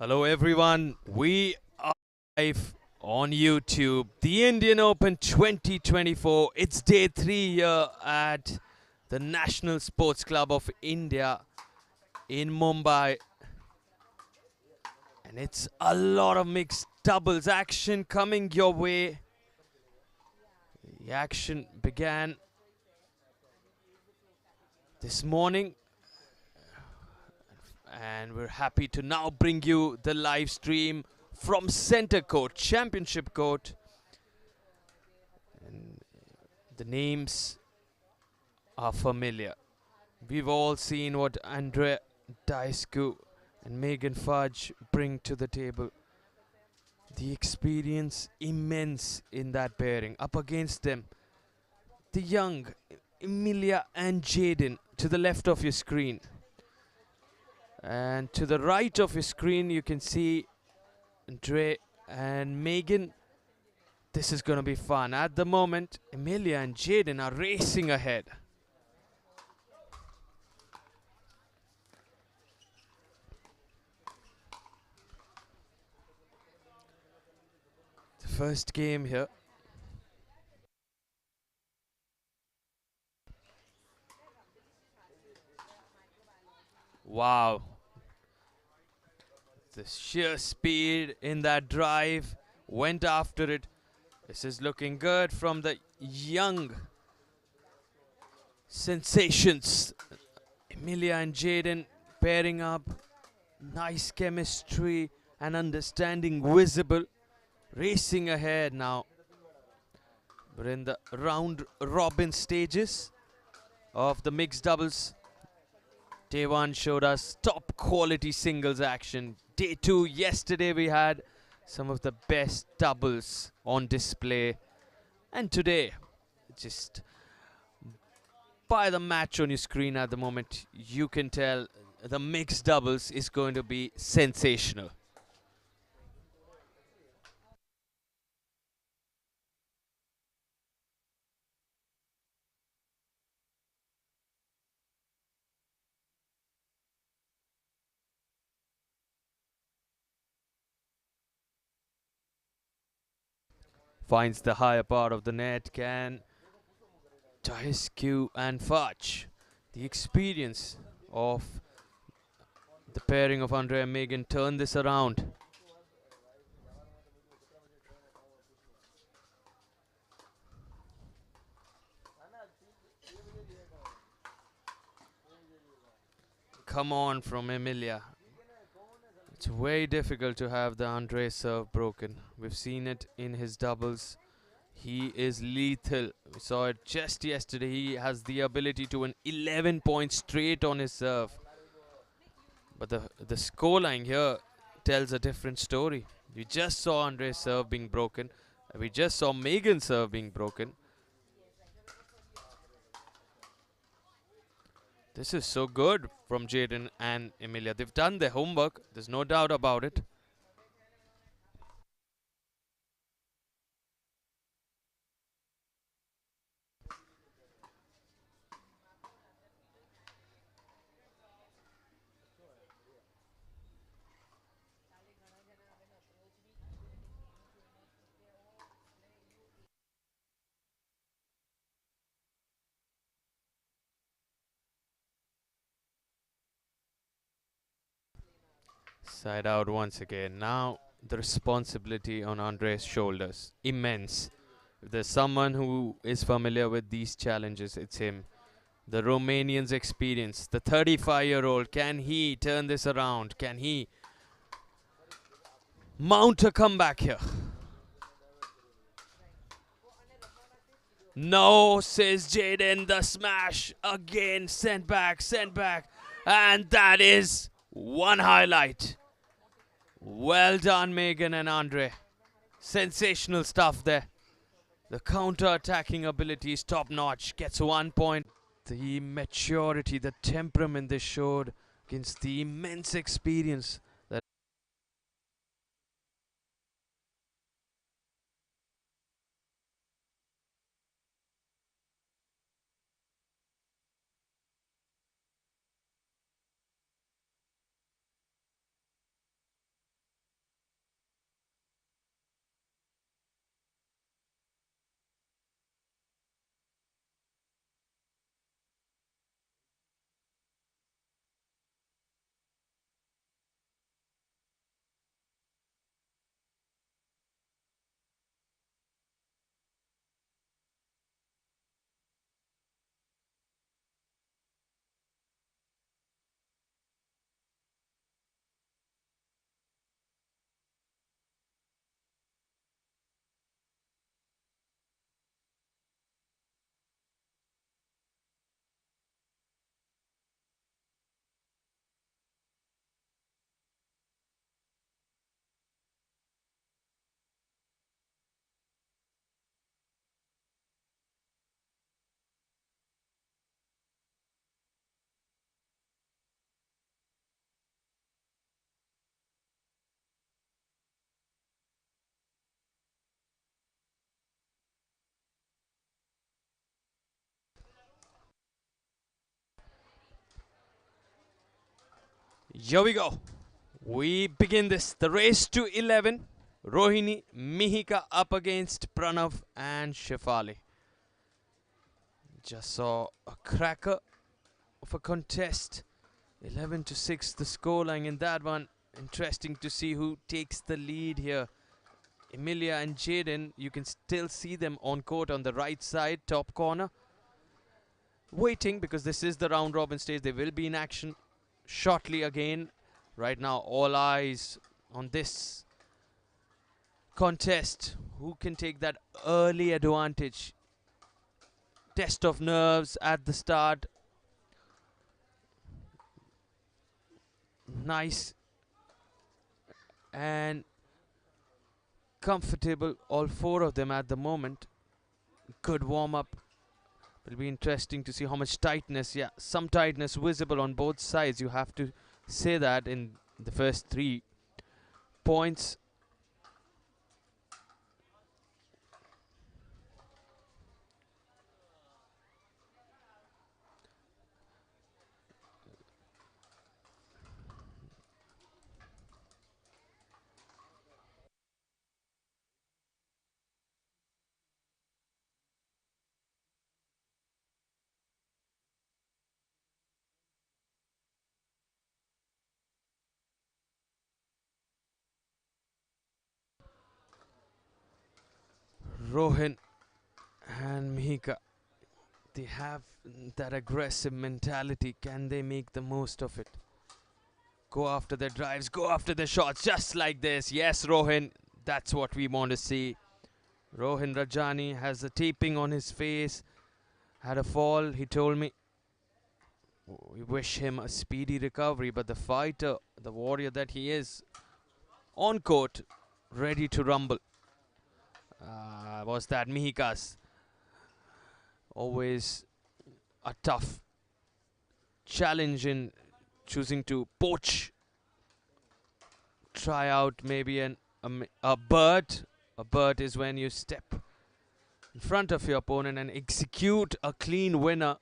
Hello, everyone. We are live on YouTube. The Indian Open 2024. It's day 3 here at the National Sports Club of India in Mumbai. And it's a lot of mixed doubles action coming your way. The action began this morning. And we're happy to now bring you the live stream from Center Court, Championship Court. And the names are familiar. We've all seen what Andre Daisku and Megan Fudge bring to the table. The experience immense in that pairing. Up against them, the young Emilia and Jaden to the left of your screen. And to the right of your screen, you can see Andre and Megan. This is going to be fun. At the moment, Emilia and Jaden are racing ahead. The first game here. Wow. The sheer speed in that drive, went after it. This is looking good from the young sensations. Emilia and Jaden pairing up. Nice chemistry and understanding visible. Racing ahead now. We're in the round robin stages of the mixed doubles. Day 1 showed us top quality singles action. Day 2, yesterday we had some of the best doubles on display. And today, just by the match on your screen at the moment, you can tell the mixed doubles is going to be sensational. Finds the higher part of the net, can Daisku and Fudge. The experience of the pairing of Andre and Megan turn this around. Come on from Emilia. It's very difficult to have the Andre serve broken. We've seen it in his doubles. He is lethal. We saw it just yesterday. He has the ability to win 11 points straight on his serve. But the scoreline here tells a different story. We just saw Andre's serve being broken. We just saw Megan's serve being broken. This is so good from Jaden and Emilia. They've done their homework. There's no doubt about it. Side out once again. Now the responsibility on Andre's shoulders. Immense. If there's someone who is familiar with these challenges, it's him. The Romanian's experience. The 35-year-old. Can he turn this around? Can he mount a comeback here? No, says Jaden. The smash again. Sent back, sent back. And that is one highlight. Well done, Megan and Andre. Sensational stuff there. The counter-attacking ability is top-notch. Gets 1 point. The maturity, the temperament they showed against the immense experience that Here we go. We begin this. The race to 11. Rohini, Mihika up against Pranav and Shefali. Just saw a cracker of a contest. 11 to 6 the scoreline in that one. Interesting to see who takes the lead here. Emilia and Jaden, you can still see them on court on the right side, top corner. Waiting because this is the round robin stage. They will be in action shortly again. Right now, all eyes on this contest. Who can take that early advantage? Test of nerves at the start. Nice and comfortable, all four of them at the moment. Good warm up. It'll be interesting to see how much tightness, some tightness visible on both sides. You have to say that in the first 3 points. Rohan and Mihika, they have that aggressive mentality. Can they make the most of it? Go after their drives, go after their shots, just like this. Yes, Rohan, that's what we want to see. Rohan Rajani has a taping on his face, had a fall, he told me. We wish him a speedy recovery, but the fighter, the warrior that he is, on court, ready to rumble. Was that Mihika's? Always a tough challenge in choosing to poach. Try out maybe a bird. A bird is when you step in front of your opponent and execute a clean winner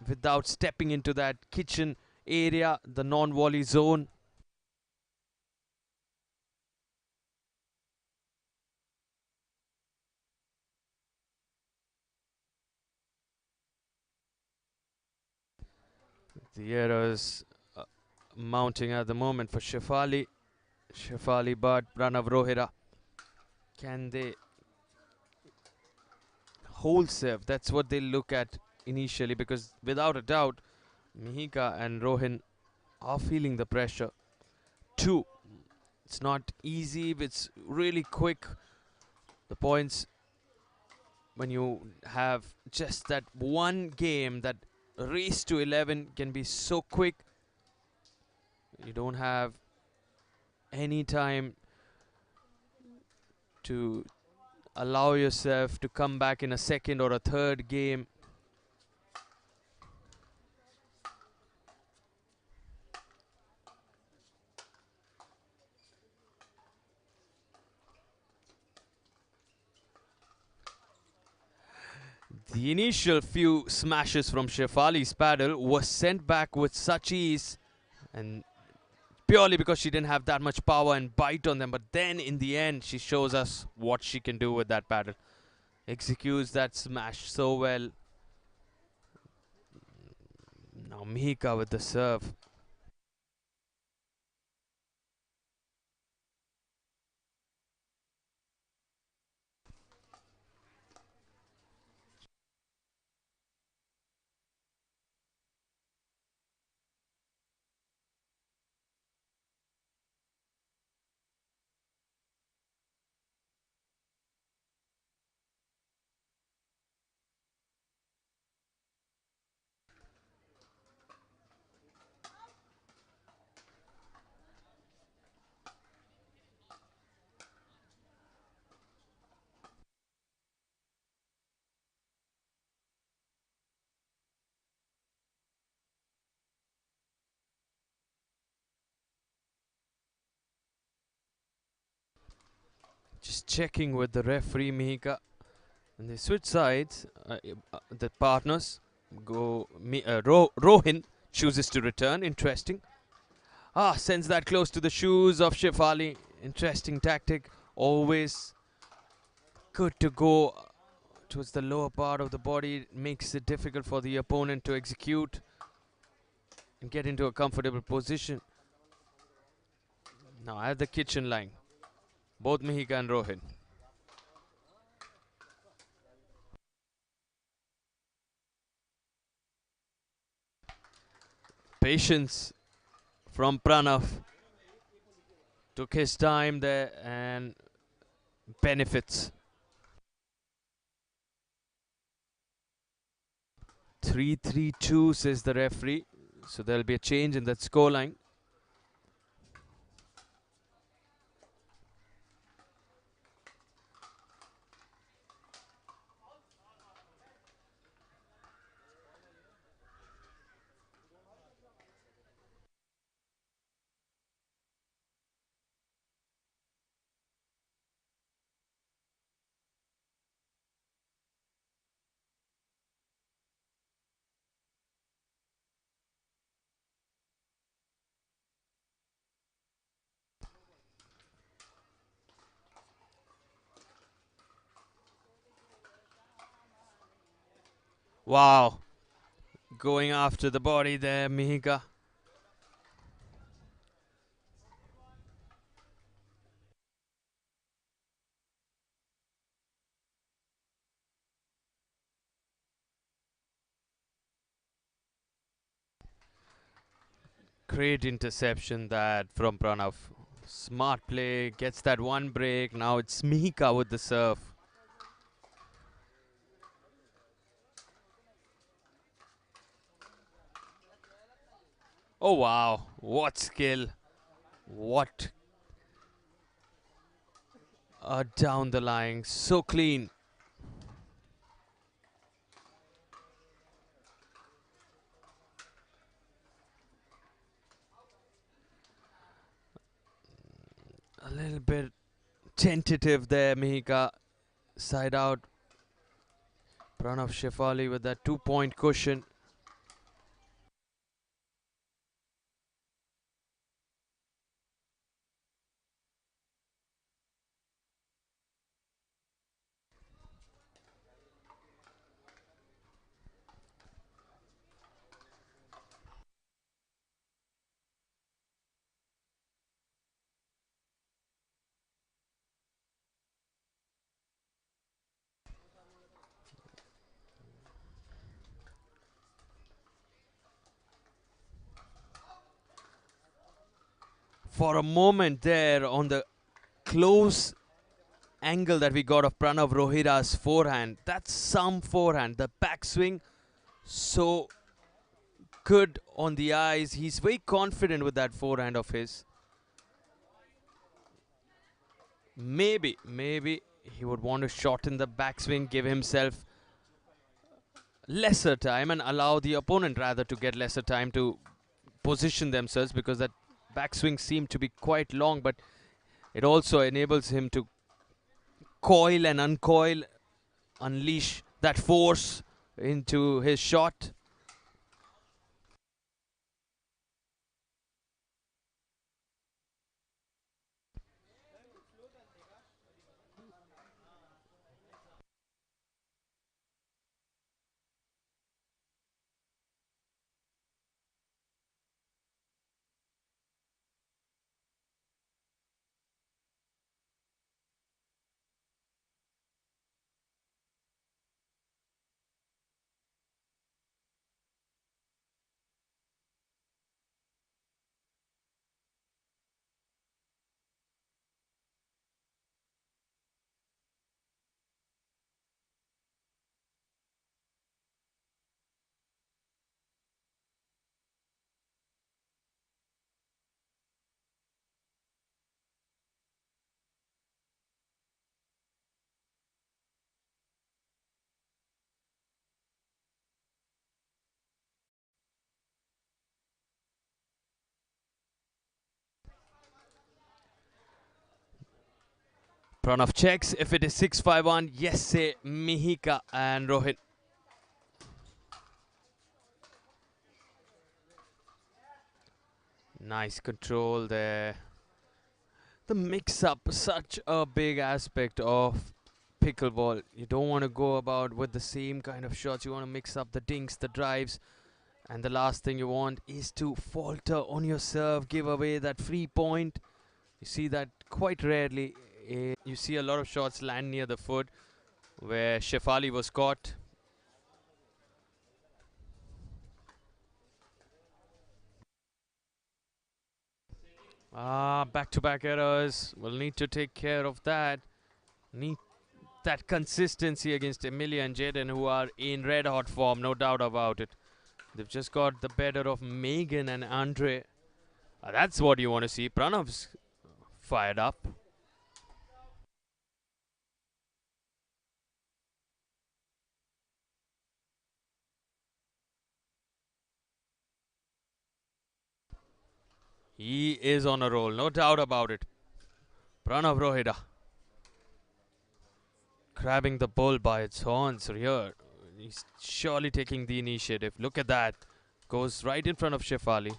without stepping into that kitchen area, the non-volley zone. The errors mounting at the moment for Shefali. Shefali but Pranav Rohira. Can they hold serve? That's what they look at initially, because without a doubt, Mihika and Rohan are feeling the pressure. 2. It's not easy, it's really quick. The points, when you have just that one game, that race to 11 can be so quick. You don't have any time to allow yourself to come back in a second or a third game. The initial few smashes from Shefali's paddle was sent back with such ease, and purely because she didn't have that much power and bite on them. But then in the end, she shows us what she can do with that paddle. Executes that smash so well. Now Mihika with the serve. Just checking with the referee, Mihika. And they switch sides. The partners go. Rohan chooses to return. Interesting. Sends that close to the shoes of Shefali. Interesting tactic. Always good to go towards the lower part of the body. It makes it difficult for the opponent to execute and get into a comfortable position. Now at the kitchen line, both Mihika and Rohit. Patience from Pranav. Took his time there and benefits. 3-3-2 says the referee. So there'll be a change in that scoreline. Wow. Going after the body there, Mihika. Great interception that from Pranav. Smart play, gets that one break. Now it's Mihika with the serve. Oh wow, what skill. What down the line, so clean. A little bit tentative there, Mihika. Side out. Pranav Shefali with that 2-point cushion. For a moment there on the close angle that we got of Pranav Rohira's forehand, that's some forehand. The backswing, so good on the eyes. He's very confident with that forehand of his. Maybe he would want to shorten the backswing, give himself lesser time and allow the opponent rather to get lesser time to position themselves, because that backswing seemed to be quite long, but it also enables him to coil and uncoil, unleash that force into his shot. Pranav checks. If it is 6-5-1, yes, say Mihika and Rohit. Nice control there. The mix up, such a big aspect of pickleball. You don't want to go about with the same kind of shots. You want to mix up the dinks, the drives, and the last thing you want is to falter on your serve, give away that free point. You see that quite rarely. You see a lot of shots land near the foot where Shefali was caught. Back-to-back errors. We'll need to take care of that. Need that consistency against Emilia and Jaden, who are in red-hot form, no doubt about it. They've just got the better of Megan and Andre. That's what you want to see. Pranav's fired up. He is on a roll, no doubt about it. Pranav Rohira grabbing the bull by its horns here. He's surely taking the initiative. Look at that. Goes right in front of Shefali.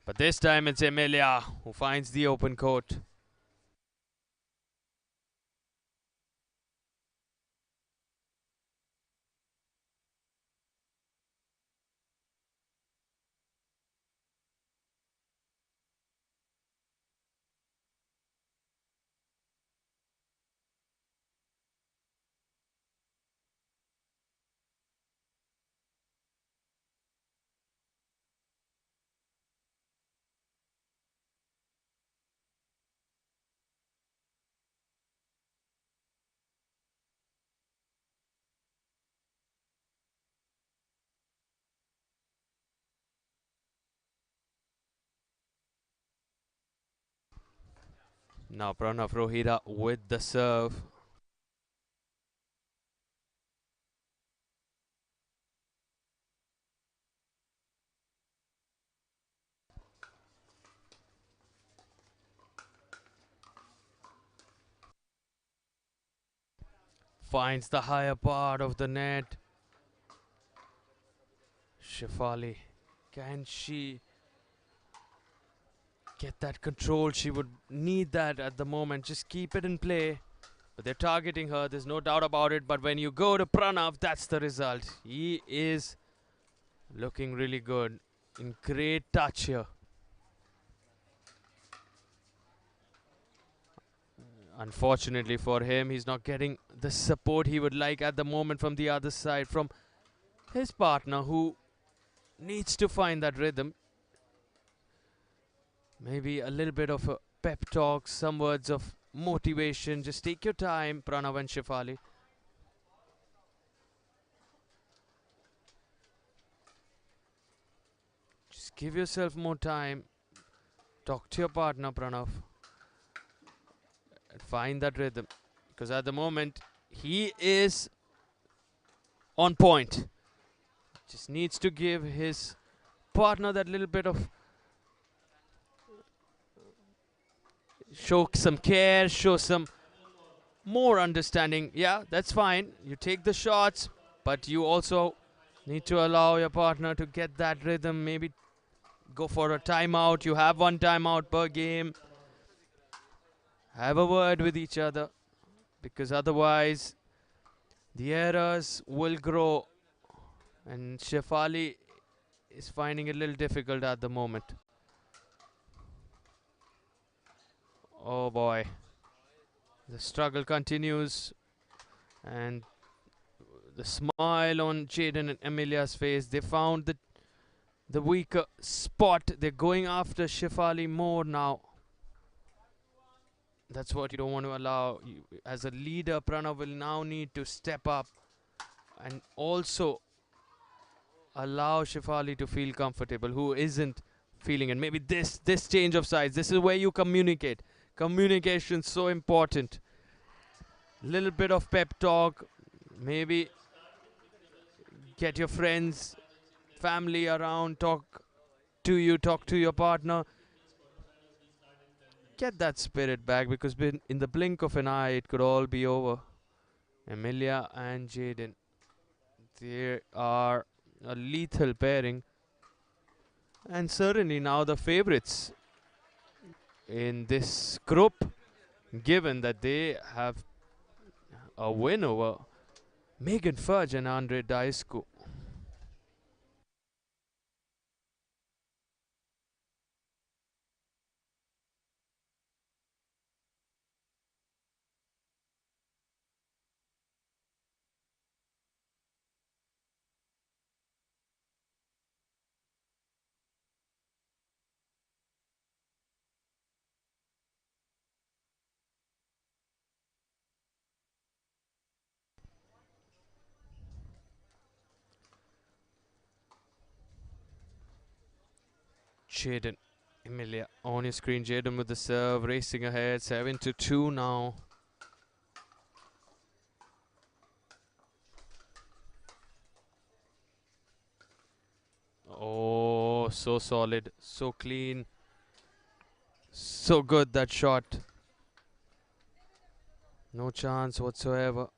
But this time it's Emilia who finds the open court. Now Pranav Rohira with the serve. Finds the higher part of the net. Shefali, can she get that control? She would need that at the moment. Just keep it in play. But they're targeting her, there's no doubt about it. But when you go to Pranav, that's the result. He is looking really good. In great touch here. Unfortunately for him, he's not getting the support he would like at the moment from the other side, from his partner, who needs to find that rhythm. Maybe a little bit of a pep talk, some words of motivation. Just take your time, Pranav and Shefali. Just give yourself more time. Talk to your partner, Pranav. And find that rhythm. Because at the moment, he is on point. Just needs to give his partner that little bit of show some care, show some more understanding. Yeah, that's fine. You take the shots, but you also need to allow your partner to get that rhythm. Maybe go for a timeout. You have one timeout per game. Have a word with each other, because otherwise the errors will grow, and Shefali is finding it a little difficult at the moment. Oh boy. The struggle continues, and the smile on Jaden and Emilia's face. They found the weaker spot. They're going after Shefali more now. That's what you don't want to allow. As a leader, Pranav will now need to step up and also allow Shefali to feel comfortable, who isn't feeling it. Maybe this change of sides. This is where you communicate. Communication so important. Little bit of pep talk. Maybe get your friends, family around, talk to you, talk to your partner. Get that spirit back, because in the blink of an eye, it could all be over. Emilia and Jaden, they are a lethal pairing. And certainly now the favorites in this group, given that they have a win over Megan Fudge and Andre Daisco. Jaden, Emilia on your screen. Jaden with the serve, racing ahead, 7-2 now. Oh, so solid, so clean, so good that shot. No chance whatsoever.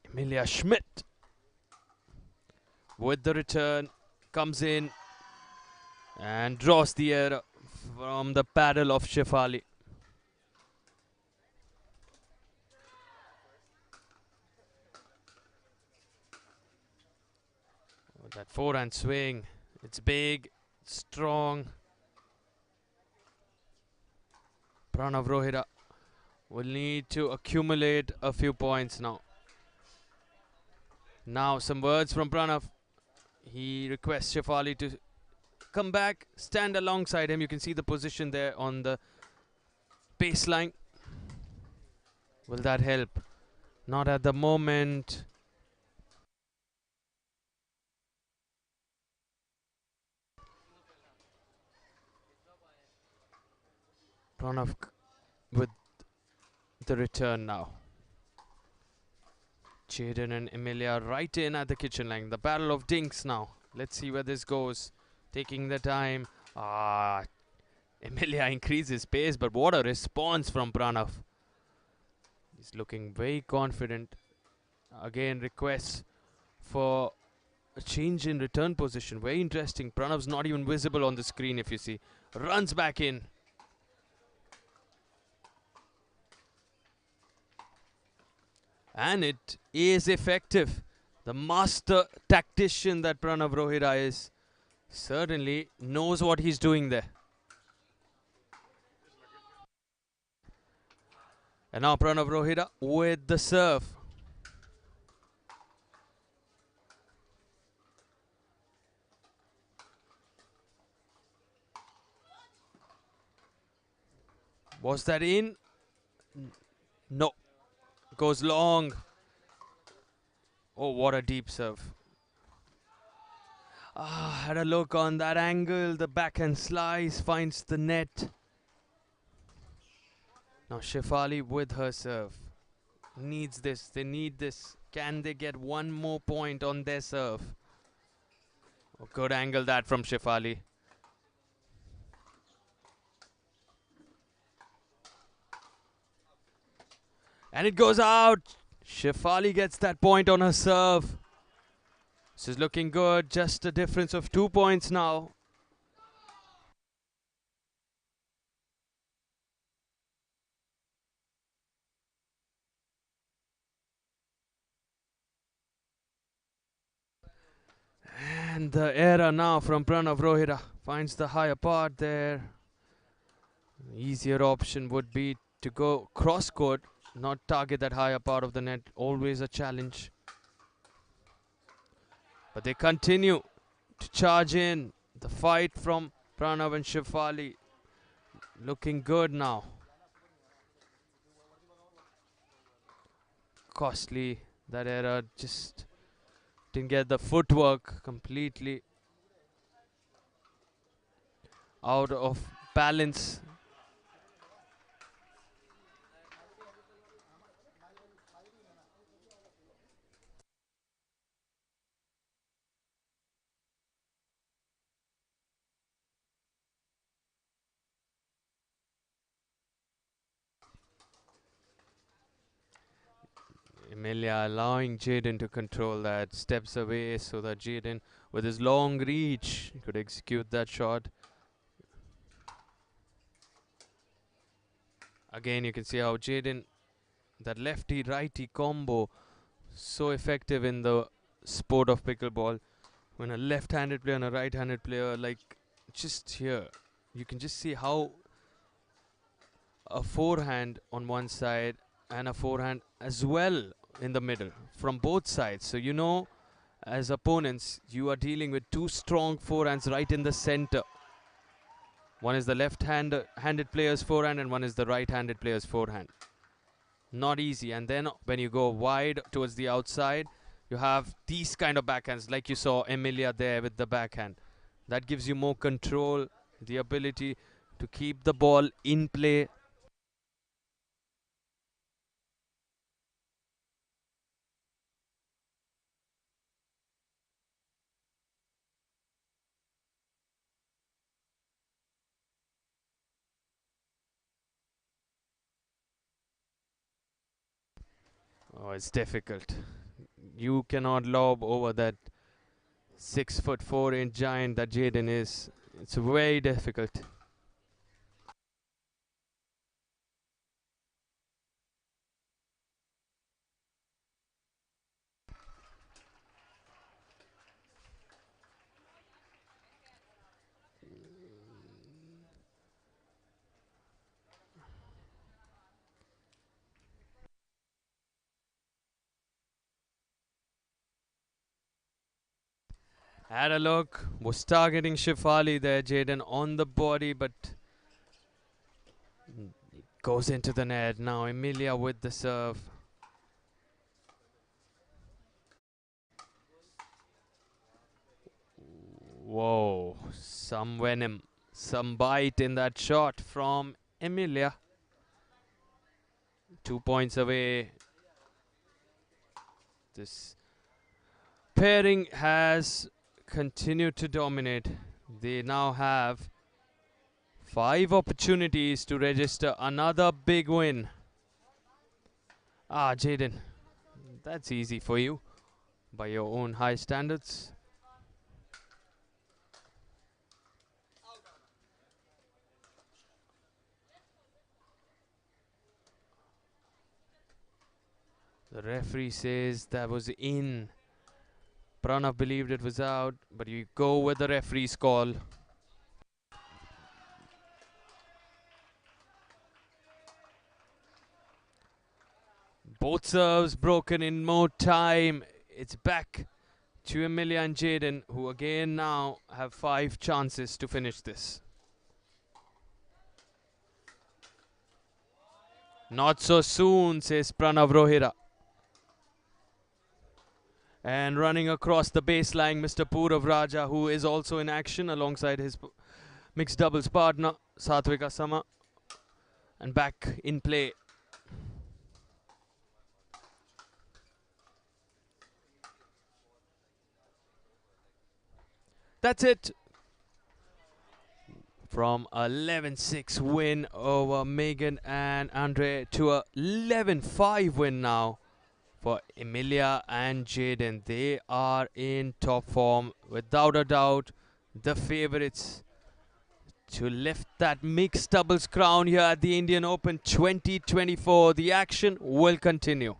Emilia Schmidt with the return, comes in and draws the error from the paddle of Shefali. Oh, that forehand swing, it's big, strong. Pranav Rohira will need to accumulate a few points now. Now some words from Pranav. He requests Shefali to come back, stand alongside him. You can see the position there on the baseline. Will that help? Not at the moment. Pranav with the return now. Jaden and Emilia right in at the kitchen line. The battle of dinks now. Let's see where this goes. Taking the time. Emilia increases pace, but what a response from Pranav. He's looking very confident. Again, requests for a change in return position. Very interesting. Pranav's not even visible on the screen if you see. Runs back in. And it is effective. The master tactician that Pranav Rohira is certainly knows what he's doing there. And now Pranav Rohira with the serve. Was that in? No. Goes long. Oh, what a deep serve. Had a look on that angle. The backhand slice finds the net. Now Shefali with her serve. Needs this. They need this. Can they get one more point on their serve? Oh, good angle that from Shefali. And it goes out. Shefali gets that point on her serve. This is looking good. Just a difference of 2 points now. And the error now from Pranav Rohira finds the higher part there. Easier option would be to go cross court, not target that higher part of the net. Always a challenge. But they continue to charge in. The fight from Pranav and Shefali looking good now. Costly. That error just didn't get the footwork completely out of balance. Emilia allowing Jaden to control that, steps away so that Jaden, with his long reach, could execute that shot. Again, you can see how Jaden, that lefty righty combo, so effective in the sport of pickleball. When a left-handed player and a right-handed player, like just here, you can just see how a forehand on one side and a forehand as well in the middle from both sides. So you know, as opponents, you are dealing with two strong forehands right in the center. One is the left-handed player's forehand and one is the right-handed player's forehand. Not easy. And then when you go wide towards the outside, you have these kind of backhands like you saw Emilia there with the backhand. That gives you more control, the ability to keep the ball in play. Oh, it's difficult. You cannot lob over that 6 foot 4 inch giant that Jaden is. It's very difficult. Had a look, was targeting Shifali there, Jaden on the body, but goes into the net. Now Emilia with the serve. Whoa, some venom, some bite in that shot from Emilia. 2 points away. This pairing has continued to dominate. They now have 5 opportunities to register another big win. Ah, Jaden, that's easy for you by your own high standards. The referee says that was in. Pranav believed it was out, but you go with the referee's call. Both serves broken in more time. It's back to Emilia and Jaden, who again now have 5 chances to finish this. Not so soon, says Pranav Rohira. And running across the baseline, Mr. Purav Raja, who is also in action alongside his mixed doubles partner, Satvika Sama. And back in play. That's it. From a 11-6 win over Megan and Andre to a 11-5 win now for Emilia and Jaden. They are in top form, without a doubt, the favorites to lift that mixed doubles crown here at the Indian Open 2024. The action will continue.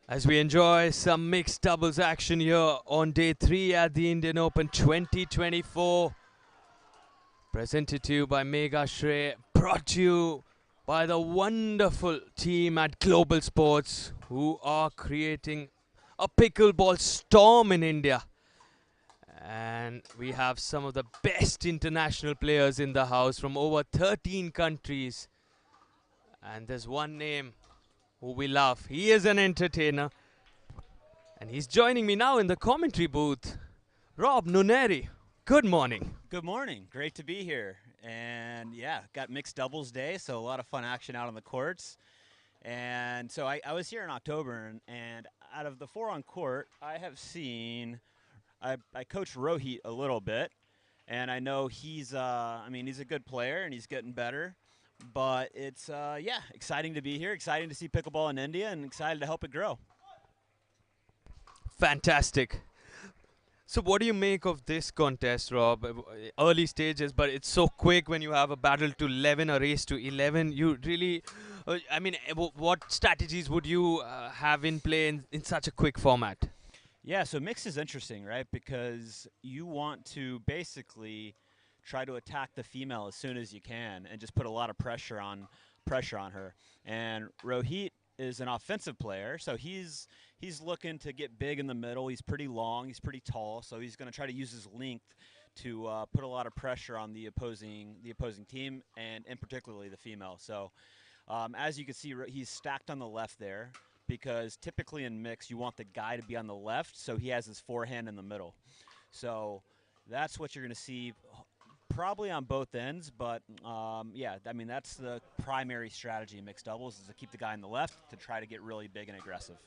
As we enjoy some mixed doubles action here on day 3 at the Indian Open 2024. Presented to you by Mega Shrey, brought to you by the wonderful team at Global Sports who are creating a pickleball storm in India. And we have some of the best international players in the house from over 13 countries. And there's one name who we love. He is an entertainer. And he's joining me now in the commentary booth. Rob Nuneri, good morning. Good morning. Great to be here. And yeah, got mixed doubles day, so a lot of fun action out on the courts. And so I was here in October, and out of the 4 on court, I have seen, I coached Rohit a little bit, and I know he's a good player and he's getting better. But it's, yeah, exciting to be here, exciting to see pickleball in India, and excited to help it grow. Fantastic. So, what do you make of this contest, Rob? Early stages, but it's so quick when you have a battle to 11, a race to 11. You really, what strategies would you have in play in such a quick format? Yeah, so mix is interesting, right? Because you want to basically try to attack the female as soon as you can and just put a lot of pressure on her. And Rohit is an offensive player, so he's looking to get big in the middle. He's pretty long, he's pretty tall, so he's going to try to use his length to put a lot of pressure on the opposing team, and in particularly the female. So as you can see, he's stacked on the left there because typically in mix you want the guy to be on the left so he has his forehand in the middle. So that's what you're going to see probably on both ends, but yeah, I mean that's the primary strategy in mixed doubles is to keep the guy on the left to try to get really big and aggressive.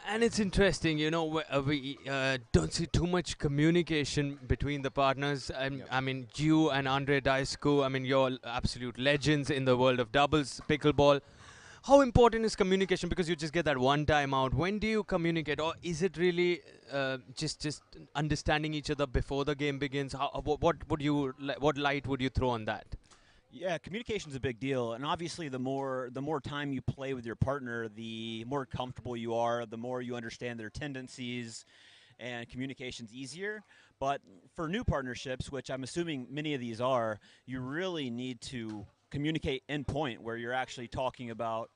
And it's interesting, we don't see too much communication between the partners. Yep. I mean, you and Andre Daisco, I mean, you're absolute legends in the world of doubles, pickleball. How important is communication? Because you just get that one time out. When do you communicate, or is it really just understanding each other before the game begins? What light would you throw on that? Yeah, communication's a big deal, and obviously the more time you play with your partner, the more comfortable you are, the more you understand their tendencies, and communication's easier. But for new partnerships, which I'm assuming many of these are, you really need to communicate in point where you're actually talking about,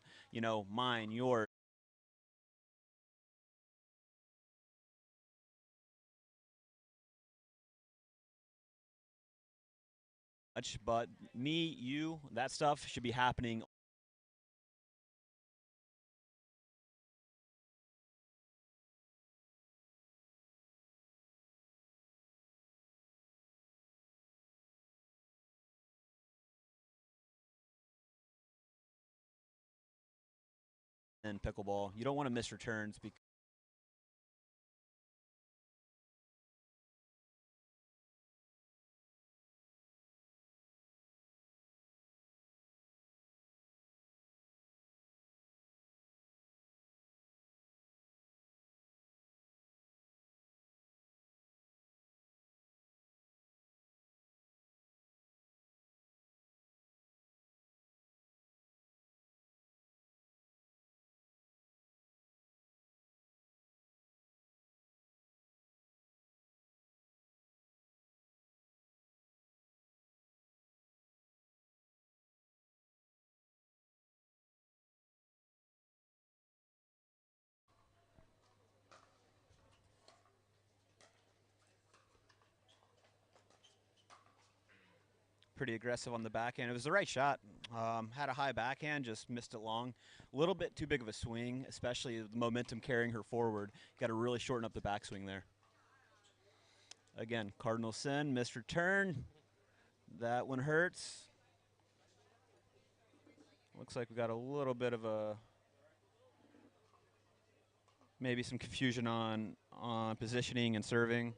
mine, yours. But me, you, that stuff should be happening. In pickleball, you don't want to miss returns. Pretty aggressive on the backhand. It was the right shot. Had a high backhand, just missed it long. A little bit too big of a swing, especially the momentum carrying her forward. Got to really shorten up the backswing there. Again, cardinal sin, missed return. That one hurts. Looks like we got a little bit of maybe some confusion on positioning and serving.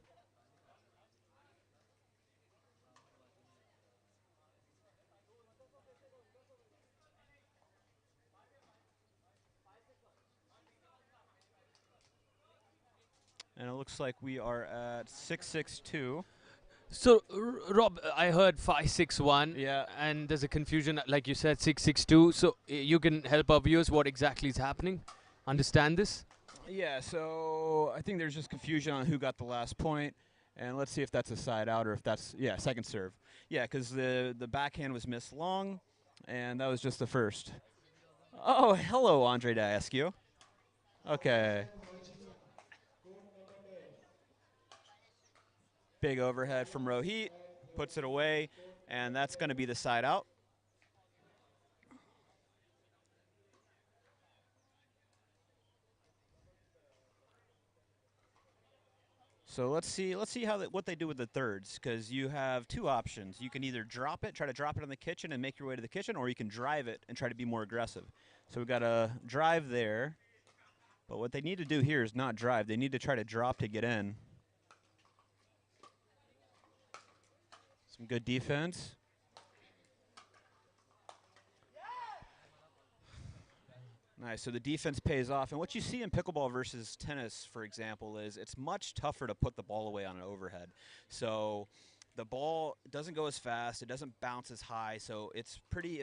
And it looks like we are at 6-6-2. So, Rob, I heard 561, Yeah. and there's a confusion, like you said, 662. So, you can help our viewers what exactly is happening, understand this. Yeah, so I think there's just confusion on who got the last point, and let's see if that's a side out or if that's second serve. Yeah, because the backhand was missed long, and that was just the first. Oh, hello, Andre Diascu. Okay, big overhead from Rohit, puts it away, and that's going to be the side out. So let's see how what they do with the thirds, because you have two options. You can either drop it, try to drop it in the kitchen and make your way to the kitchen, or you can drive it and try to be more aggressive. So we've got a drive there, but what they need to do here is not drive. They need to try to drop to get in. Some good defense. Nice. So the defense pays off. And what you see in pickleball versus tennis, for example, is it's much tougher to put the ball away on an overhead. So the ball doesn't go as fast. It doesn't bounce as high. So it's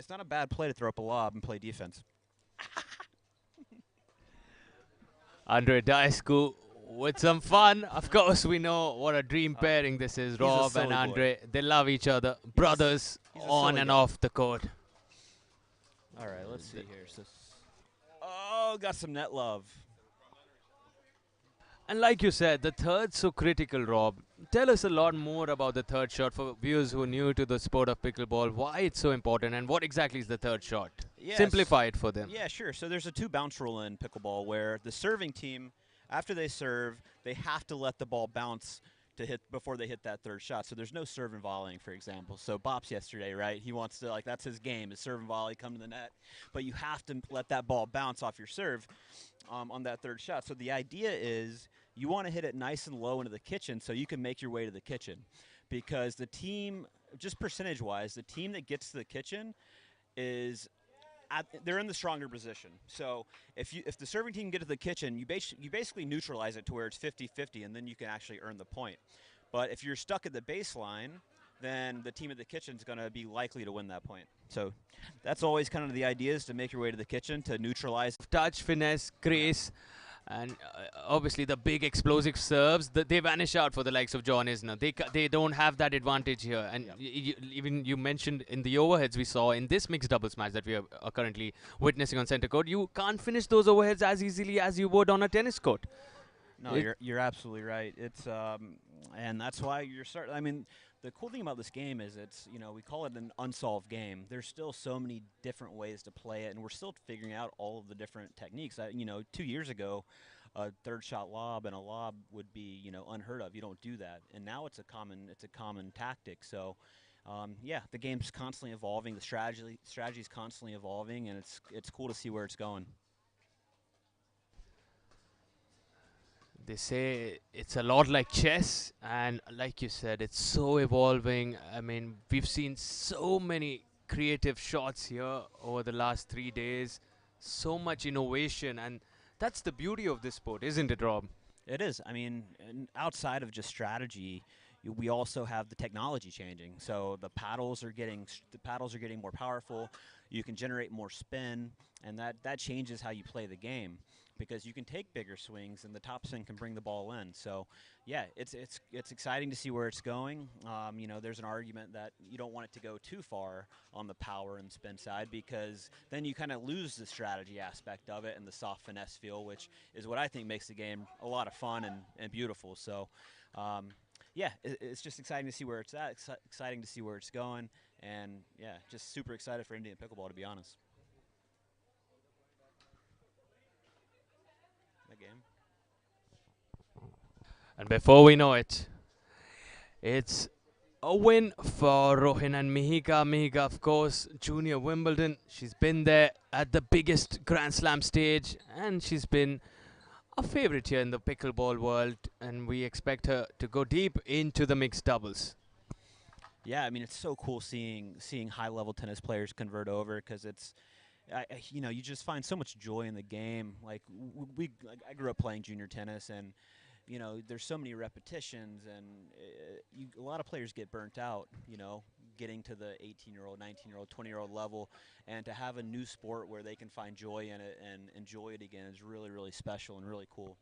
not a bad play to throw up a lob and play defense. Andre Diascu with some fun. Of course, we know what a dream pairing this is. a Rob and silly boy. Andre, they love each other. Brothers he's a on silly and guy. off the court. All right, let's see here. Oh, got some net love. And like you said, the third's so critical, Rob. Tell us a lot more about the third shot for viewers who are new to the sport of pickleball, why it's so important, and what exactly is the third shot. Yes. Simplify it for them. Yeah, sure. So there's a two bounce rule in pickleball where the serving team, after they serve, they have to let the ball bounce to hit before they hit that third shot. So there's no serve and volleying, for example. So Bops yesterday, right? He wants to, that's his game, is serve and volley, come to the net. But you have to let that ball bounce off your serve on that third shot. So the idea is you want to hit it nice and low into the kitchen so you can make your way to the kitchen. Because the team, just percentage-wise, the team that gets to the kitchen is they're in the stronger position. So if the serving team get to the kitchen, you basically neutralize it to where it's 50-50, and then you can actually earn the point. But if you're stuck at the baseline, then the team at the kitchen is going to be likely to win that point. So that's always kind of the idea, is to make your way to the kitchen to neutralize. Touch, finesse, grace, and obviously the big explosive serves, they vanish out for the likes of John Isner. They don't have that advantage here. And even you mentioned in the overheads we saw in this mixed doubles match that we are currently witnessing on center court, you can't finish those overheads as easily as you would on a tennis court. No, you're absolutely right. It's and that's why you're starting. I mean, the cool thing about this game is we call it an unsolved game. There's still so many different ways to play it, and we're still figuring out all of the different techniques. 2 years ago, a third shot lob and a lob would be unheard of. You don't do that, and now it's a common tactic. So. The game's constantly evolving. The strategy's constantly evolving, and it's cool to see where it's going. They say it's a lot like chess, and like you said, it's so evolving. I mean, we've seen so many creative shots here over the last 3 days, so much innovation, and that's the beauty of this sport, isn't it, Rob? It is. I mean, outside of just strategy, we also have the technology changing. So the paddles are getting more powerful. You can generate more spin, and that changes how you play the game, because you can take bigger swings and the top spin can bring the ball in. So, yeah, it's exciting to see where it's going. There's an argument that you don't want it to go too far on the power and spin side, because then you kind of lose the strategy aspect of it and the soft finesse feel, which is what I think makes the game a lot of fun and beautiful. So, it's just exciting to see where it's at, exciting to see where it's going, and, yeah, just super excited for Indian pickleball, to be honest. Game. And before we know it, it's a win for Rohin and Mihika. Mihika, of course, Junior Wimbledon. She's been there at the biggest Grand Slam stage, and she's been a favorite here in the pickleball world, and we expect her to go deep into the mixed doubles. Yeah, I mean, it's so cool seeing high-level tennis players convert over, because you just find so much joy in the game. Like I grew up playing junior tennis, and there's so many repetitions, and a lot of players get burnt out, getting to the 18-year-old, 19-year-old, 20-year-old level, and to have a new sport where they can find joy in it and enjoy it again is really, really special and really cool.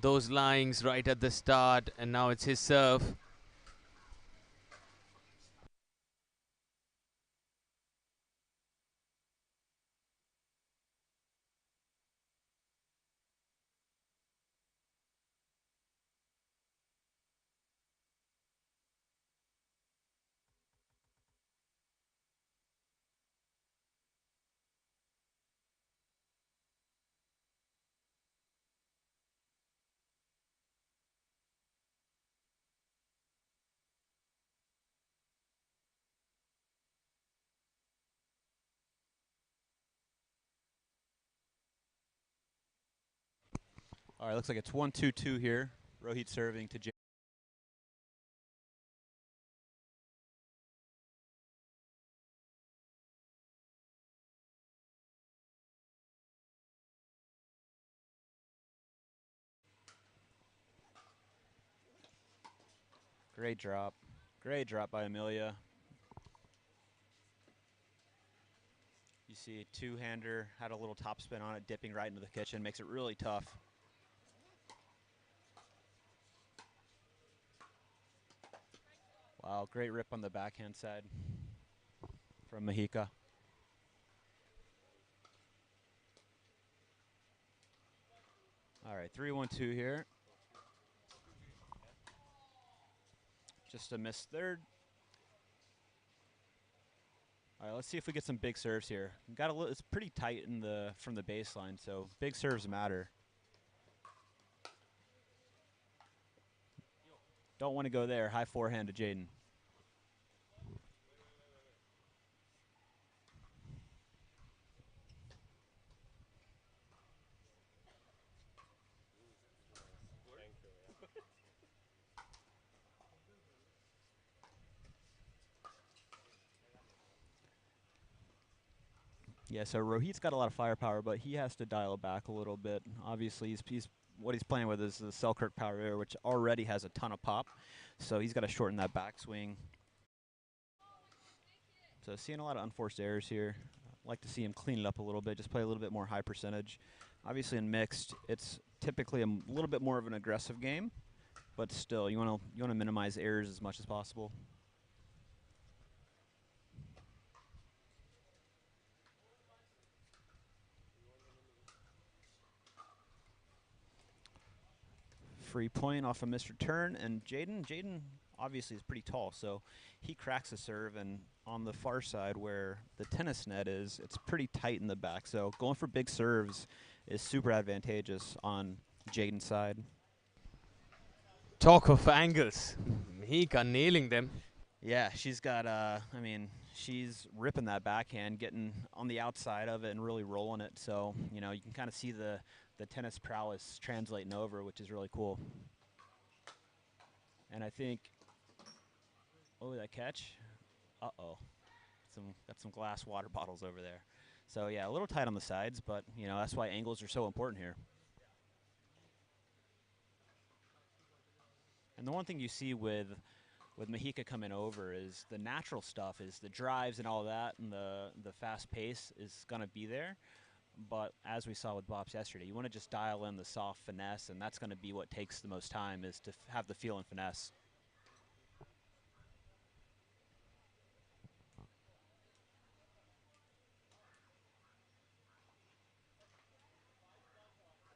those lines right at the start, and now it's his serve. All right, looks like it's 1-2-2 here. Rohit serving to Jaden. Great drop. Great drop by Amelia. You see a two-hander, had a little topspin on it, dipping right into the kitchen. Makes it really tough. Wow, great rip on the backhand side from Mahika. All right, 3-1-2 here. Just a missed third. All right, let's see if we get some big serves here. Got a little, it's pretty tight in the from the baseline, so big serves matter. Don't want to go there. High forehand to Jaden. Yeah, so Rohit's got a lot of firepower, but he has to dial it back a little bit. Obviously, what he's playing with is the Selkirk Power Air, which already has a ton of pop, so he's got to shorten that backswing. So seeing a lot of unforced errors here. Like to see him clean it up a little bit, just play a little bit more high percentage. Obviously, in mixed, it's typically a little bit more of an aggressive game, but still, you want to minimize errors as much as possible. Free point off a missed return, and Jaden obviously is pretty tall, so he cracks a serve, and on the far side where the tennis net is, it's pretty tight in the back, so going for big serves is super advantageous on Jaden's side. Talk of angles. Mahika nailing them. Yeah, she's got, I mean, she's ripping that backhand, getting on the outside of it and really rolling it, so, you know, you can kind of see the tennis prowess translating over, which is really cool. And I think, oh, that catch. Uh-oh. Got some glass water bottles over there. So, yeah, a little tight on the sides, but, you know, that's why angles are so important here. And the one thing you see with Mahika coming over is the natural stuff is the drives and all that, and the fast pace is going to be there. But as we saw with Bops yesterday, you want to just dial in the soft finesse, and that's going to be what takes the most time is to have the feel and finesse.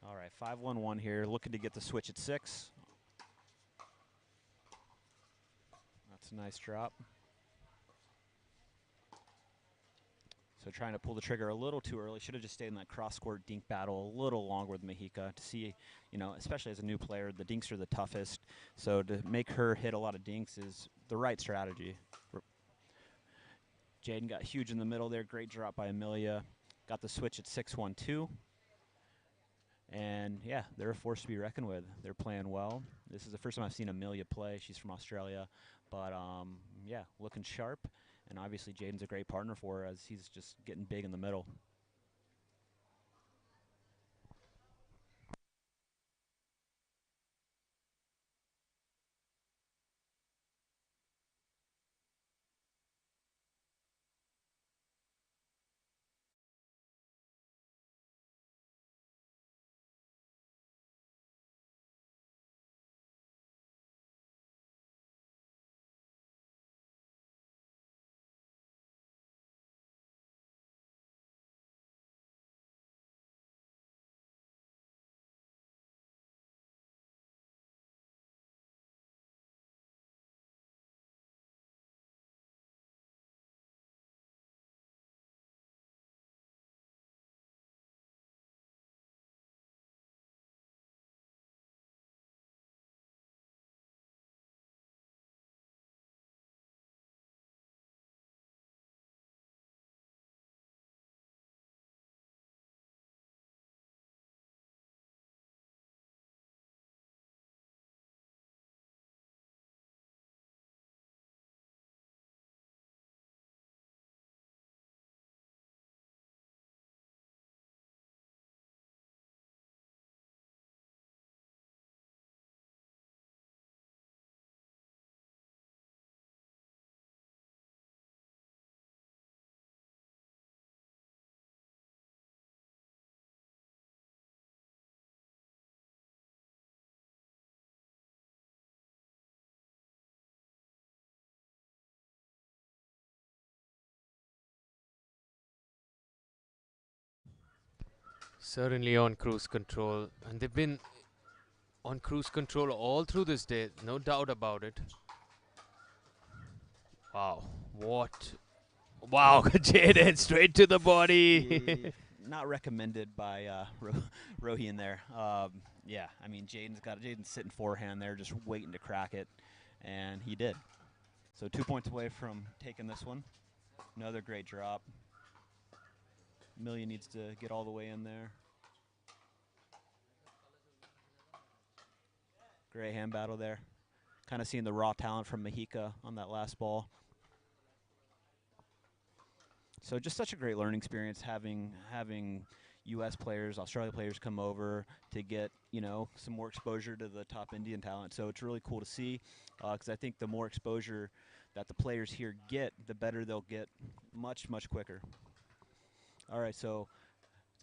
All right, 5-1-1 here, looking to get the switch at 6. That's a nice drop. So trying to pull the trigger a little too early. Should have just stayed in that cross-court dink battle a little longer with Mahika to see, you know, especially as a new player, the dinks are the toughest. So to make her hit a lot of dinks is the right strategy. Jaden got huge in the middle there. Great drop by Amelia. Got the switch at 6-1-2. And, yeah, they're a force to be reckoned with. They're playing well. This is the first time I've seen Amelia play. She's from Australia. But, yeah, looking sharp. And obviously Jaden's a great partner for her as he's just getting big in the middle. Certainly on cruise control, and they've been on cruise control all through this day, no doubt about it. Wow, what? Wow, Jaden straight to the body. Not recommended by Rohian there. Yeah, I mean Jaden's sitting forehand there, just waiting to crack it, and he did. So 2 points away from taking this one. Another great drop. Amelia needs to get all the way in there. Great hand battle there. Kind of seeing the raw talent from Mahika on that last ball. So just such a great learning experience having U.S. players, Australia players come over to get some more exposure to the top Indian talent. So it's really cool to see because I think the more exposure that the players here get, the better they'll get much quicker. All right, so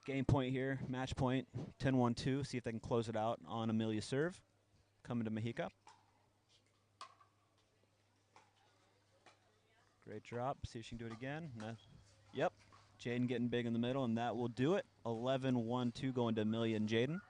game point here, match point, 10-1-2. See if they can close it out on Amelia's serve. Coming to Mahika. Great drop. See if she can do it again. No. Yep. Jaden getting big in the middle, and that will do it. 11-1-2 going to Amelia and Jaden.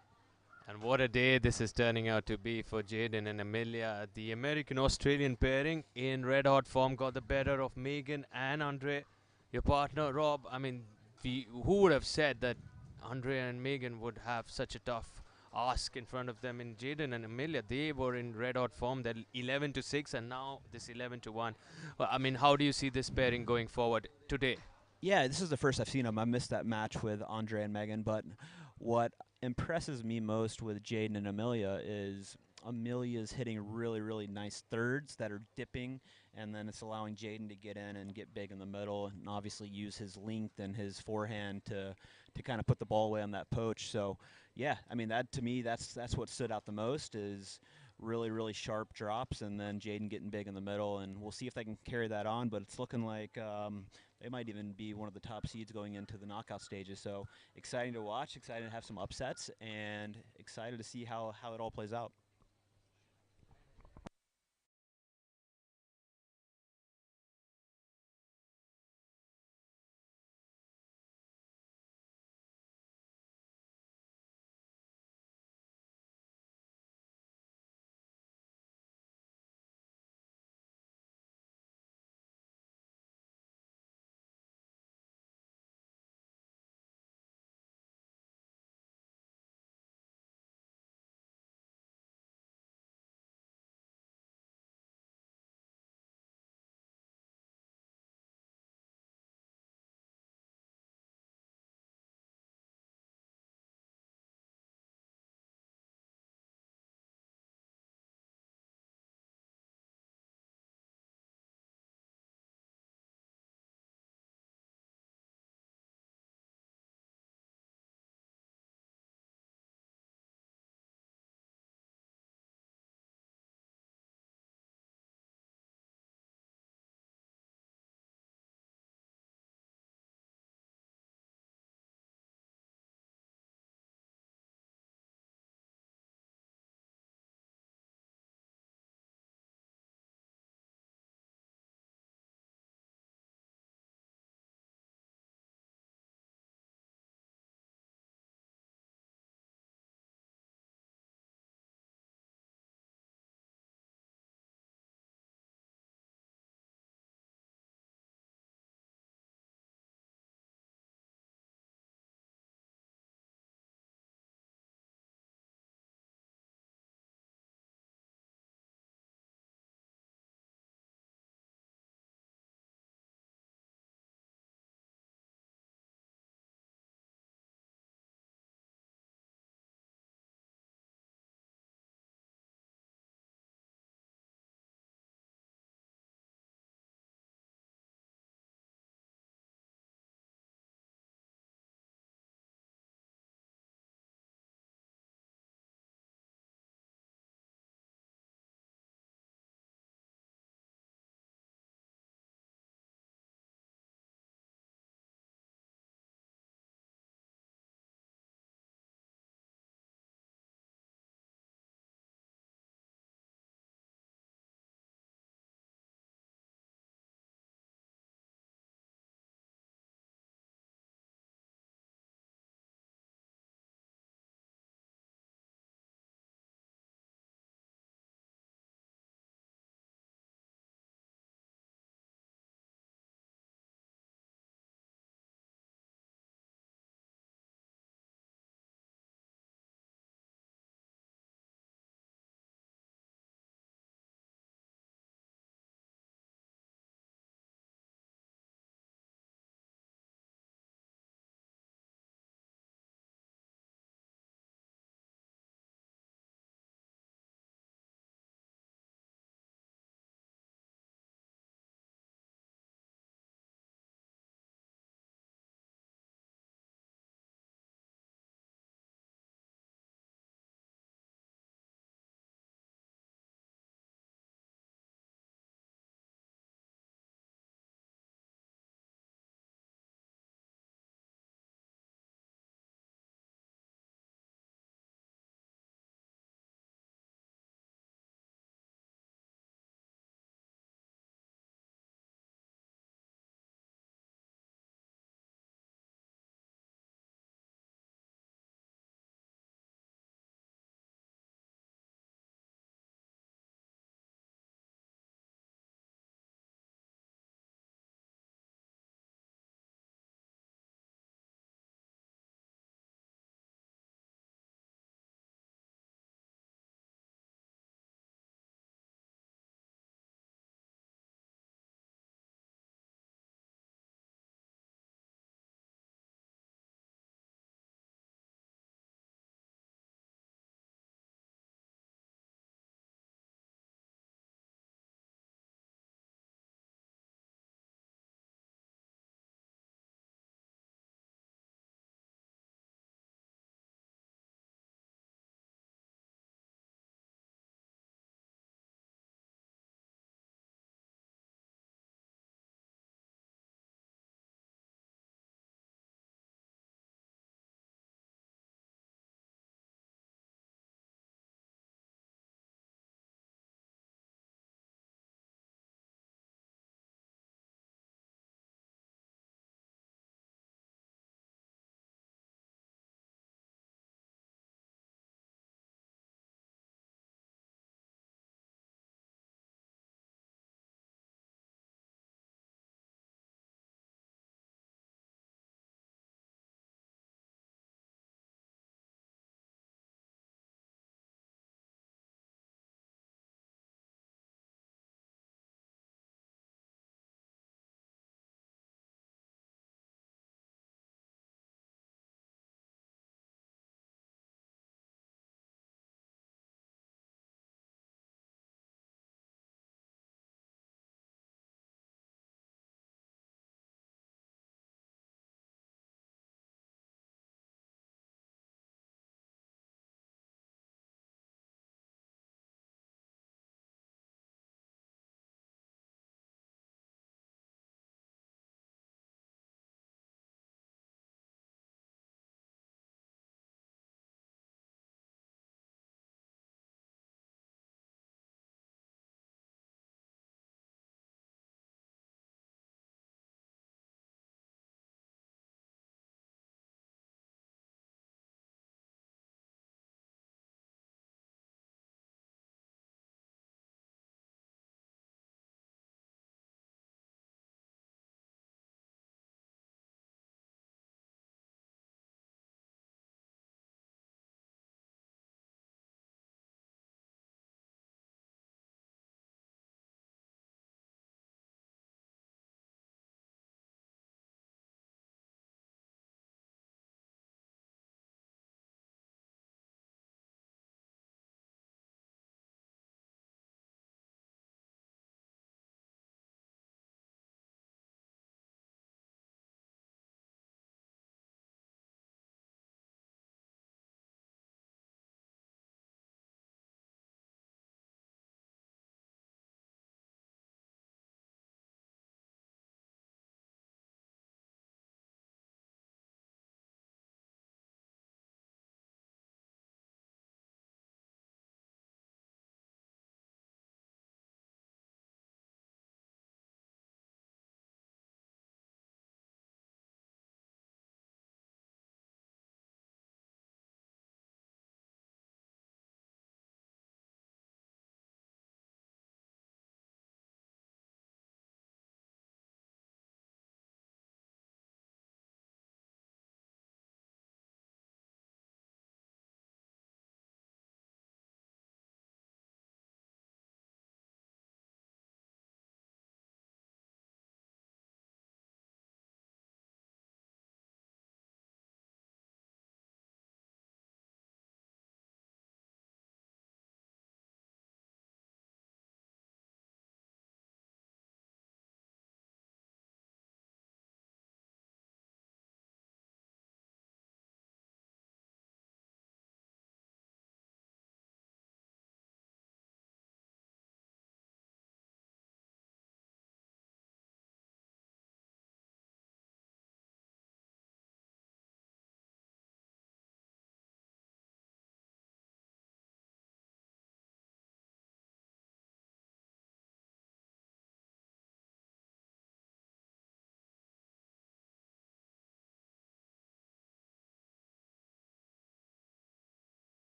And what a day this is turning out to be for Jaden and Amelia. The American-Australian pairing in red-hot form got the better of Megan and Andre. Your partner, Rob, I mean, who would have said that Andre and Megan would have such a tough ask in front of them? In Jaden and Amelia, they were in red-hot form. They're 11-6, and now this 11-1. Well, I mean, how do you see this pairing going forward today? Yeah, this is the first I've seen them. I missed that match with Andre and Megan, but what impresses me most with Jaden and Amelia is Amelia's hitting really nice thirds that are dipping, and then it's allowing Jaden to get in and get big in the middle, and obviously use his length and his forehand to kind of put the ball away on that poach. So, yeah, I mean that to me that's what stood out the most is really sharp drops, and then Jaden getting big in the middle, and we'll see if they can carry that on. But it's looking like they might even be one of the top seeds going into the knockout stages. So exciting to watch, excited to have some upsets, and excited to see how it all plays out.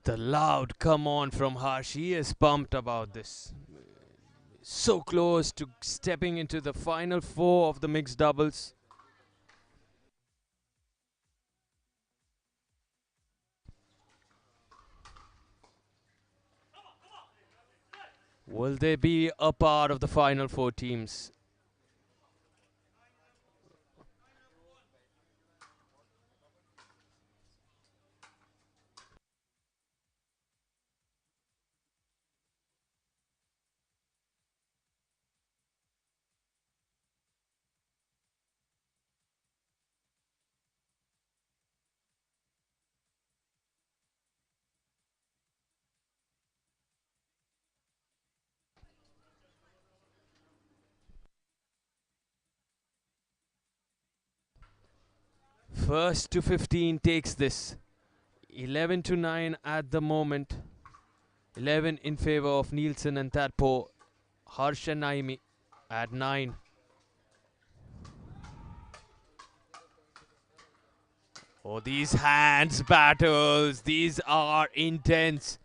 The loud come on from Harsh. He is pumped about this. So close to stepping into the final four of the mixed doubles. Will they be a part of the final four teams? First to 15 takes this. 11 to 9 at the moment. 11 in favor of Nielsen and Tadpo. Harsh and Naimi at 9. Oh, these hands battles. These are intense.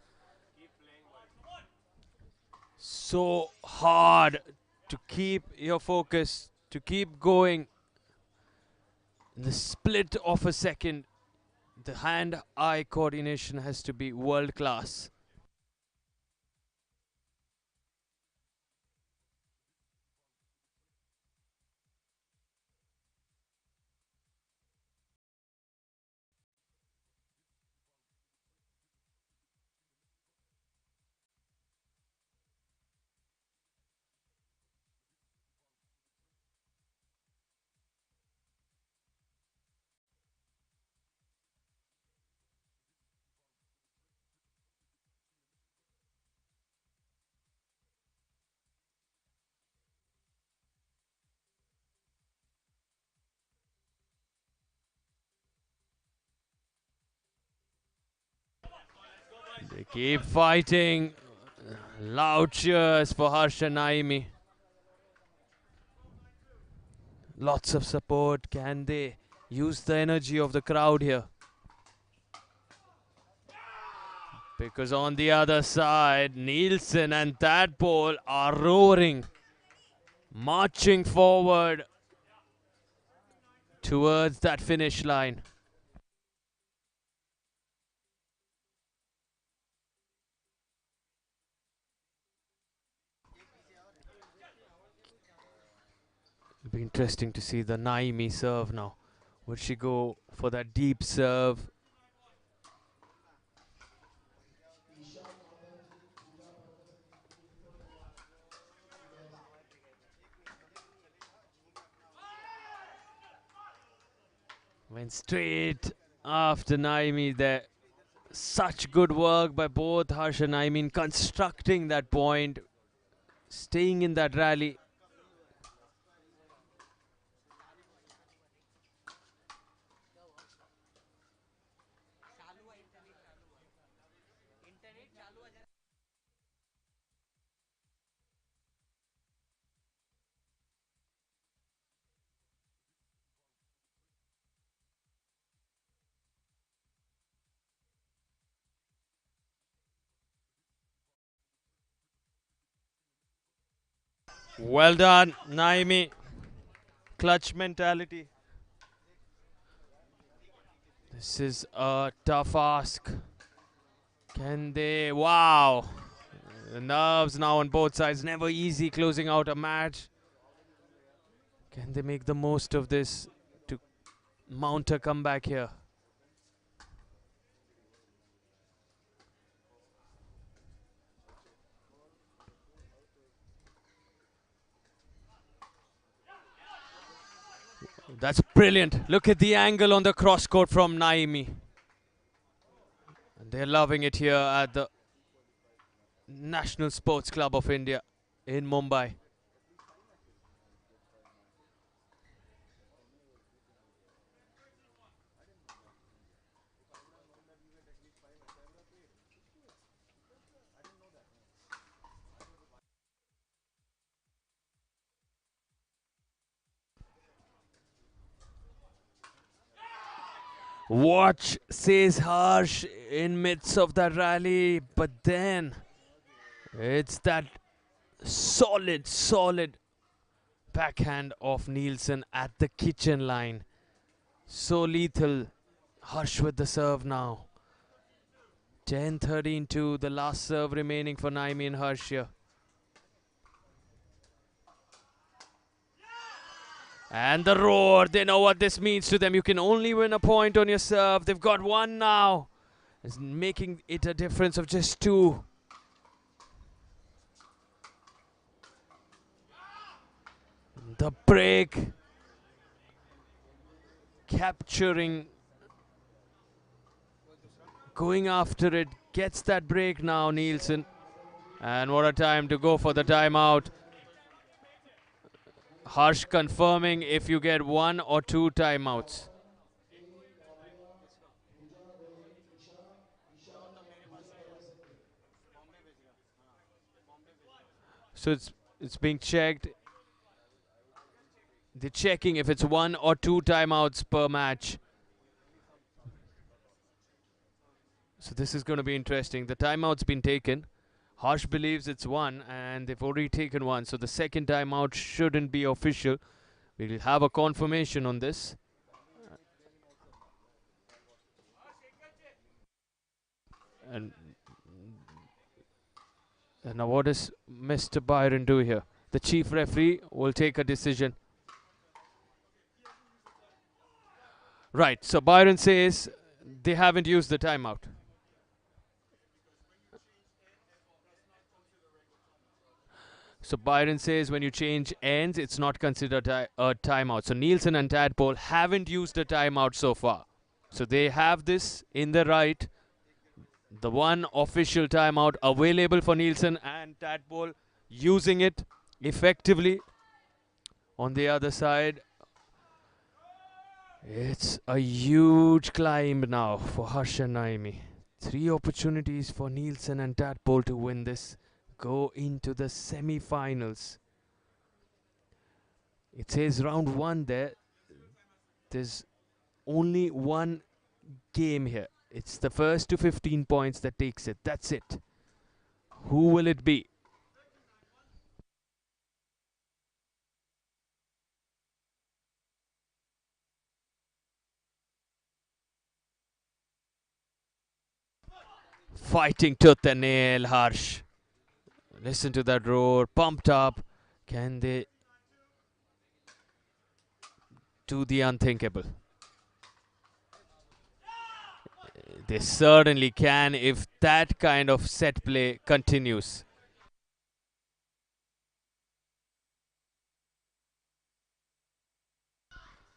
So hard to keep your focus, to keep going. In the split of a second, the hand-eye coordination has to be world class. They keep fighting. Loud cheers for Harsha Naimi. Lots of support. Can they use the energy of the crowd here? Because on the other side, Nielsen and Tadpole are roaring, marching forward towards that finish line. It'll be interesting to see the Naimi serve now. Would she go for that deep serve? Went straight after Naimi there. Such good work by both Harsh and Naimi in constructing that point, staying in that rally. Well done, Naimi. Clutch mentality. This is a tough ask. Can they? Wow. The nerves now on both sides. Never easy closing out a match. Can they make the most of this to mount a comeback here? That's brilliant. Look at the angle on the cross court from Naimi. And they're loving it here at the National Sports Club of India in Mumbai. Watch, says Harsh in midst of that rally, but then it's that solid backhand of Nielsen at the kitchen line. So lethal. Harsh with the serve now. 10-13 to the last serve remaining for Naimi and Harsh here. And the roar, they know what this means to them. You can only win a point on your serve. They've got one now. It's making it a difference of just 2. The break. Capturing. Going after it. Gets that break now, Nielsen. And what a time to go for the timeout. Harsh confirming if you get 1 or 2 timeouts. So it's being checked. They're checking if it's 1 or 2 timeouts per match. So this is going to be interesting. The timeout's been taken. Harsh believes it's 1 and they've already taken 1. So the second timeout shouldn't be official. We'll have a confirmation on this. And now what does Mr. Byron do here? The chief referee will take a decision. Right, so Byron says they haven't used the timeout. So Byron says when you change ends, it's not considered a timeout. So Nielsen and Tadpole haven't used a timeout so far. So they have this in the right. The one official timeout available for Nielsen and Tadpole using it effectively. On the other side, it's a huge climb now for Harsh and Naimi. 3 opportunities for Nielsen and Tadpole to win this. Go into the semi-finals. It says round 1 there. There's only one game here. It's the first to 15 points that takes it. That's it. Who will it be? Fighting tooth and nail, Harsh. Listen to that roar. Pumped up. Can they do the unthinkable? They certainly can if that kind of set play continues.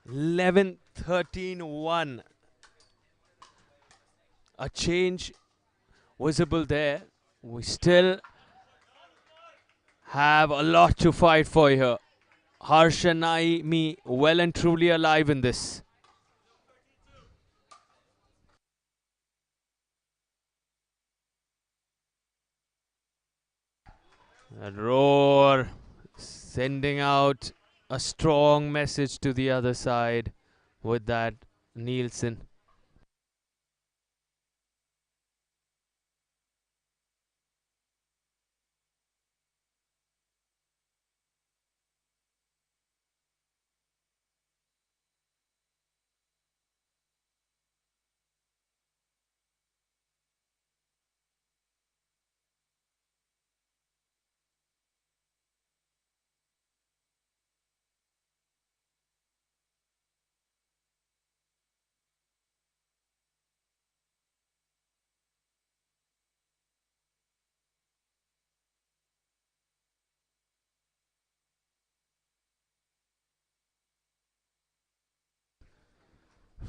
(11, 13, 1). A change visible there. We still have a lot to fight for here. Harsh and Naimi well and truly alive in this. A roar, sending out a strong message to the other side with that Nielsen.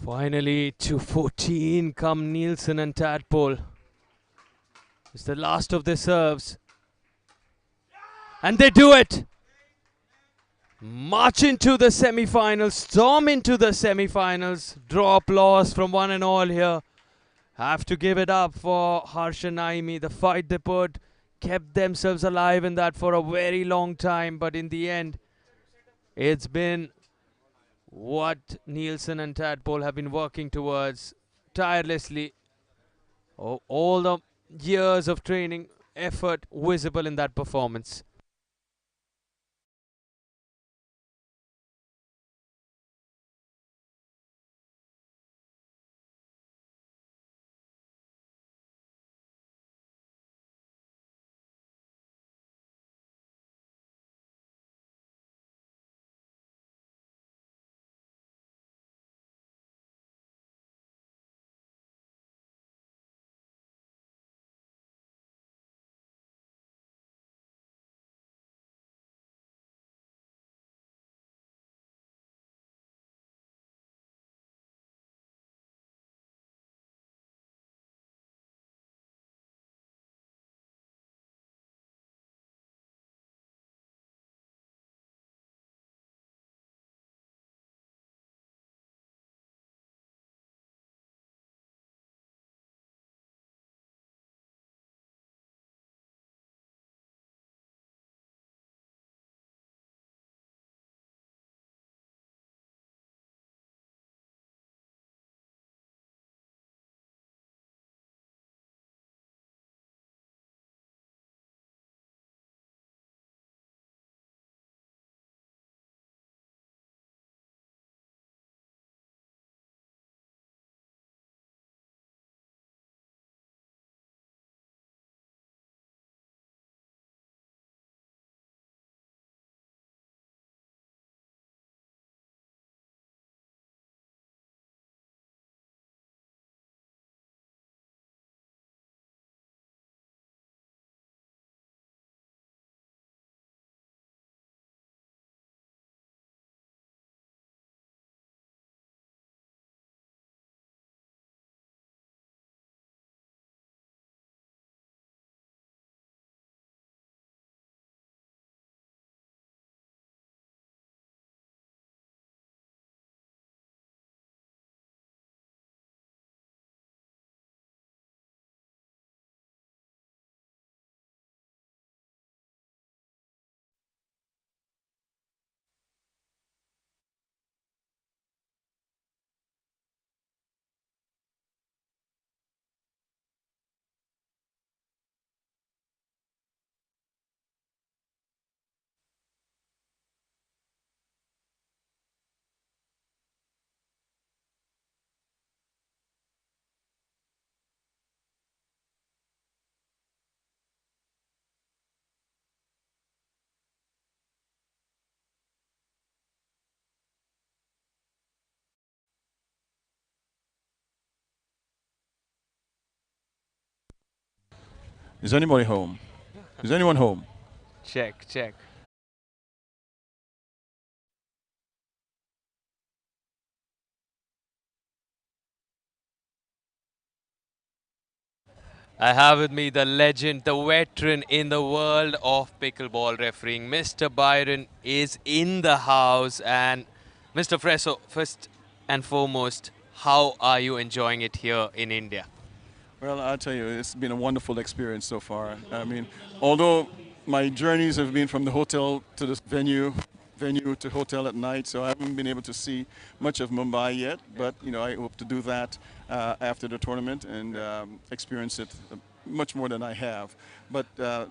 Finally, to 14 come Nielsen and Tadpole. It's the last of their serves. And they do it! March into the semi-finals, storm into the semi-finals. Draw applause from one and all here. Have to give it up for Harsh and Naimi. The fight they put kept themselves alive in that for a very long time. But in the end, it's been what Nielsen and Tadpole have been working towards. tirelessly. Oh, all the years of training, effort visible in that performance. Is anybody home? Is anyone home? Check, check. I have with me the legend, the veteran in the world of pickleball refereeing. Mr. Byron is in the house. And Mr. Fresso, first and foremost, how are you enjoying it here in India? Well, I'll tell you, it's been a wonderful experience so far. I mean, although my journeys have been from the hotel to the venue to hotel at night, so I haven't been able to see much of Mumbai yet. But I hope to do that after the tournament and experience it much more than I have. But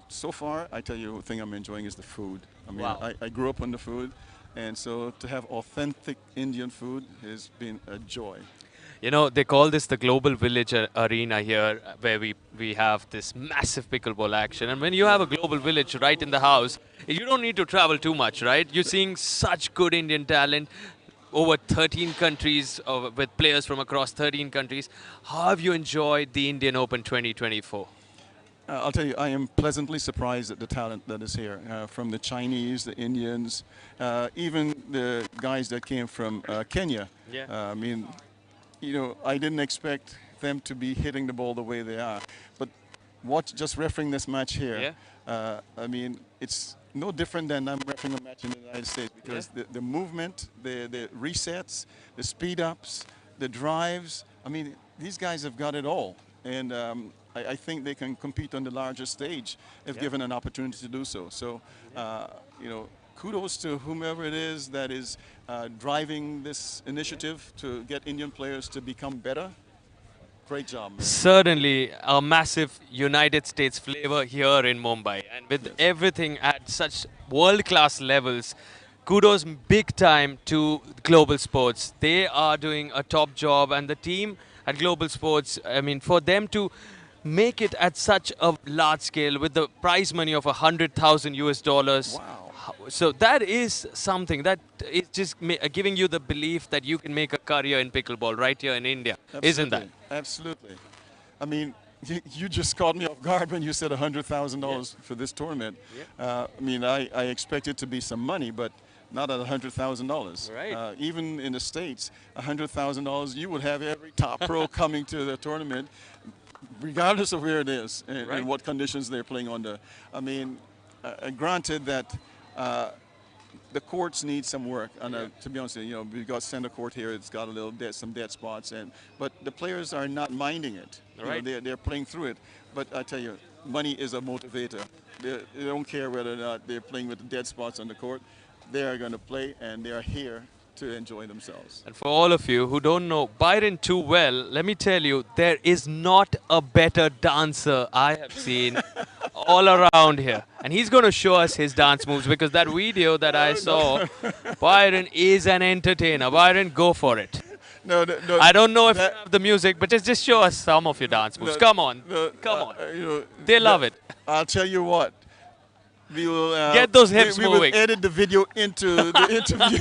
so far, I tell you, the thing I'm enjoying is the food. I mean, Wow. I grew up on the food, and so to have authentic Indian food has been a joy. You know, they call this the global village arena here, where we have this massive pickleball action. And when you have a global village right in the house, you don't need to travel too much, right? You're seeing such good Indian talent over 13 countries, with players from across 13 countries. How have you enjoyed the Indian Open 2024? I'll tell you, I am pleasantly surprised at the talent that is here, from the Chinese, the Indians, even the guys that came from Kenya. Yeah. I mean, I didn't expect them to be hitting the ball the way they are. But watch, just refereeing this match here, Yeah. I mean, it's no different than I'm refereeing a match in the United States because the movement, the resets, the speed ups, the drives, I mean, these guys have got it all. And I think they can compete on the larger stage if given an opportunity to do so. So, kudos to whomever it is that is driving this initiative to get Indian players to become better. Great job, man. Certainly a massive United States flavor here in Mumbai. And with Yes. everything at such world class levels, kudos big time to Global Sports. They are doing a top job, and the team at Global Sports, I mean, for them to make it at such a large scale with the prize money of 100,000 US dollars. Wow. So that is something that is just giving you the belief that you can make a career in pickleball right here in India, isn't that? Absolutely. Absolutely. I mean, you just caught me off guard when you said $100,000 for this tournament. I mean, I expected to be some money, but not at $100,000. Right. Even in the States, $100,000, you would have every top pro coming to the tournament, regardless of where it is and, Right. and what conditions they're playing under. I mean, granted that the courts need some work. And to be honest, we've got center court here. It's got a little some dead spots, but the players are not minding it. Right. They're playing through it. But I tell you, money is a motivator. They don't care whether or not they're playing with the dead spots on the court. They are going to play, and they are here to enjoy themselves. And for all of you who don't know Byron too well, let me tell you, there is not a better dancer I have seen all around here. And he's going to show us his dance moves because that video that I saw, Byron is an entertainer. Byron, go for it. No, I don't know if you have the music, but just show us some of your dance moves. Come on. Come on. They love it. I'll tell you what. We will Get those hips we moving. will edit the video into the interview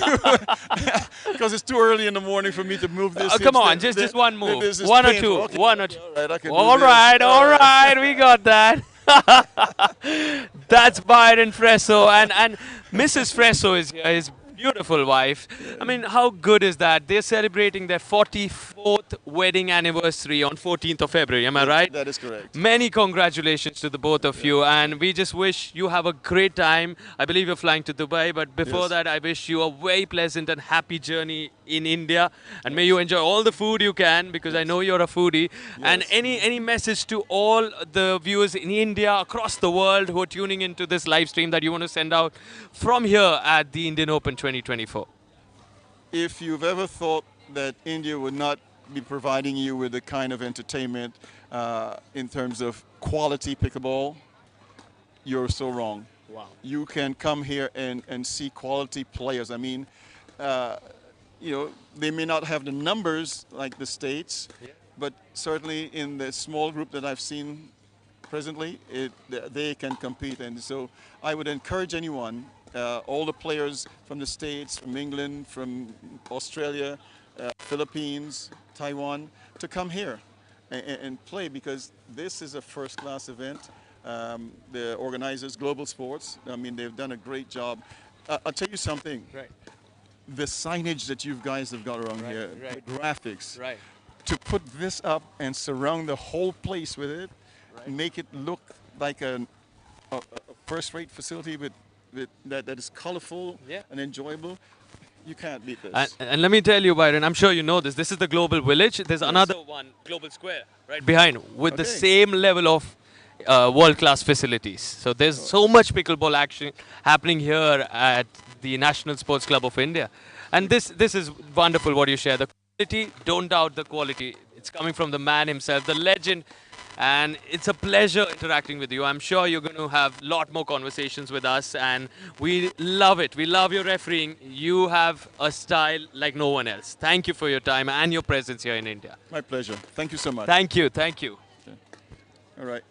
because it's too early in the morning for me to move this. Come on, just one move. This is One or painful. two. Okay. One or two. All right, I can do All this. right, all right, we got that. That's Byron Fresso, and Mrs. Fresso is here, his beautiful wife. I mean, how good is that? They're celebrating their 44th wedding anniversary on 14th of February, am I right? That is correct. Many congratulations to the both of you, and we just wish you have a great time. I believe you're flying to Dubai, but before Yes. that, I wish you a very pleasant and happy journey in India, and may you enjoy all the food you can, because I know you're a foodie. And Yes. any message to all the viewers in India, across the world, who are tuning into this live stream that you want to send out from here at the Indian Open 2024? If you've ever thought that India would not be providing you with the kind of entertainment in terms of quality pickleball, you're so wrong. Wow. You can come here and see quality players. I mean, they may not have the numbers like the States, but certainly in the small group that I've seen presently, they can compete. And so I would encourage anyone, all the players from the States, from England, from Australia, Philippines, Taiwan, to come here and play, because this is a first-class event. The organizers, Global Sports, I mean, they've done a great job. I'll tell you something. Right. The signage that you guys have got around here, right. the graphics, Right. to put this up and surround the whole place with it, make it look like a first-rate facility with that is colorful Yeah. and enjoyable. You can't beat this. And let me tell you, Byron, I'm sure you know this. This is the Global Village. There's another one, Global Square, right behind, with the Okay. same level of world-class facilities. So there's so much pickleball action happening here at the National Sports Club of India. And this is wonderful what you share. The quality, don't doubt the quality. It's coming from the man himself, the legend. And it's a pleasure interacting with you. I'm sure you're going to have a lot more conversations with us, and we love it. We love your refereeing. You have a style like no one else. Thank you for your time and your presence here in India. My pleasure. Thank you so much. Thank you. Thank you. All right.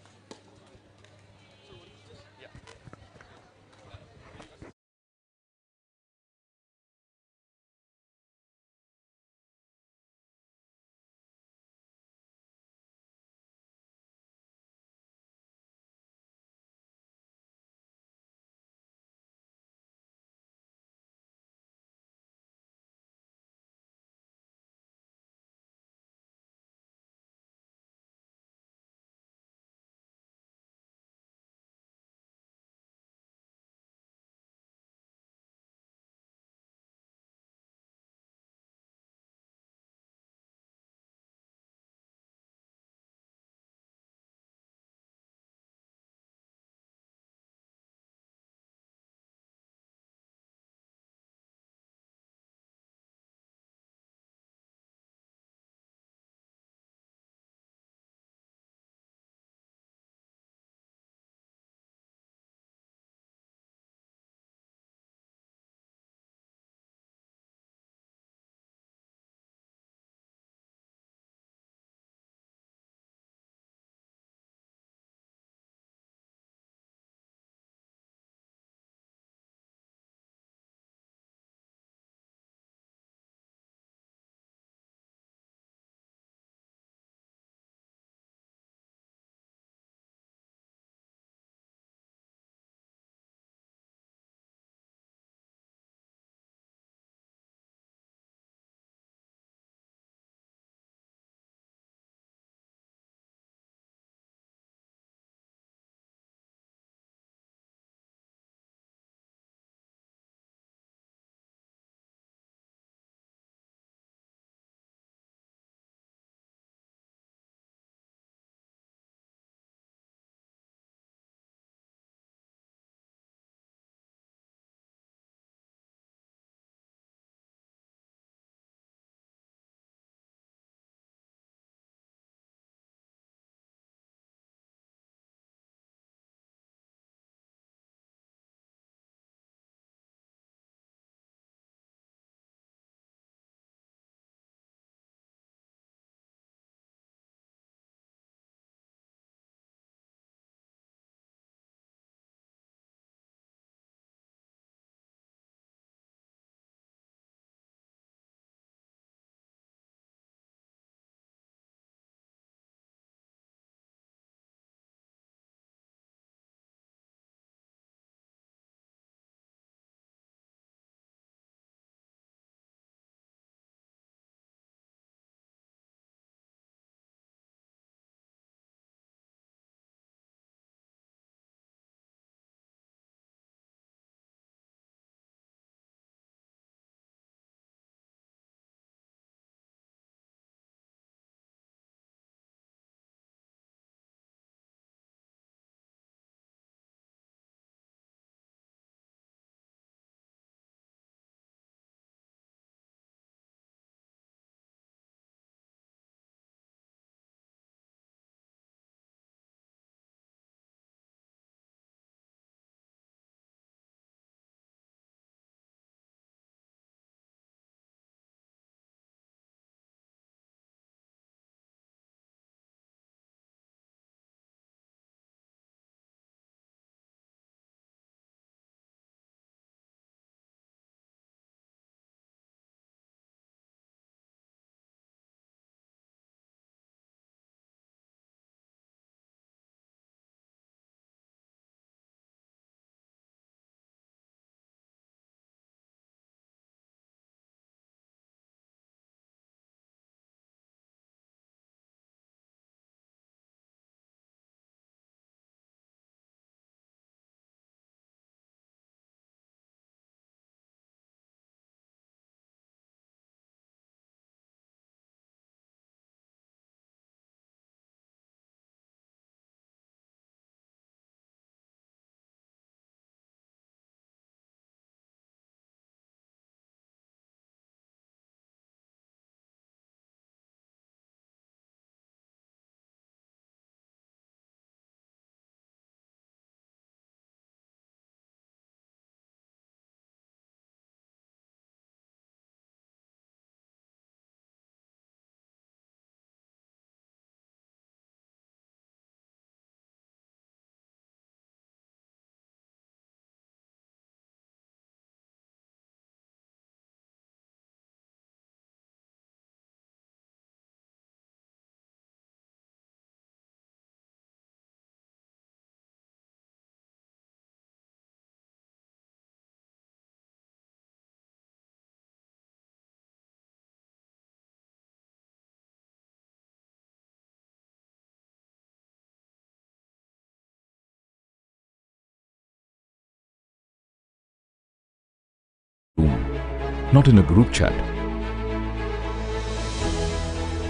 not in a group chat,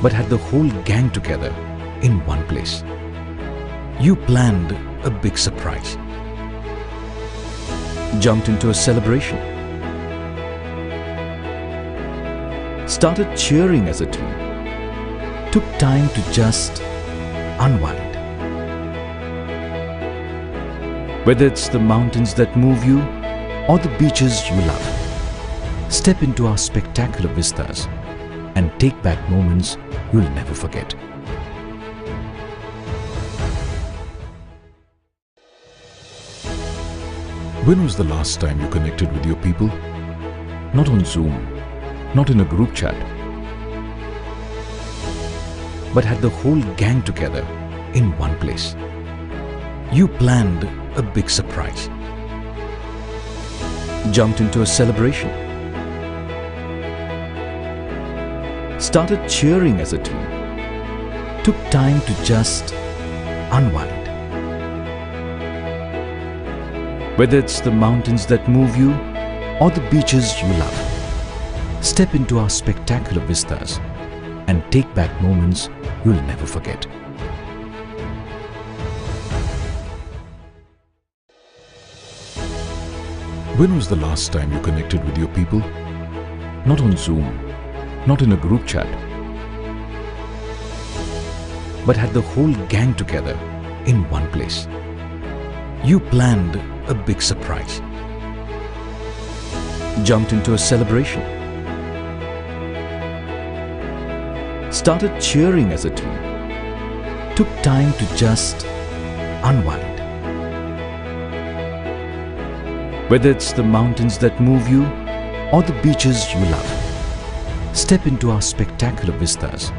but had the whole gang together in one place. You planned a big surprise, jumped into a celebration, started cheering as a team, took time to just unwind. Whether it's the mountains that move you or the beaches you love, step into our spectacular vistas and take back moments you'll never forget. When was the last time you connected with your people? Not on Zoom, not in a group chat, but had the whole gang together in one place. You planned a big surprise, jumped into a celebration, started cheering as a team, took time to just unwind. Whether it's the mountains that move you or the beaches you love, step into our spectacular vistas and take back moments you'll never forget. When was the last time you connected with your people? Not on Zoom, not in a group chat, but had the whole gang together in one place. You planned a big surprise, jumped into a celebration, started cheering as a team, took time to just unwind. Whether it's the mountains that move you or the beaches you love, step into our spectacular vistas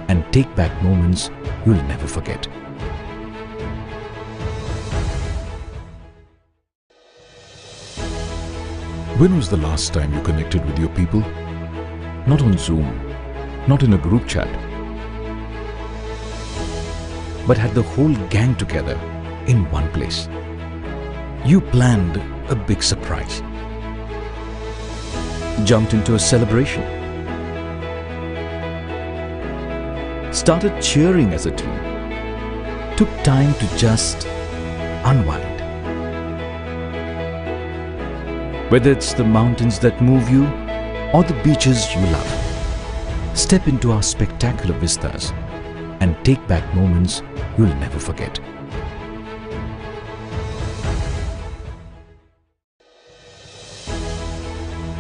and take back moments you'll never forget. When was the last time you connected with your people? Not on Zoom, not in a group chat, but had the whole gang together in one place. You planned a big surprise, jumped into a celebration, started cheering as a team, took time to just unwind. Whether it's the mountains that move you or the beaches you love, step into our spectacular vistas and take back moments you'll never forget.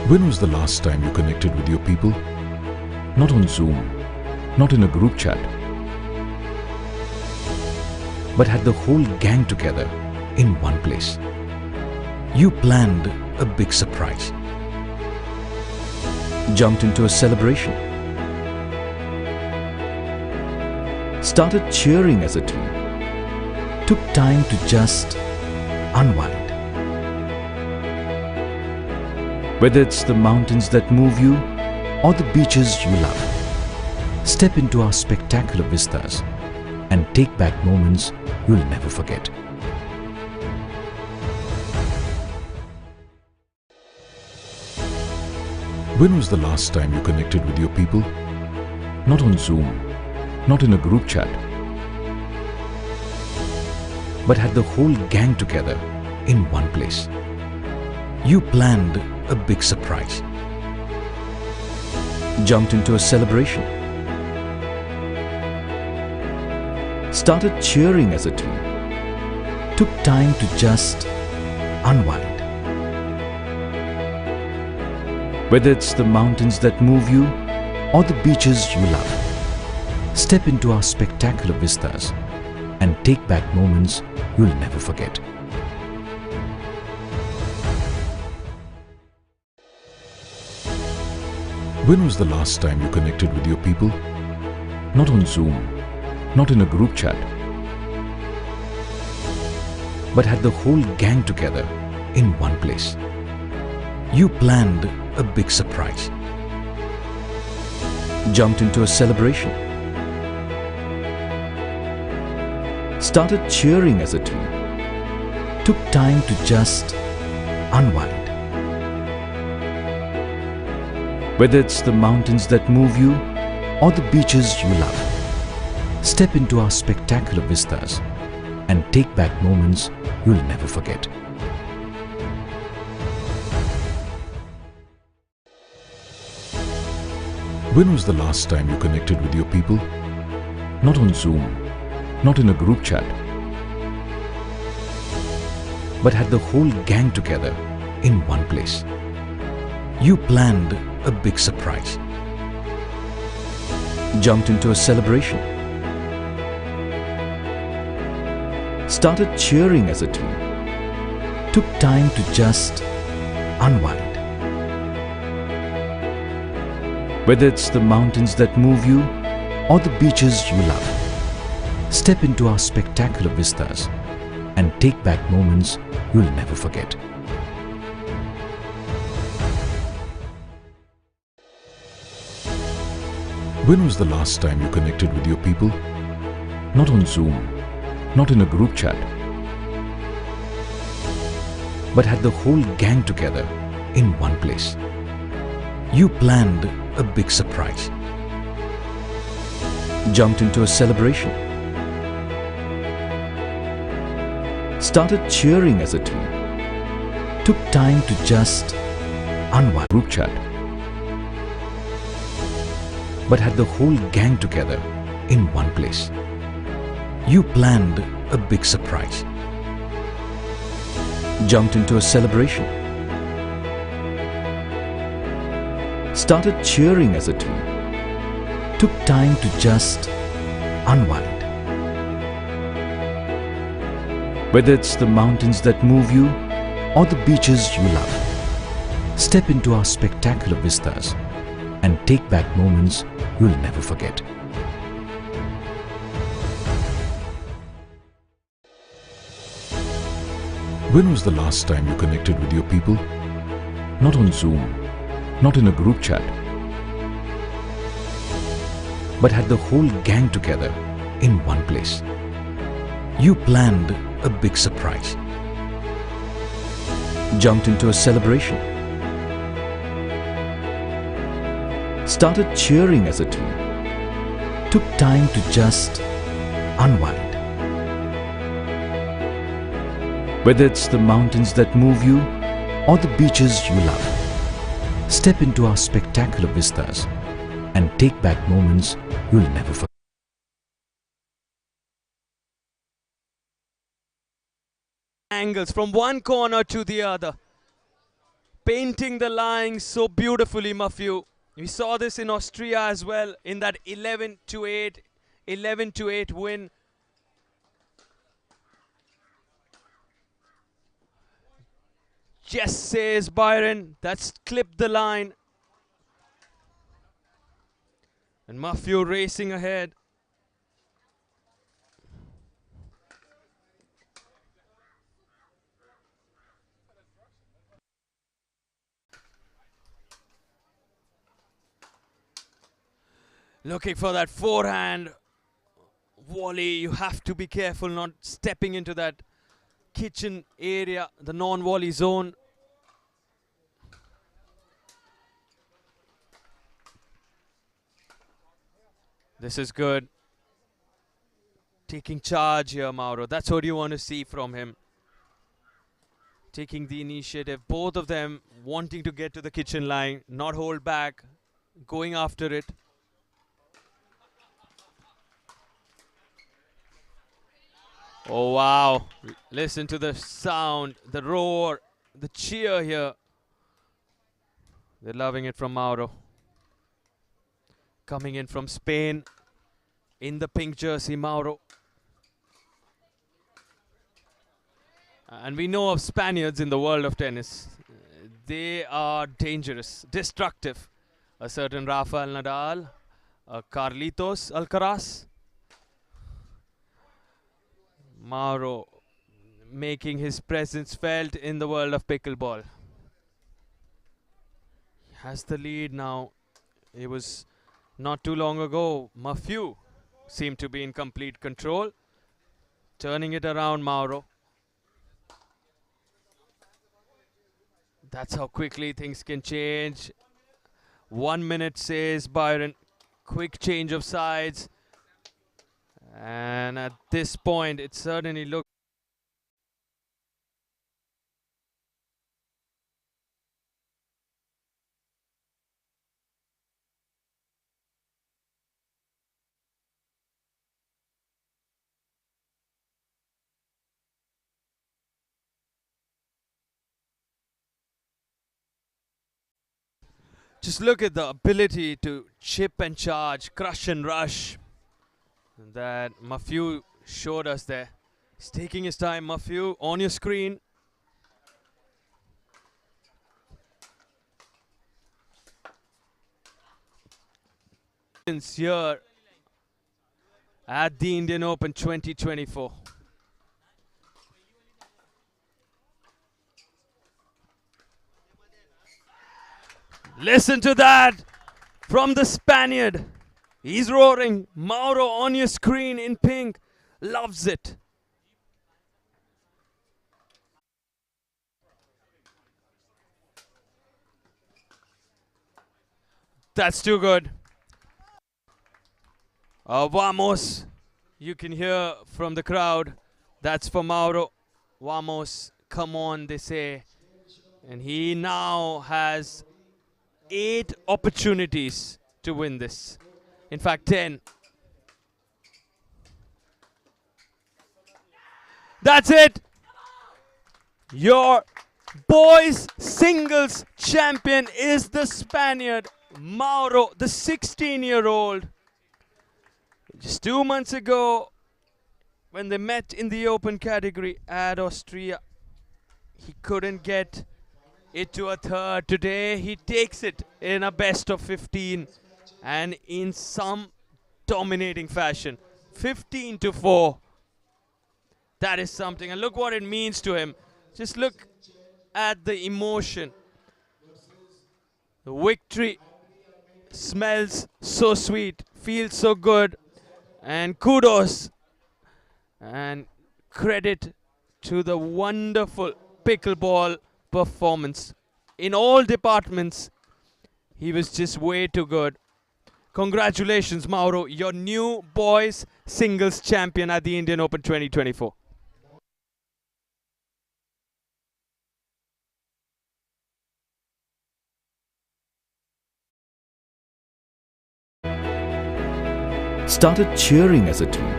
When was the last time you connected with your people? Not on Zoom, not in a group chat, but had the whole gang together in one place. You planned a big surprise, jumped into a celebration, started cheering as a team, took time to just unwind. Whether it's the mountains that move you or the beaches you love, step into our spectacular vistas and take back moments you'll never forget. When was the last time you connected with your people? Not on Zoom, not in a group chat, but had the whole gang together in one place. You planned a big surprise, jumped into a celebration, started cheering as a team, took time to just unwind. Whether it's the mountains that move you or the beaches you love, step into our spectacular vistas and take back moments you'll never forget. When was the last time you connected with your people? Not on Zoom, not in a group chat, but had the whole gang together in one place. You planned a big surprise, jumped into a celebration, started cheering as a team, took time to just unwind. Whether it's the mountains that move you or the beaches you love, step into our spectacular vistas and take back moments you'll never forget. When was the last time you connected with your people? Not on Zoom, not in a group chat, but had the whole gang together in one place. You planned a big surprise, jumped into a celebration, started cheering as a team, took time to just unwind. Whether it's the mountains that move you or the beaches you love, step into our spectacular vistas and take back moments you'll never forget. When was the last time you connected with your people? Not on Zoom, not in a group chat, but had the whole gang together in one place. You planned a big surprise, jumped into a celebration, started cheering as a team, took time to just unwind. Group chat, but had the whole gang together in one place. You planned a big surprise, jumped into a celebration, started cheering as a team, took time to just unwind. Whether it's the mountains that move you or the beaches you love, step into our spectacular vistas and take back moments you'll never forget. When was the last time you connected with your people? Not on Zoom, not in a group chat, but had the whole gang together in one place. You planned a big surprise, jumped into a celebration, started cheering as a team, took time to just unwind. Whether it's the mountains that move you or the beaches you love, step into our spectacular vistas and take back moments you'll never forget. Angles from one corner to the other, painting the lines so beautifully, Matthew. We saw this in Austria as well in that 11-8 win. Just says Byron, that's clipped the line. And Matthew racing ahead. Looking for that forehand volley. You have to be careful not stepping into that kitchen area, the non-volley zone. This is good. Taking charge here, Mauro. That's what you want to see from him. Taking the initiative. Both of them wanting to get to the kitchen line, not hold back, going after it. Oh, wow. Listen to the sound, the roar, the cheer here. They're loving it from Mauro. Coming in from Spain in the pink jersey, Mauro. And we know of Spaniards in the world of tennis. They are dangerous, destructive. A certain Rafael Nadal, a Carlitos Alcaraz. Mauro making his presence felt in the world of pickleball. Has the lead now. It was not too long ago. Matthew seemed to be in complete control. Turning it around, Mauro. That's how quickly things can change. 1 minute, says Byron. Quick change of sides. And at this point, it certainly looks. Just look at the ability to chip and charge, crush and rush that Mafiu showed us there. He's taking his time. Mafiu, on your screen. Here at the Indian Open 2024. Listen to that from the Spaniard. He's roaring. Mauro on your screen in pink. Loves it. That's too good. Vamos. You can hear from the crowd. That's for Mauro. Vamos. Come on, they say. And he now has 8 opportunities to win this. In fact, 10. That's it. Your boys singles champion is the Spaniard, Mauro, the 16-year-old. Just 2 months ago, when they met in the open category at Austria, he couldn't get it to a third. Today he takes it in a best of 15 and in some dominating fashion. 15-4. That is something. And look what it means to him. Just look at the emotion. The victory smells so sweet, feels so good. And kudos and credit to the wonderful pickleball performance. In all departments, he was just way too good. Congratulations, Mauro, your new boys singles champion at the Indian Open 2024. Started cheering as a team.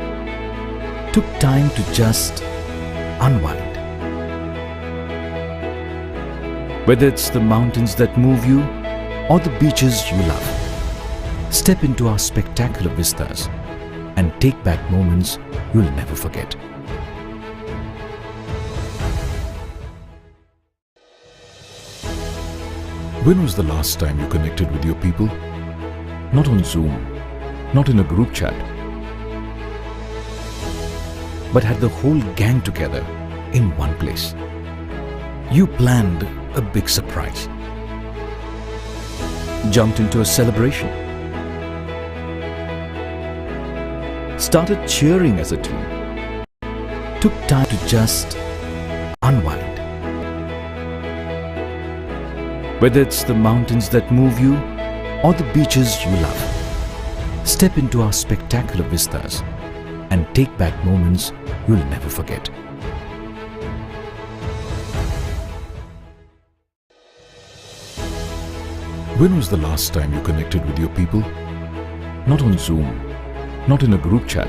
Took time to just unwind. Whether it's the mountains that move you or the beaches you love, step into our spectacular vistas and take back moments you'll never forget. When was the last time you connected with your people? Not on Zoom, not in a group chat, but had the whole gang together in one place. You planned a big surprise, jumped into a celebration, started cheering as a team, took time to just unwind. Whether it's the mountains that move you or the beaches you love, step into our spectacular vistas and take back moments you'll never forget. When was the last time you connected with your people? Not on Zoom, not in a group chat,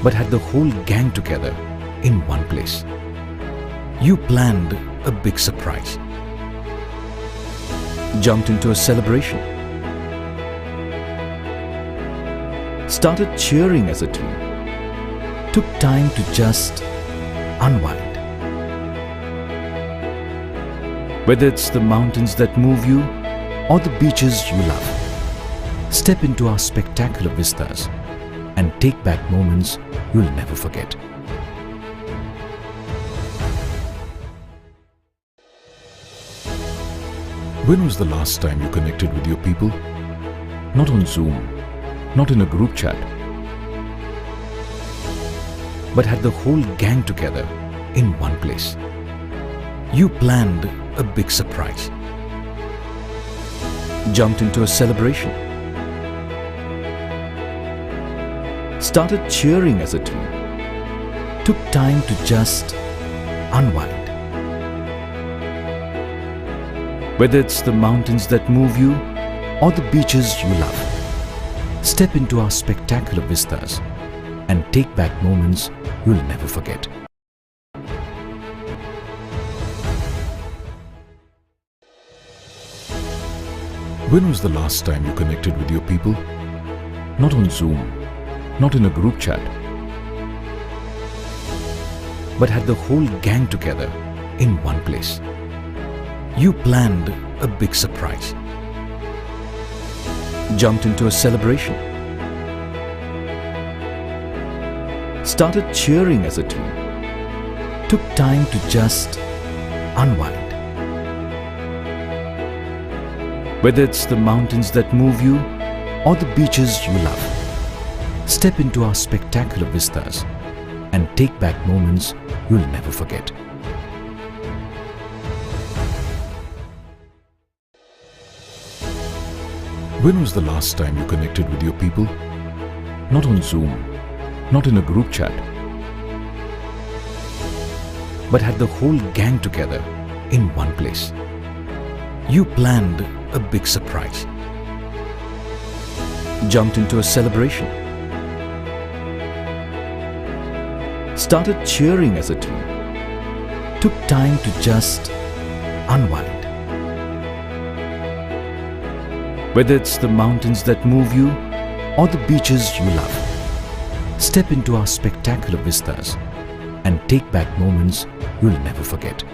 but had the whole gang together in one place. You planned a big surprise, jumped into a celebration, started cheering as a team, took time to just unwind. Whether it's the mountains that move you or the beaches you love, step into our spectacular vistas and take back moments you'll never forget. When was the last time you connected with your people? Not on Zoom, not in a group chat, but had the whole gang together in one place. You planned a big surprise, jumped into a celebration, started cheering as a team, took time to just unwind. Whether it's the mountains that move you or the beaches you love, step into our spectacular vistas and take back moments you'll never forget. When was the last time you connected with your people? Not on Zoom, not in a group chat, but had the whole gang together in one place. You planned a big surprise, jumped into a celebration, started cheering as a team, took time to just unwind. Whether it's the mountains that move you or the beaches you love, step into our spectacular vistas and take back moments you'll never forget. When was the last time you connected with your people? Not on Zoom, not in a group chat, but had the whole gang together in one place. You planned a big surprise, jumped into a celebration, started cheering as a team, took time to just unwind. Whether it's the mountains that move you or the beaches you love, step into our spectacular vistas and take back moments you'll never forget.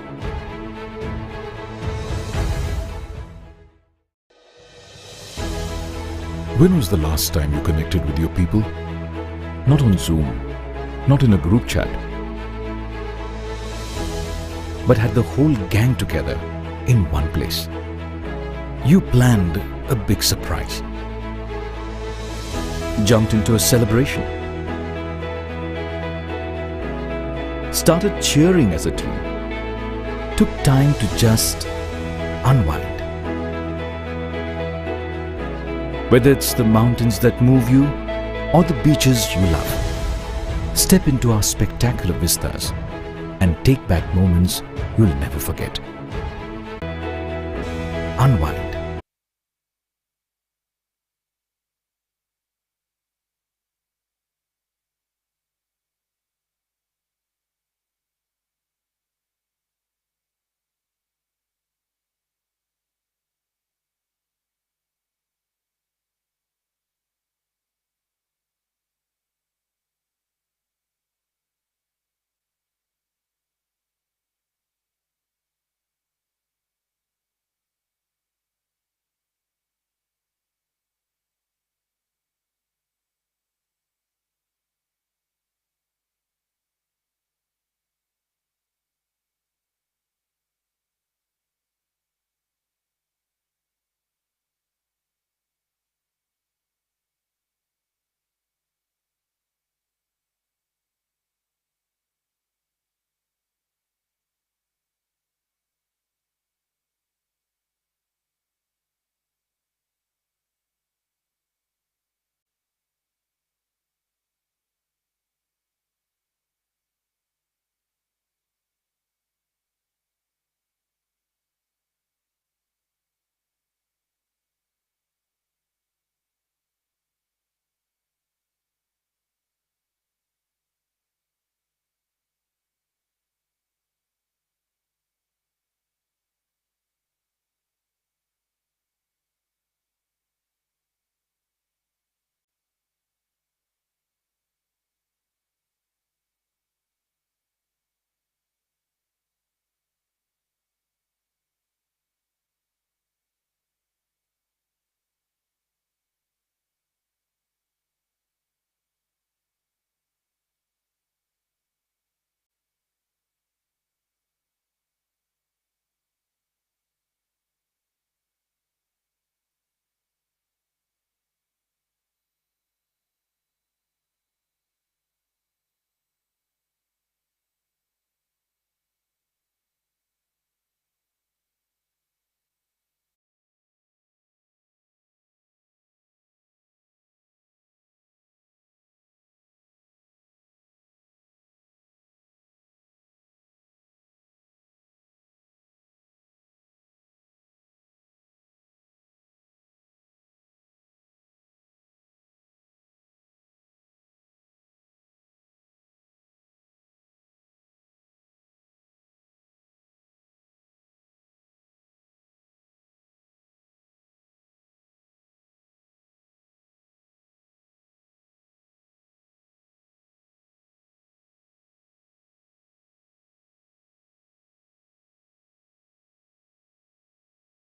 When was the last time you connected with your people? Not on Zoom, not in a group chat, but had the whole gang together in one place. You planned a big surprise, jumped into a celebration, started cheering as a team, took time to just unwind. Whether it's the mountains that move you or the beaches you love, step into our spectacular vistas and take back moments you'll never forget. Unwind.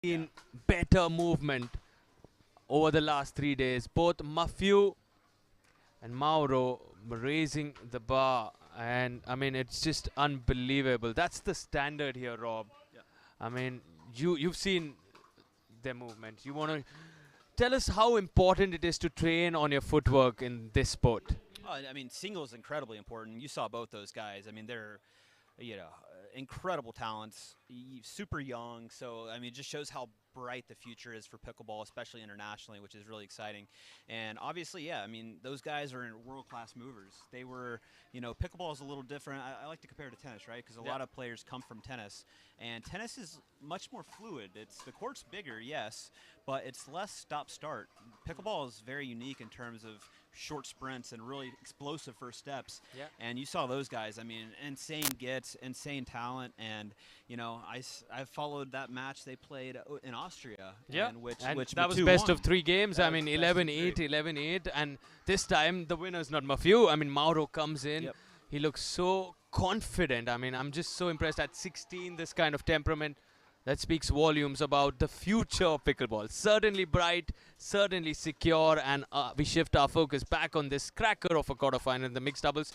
seen better movement over the last 3 days. Both Mafiu and Mauro raising the bar, and I mean it's just unbelievable. That's the standard here, Rob. Yeah. I mean you've seen their movement. You want to tell us how important it is to train on your footwork in this sport? Oh, I mean, singles is incredibly important. You saw both those guys. I mean, they're incredible talents, super young. So, I mean, it just shows how bright the future is for pickleball, especially internationally, which is really exciting. And obviously, yeah, I mean, those guys are world-class movers. They were, pickleball is a little different. I like to compare it to tennis, right? Because a lot of players come from tennis. And tennis is much more fluid. The court's bigger, yes, but it's less stop-start. Pickleball is very unique in terms of short sprints and really explosive first steps. Yeah. And you saw those guys. I mean, insane gets, insane talent. And, I followed that match they played in Austria. Yeah, and which that was Matu best won. of 3 games. That I was mean, best of 11-8, three. 11-8, and this time the winner's not Mafiu. I mean, Mauro comes in. Yep. He looks so confident. I mean, I'm just so impressed. At 16, this kind of temperament, that speaks volumes about the future of pickleball. Certainly bright, certainly secure, and we shift our focus back on this cracker of a quarterfinal in the mixed doubles.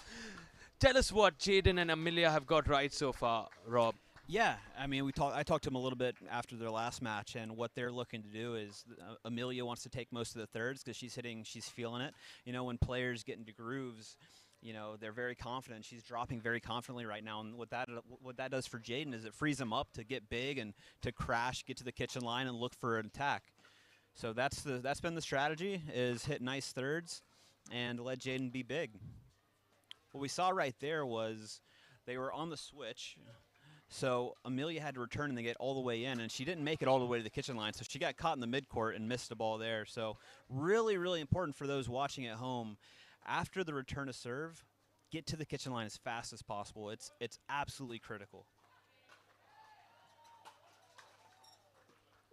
Tell us what Jaden and Amelia have got right so far, Rob. Yeah, I mean, I talked to them a little bit after their last match, and what they're looking to do is Amelia wants to take most of the thirds because she's feeling it. When players get into grooves, they're very confident. She's dropping very confidently right now, and what that does for Jaden is it frees him up to get big and to crash, get to the kitchen line, and look for an attack. So that's been the strategy: is hit nice thirds and let Jaden be big. What we saw right there was they were on the switch. So Amelia had to return and they get all the way in, and she didn't make it all the way to the kitchen line, so she got caught in the midcourt and missed the ball there. So really, really important for those watching at home. After the return to serve, get to the kitchen line as fast as possible. It's absolutely critical.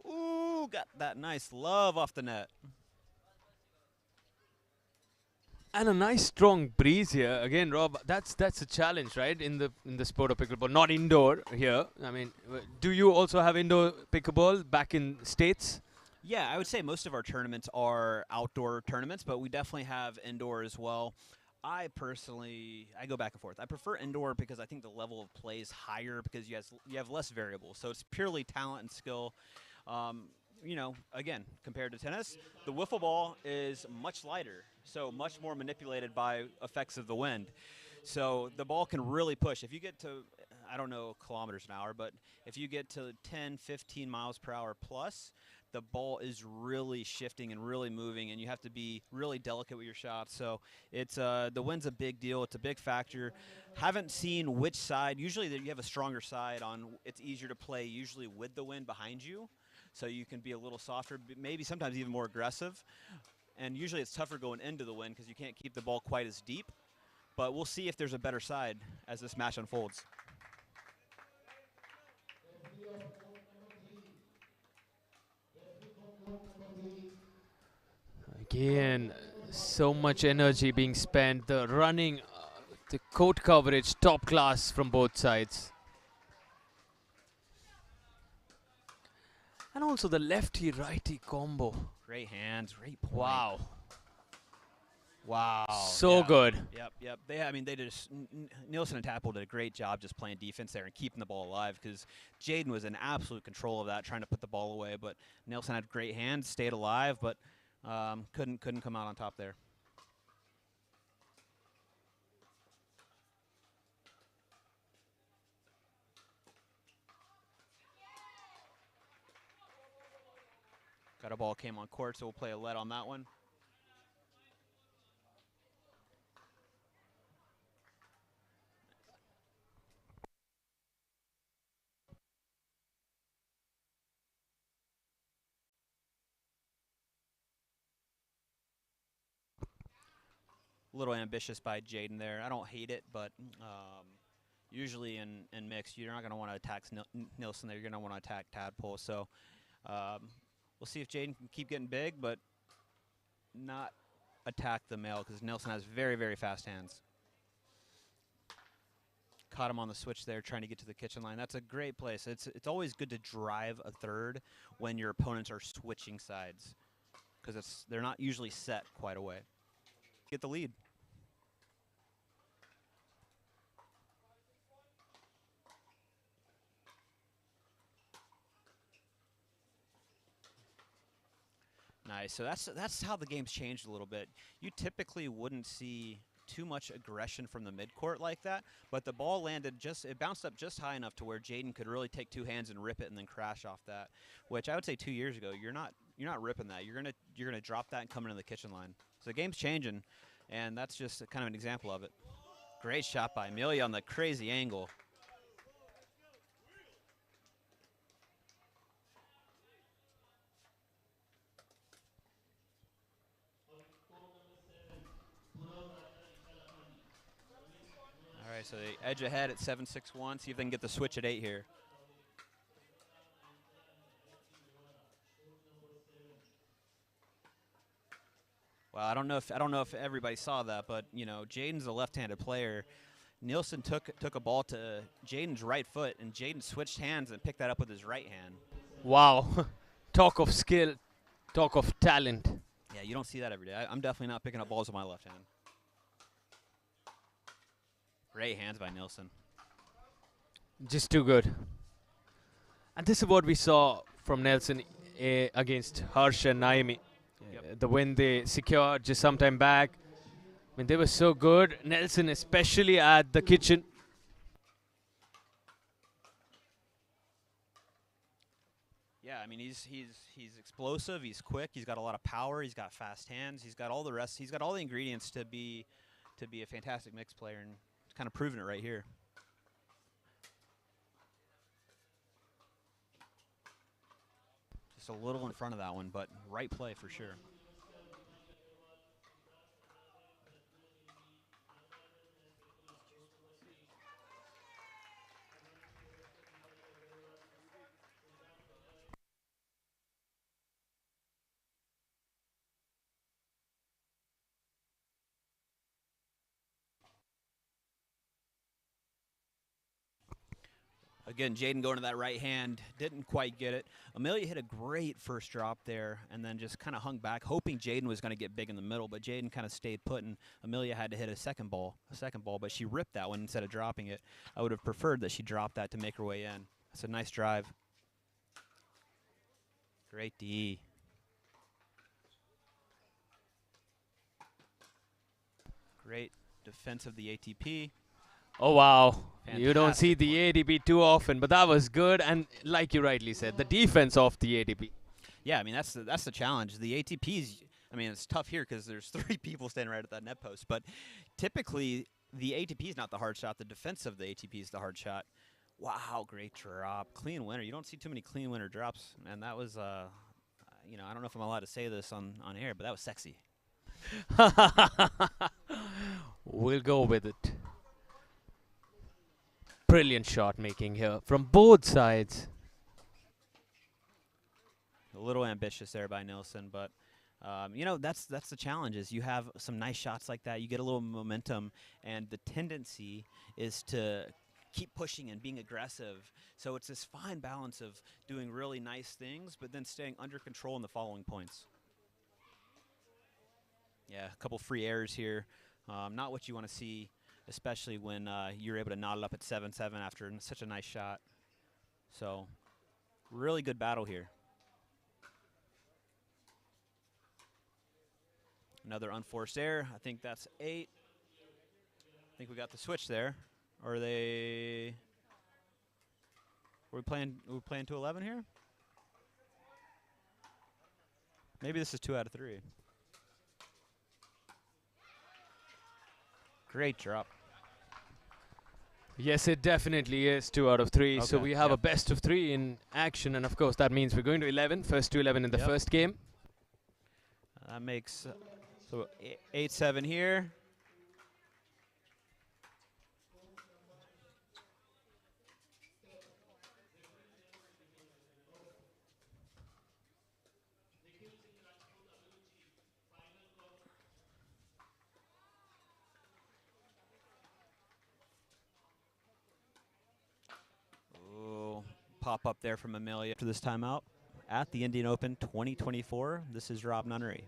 Ooh, got that nice love off the net. And a nice strong breeze here. Again, Rob, that's a challenge, right? In the sport of pickleball, not indoor here. I mean, do you also have indoor pickleball back in States? Yeah, I would say most of our tournaments are outdoor tournaments, but we definitely have indoor as well. I personally, I go back and forth. I prefer indoor because I think the level of play is higher because you have less variables. So it's purely talent and skill. Again, compared to tennis, the wiffle ball is much lighter, so much more manipulated by effects of the wind. So the ball can really push. If you get to, I don't know kilometers an hour, but if you get to 10, 15 miles per hour plus, the ball is really shifting and really moving, and you have to be really delicate with your shots. So it's the wind's a big deal. It's a big factor. Haven't seen which side. Usually you have a stronger side on. It's easier to play usually with the wind behind you, so you can be a little softer, maybe sometimes even more aggressive. And usually it's tougher going into the wind because you can't keep the ball quite as deep. But we'll see if there's a better side as this match unfolds. Again, so much energy being spent. The running, the court coverage, top class from both sides. And also the lefty-righty combo. Great hands, great point. Wow. Wow. So good. Yep. Nielsen and Tapple did a great job just playing defense there and keeping the ball alive because Jaden was in absolute control of that, trying to put the ball away. But Nielsen had great hands, stayed alive, but couldn't come out on top there. Got a ball came on court, so we'll play a lead on that one. A little ambitious by Jaden there. I don't hate it, but usually in mixed, you're not going to want to attack Nielsen there. You're going to want to attack Tadpole. So we'll see if Jaden can keep getting big, but not attack the male because Nielsen has very, very fast hands. caught him on the switch there, trying to get to the kitchen line. That's a great place. It's always good to drive a third when your opponents are switching sides, because they're not usually set quite away. Get the lead. Nice. So that's how the game's changed a little bit. You typically wouldn't see too much aggression from the midcourt like that, but the ball landed it bounced up just high enough to where Jaden could really take two hands and rip it and then crash off that, which I would say 2 years ago you're not ripping that. You're gonna drop that and come into the kitchen line. So the game's changing, and that's just kind of an example of it. Great shot by Amelia on the crazy angle. All right, so they edge ahead at 7-6-1. See if they can get the switch at 8 here. Well, I don't know if everybody saw that, but you know, Jaden's a left-handed player. Nielsen took a ball to Jaden's right foot, and Jaden switched hands and picked that up with his right hand. Wow. Talk of skill, talk of talent. Yeah, you don't see that every day. I'm definitely not picking up balls with my left hand. Great hands by Nielsen. Just too good. And this is what we saw from Nelson against Harsh and Naomi. The win they secured just some time back. I mean, they were so good. Nelson, especially at the kitchen. Yeah, I mean he's explosive. He's quick. He's got a lot of power. He's got fast hands. He's got all the rest. He's got all the ingredients to be a fantastic mixed player, and he's kind of proven it right here. Just a little in front of that one, but right play for sure. Again, Jaden going to that right hand, didn't quite get it. Amelia hit a great first drop there and then just kind of hung back, hoping Jaden was going to get big in the middle, but Jaden kind of stayed put, and Amelia had to hit a second ball, but she ripped that one instead of dropping it. I would have preferred that she dropped that to make her way in. That's a nice drive. Great D. Great defense of the ATP. Oh, wow. You don't see Fantastic the ADP too often, but that was good. And like you rightly said, the defense of the ADP. Yeah, I mean, that's the challenge. The ATPs, I mean, it's tough here because there's 3 people standing right at that net post. But typically, the ATP is not the hard shot. The defense of the ATP is the hard shot. Wow, great drop. Clean winner. You don't see too many clean winner drops. And that was, you know, I don't know if I'm allowed to say this on air, but that was sexy. We'll go with it. Brilliant shot making here from both sides. A little ambitious there by Nielsen, but you know, that's the challenge. Is you have some nice shots like that, you get a little momentum, and the tendency is to keep pushing and being aggressive. So it's this fine balance of doing really nice things, but then staying under control in the following points. Yeah, a couple free errors here. Not what you want to see, especially when you're able to knot it up at 7-7 after such a nice shot. So, really good battle here. Another unforced error. I think that's 8. I think we got the switch there. Or are they? We're playing to 11 here. Maybe this is 2 out of 3. Great drop. Yes, it definitely is 2 out of 3. So Okay, we have a yep. best of 3 in action. And of course, that means we're going to 11. First to 11 in the Yep. first game. That makes so 8-7 here. pop up there from Amelia after this timeout at the Indian Open 2024. This is Rob Nunnery.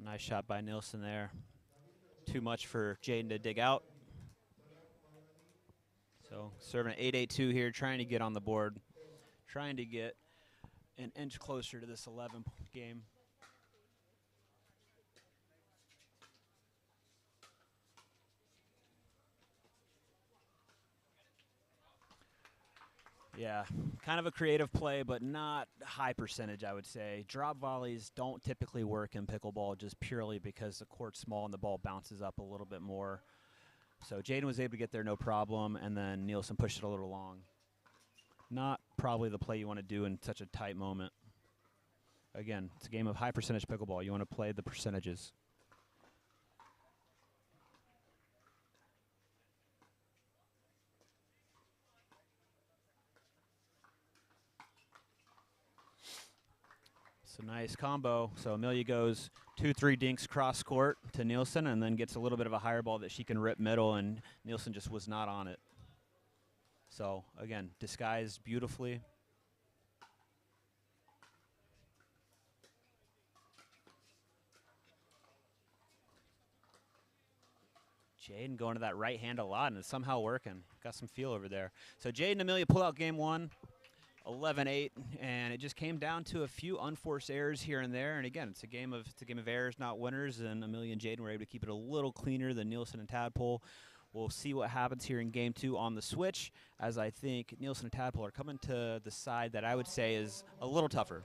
Nice shot by Nielsen there. Too much for Jaden to dig out. So serving an 8-8-2 here, trying to get on the board, trying to get an inch closer to this 11 game. Yeah, kind of a creative play, but not high percentage, I would say. Drop volleys don't typically work in pickleball just purely because the court's small and the ball bounces up a little bit more. So Jaden was able to get there no problem, and then Nielsen pushed it a little long. Not probably the play you want to do in such a tight moment. Again, it's a game of high percentage pickleball. You want to play the percentages. So nice combo. So Amelia goes 2-3 dinks cross court to Nielsen and then gets a little bit of a higher ball that she can rip middle, and Nielsen just was not on it. So again, disguised beautifully. Jaden going to that right hand a lot, and it's somehow working. Got some feel over there. So Jaden and Amelia pull out game one, 11-8, and it just came down to a few unforced errors here and there. And again, it's a game of errors, not winners. And Amelia and Jaden were able to keep it a little cleaner than Nielsen and Tadpole. We'll see what happens here in game two on the switch, as I think Nielsen and Tadpole are coming to the side that I would say is a little tougher.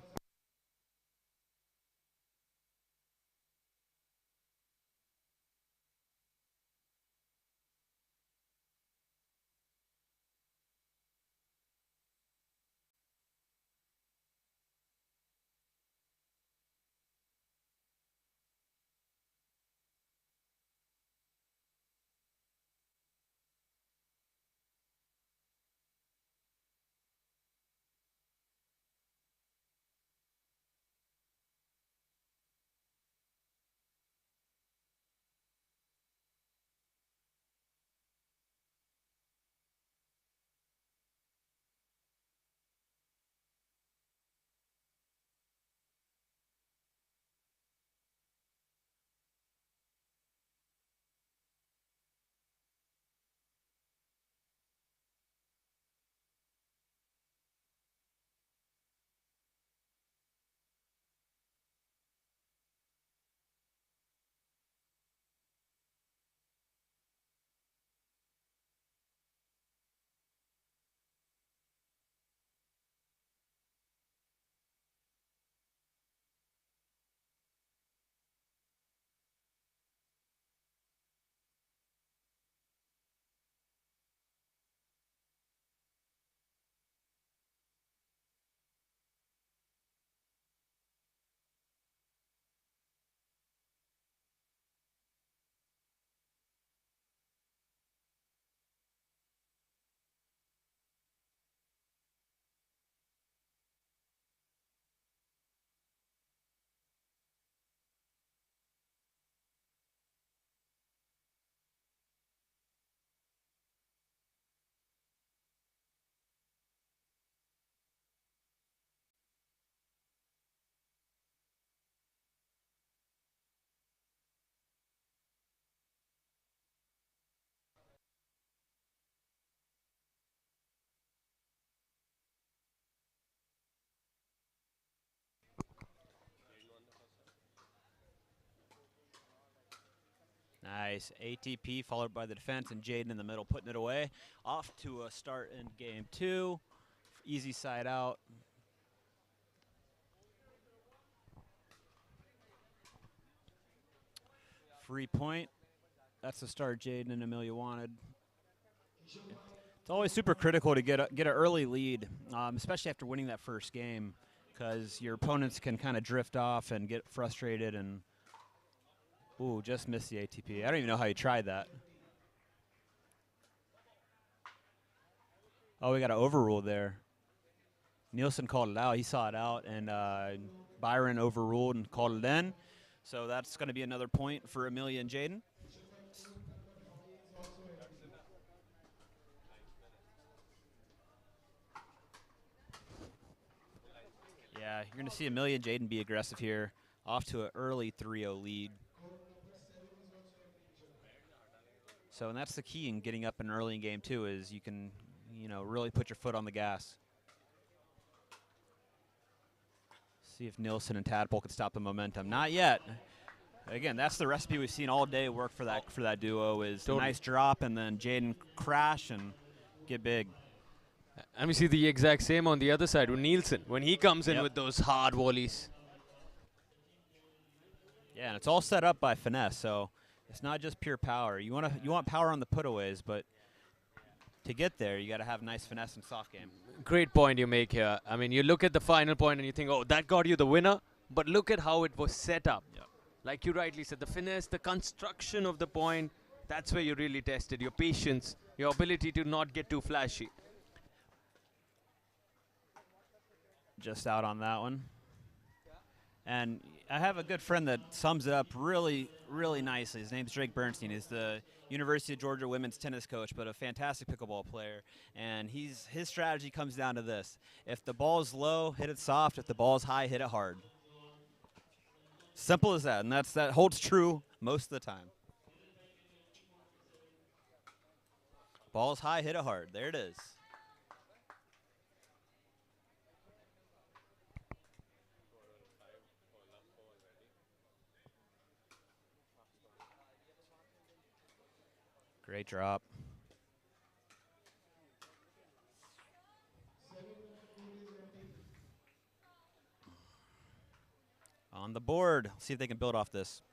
Nice. ATP followed by the defense, and Jaden in the middle putting it away. Off to a start in game 2. Easy side out. Free point. That's the start Jaden and Amelia wanted. It's always super critical to get an early lead, especially after winning that first game, because your opponents can kind of drift off and get frustrated and, ooh, just missed the ATP. I don't even know how you tried that. Oh, we got an overrule there. Nielsen called it out. He saw it out, and Byron overruled and called it in. So that's going to be another point for Amelia and Jaden. Yeah, you're going to see Amelia and Jaden be aggressive here, off to an early 3-0 lead. So, and that's the key in getting up and early in game 2 is you can, really put your foot on the gas. See if Nielsen and Tadpole can stop the momentum. Not yet. Again, that's the recipe we've seen all day work for that duo is a nice drop and then Jaden crash and get big. And we see the exact same on the other side with Nielsen when he comes in with those hard volleys. Yeah, and it's all set up by finesse, so it's not just pure power. You want power on the putaways, but to get there, you got to have nice finesse and soft game. Great point you make here. I mean, you look at the final point and you think, oh, that got you the winner. But look at how it was set up. Yep. Like you rightly said, the finesse, the construction of the point, that's where you really tested your patience, your ability to not get too flashy. Just out on that one. And I have a good friend that sums it up really, really nicely. His name's Drake Bernstein. He's the University of Georgia women's tennis coach, but a fantastic pickleball player. And his strategy comes down to this. If the ball's low, hit it soft. If the ball's high, hit it hard. Simple as that, and that holds true most of the time. Ball's high, hit it hard. There it is. Great drop. On the board. See if they can build off this.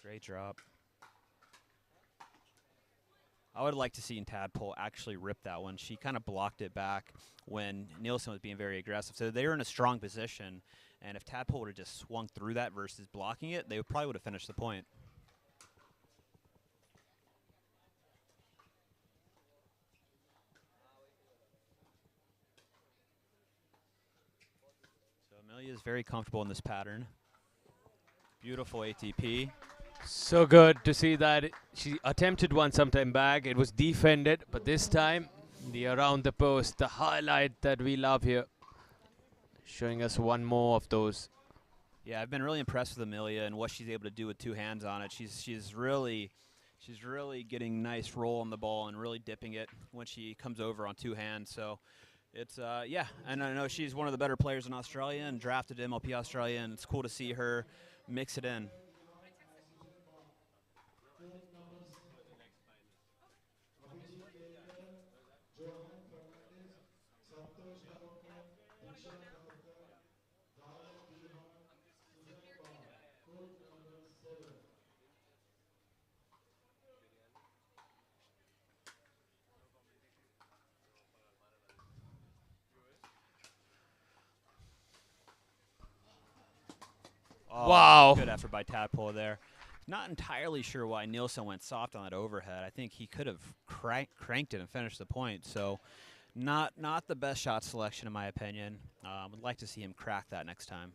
Great drop. I would like to see Tadpole actually rip that one. She kind of blocked it back when Nielsen was being very aggressive. So they were in a strong position. And if Tadpole would have just swung through that versus blocking it, they probably would have finished the point. So Amelia is very comfortable in this pattern. Beautiful ATP. So good to see that she attempted one sometime back. It was defended, but this time, the around the post, the highlight that we love here. Showing us one more of those. Yeah, I've been really impressed with Amelia and what she's able to do with two hands on it. She's really getting nice roll on the ball and really dipping it when she comes over on two hands. So it's yeah, and I know she's one of the better players in Australia and drafted to MLP Australia, and it's cool to see her mix it in. Oh, wow. Good effort by Tadpole there. Not entirely sure why Nielsen went soft on that overhead. I think he could have cranked it and finished the point. So not the best shot selection in my opinion. Would like to see him crack that next time.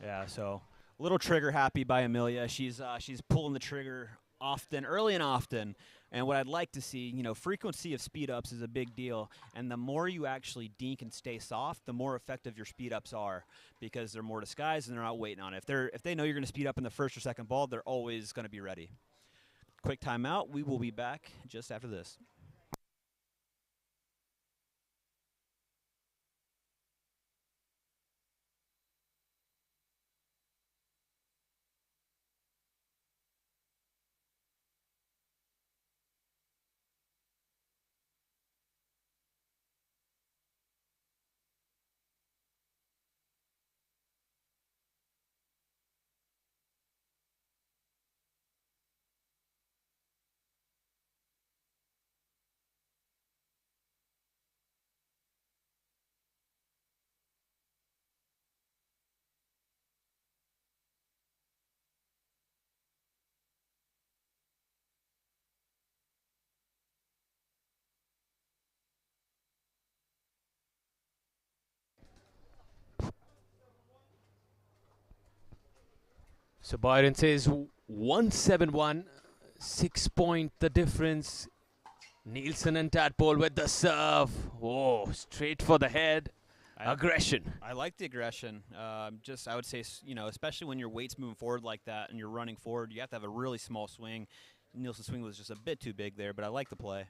Yeah, so little trigger happy by Amelia. She's pulling the trigger often, early and often. And what I'd like to see, frequency of speed ups is a big deal. And the more you actually dink and stay soft, the more effective your speed ups are, because they're more disguised and they're not waiting on it. If they know you're going to speed up in the first or second ball, they're always going to be ready. Quick timeout. We will be back just after this. So Byron says 171, 6 point the difference. Nielsen and Tadpole with the serve. Oh, straight for the head. Aggression. I like the aggression. I would say, especially when your weight's moving forward like that and you're running forward, you have to have a really small swing. Nielsen's swing was just a bit too big there, but I like the play.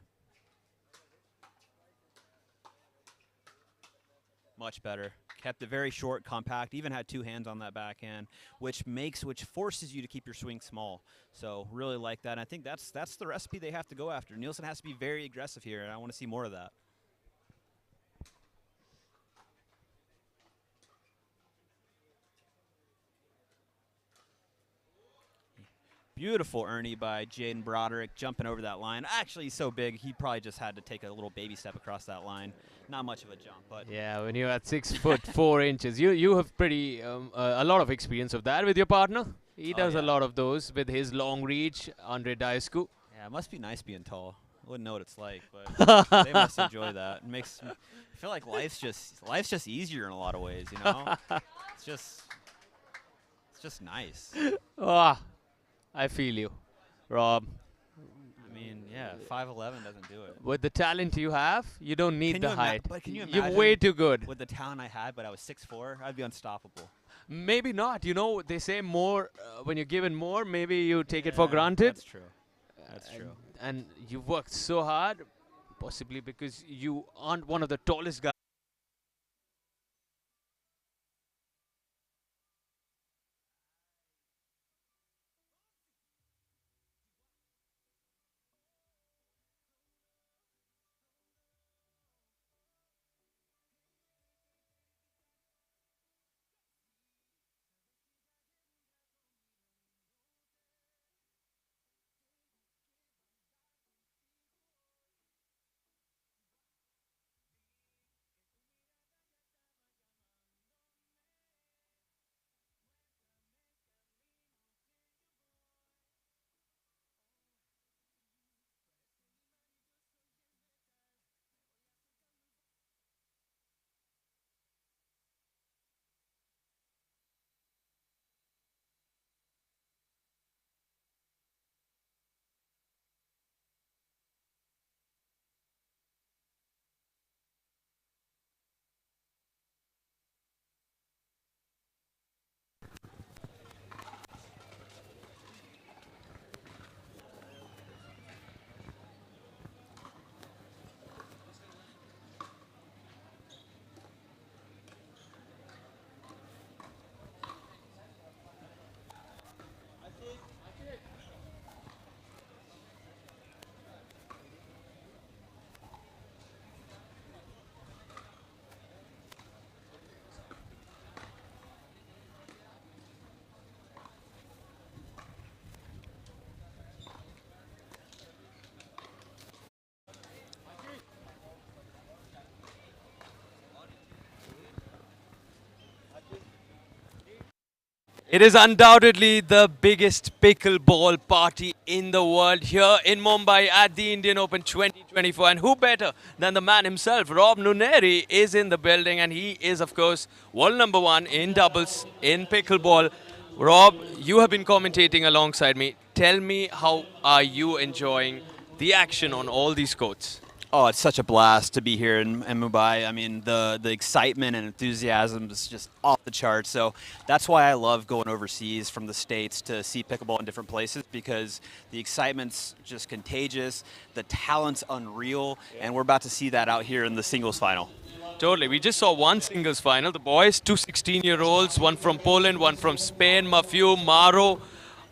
Much better. Kept it very short, compact, even had two hands on that backhand, which forces you to keep your swing small. So really like that. And I think that's the recipe they have to go after. Nielsen has to be very aggressive here, and I want to see more of that. Beautiful Ernie by Jaden Broderick, jumping over that line. Actually, he's so big, he probably just had to take a little baby step across that line. Not much of a jump, but yeah, when you're at 6'4", you have pretty a lot of experience of that with your partner. He does a lot of those with his long reach, Andre Daescu. Yeah, it must be nice being tall. I wouldn't know what it's like, but they must enjoy that. I feel like life's just easier in a lot of ways, It's just nice. I feel you, Rob. I mean, yeah, 5'11" doesn't do it. With the talent you have, you don't need the height. But can you You're imagine way too good. with the talent I had, but I was 6'4", I'd be unstoppable. Maybe not. They say more, when you're given more, maybe you take it for granted. That's true. That's true. And you've worked so hard, possibly because you aren't one of the tallest guys. It is undoubtedly the biggest pickleball party in the world here in Mumbai at the Indian Open 2024. And who better than the man himself, Rob Nuneri, is in the building. And he is, of course, world #1 in doubles in pickleball. Rob, you have been commentating alongside me. Tell me, how are you enjoying the action on all these courts? Oh, it's such a blast to be here in Mumbai. I mean, the excitement and enthusiasm is just off the charts. So that's why I love going overseas from the States to see pickleball in different places, because the excitement's just contagious, the talent's unreal, and we're about to see that out here in the singles final. Totally. We just saw one singles final. The boys, two 16-year-olds, one from Poland, one from Spain, Mafiu, Maro.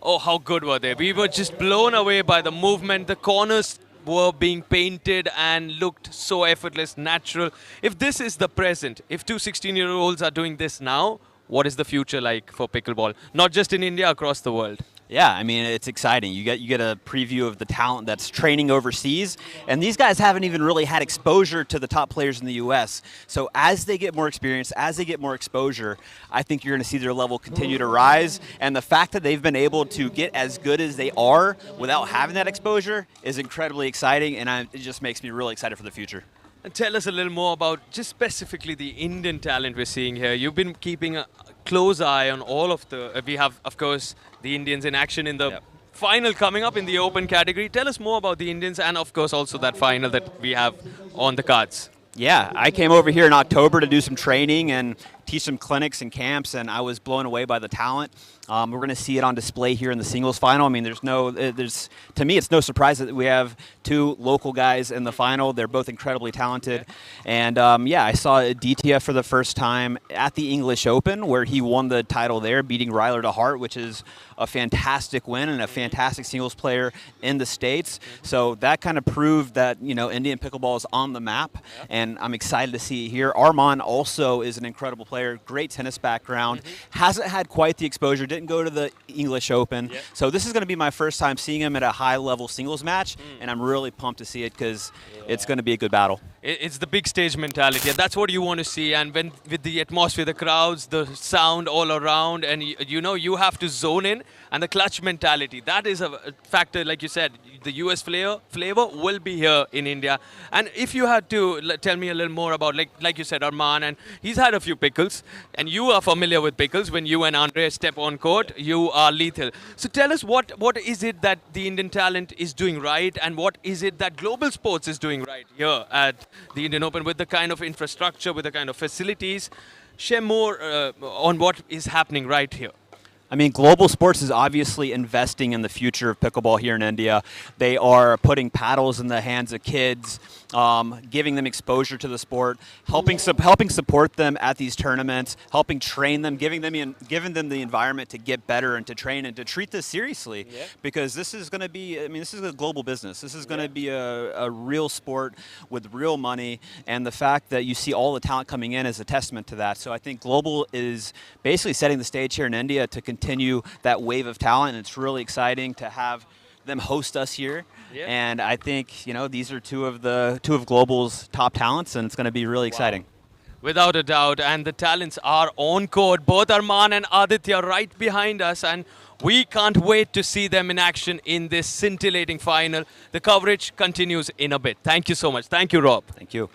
Oh, how good were they? We were just blown away by the movement. The corners were being painted and looked so effortless, natural. If this is the present, if two 16-year-olds are doing this now, what is the future like for pickleball? Not just in India, across the world. Yeah, I mean, it's exciting. You get a preview of the talent that's training overseas, and these guys haven't even really had exposure to the top players in the U.S. So as they get more experience, as they get more exposure, I think you're going to see their level continue to rise. And the fact that they've been able to get as good as they are without having that exposure is incredibly exciting, and it just makes me really excited for the future. And tell us a little more about just specifically the Indian talent we're seeing here. You've been keeping a close eye on all of the. We have, of course, the Indians in action in the Yep. final coming up in the open category. Tell us more about the Indians and, of course, also that final that we have on the cards. Yeah, I came over here in October to do some training and teach some clinics and camps, and I was blown away by the talent. We're going to see it on display here in the singles final. I mean, to me, it's no surprise that we have two local guys in the final. They're both incredibly talented. And yeah, I saw DTF for the first time at the English Open, where he won the title there, beating Ryler to Hart, which is a fantastic win and a fantastic singles player in the States. So that kind of proved that, Indian pickleball is on the map, and I'm excited to see it here. Arman also is an incredible player, great tennis background, hasn't had quite the exposure, didn't go to the English Open. So this is going to be my first time seeing him at a high-level singles match, and I'm really pumped to see it because it's going to be a good battle. It's the big stage mentality, and that's what you want to see. And when with the atmosphere, the crowds, the sound all around, and you have to zone in, and the clutch mentality, that is a factor. Like you said, the US flavor will be here in India. And if you had to tell me a little more about, like you said, Arman, and he's had a few pickles, and you are familiar with pickles. When you and Andre step on court, you are lethal. So tell us, what is it that the Indian talent is doing right, and what is it that global sports is doing right here at the Indian Open, with the kind of infrastructure, with the kind of facilities? Share more on what is happening right here. I mean, global sports is obviously investing in the future of pickleball here in India. They are putting paddles in the hands of kids, giving them exposure to the sport, helping support them at these tournaments, helping train them, giving them the environment to get better and to train and to treat this seriously. Yeah. Because this is going to be, this is a global business. This is going to be a real sport with real money, and the fact that you see all the talent coming in is a testament to that. So I think global is basically setting the stage here in India to continue that wave of talent, and it's really exciting to have them host us here. Yeah. And I think these are two of global's top talents, and it's going to be really exciting. Without a doubt, and the talents are on court. Both Arman and Aditya right behind us, and we can't wait to see them in action in this scintillating final. The coverage continues in a bit. Thank you so much. Thank you, Rob. Thank you.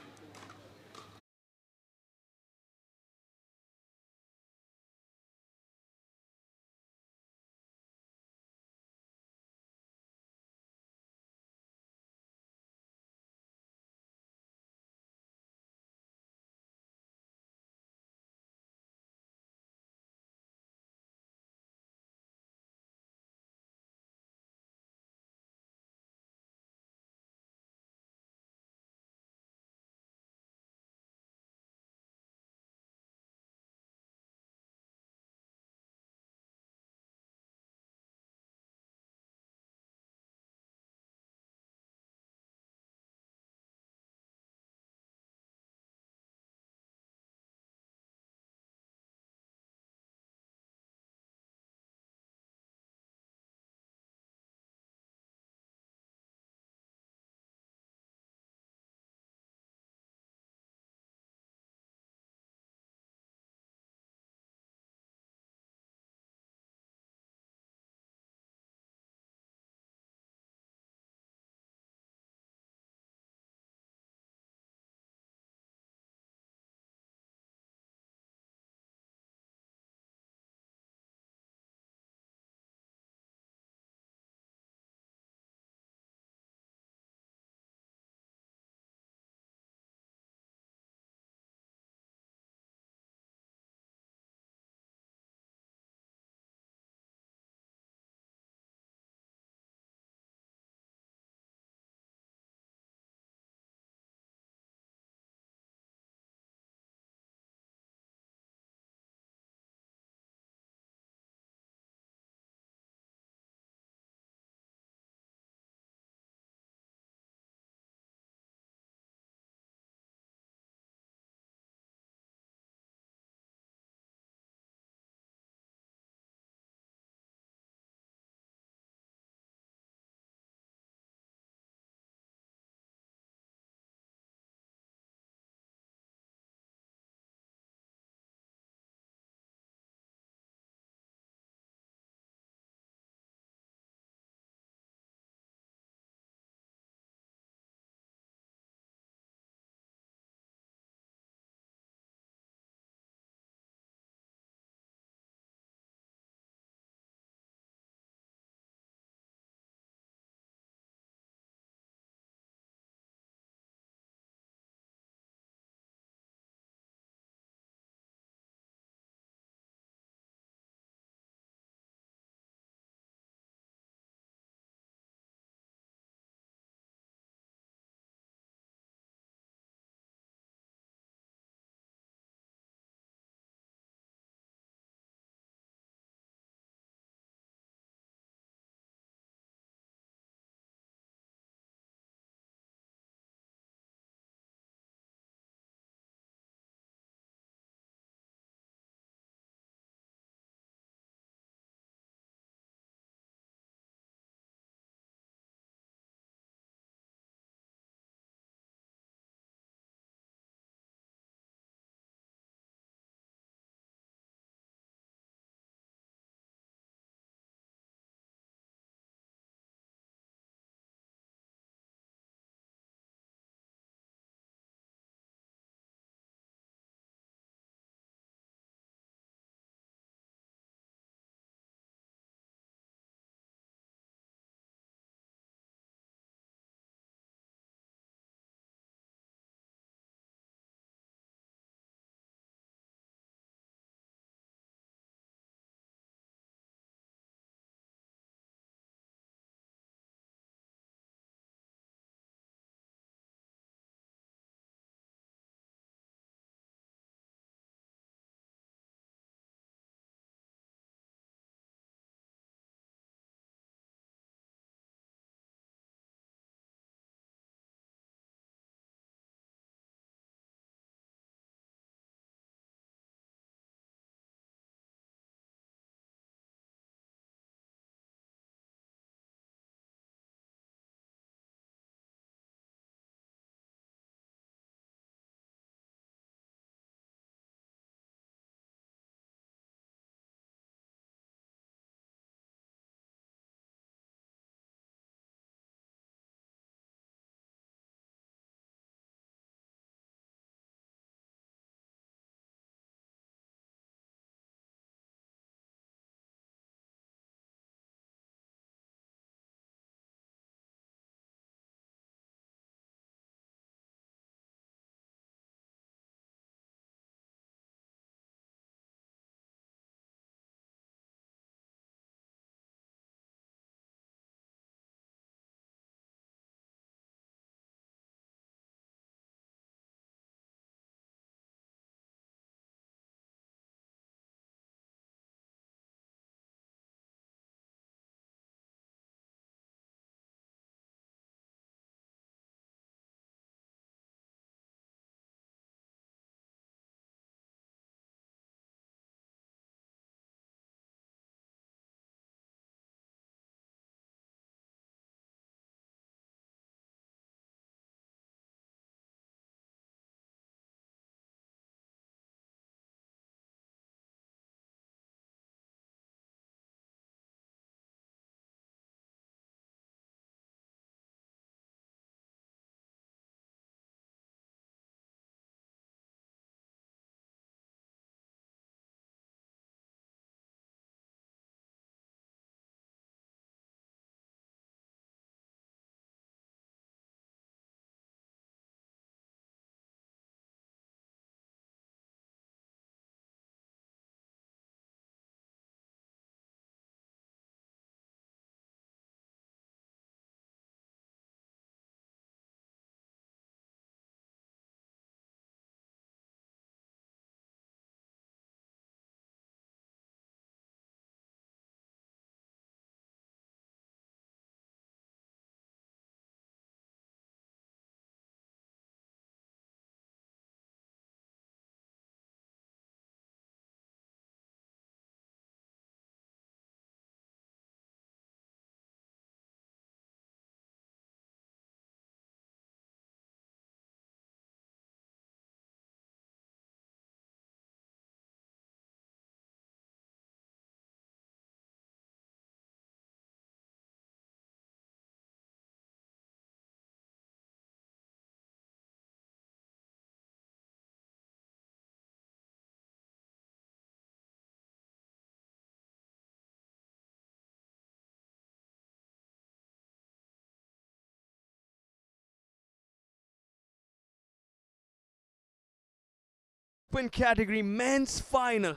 open category men's final.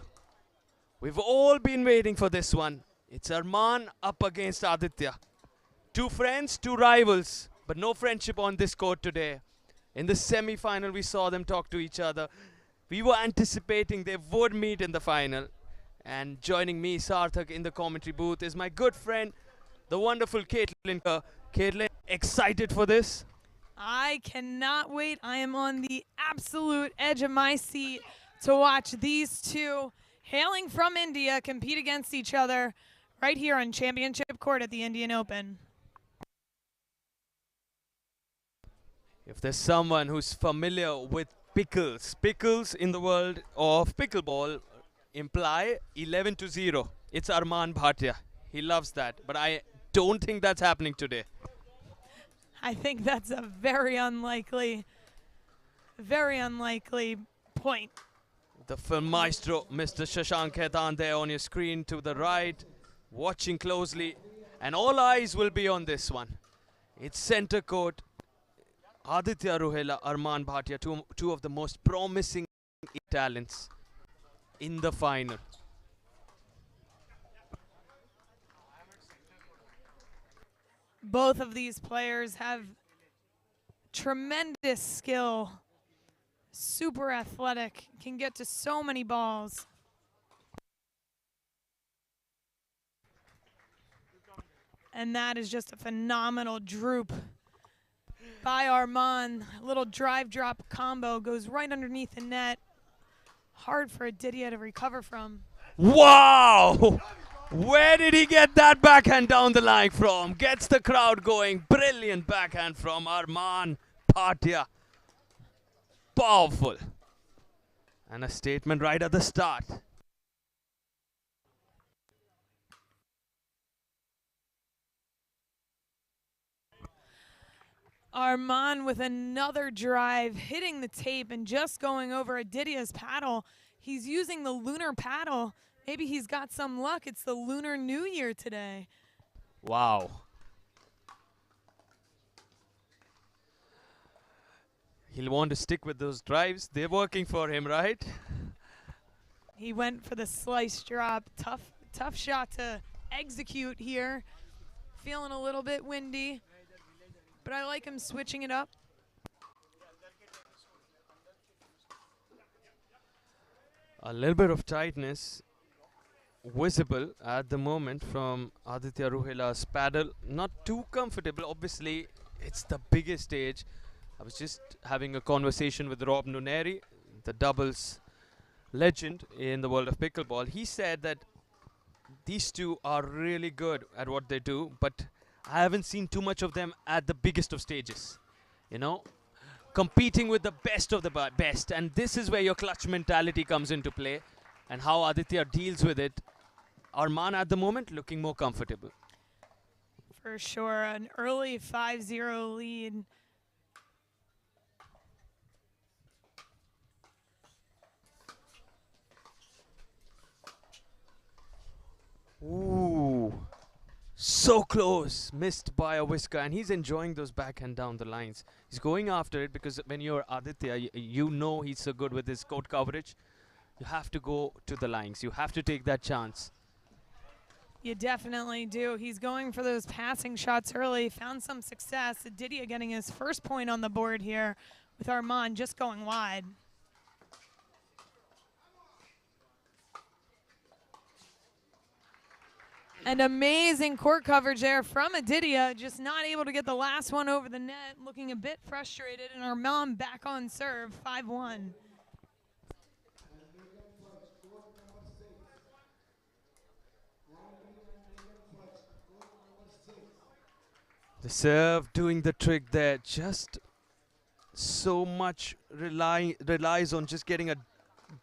We've all been waiting for this one. It's Arman up against Aditya. Two friends, two rivals, but no friendship on this court today. In the semi-final, we saw them talk to each other. We were anticipating they would meet in the final. And joining me, Sarthak, in the commentary booth is my good friend, the wonderful Caitlin. Caitlin, excited for this? I cannot wait. I am on the absolute edge of my seat to watch these two hailing from India compete against each other right here on championship court at the Indian Open. If there's someone who's familiar with pickles in the world of pickleball imply 11-0. It's Arman Bhatia. He loves that, but I don't think that's happening today. I think that's a very unlikely point. The film maestro, Mr. Shashank Khaitan, there on your screen to the right, watching closely, and all eyes will be on this one. It's center court. Aditya Ruhela, Arman Bhatia, two of the most promising talents in the final. Both of these players have tremendous skill, super athletic, can get to so many balls. And that is just a phenomenal droop by Arman. A little drive drop combo goes right underneath the net. Hard for Aditya to recover from. Wow! Where did he get that backhand down the line from? Gets the crowd going. Brilliant backhand from Arman Bhatia. Powerful. And a statement right at the start. Arman with another drive, hitting the tape and just going over Aditya's paddle. He's using the lunar paddle. Maybe he's got some luck. It's the Lunar New Year today. Wow. He'll want to stick with those drives. They're working for him, right? He went for the slice drop. Tough shot to execute here. Feeling a little bit windy, but I like him switching it up. A little bit of tightness visible at the moment from Aditya Ruhela's paddle. Not too comfortable. Obviously, it's the biggest stage. I was just having a conversation with Rob Nuneri, the doubles legend in the world of pickleball. He said that these two are really good at what they do, but I haven't seen too much of them at the biggest of stages. You know, competing with the best of the best. And this is where your clutch mentality comes into play and how Aditya deals with it. Arman at the moment looking more comfortable. For sure, an early 5-0 lead. Ooh, so close, missed by a whisker, and he's enjoying those backhand down the lines. He's going after it because when you're Aditya, you know he's so good with his court coverage. You have to go to the lines. You have to take that chance. You definitely do. He's going for those passing shots early. Found some success. Aditya getting his first point on the board here with Arman just going wide. And amazing court coverage there from Aditya, just not able to get the last one over the net, looking a bit frustrated, and Arman back on serve, 5-1. The serve doing the trick there, just so much relies on just getting a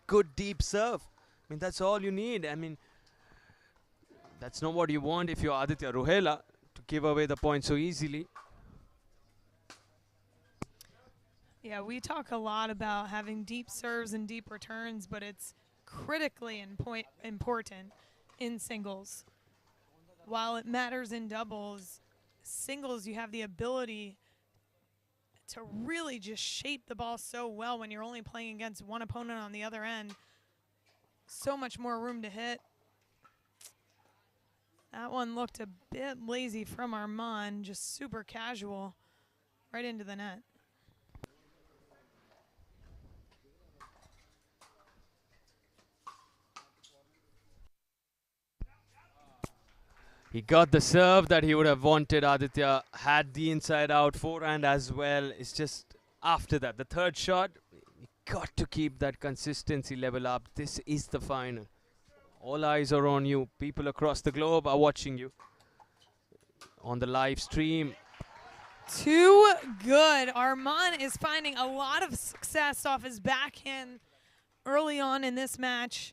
good deep serve. I mean, that's all you need. I mean, that's not what you want if you're Aditya Ruhela, to give away the point so easily. Yeah, we talk a lot about having deep serves and deep returns, but it's critically important in singles. While it matters in doubles, singles you have the ability to really just shape the ball so well when you're only playing against one opponent on the other end. So much more room to hit. That one looked a bit lazy from Armand, just super casual, right into the net. He got the serve that he would have wanted. Aditya had the inside out forehand as well. It's just after that, the third shot, you got to keep that consistency level up. This is the final. All eyes are on you. People across the globe are watching you on the live stream. Too good. Armand is finding a lot of success off his backhand early on in this match.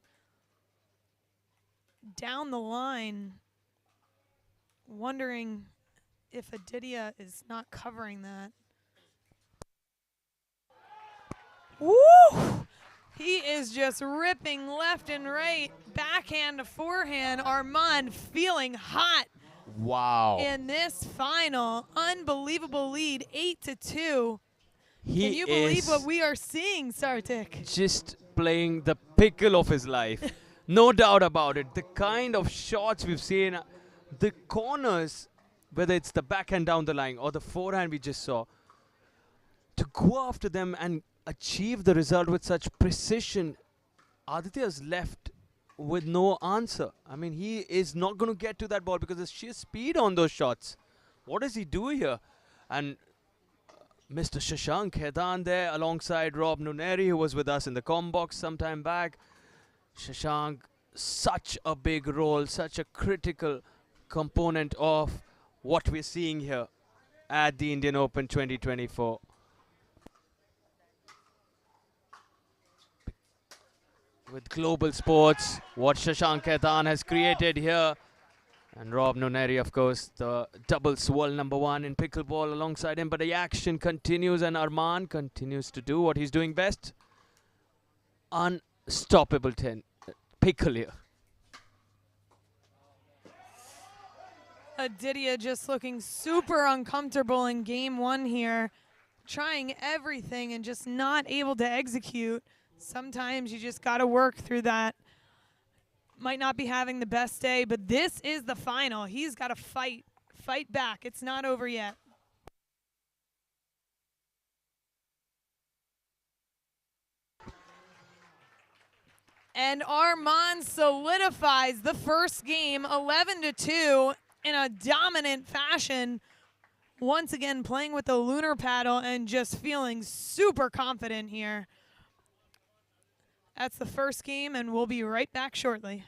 Down the line, wondering if Aditya is not covering that. Woo! He is just ripping left and right, backhand to forehand. Armand feeling hot Wow. in this final. Unbelievable lead, 8-2. Can you believe what we are seeing, Sartik? Just playing the pickle of his life. No doubt about it. The kind of shots we've seen, the corners, whether it's the backhand down the line or the forehand we just saw, to go after them and achieve the result with such precision, Aditya's left with no answer. I mean, he is not going to get to that ball because of sheer speed on those shots. What does he do here? And Mr. Shashank Khaitan there alongside Rob Nuneri, who was with us in the comm box some time back. Shashank, such a big role, such a critical component of what we're seeing here at the Indian Open 2024. With global sports, what Shashank Khaitan has created here. And Rob Nuneri, of course, the doubles world #1 in pickleball alongside him. But the action continues and Armand continues to do what he's doing best. Unstoppable pickle here. Aditya just looking super uncomfortable in game one here, trying everything and just not able to execute. Sometimes you just got to work through that. Might not be having the best day, but this is the final. He's got to fight back. It's not over yet. And Armand solidifies the first game, 11-2, in a dominant fashion. Once again, playing with the lunar paddle and just feeling super confident here. That's the first game, and we'll be right back shortly.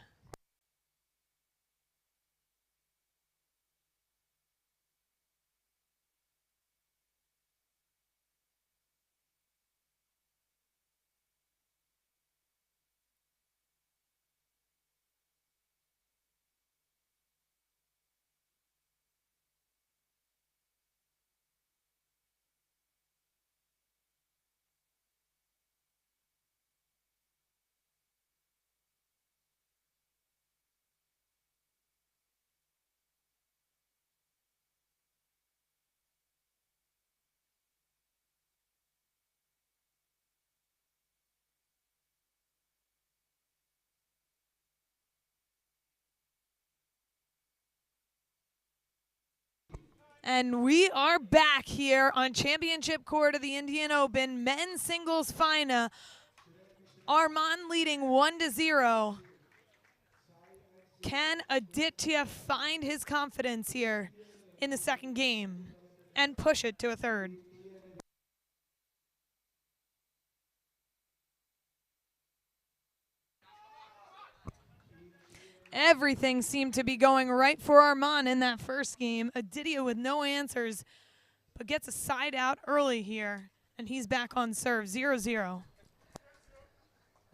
And we are back here on championship court of the Indian Open, men's singles final. Armand leading 1-0. Can Aditya find his confidence here in the second game and push it to a third? Everything seemed to be going right for Armand in that first game. Aditya with no answers, but gets a side out early here, and he's back on serve, 0-0.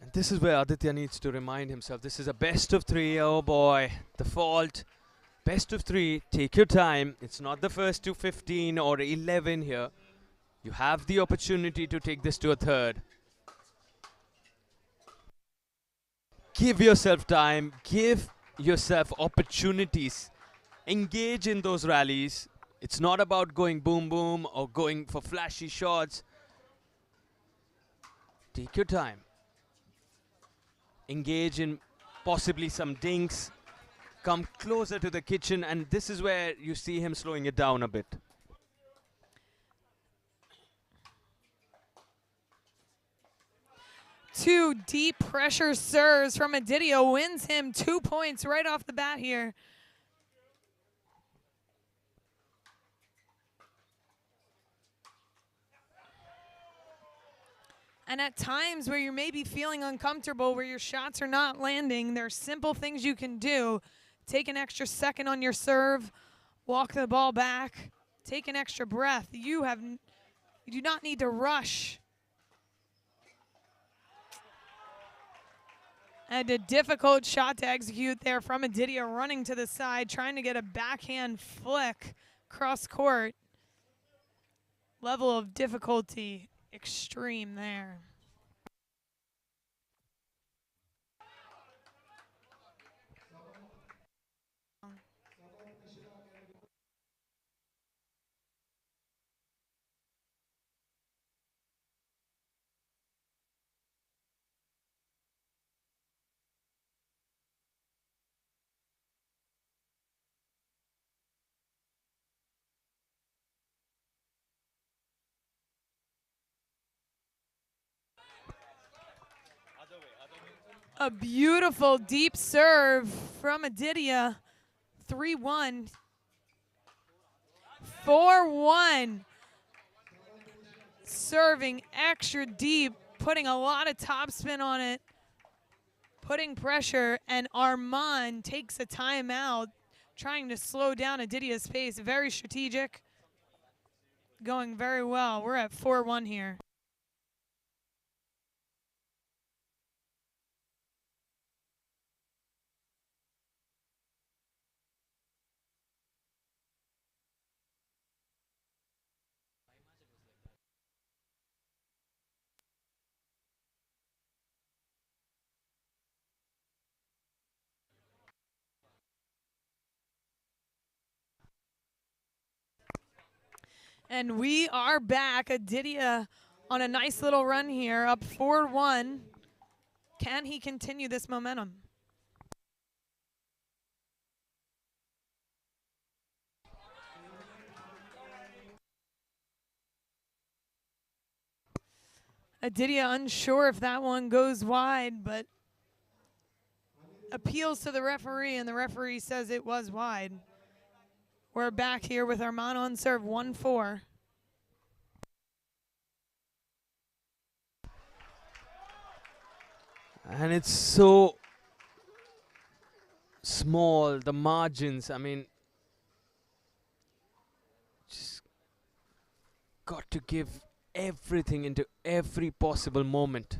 And this is where Aditya needs to remind himself, this is a best of 3, oh boy, the fault. Best of 3, take your time. It's not the first to 15 or 11 here. You have the opportunity to take this to a third. Give yourself time, give yourself opportunities. Engage in those rallies. It's not about going boom boom or going for flashy shots. Take your time. Engage in possibly some dinks. Come closer to the kitchen, and this is where you see him slowing it down a bit. Two deep pressure serves from Aditya wins him 2 points right off the bat here. And at times where you're maybe feeling uncomfortable, where your shots are not landing, there are simple things you can do. Take an extra second on your serve, walk the ball back, take an extra breath. You do not need to rush. And a difficult shot to execute there from Aditya, running to the side, trying to get a backhand flick cross court. Level of difficulty extreme there. A beautiful deep serve from Aditya. 3-1. 4-1. Serving extra deep, putting a lot of topspin on it, putting pressure, and Arman takes a timeout, trying to slow down Aditya's pace. Very strategic. Going very well. We're at 4-1 here. And we are back. Aditya on a nice little run here, up 4-1. Can he continue this momentum? Aditya unsure if that one goes wide, but appeals to the referee, and the referee says it was wide. We're back here with Arman on serve, 1-4. And it's so small, the margins. I mean, just got to give everything into every possible moment.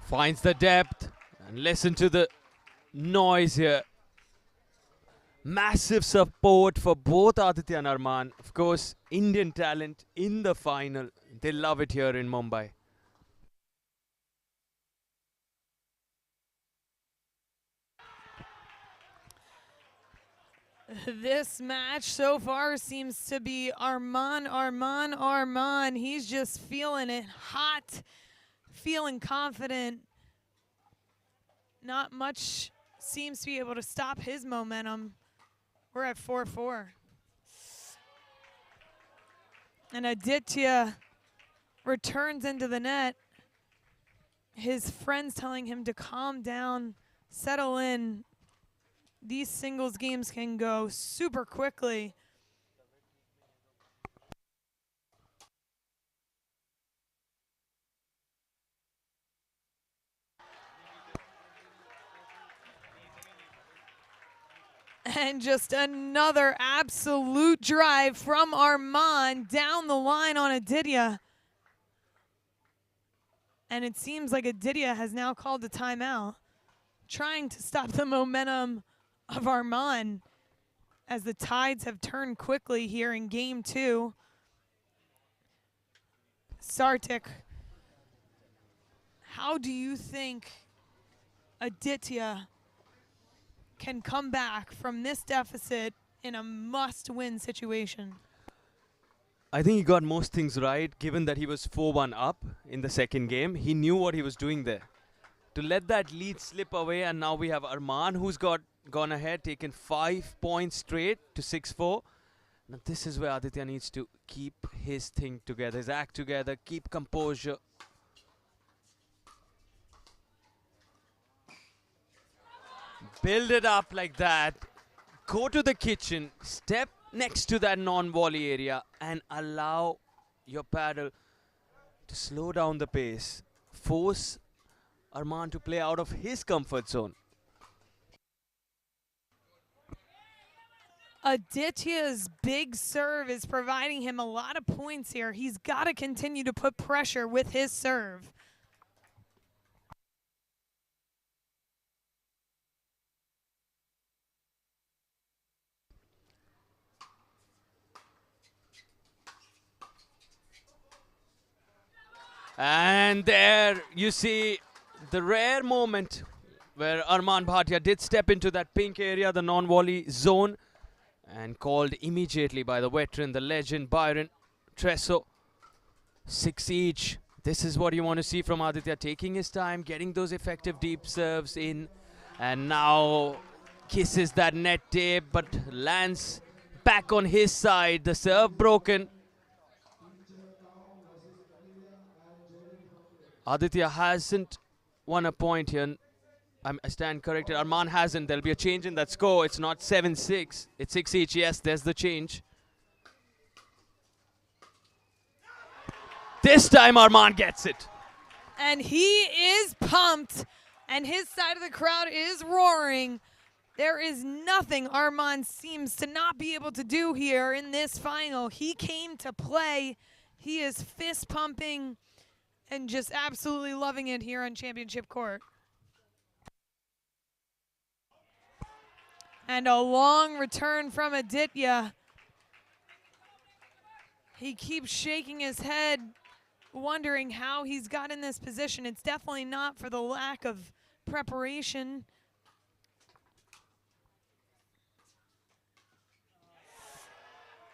Finds the depth, and listen to the noise here. Massive support for both Aditya and Arman. Of course, Indian talent in the final. They love it here in Mumbai. This match so far seems to be Arman. He's just feeling it hot, feeling confident. Not much seems to be able to stop his momentum. We're at 4-4. And Aditya returns into the net. His friends telling him to calm down, settle in. These singles games can go super quickly. And just another absolute drive from Arman down the line on Aditya. And it seems like Aditya has now called a timeout, trying to stop the momentum of Arman as the tides have turned quickly here in game 2. Sartik How do you think Aditya can come back from this deficit in a must-win situation? I think he got most things right, given that he was 4-1 up in the second game. He knew what he was doing there. To let that lead slip away, and now we have Arman, who's gone ahead, taken 5 points straight to 6-4. Now this is where Aditya needs to keep his thing together, his act together, keep composure. Build it up like that. Go to the kitchen, step next to that non-volley area and allow your paddle to slow down the pace. Force Arman to play out of his comfort zone. Aditya's big serve is providing him a lot of points here. He's got to continue to put pressure with his serve. And there you see the rare moment where Arman Bhatia did step into that pink area, the non-volley zone, and called immediately by the veteran, the legend Byron Tresso. 6 each. This is what you want to see from Aditya, taking his time, getting those effective deep serves in, and now kisses that net tape but lands back on his side. The serve broken. Aditya hasn't won a point here. I stand corrected. Arman hasn't. There'll be a change in that score. It's not 7-6. It's 6 each. Yes, there's the change. This time Arman gets it. And he is pumped, and his side of the crowd is roaring. There is nothing Arman seems to not be able to do here in this final. He came to play. He is fist pumping and just absolutely loving it here on Championship Court. And a long return from Aditya. He keeps shaking his head, wondering how he's got in this position. It's definitely not for the lack of preparation.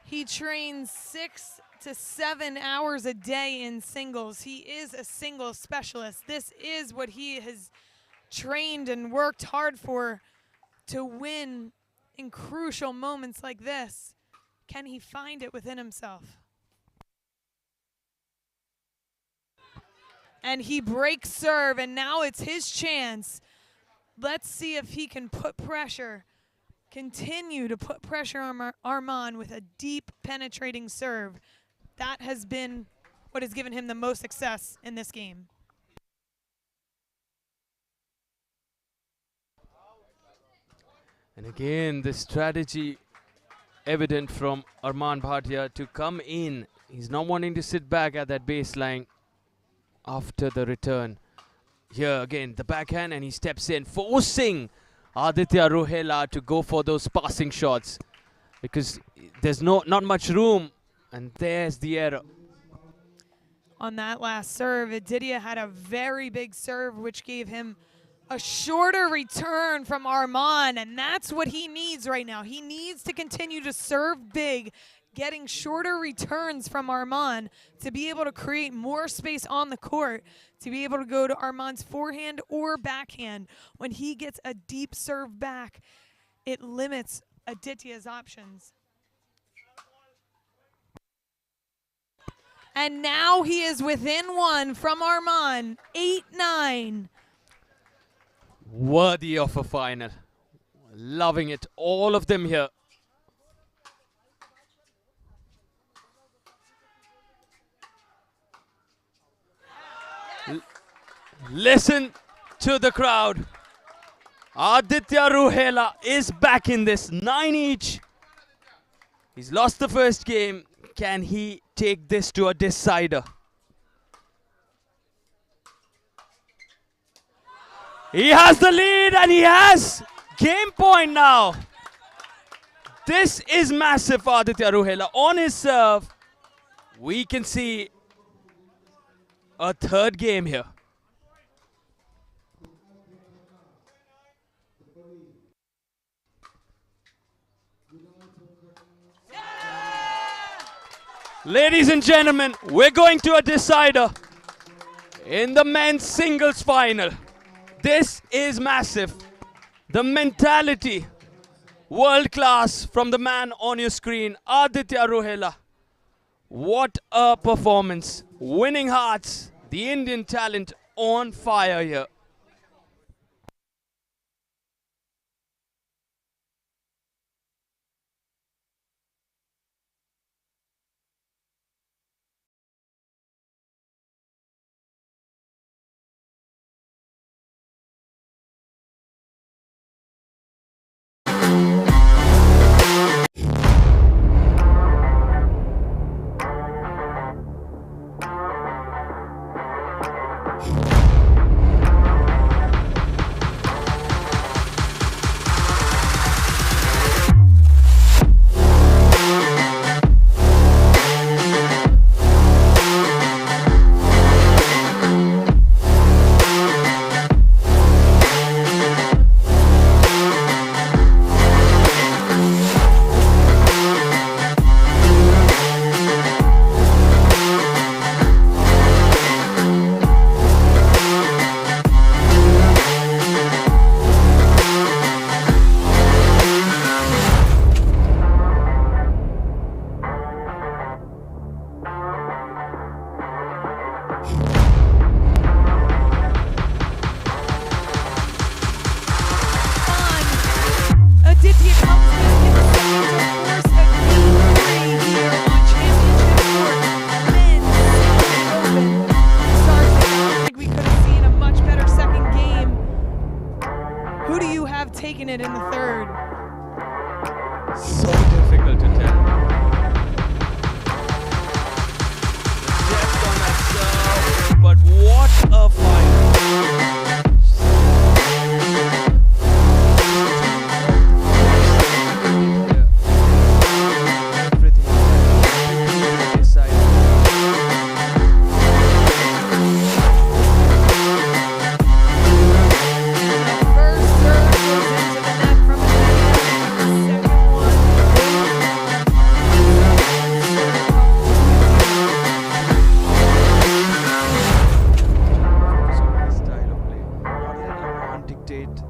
He trains 6 to 7 hours a day in singles. He is a singles specialist. This is what he has trained and worked hard for to win in crucial moments like this. Can he find it within himself? And he breaks serve, and now it's his chance. Let's see if he can put pressure, continue to put pressure on Arman with a deep penetrating serve. That has been what has given him the most success in this game. And again, the strategy evident from Arman Bhatia to come in. He's not wanting to sit back at that baseline after the return. Here again, the backhand, and he steps in, forcing Aditya Ruhela to go for those passing shots because there's not much room, and there's the error. On that last serve, Aditya had a very big serve, which gave him a shorter return from Arman, and that's what he needs right now. He needs to continue to serve big, getting shorter returns from Arman to be able to create more space on the court, to be able to go to Arman's forehand or backhand. When he gets a deep serve back, it limits Aditya's options. And now he is within one from Arman, 8-9. Worthy of a final. Loving it. All of them here. Listen to the crowd. Aditya Ruhela is back in this. 9 each. He's lost the first game. Can he take this to a decider? He has the lead, and he has game point now. This is massive for Aditya Ruhela. On his serve, we can see a third game here. Ladies and gentlemen, we're going to a decider in the men's singles final. This is massive. The mentality, world class from the man on your screen, Aditya Ruhela. What a performance. Winning hearts, the Indian talent on fire here. Aditya comes in and gets the angel force at game 3 here on Championship Court. Men's singles open. Starts it. I don't think we could have seen a much better second game. Who do you have taking it in the third? So difficult to tell. The depth on that serve, but what a fight.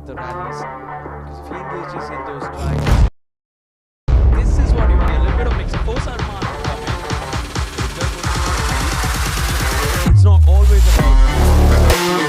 The rallies, because if he engages in those drives, this is what you want. A little bit of mix. Force Arman to come in. It's not always about feeling it.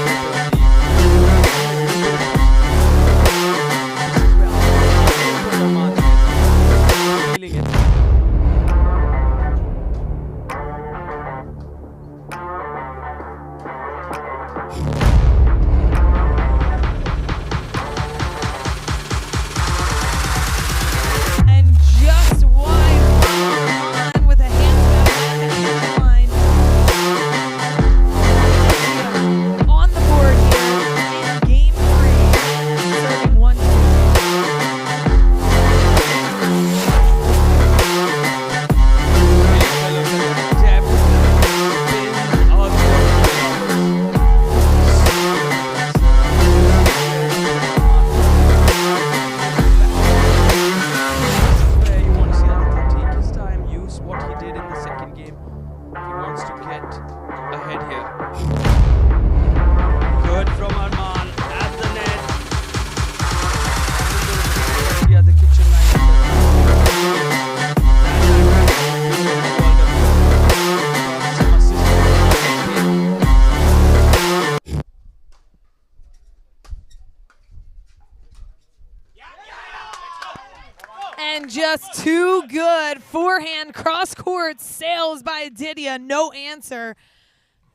And just too good. Forehand cross-court sails by Aditya. No answer.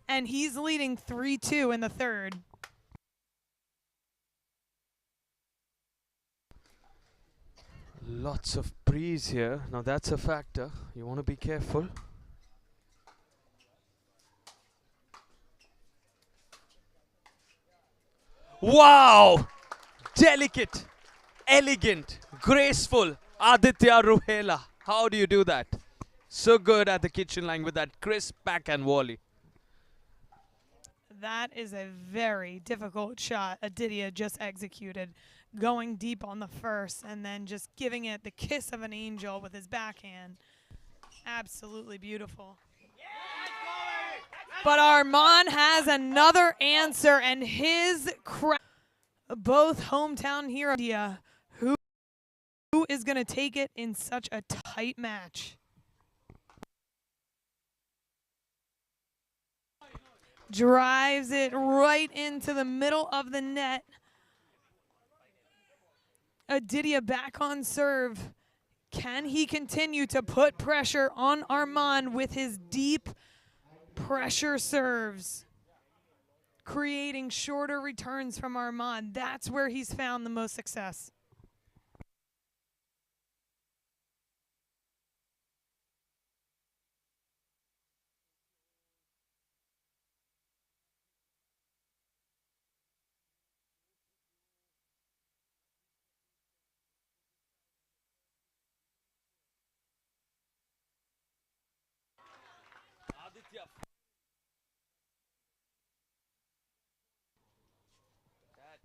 And he's leading 3-2 in the third. Lots of breeze here. Now that's a factor. You want to be careful. Wow! Delicate, elegant, graceful. Aditya Ruhela. How do you do that? So good at the kitchen line with that crisp backhand volley. That is a very difficult shot Aditya just executed. Going deep on the first and then just giving it the kiss of an angel with his backhand. Absolutely beautiful. But Arman has another answer, and his both hometown hero India. Who is going to take it in such a tight match? Drives it right into the middle of the net. Aditya back on serve. Can he continue to put pressure on Arman with his deep pressure serves? Creating shorter returns from Arman. That's where he's found the most success. That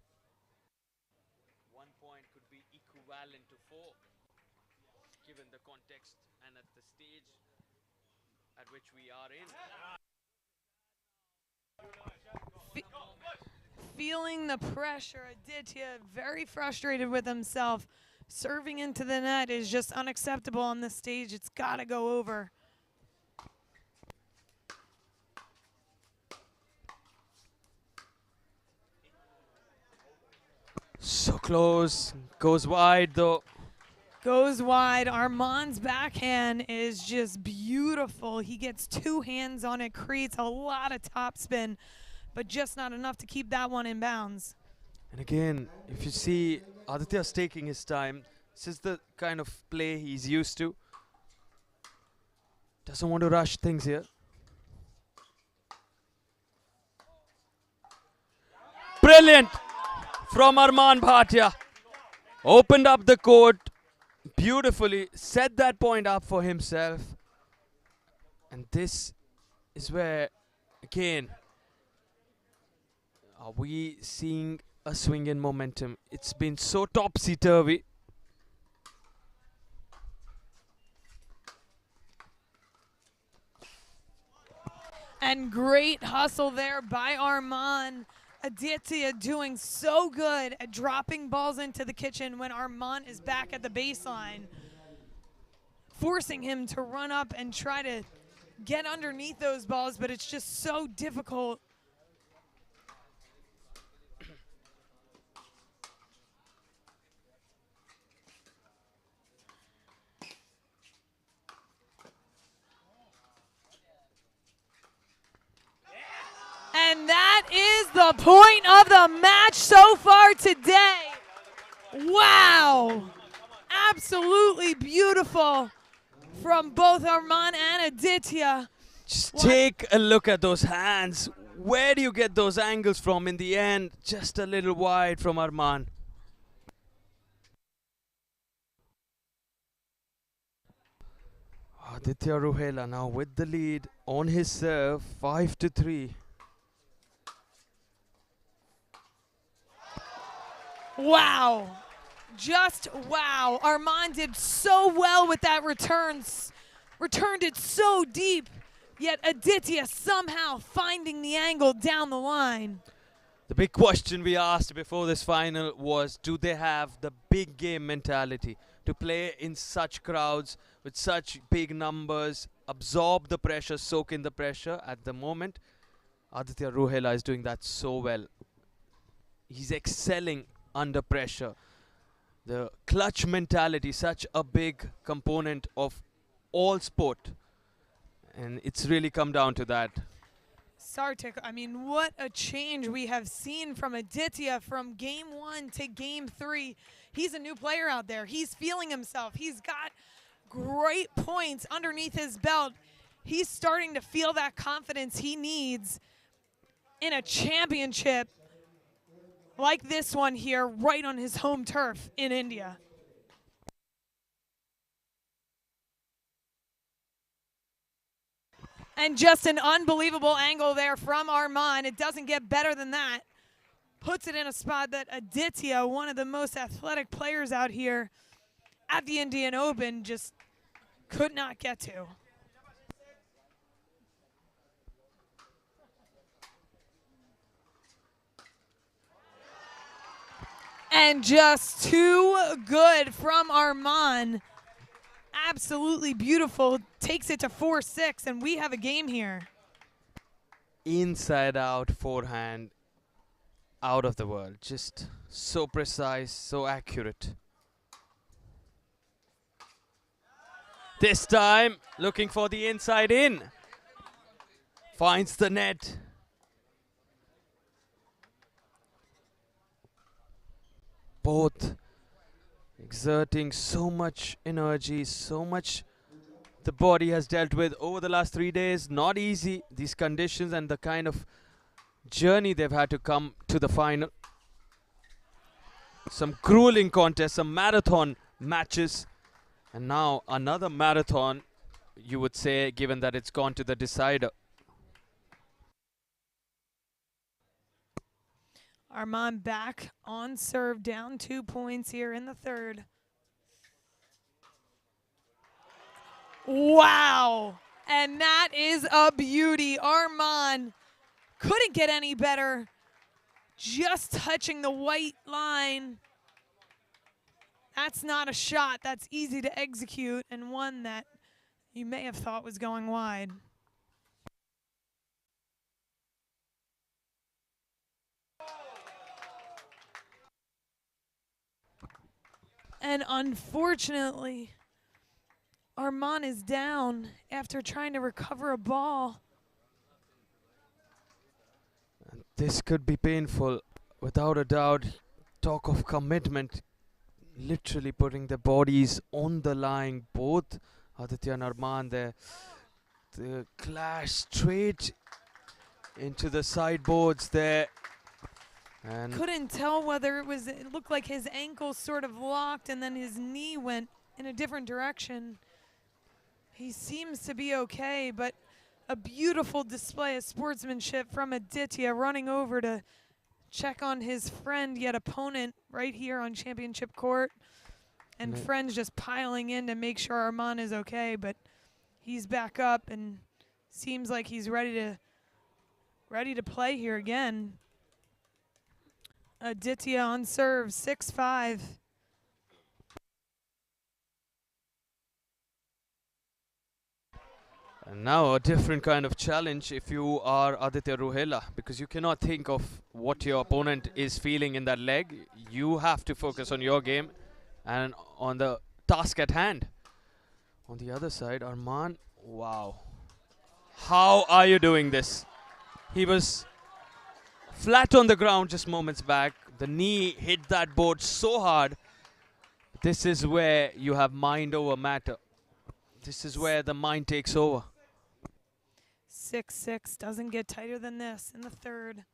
1 point could be equivalent to 4, given the context and at the stage at which we are in. Feeling the pressure, Aditya very frustrated with himself. Serving into the net is just unacceptable on this stage. It's got to go over. So close, goes wide though. Goes wide. Arman's backhand is just beautiful. He gets 2 hands on it, creates a lot of topspin, but just not enough to keep that one in bounds. And again, if you see Aditya's taking his time, this is the kind of play he's used to. Doesn't want to rush things here. Brilliant from Arman Bhatia. Opened up the court beautifully, set that point up for himself. And this is where, again, are we seeing a swing in momentum? It's been so topsy-turvy. And great hustle there by Arman. Aditya doing so good at dropping balls into the kitchen when Arman is back at the baseline, forcing him to run up and try to get underneath those balls, but it's just so difficult. And that is the point of the match so far today. Wow. Absolutely beautiful from both Arman and Aditya. Just take a look at those hands. Where do you get those angles from in the end? Just a little wide from Arman. Aditya Ruhela now with the lead on his serve, 5-3. Wow. Just wow. Arman did so well with that returns. Returned it so deep. Yet Aditya somehow finding the angle down the line. The big question we asked before this final was, do they have the big game mentality to play in such crowds with such big numbers, absorb the pressure, soak in the pressure? At the moment, Aditya Ruhela is doing that so well. He's excelling under pressure. The clutch mentality, such a big component of all sport. And it's really come down to that. Sartik, I mean, what a change we have seen from Aditya from game 1 to game 3. He's a new player out there. He's feeling himself. He's got great points underneath his belt. He's starting to feel that confidence he needs in a championship like this one here, right on his home turf in India. And just an unbelievable angle there from Arman. It doesn't get better than that. Puts it in a spot that Aditya, one of the most athletic players out here at the Indian Open, just could not get to. And just too good from Arman. Absolutely beautiful. Takes it to 4-6, and we have a game here. Inside out forehand, out of the world. Just so precise, so accurate. This time, looking for the inside in. Finds the net. Both exerting so much energy, so much the body has dealt with over the last 3 days. Not easy, these conditions and the kind of journey they've had to come to the final. Some grueling contests, some marathon matches, and now another marathon, you would say, given that it's gone to the decider. Arman back on serve, down 2 points here in the third. Wow! And that is a beauty. Arman couldn't get any better. Just touching the white line. That's not a shot. That's easy to execute, and one that you may have thought was going wide. And unfortunately, Arman is down after trying to recover a ball. And this could be painful, without a doubt. Talk of commitment, literally putting their bodies on the line. Both Aditya and Arman there. The clash straight into the sideboards there. And Couldn't tell whether it looked like his ankle sort of locked and then his knee went in a different direction. He seems to be okay, but a beautiful display of sportsmanship from Aditya, running over to check on his friend yet opponent right here on championship court. And friends just piling in to make sure Arman is okay, but he's back up and seems like he's ready to play here again. Aditya on serve, 6-5. And now a different kind of challenge if you are Aditya Ruhela, because you cannot think of what your opponent is feeling in that leg. You have to focus on your game and on the task at hand. On the other side, Arman, wow. How are you doing this? He was flat on the ground just moments back. The knee hit that board so hard. This is where you have mind over matter. This is where the mind takes over. 6-6, doesn't get tighter than this in the third.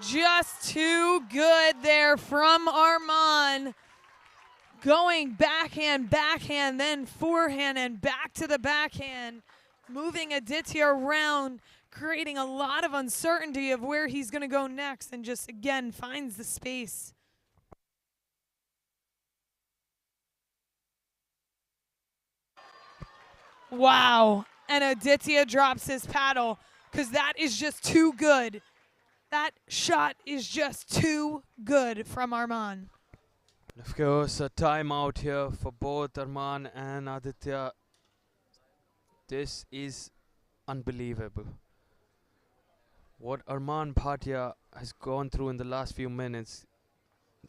Just too good there from Arman. Going backhand, backhand, then forehand and back to the backhand. Moving Aditya around, creating a lot of uncertainty of where he's going to go next, and just again finds the space. Wow. And Aditya drops his paddle because that is just too good. That shot is just too good from Arman. Of course, a timeout here for both Arman and Aditya. This is unbelievable. What Arman Bhatia has gone through in the last few minutes,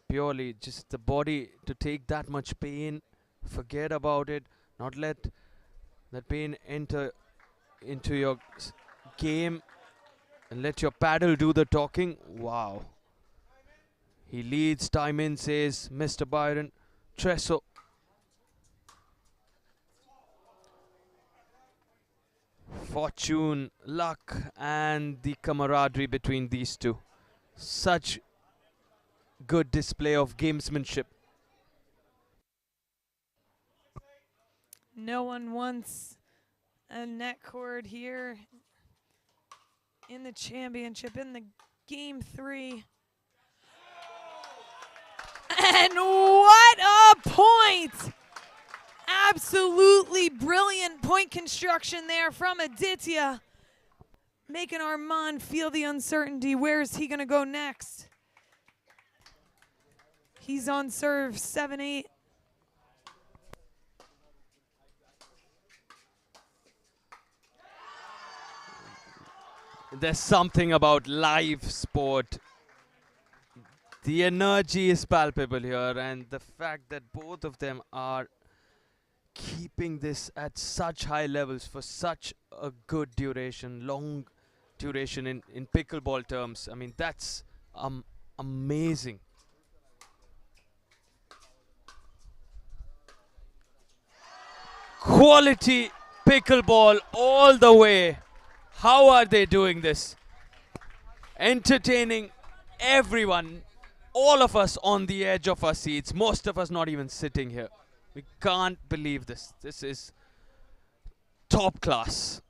purely just the body to take that much pain, forget about it, not let that pain enter into your game and let your paddle do the talking. Wow. He leads, time in, says Mr. Byron Tresso. Fortune, luck, and the camaraderie between these two. Such good display of gamesmanship. No one wants a net cord here in the championship, in the game 3. And what a point! Absolutely brilliant point construction there from Aditya, making Armand feel the uncertainty. Where is he going to go next? He's on serve 7-8. There's something about live sport. The energy is palpable here, and the fact that both of them are keeping this at such high levels for such a good duration, long duration in pickleball terms. I mean, that's amazing. Quality pickleball all the way. How are they doing this? Entertaining everyone, all of us on the edge of our seats, most of us not even sitting here. We can't believe this. This is top class.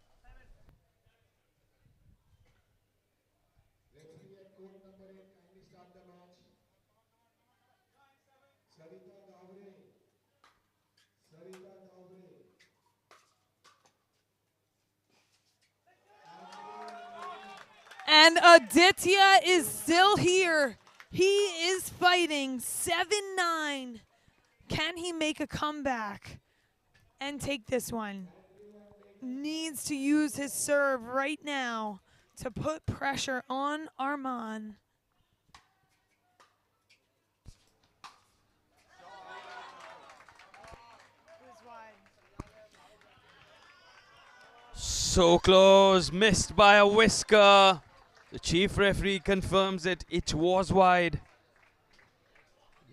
And Aditya is still here. He is fighting 7-9. Can he make a comeback and take this one? Needs to use his serve right now to put pressure on Armand. So close, missed by a whisker. The chief referee confirms it. It was wide.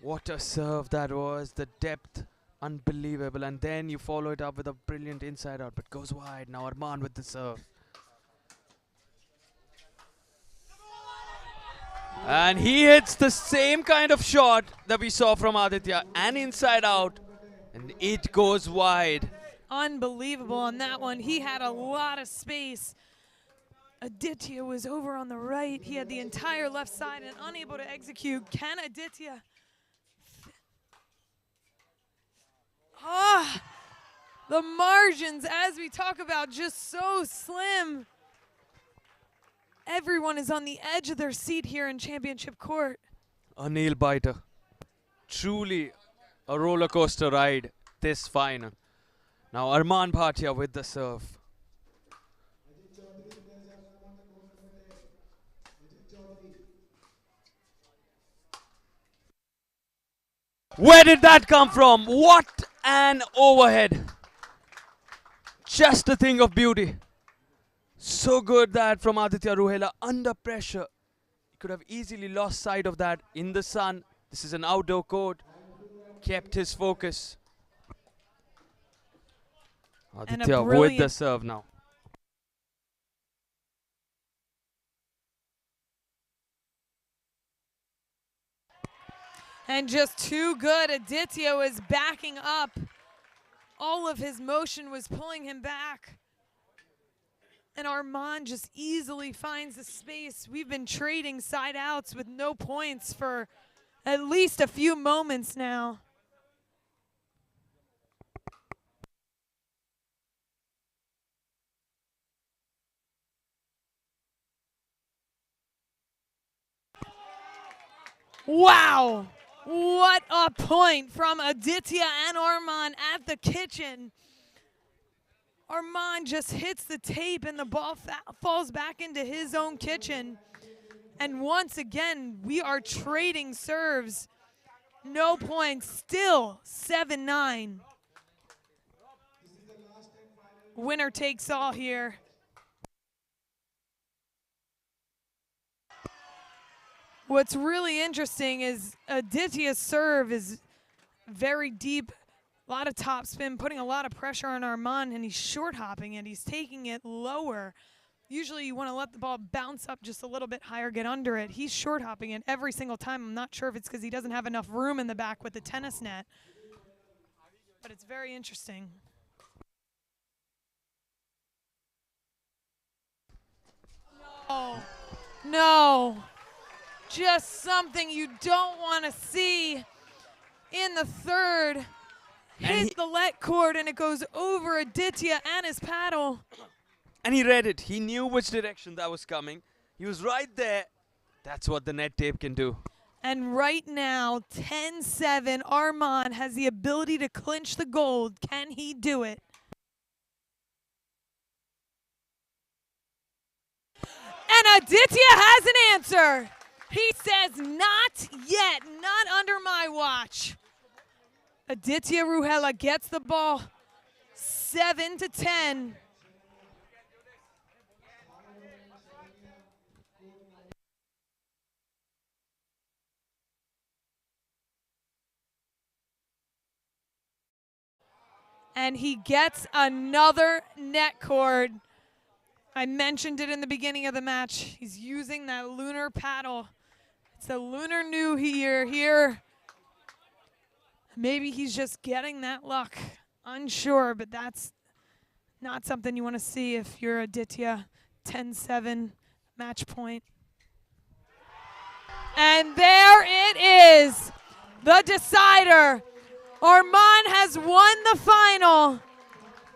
What a serve that was. The depth, unbelievable. And then you follow it up with a brilliant inside out, but goes wide. Now Armand with the serve. And he hits the same kind of shot that we saw from Aditya, and inside out, and it goes wide. Unbelievable on that one. He had a lot of space. Aditya was over on the right. He had the entire left side and unable to execute. Can Aditya? The margins, as we talk about, just so slim. Everyone is on the edge of their seat here in championship court. A nail biter. Truly a roller coaster ride this final. Now Armand Bhatia with the serve. Where did that come from? What an overhead. Just a thing of beauty. So good that from Aditya Ruhela under pressure. He could have easily lost sight of that in the sun. This is an outdoor court. Kept his focus. Aditya with the serve now. And just too good. Aditya was backing up. All of his motion was pulling him back. And Armand just easily finds the space. We've been trading side outs with no points for at least a few moments now. Wow! What a point from Aditya and Armand at the kitchen. Armand just hits the tape and the ball falls back into his own kitchen. And once again, we are trading serves. No points, still 7-9. Winner takes all here. What's really interesting is Aditya's serve is very deep, a lot of topspin, putting a lot of pressure on Armand, and he's short hopping it. He's taking it lower. Usually you want to let the ball bounce up just a little bit higher, get under it. He's short hopping it every single time. I'm not sure if it's because he doesn't have enough room in the back with the tennis net, but it's very interesting. No, no. Just something you don't want to see in the third. hit the let cord, and it goes over Aditya and his paddle. And he read it. He knew which direction that was coming. He was right there. That's what the net tape can do. And right now, 10-7, Arman has the ability to clinch the gold. Can he do it? And Aditya has an answer. He says, not yet, not under my watch. Aditya Ruhela gets the ball 7-10. And he gets another net cord. I mentioned it in the beginning of the match. He's using that lunar paddle. It's a lunar new here. Maybe he's just getting that luck. Unsure, but that's not something you want to see if you're Aditya. 10-7 match point. And there it is, the decider. Arman has won the final.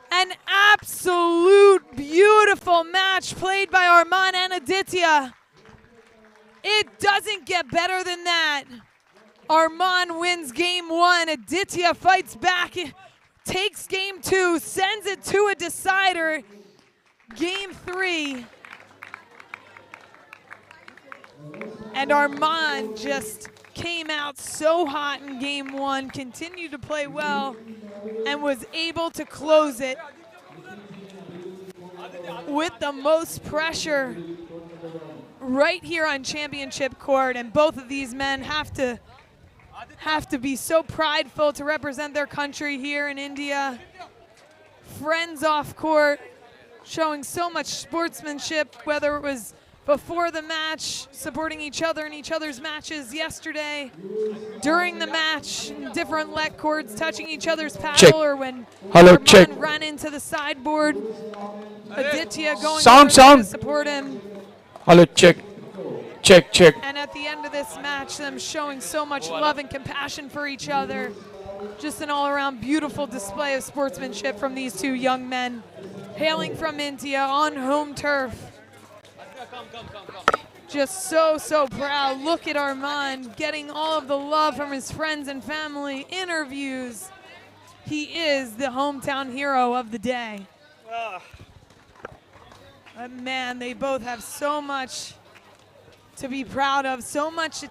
An absolute beautiful match played by Arman and Aditya. It doesn't get better than that. Arman wins game 1. Aditya fights back, takes game 2, sends it to a decider. Game 3. And Arman just came out so hot in game 1, continued to play well, and was able to close it with the most pressure right here on championship court. And both of these men have to be so prideful to represent their country here in India. Friends off court, showing so much sportsmanship, whether it was before the match, supporting each other in each other's matches yesterday, during the match, different let cords touching each other's paddle, or when Arman ran into the sideboard, Aditya going over to support him. Hello, check. And at the end of this match, them showing so much love and compassion for each other. Just an all-around beautiful display of sportsmanship from these two young men, hailing from India on home turf. Just so proud. Look at Arman getting all of the love from his friends and family, interviews. He is the hometown hero of the day. But man, they both have so much to be proud of, so much in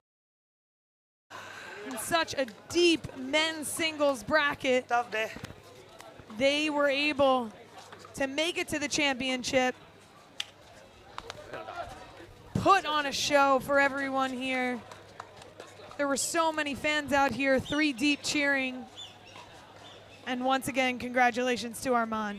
such a deep men's singles bracket. Tough day. They were able to make it to the championship, put on a show for everyone here. There were so many fans out here, 3 deep cheering. And once again, congratulations to Arman.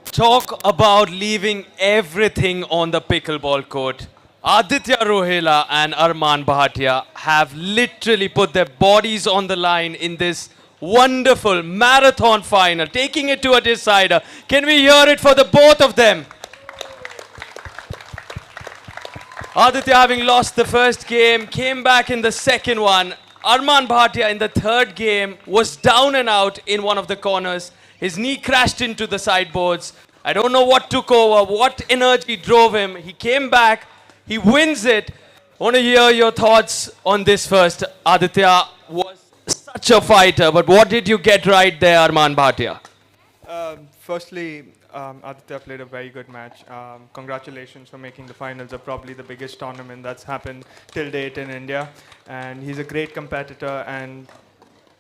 Talk about leaving everything on the pickleball court. Aditya Ruhela and Arman Bhatia have literally put their bodies on the line in this wonderful marathon final, taking it to a decider. Can we hear it for the both of them? Aditya, having lost the first game, came back in the second one. Arman Bhatia in the third game was down and out in one of the corners. His knee crashed into the sideboards. I don't know what took over, what energy drove him. He came back, he wins it. I want to hear your thoughts on this first. Aditya was such a fighter, but what did you get right there, Arman Bhatia? Firstly, Aditya played a very good match. Congratulations for making the finals of probably the biggest tournament that's happened till date in India. And he's a great competitor, and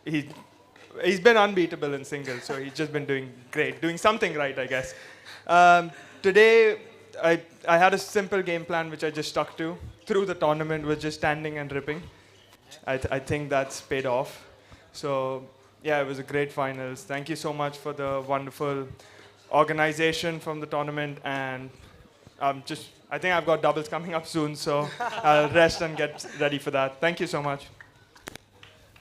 he's been unbeatable in singles, so he's just been doing great, doing something right, I guess. Today, I had a simple game plan which I just stuck to through the tournament, was just standing and ripping. I think that's paid off. So yeah, it was a great finals. Thank you so much for the wonderful organization from the tournament, and I think I've got doubles coming up soon, so I'll rest and get ready for that. Thank you so much.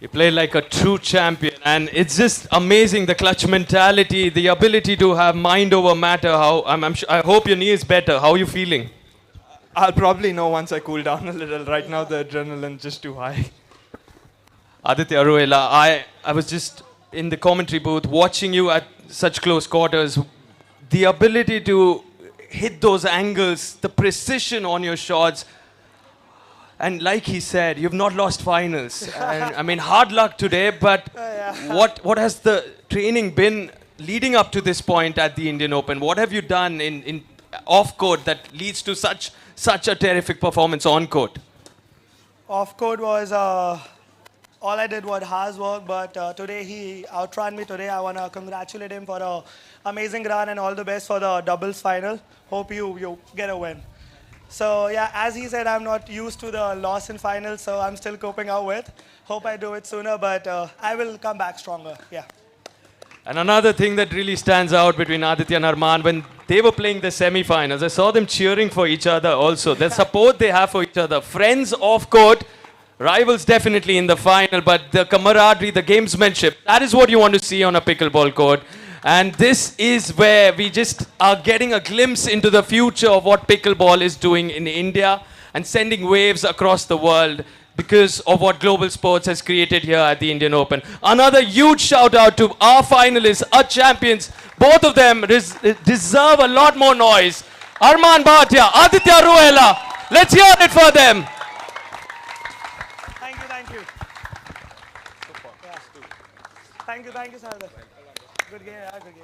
You play like a true champion, and it's just amazing, the clutch mentality, the ability to have mind over matter. I hope your knee is better. How are you feeling? I'll probably know once I cool down a little. Right now, the adrenaline's just too high. Aditya Ruela, I was just in the commentary booth watching you at such close quarters. The ability to hit those angles, the precision on your shots, and like he said, you've not lost finals. And, I mean, hard luck today, but what has the training been leading up to this point at the Indian Open? What have you done in off court that leads to such a terrific performance on court? Off court was all I did was hard work, but today he outran me. Today I want to congratulate him for an amazing run and all the best for the doubles final. Hope you get a win. So yeah, as he said, I'm not used to the loss in finals, so I'm still coping out with. Hope I do it sooner, but I will come back stronger. Yeah. And another thing that really stands out between Aditya and Arman, when they were playing the semi-finals, I saw them cheering for each other also. The support they have for each other. Friends off court, rivals definitely in the final, but the camaraderie, the gamesmanship, that is what you want to see on a pickleball court. And this is where we just are getting a glimpse into the future of what pickleball is doing in India and sending waves across the world because of what global sports has created here at the Indian Open. Another huge shout out to our finalists, our champions. Both of them deserve a lot more noise. Arman Bhatia, Aditya Ruela. Let's hear it for them. Thank you. Yeah. Thank you, Sardar. Good game, yeah, good game.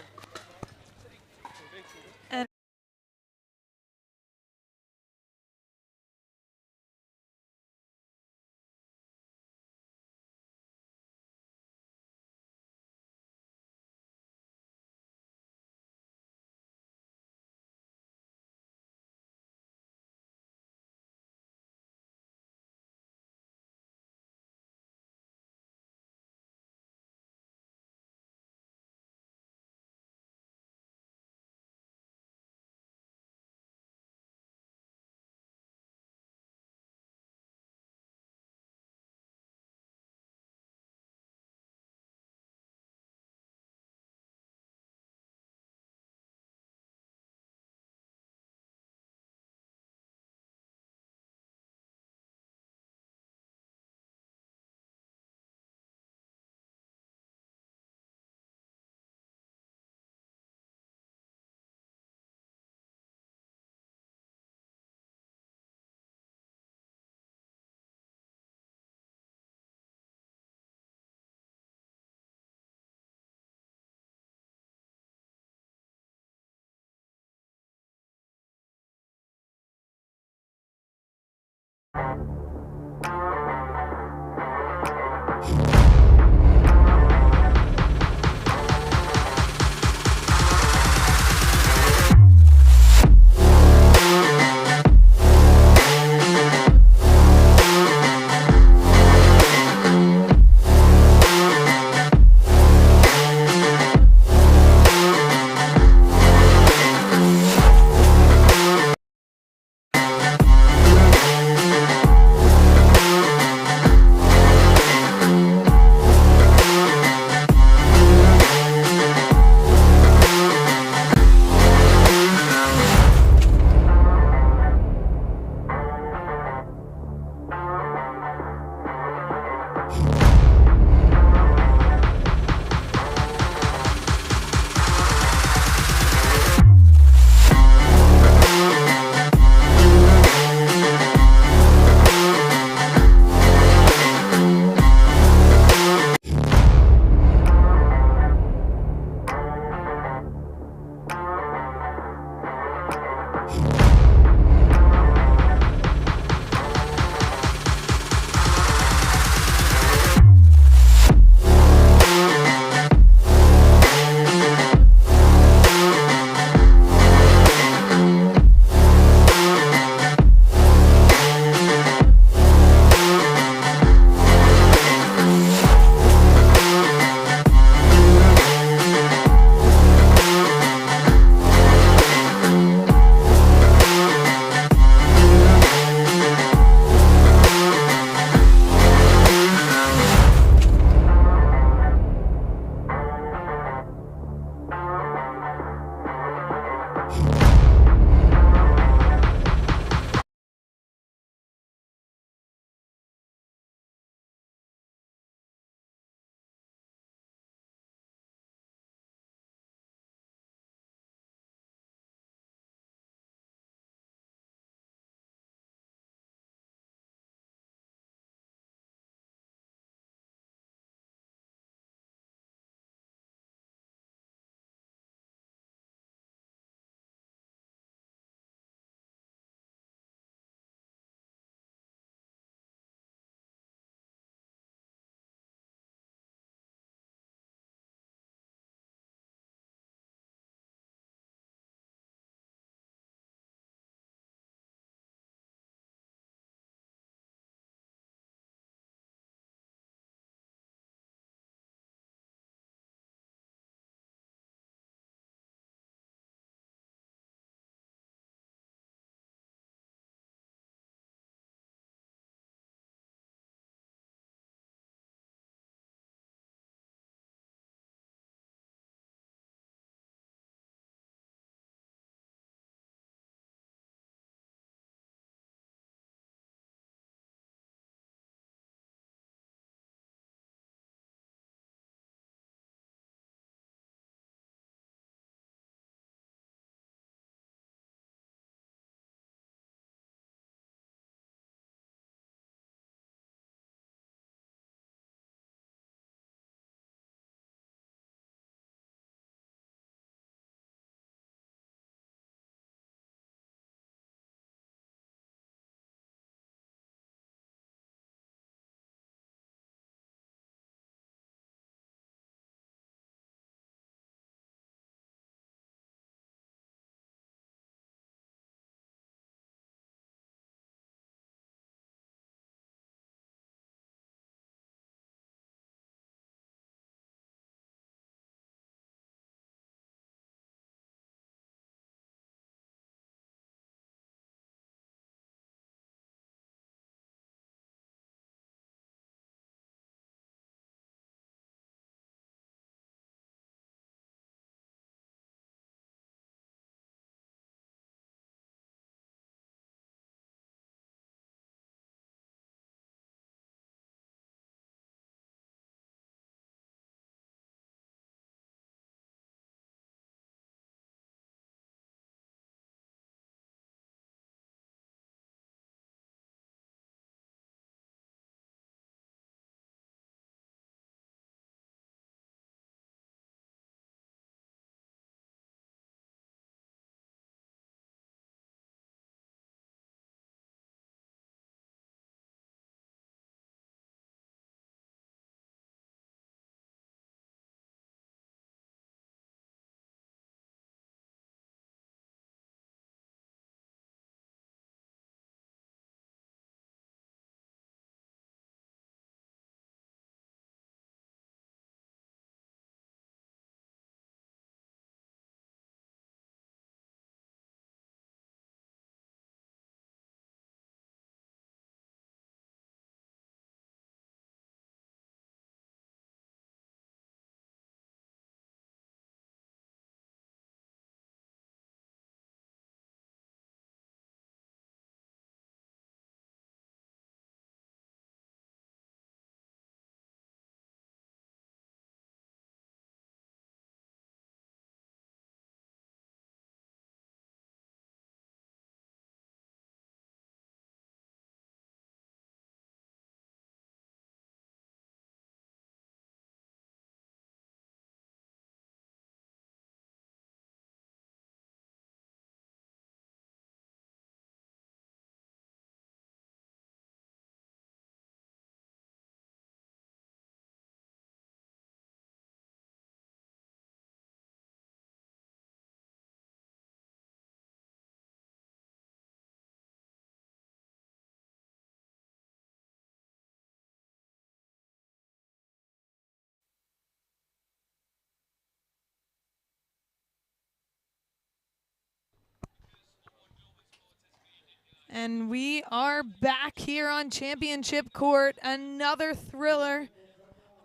And we are back here on championship court. Another thriller.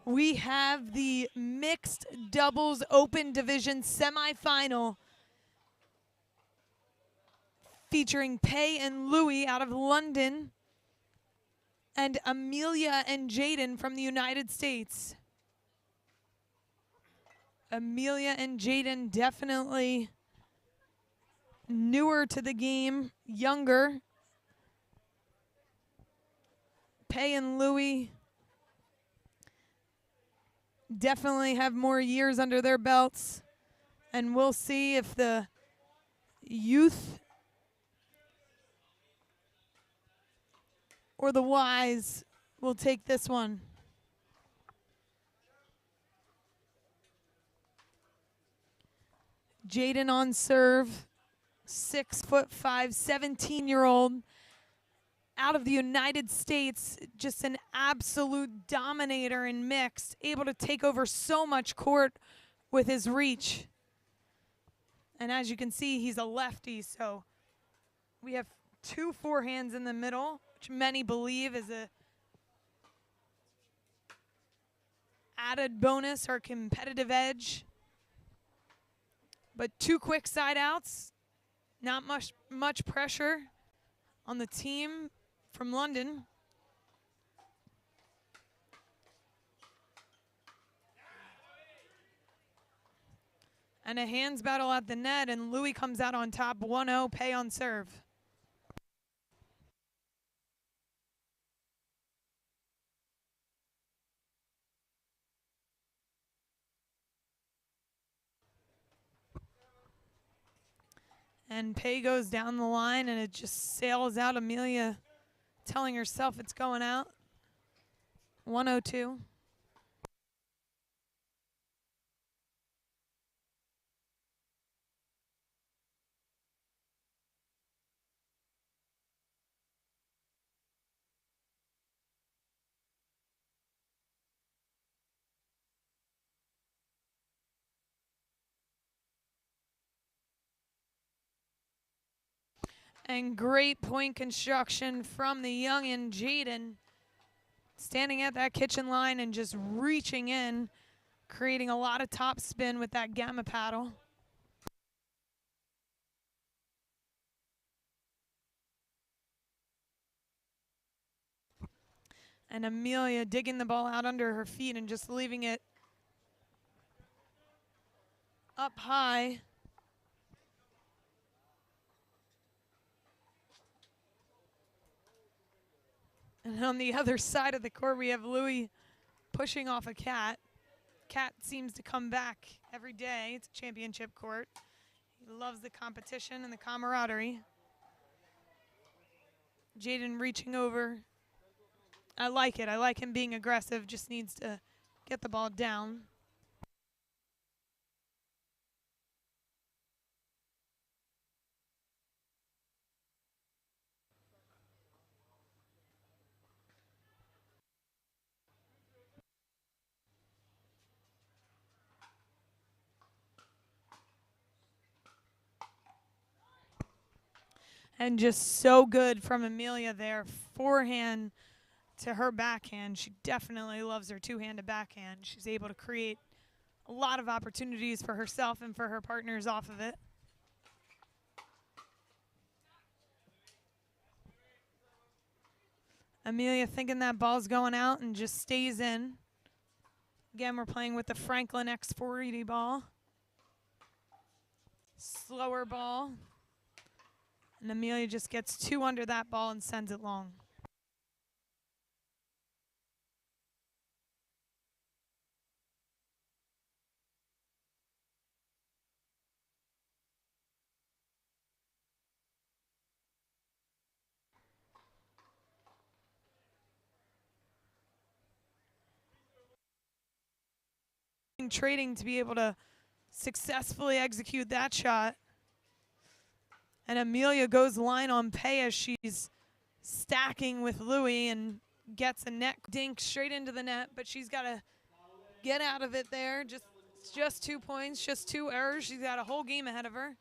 We have the mixed doubles open division semifinal featuring Pei and Louis out of London and Amelia and Jaden from the United States. Amelia and Jaden definitely newer to the game, younger. Pei and Louis definitely have more years under their belts, and we'll see if the youth or the wise will take this one. Jaden on serve, 6'5", 17-year-old out of the United States, just an absolute dominator in mixed, able to take over so much court with his reach. And as you can see, he's a lefty, so we have 2 forehands in the middle, which many believe is a added bonus or competitive edge. But 2 quick side outs, not much pressure on the team from London. And a hands battle at the net, and Louis comes out on top, 1-0, Pei on serve. And Pei goes down the line, and it just sails out. Amelia telling herself it's going out. 102. And great point construction from the youngin' Jaden, standing at that kitchen line and just reaching in, creating a lot of top spin with that gamma paddle. And Amelia digging the ball out under her feet and just leaving it up high. And on the other side of the court, we have Louis pushing off a Cat. Cat seems to come back every day. It's a championship court. He loves the competition and the camaraderie. Jaden reaching over. I like it. I like him being aggressive. Just needs to get the ball down. And just so good from Amelia there. Forehand to her backhand. She definitely loves her two-handed backhand. She's able to create a lot of opportunities for herself and for her partners off of it. Amelia thinking that ball's going out and just stays in. Again, we're playing with the Franklin X480 ball. Slower ball. And Amelia just gets 2 under that ball and sends it long. Trading to be able to successfully execute that shot. And Amelia goes line on Pei as she's stacking with Louis and gets a net dink straight into the net, but she's got to get out of it there. Just 2 points, just 2 errors. She's got a whole game ahead of her.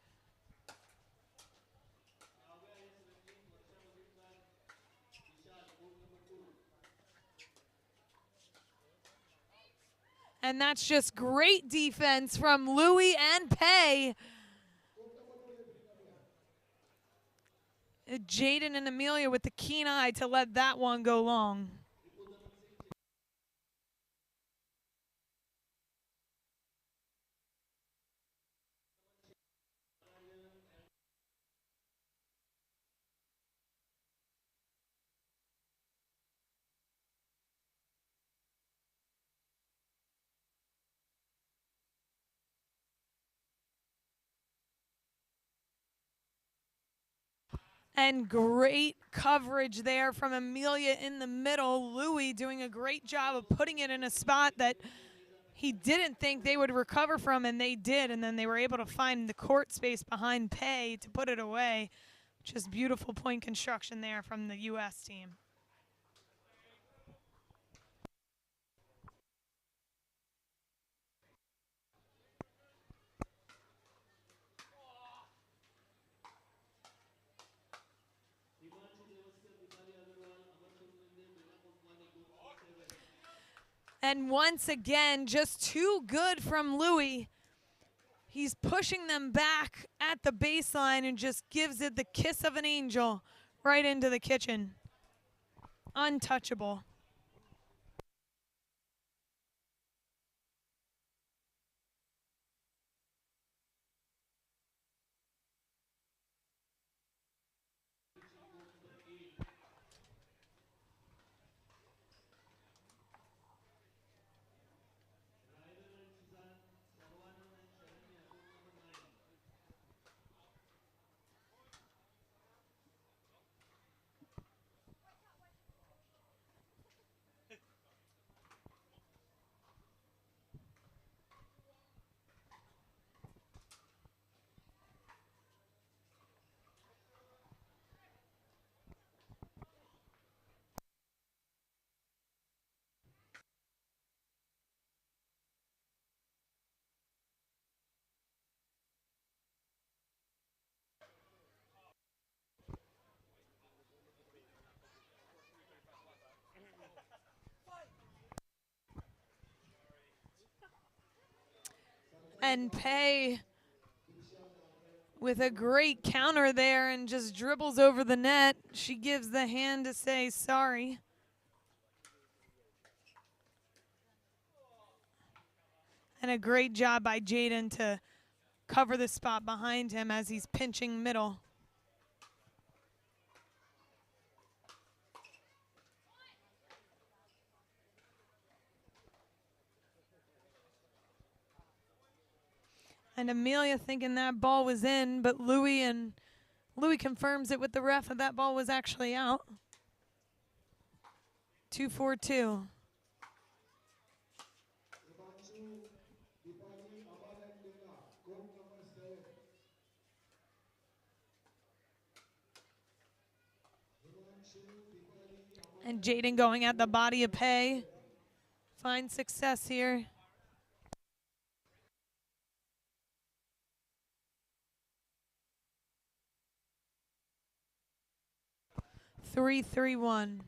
And that's just great defense from Louis and Pei. Jaden and Amelia with the keen eye to let that one go long. And great coverage there from Amelia in the middle. Louis doing a great job of putting it in a spot that he didn't think they would recover from, and they did. And then they were able to find the court space behind Pei to put it away. Just beautiful point construction there from the U.S. team. And once again, just too good from Louis. He's pushing them back at the baseline and just gives it the kiss of an angel right into the kitchen. Untouchable. And Pei with a great counter there and just dribbles over the net. She gives the hand to say sorry. And a great job by Jaden to cover the spot behind him as he's pinching middle. And Amelia thinking that ball was in, but Louis confirms it with the ref that that ball was actually out. 2-4-2. And Jaden going at the body of Pei. Finds success here. 3-3-1.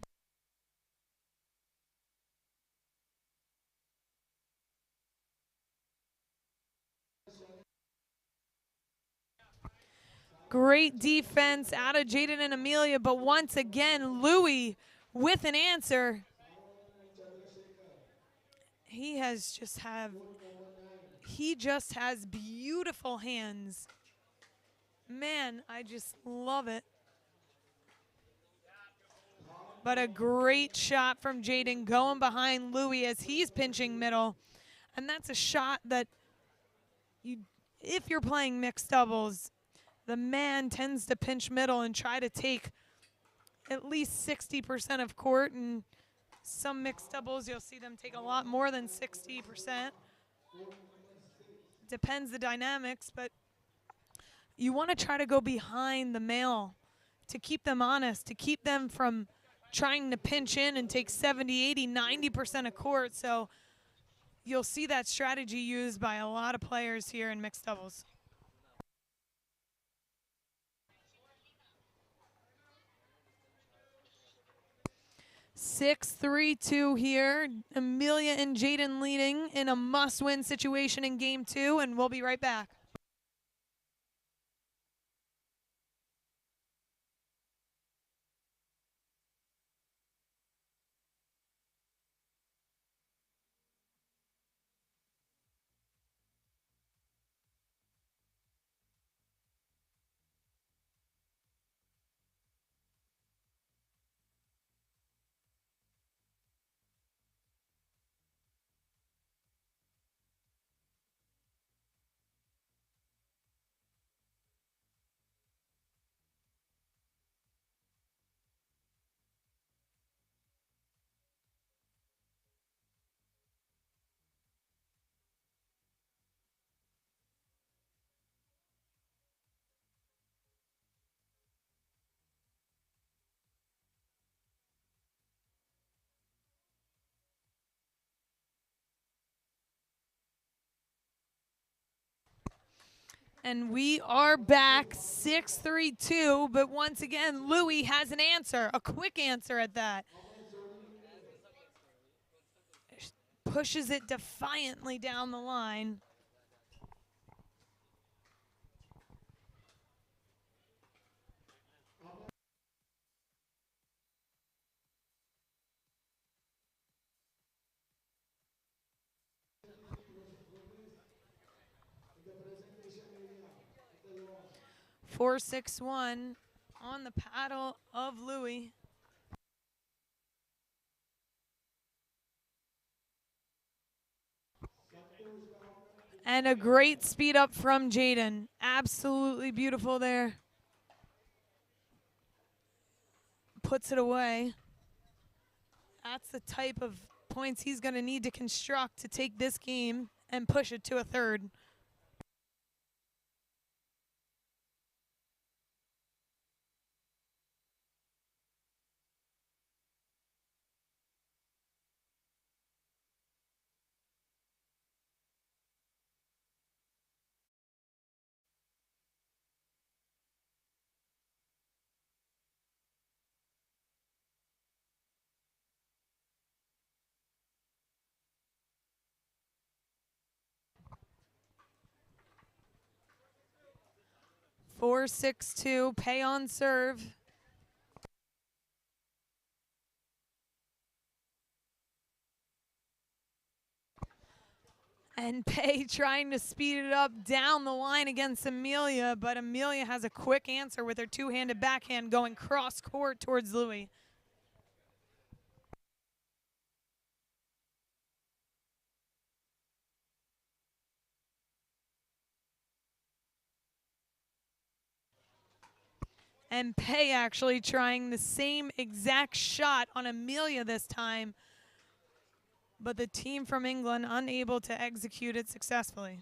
Great defense out of Jaden and Amelia, but once again, Louis with an answer. He just has beautiful hands. Man, I just love it. But a great shot from Jaden going behind Louis as he's pinching middle. And that's a shot that if you're playing mixed doubles, the man tends to pinch middle and try to take at least 60% of court. And some mixed doubles, you'll see them take a lot more than 60%. Depends the dynamics, but you want to try to go behind the male to keep them honest, to keep them from trying to pinch in and take 70, 80, 90% of court. So you'll see that strategy used by a lot of players here in mixed doubles. 6-3-2 here. Amelia and Jaden leading in a must-win situation in game 2, and we'll be right back. And we are back 6-3-2, but once again, Louis has an answer, a quick answer at that. Pushes it defiantly down the line. Four, 6-1 on the paddle of Louis. And a great speed up from Jaden. Absolutely beautiful there. Puts it away. That's the type of points he's going to need to construct to take this game and push it to a third. Four, 6-2, pay on serve. And Pei trying to speed it up down the line against Amelia, but Amelia has a quick answer with her two-handed backhand going cross court towards Louis. And Pei actually trying the same exact shot on Amelia this time, but the team from England unable to execute it successfully.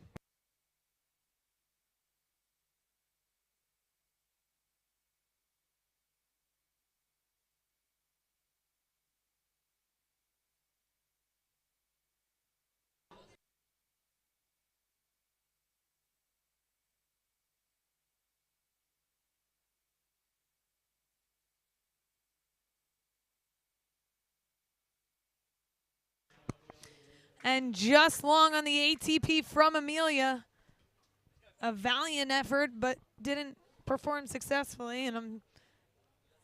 And just long on the ATP from Amelia. A valiant effort, but didn't perform successfully. And I'm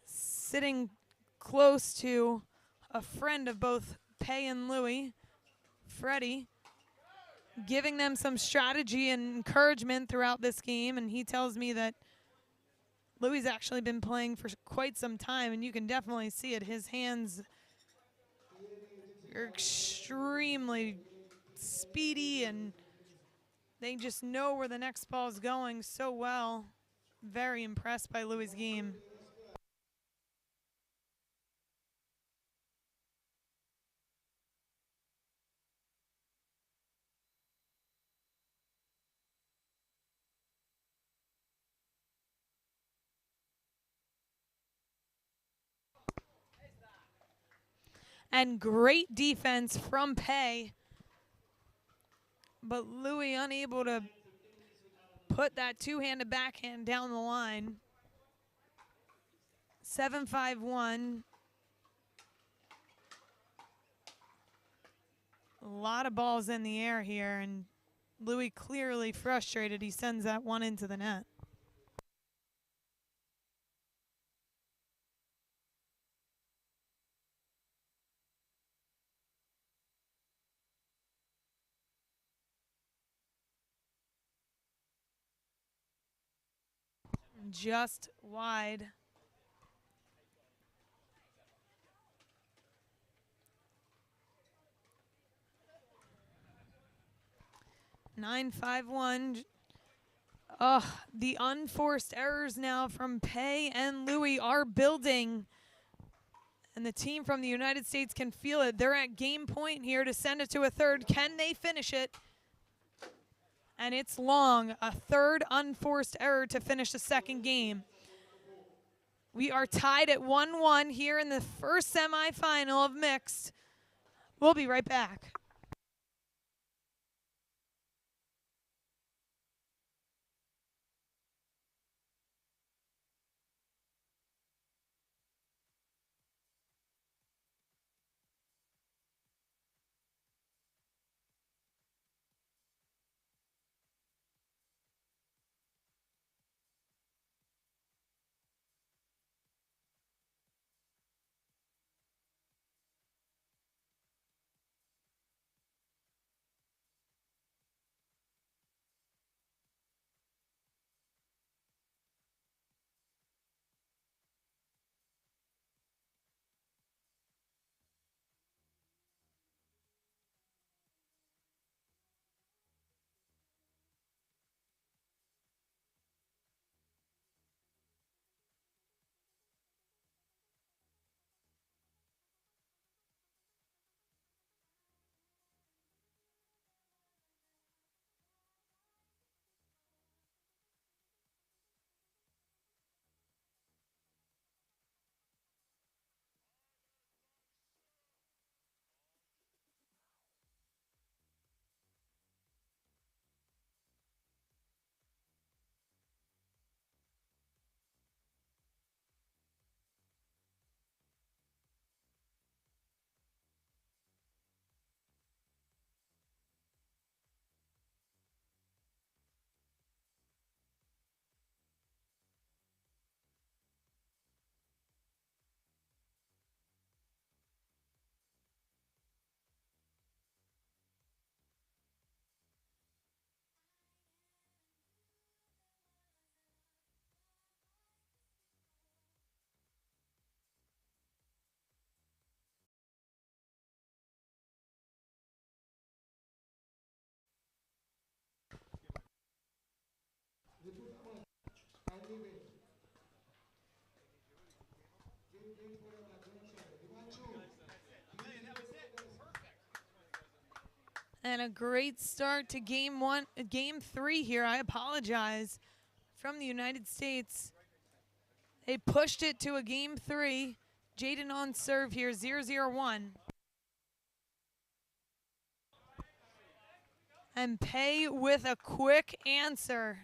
sitting close to a friend of both Pei and Louis, Freddie, giving them some strategy and encouragement throughout this game. And he tells me that Louis actually been playing for quite some time, and you can definitely see it. His hands are extremely speedy, and they just know where the next ball is going so well. Very impressed by Louis' game. And great defense from Pei, but Louis unable to put that two-handed backhand down the line. 7-5-1. A lot of balls in the air here, and Louis clearly frustrated. He sends that one into the net. Just wide. Nine, 5-1. The unforced errors now from Pei and Louis are building. And the team from the United States can feel it. They're at game point here to send it to a third. Can they finish it? And it's long. A third unforced error to finish the second game. We are tied at 1-1 here in the first semifinal of mixed. We'll be right back. And a great start to game three here. I apologize. From the United States. They pushed it to a game three. Jaden on serve here, 0-0-1. And Pei with a quick answer.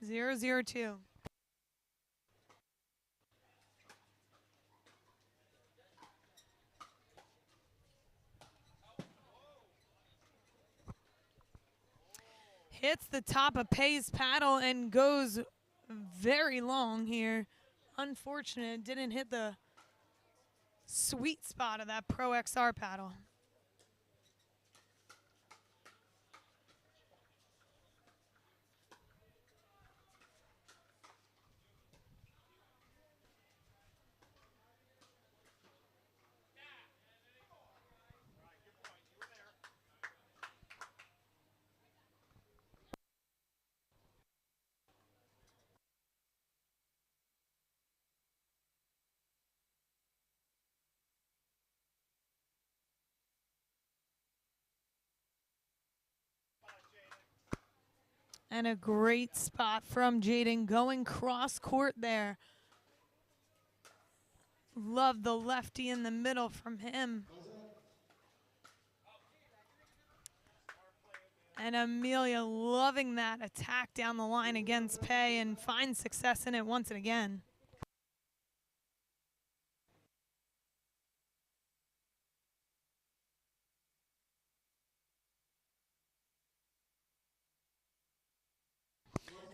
0-0-2. Hits the top of Pei's paddle and goes very long here. Unfortunate, didn't hit the sweet spot of that Pro XR paddle. And a great spot from Jaden going cross court there. Love the lefty in the middle from him. And Amelia loving that attack down the line against Pei and finds success in it once and again.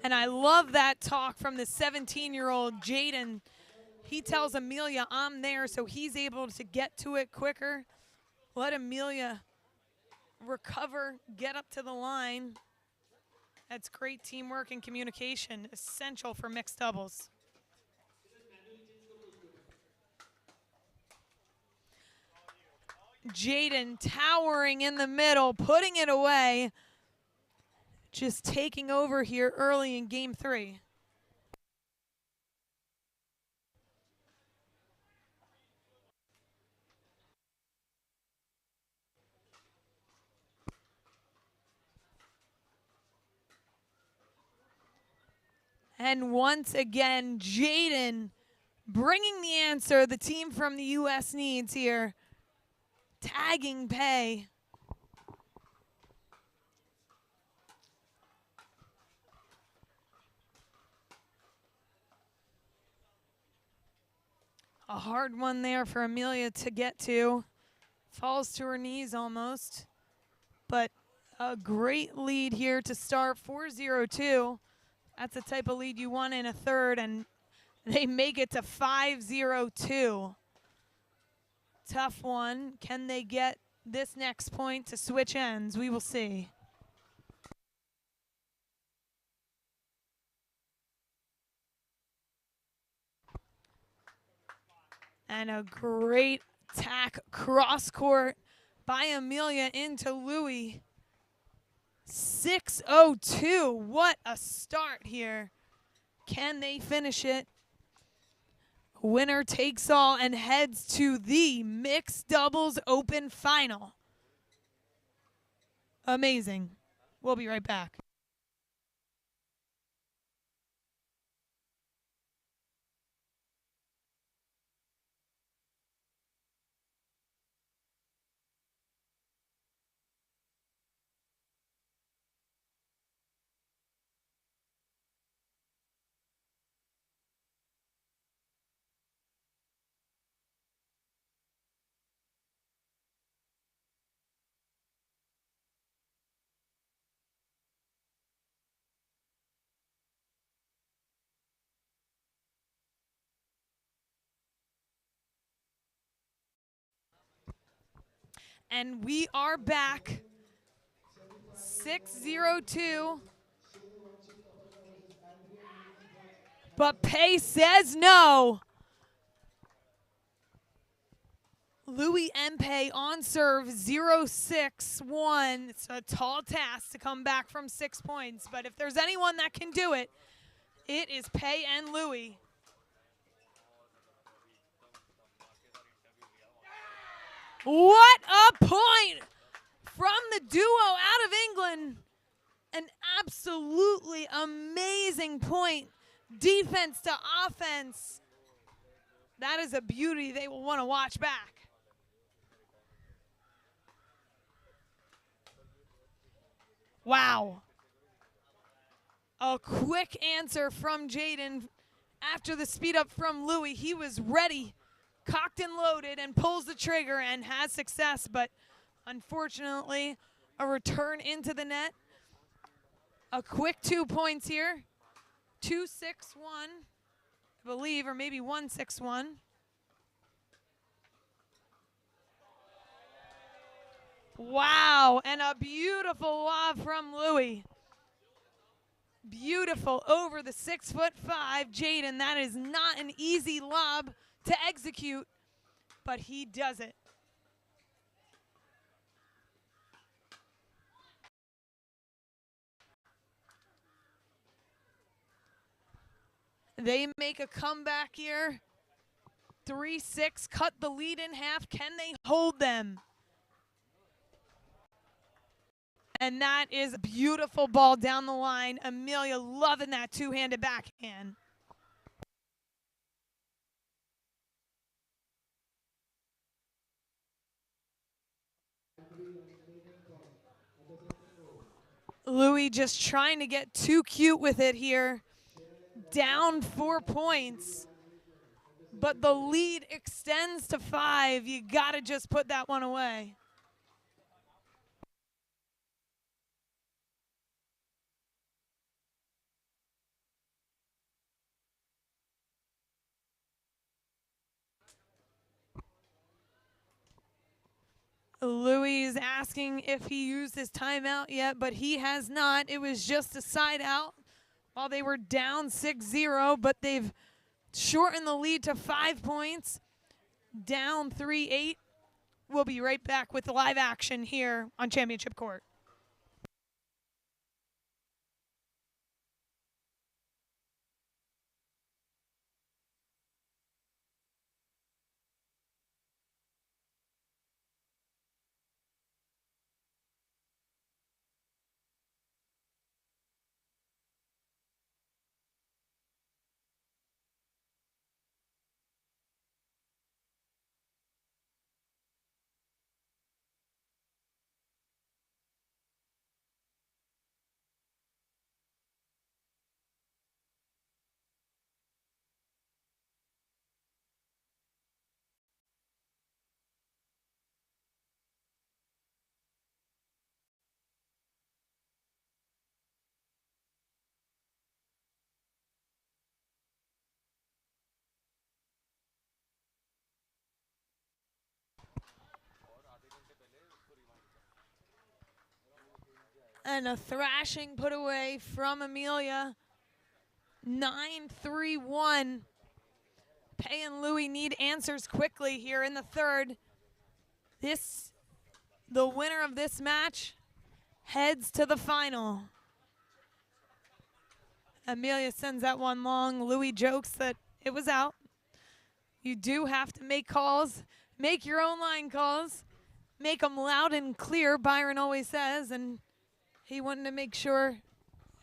And I love that talk from the 17-year-old Jaden. He tells Amelia, I'm there, so he's able to get to it quicker. Let Amelia recover, get up to the line. That's great teamwork and communication, essential for mixed doubles. Jaden towering in the middle, putting it away. Just taking over here early in game 3. And once again, Jaden bringing the answer the team from the U.S. needs here. Tagging Pei. A hard one there for Amelia to get to. Falls to her knees almost. But a great lead here to start, 4-0-2. That's the type of lead you want in a third, and they make it to 5-0-2. Tough one. Can they get this next point to switch ends? We will see. And a great attack cross court by Amelia into Louis. 6-0-2. What a start here. Can they finish it? Winner takes all and heads to the mixed doubles open final. Amazing. We'll be right back. And we are back. 6-0-2. But Pei says no. Louis and Pei on serve, 0-6-1. It's a tall task to come back from 6 points, but if there's anyone that can do it, it is Pei and Louis. What a point from the duo out of England. An absolutely amazing point. Defense to offense. That is a beauty they will want to watch back. Wow. A quick answer from Jaden after the speed up from Louis. He was ready, cocked and loaded, and pulls the trigger and has success, but unfortunately, a return into the net. A quick 2 points here. 2-6-1, I believe, or maybe 1-6-1. Wow, and a beautiful lob from Louis. Beautiful over the 6'5" Jaden. That is not an easy lob to execute, but he does it. They make a comeback here. 3-6, cut the lead in half. Can they hold them? And that is a beautiful ball down the line. Amelia loving that two-handed backhand. Louis just trying to get too cute with it here. Down 4 points. But the lead extends to 5. You got to just put that one away. Louis is asking if he used his timeout yet, but he has not. It was just a side out while they were down 6-0, but they've shortened the lead to 5 points, down 3-8. We'll be right back with live action here on Championship Court. And a thrashing put away from Amelia. 9-3-1. Pei and Louis need answers quickly here in the third. The winner of this match heads to the final. Amelia sends that one long. Louis jokes that it was out. You do have to make calls. Make your own line calls. Make them loud and clear, Byron always says, and he wanted to make sure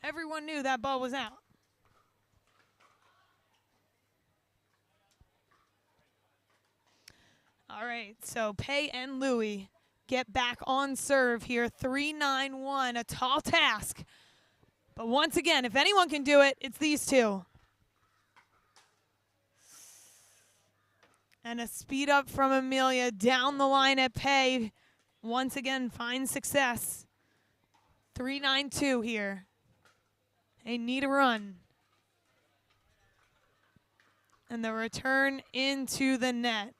everyone knew that ball was out. All right, so Pei and Louis get back on serve here. 3-9-1, a tall task. But once again, if anyone can do it, it's these two. And a speed up from Amelia down the line at Pei. Once again, finds success. 3-9-2 here. They need a run. And the return into the net.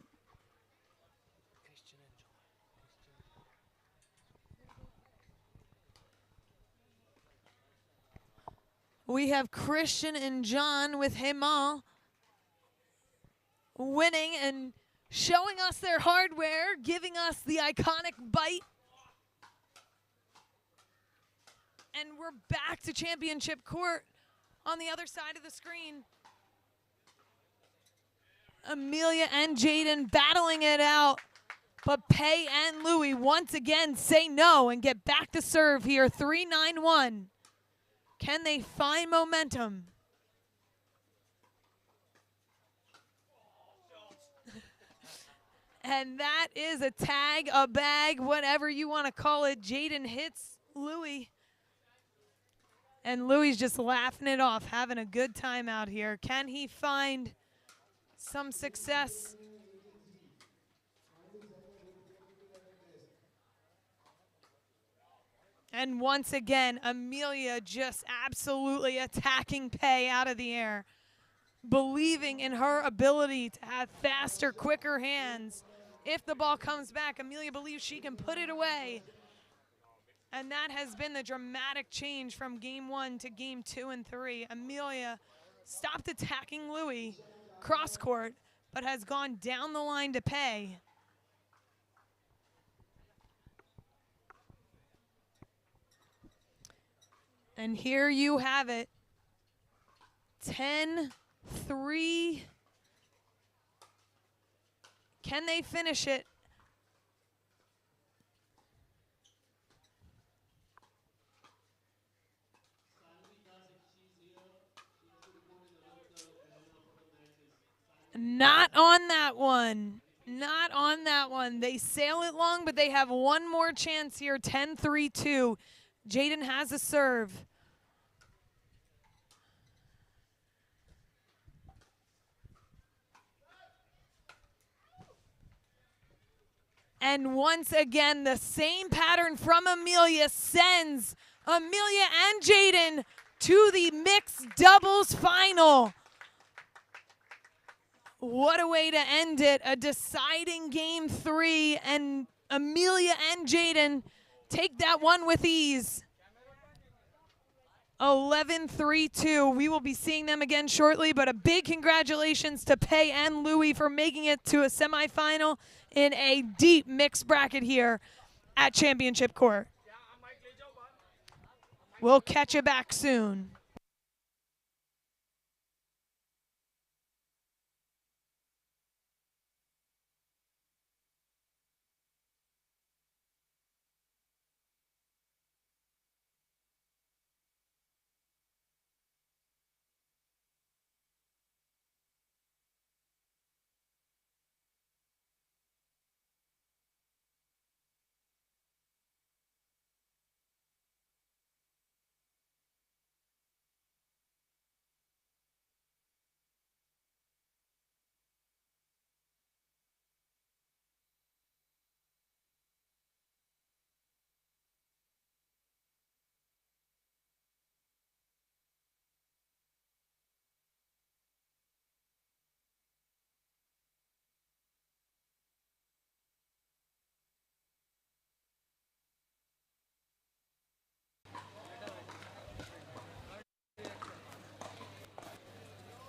We have Christian and John with Hemal winning and showing us their hardware, giving us the iconic bite. And we're back to Championship Court on the other side of the screen. Amelia and Jaden battling it out, but Pei and Louis once again say no and get back to serve here. 3-9-1. Can they find momentum? And that is a tag, a bag, whatever you want to call it. Jaden hits Louis. And Louis just laughing it off, having a good time out here. Can he find some success? And once again, Amelia just absolutely attacking Pei out of the air, believing in her ability to have faster, quicker hands. If the ball comes back, Amelia believes she can put it away. And that has been the dramatic change from game 1 to game 2 and 3. Amelia stopped attacking Louis cross court, but has gone down the line to Pei. And here you have it. 10-3. Can they finish it? Not on that one. Not on that one. They sail it long, but they have one more chance here. 10-3-2. Jaden has a serve. And once again, the same pattern from Amelia sends Amelia and Jaden to the mixed doubles final. What a way to end it. A deciding game 3, and Amelia and Jaden take that one with ease. 11-3-2. We will be seeing them again shortly, but a big congratulations to Pei and Louie for making it to a semifinal in a deep mixed bracket here at Championship Court. We'll catch you back soon.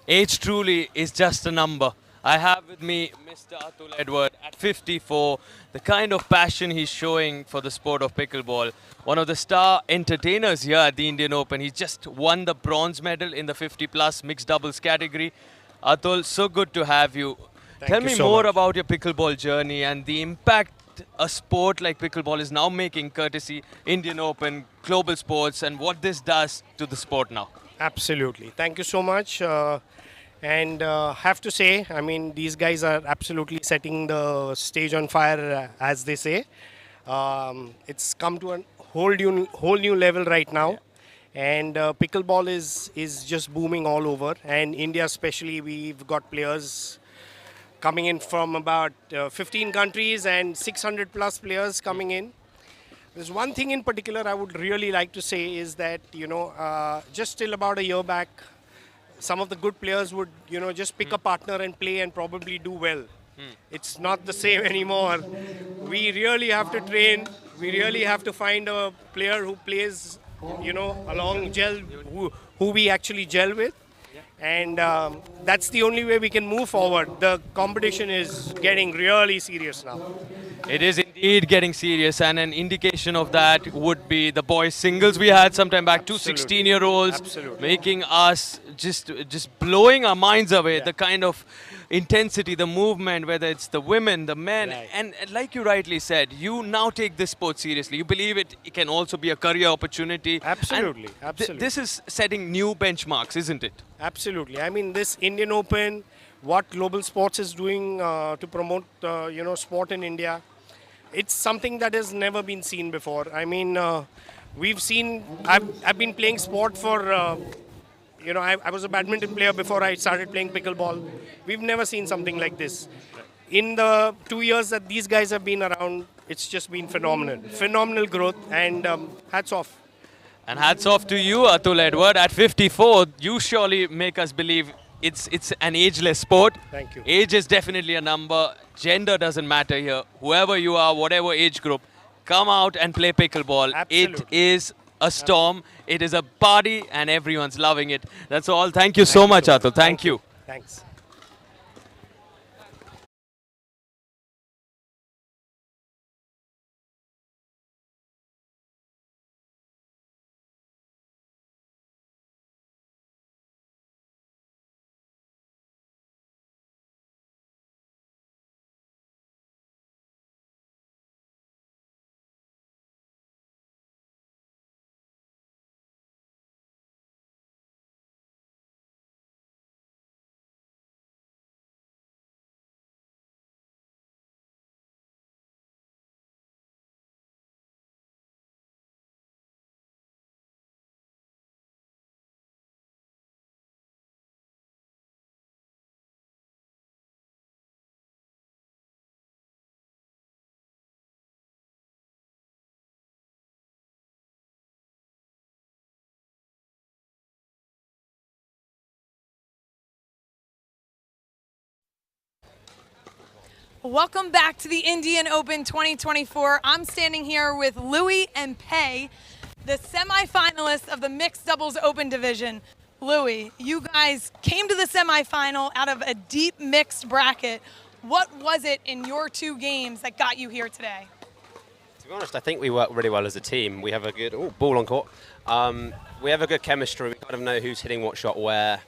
Age truly is just a number. I have with me Mr. Atul Edward at 54. The kind of passion he's showing for the sport of pickleball. One of the star entertainers here at the Indian Open. He just won the bronze medal in the 50-plus mixed doubles category. Atul, so good to have you. Tell me more about your pickleball journey and the impact a sport like pickleball is now making, courtesy Indian Open, global sports, and what this does to the sport now. Absolutely. Thank you so much. And have to say, I mean, these guys are absolutely setting the stage on fire, as they say. It's come to a whole new level right now. And pickleball is just booming all over. And India especially, we've got players coming in from about 15 countries and 600 plus players coming in. There's one thing in particular I would really like to say is that, just till about a year back, some of the good players would, just pick a partner and play and probably do well. It's not the same anymore. We really have to train. We really have to find a player who plays, along who we actually gel with. And that's the only way we can move forward. The competition is getting really serious now. It is indeed getting serious, and an indication of that would be the boys singles we had sometime back. Two 16-year-olds making us just blowing our minds away. The kind of intensity, the movement, whether it's the women, the men, and like you rightly said, you now take this sport seriously. You believe it can also be a career opportunity. Absolutely, This is setting new benchmarks, isn't it? Absolutely. I mean, this Indian Open, what Global Sports is doing to promote, sport in India, it's something that has never been seen before. I mean, I've been playing sport for, I was a badminton player before I started playing pickleball. We've never seen something like this. In the 2 years that these guys have been around, it's just been phenomenal. Phenomenal growth, and hats off. And hats off to you, Atul Edward. At 54, you surely make us believe it's an ageless sport. Thank you. Age is definitely a number. Gender doesn't matter here. Whoever you are, whatever age group, come out and play pickleball. Absolutely. It is a storm. It is a party, and everyone's loving it. That's all. Thank you so much, Atul. Thank you. Thanks. Welcome back to the Indian Open 2024. I'm standing here with Louis and Pei, the semifinalists of the Mixed Doubles Open division. Louis, you guys came to the semifinal out of a deep mixed bracket. What was it in your two games that got you here today? To be honest, I think we work really well as a team. We have a good ball on court. We have a good chemistry. We kind of know who's hitting what shot where,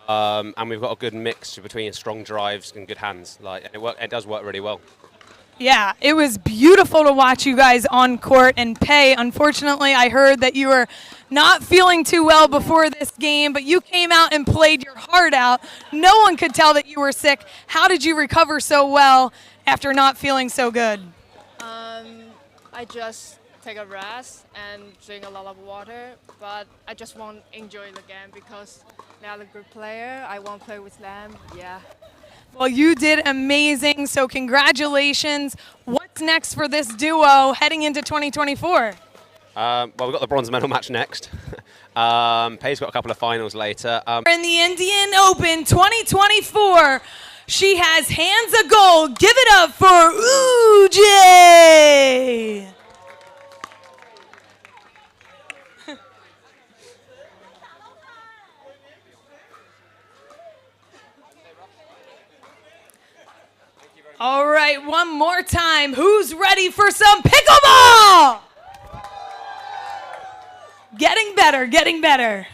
and we've got a good mix between strong drives and good hands. It does work really well. Yeah, it was beautiful to watch you guys on court. And Pei, unfortunately, I heard that you were not feeling too well before this game, but you came out and played your heart out. No one could tell that you were sick. How did you recover so well after not feeling so good? I just take a rest and drink a lot of water, but I just want to enjoy the game because they are a good player. I want to play with them, yeah. Well, you did amazing, so congratulations. What's next for this duo heading into 2024? Well, we've got the bronze medal match next. Pei's got a couple of finals later. In the Indian Open 2024, she has hands of gold. Give it up for Ujay. All right, one more time. Who's ready for some pickleball? Getting better, getting better.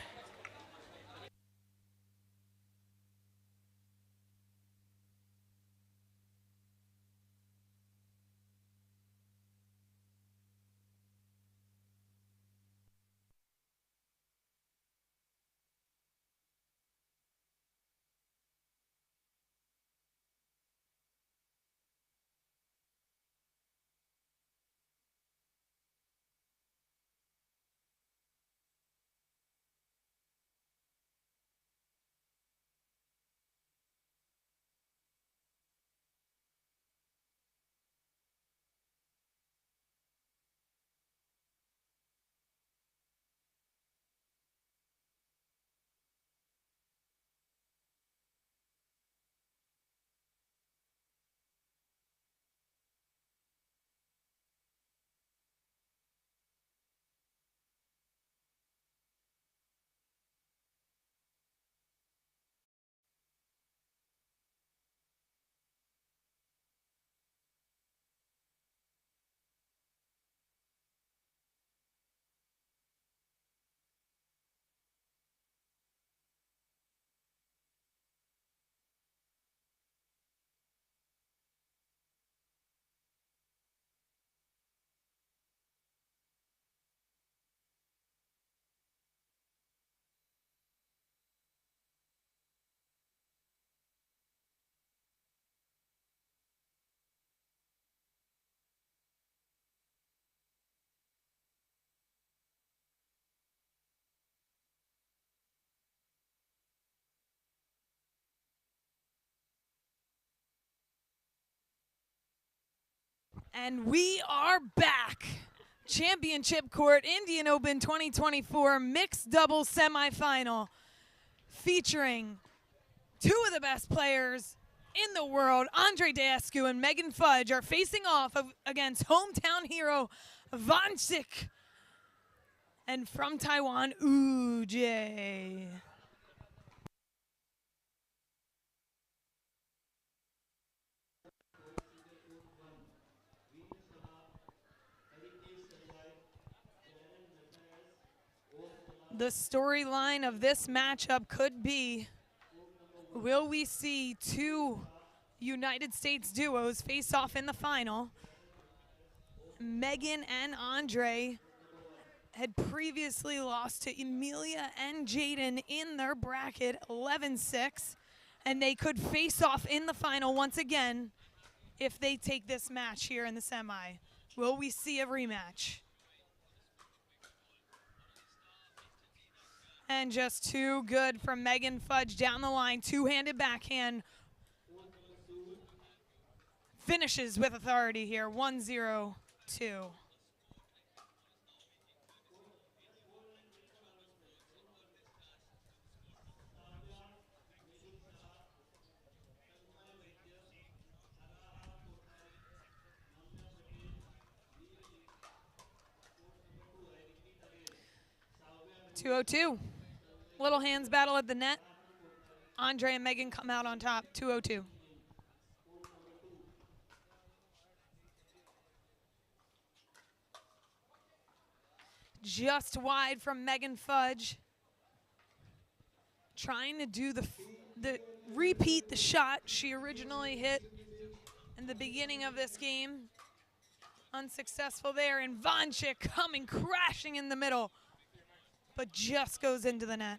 And we are back. Championship Court, Indian Open 2024 Mixed Doubles Semifinal, featuring two of the best players in the world. Andre Dascu and Megan Fudge are facing off against hometown hero Van Sik and from Taiwan, Ujay. The storyline of this matchup could be, will we see two United States duos face off in the final? Megan and Andre had previously lost to Emilia and Jaden in their bracket 11-6, and they could face off in the final once again if they take this match here in the semi. Will we see a rematch? And just too good from Megan Fudge down the line. Two-handed backhand. Finishes with authority here, 1-0-2. 202. Little hands battle at the net. Andre and Megan come out on top, 202. Just wide from Megan Fudge. Trying to do repeat the shot she originally hit in the beginning of this game. Unsuccessful there, and Vonchik coming crashing in the middle, but just goes into the net.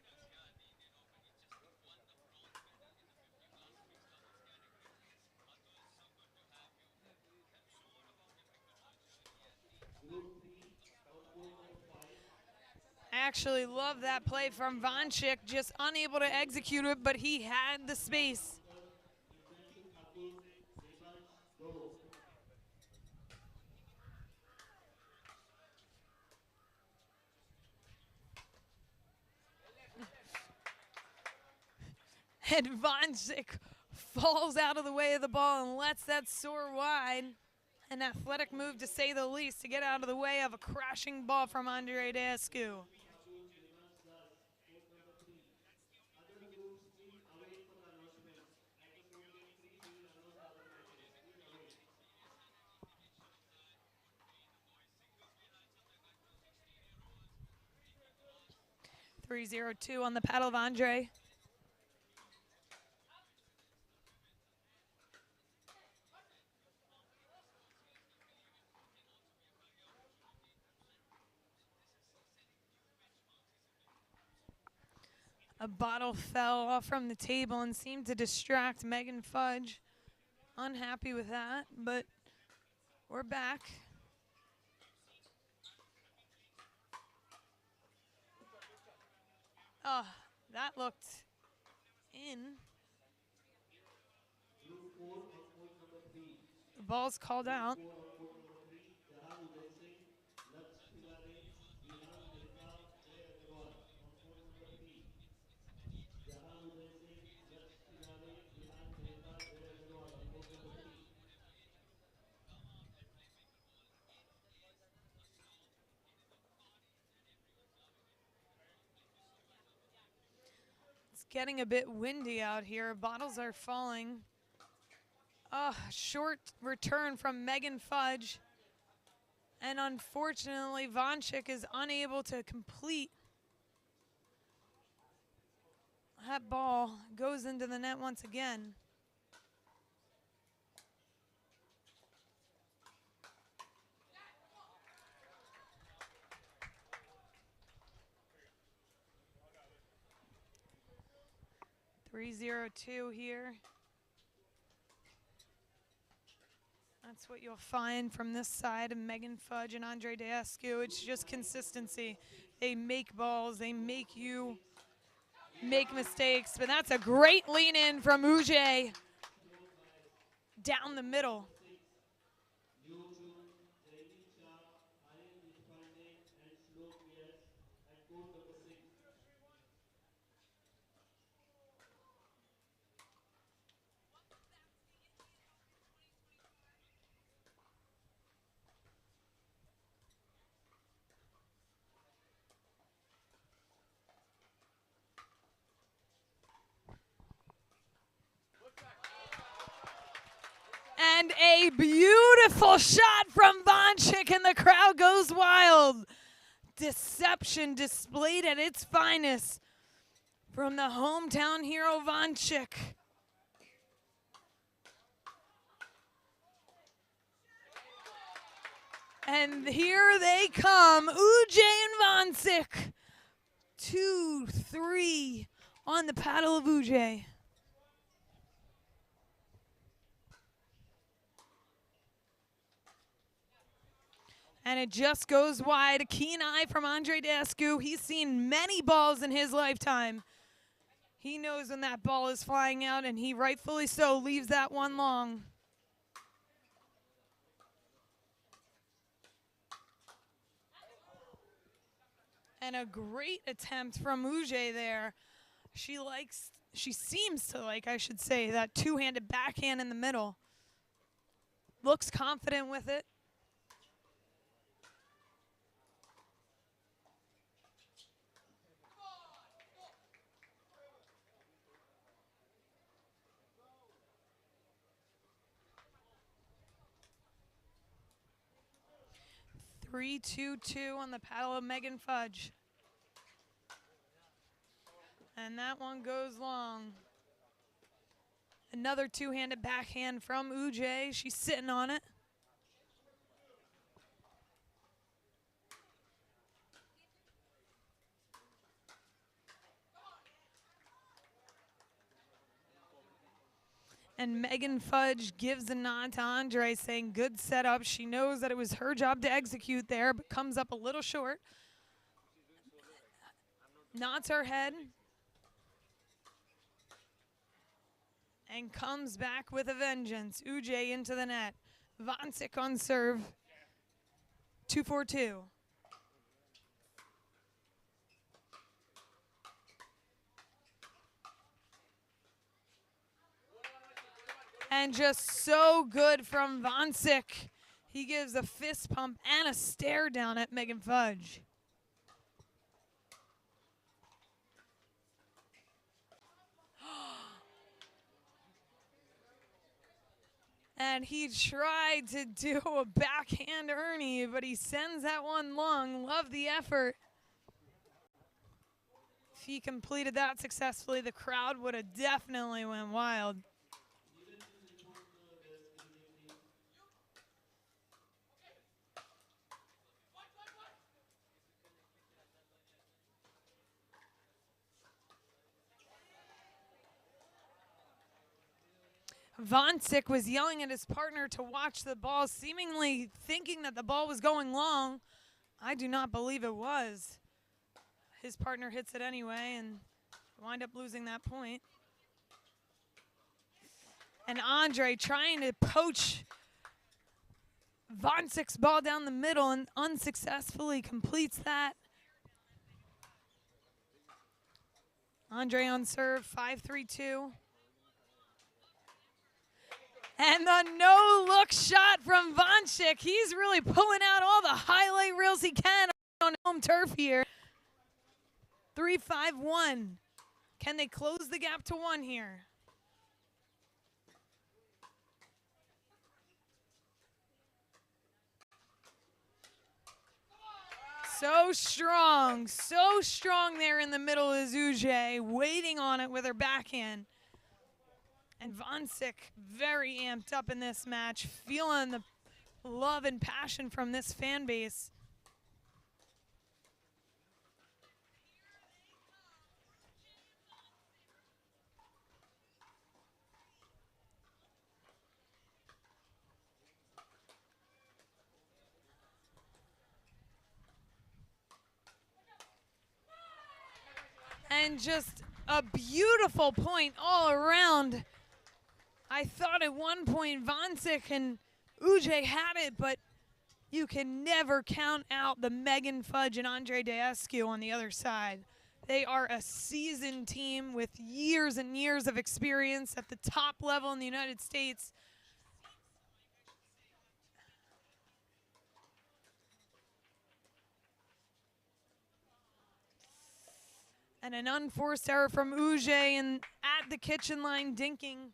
I actually love that play from Vonchik, just unable to execute it, but he had the space. And Vonchik falls out of the way of the ball and lets that soar wide. An athletic move, to say the least, to get out of the way of a crashing ball from Andre Deescu. .302 on the paddle of Andre. A bottle fell off from the table and seemed to distract Megan Fudge. Unhappy with that, but we're back. Oh, that looked in. The ball's called out. It's getting a bit windy out here. Bottles are falling. Short return from Megan Fudge. And unfortunately, Vonchik is unable to complete. That ball goes into the net once again. .302 here. That's what you'll find from this side of Megan Fudge and Andre Deescu. It's just consistency. They make balls. They make you make mistakes. But that's a great lean in from Uje down the middle. And a beautiful shot from Vonchik, and the crowd goes wild. Deception displayed at its finest from the hometown hero Vonchik. And here they come, Uje and Vonchik. 2-3 on the paddle of Uje. And it just goes wide. A keen eye from Andre Deescu. He's seen many balls in his lifetime. He knows when that ball is flying out, and he rightfully so leaves that one long. And a great attempt from Uje there. She seems to like, I should say, that two-handed backhand in the middle. Looks confident with it. 3-2-2 on the paddle of Megan Fudge. And that one goes long. Another two-handed backhand from Ujay. She's sitting on it. And Megan Fudge gives a nod to Andre, saying good setup. She knows that it was her job to execute there, but comes up a little short. Nods her head. And comes back with a vengeance. Ujay into the net. Vancic on serve. 2-4-2. And just so good from Vancic. He gives a fist pump and a stare down at Megan Fudge. And he tried to do a backhand Ernie, but he sends that one long. Love the effort. If he completed that successfully, the crowd would have definitely went wild. Vancic was yelling at his partner to watch the ball, seemingly thinking that the ball was going long. I do not believe it was. His partner hits it anyway and wind up losing that point. And Andre trying to poach Vancic's ball down the middle and unsuccessfully completes that. Andre on serve, 5-3-2. And the no-look shot from Vancic. He's really pulling out all the highlight reels he can on home turf here. 3-5-1. Can they close the gap to one here? So strong there in the middle is Ujay, waiting on it with her backhand. And Vancic very amped up in this match, feeling the love and passion from this fan base. And just a beautiful point all around. I thought at one point Vancic and Ujay had it, but you can never count out the Megan Fudge and Andre Daescu on the other side. They are a seasoned team with years and years of experience at the top level in the United States. And an unforced error from Ujay and at the kitchen line dinking.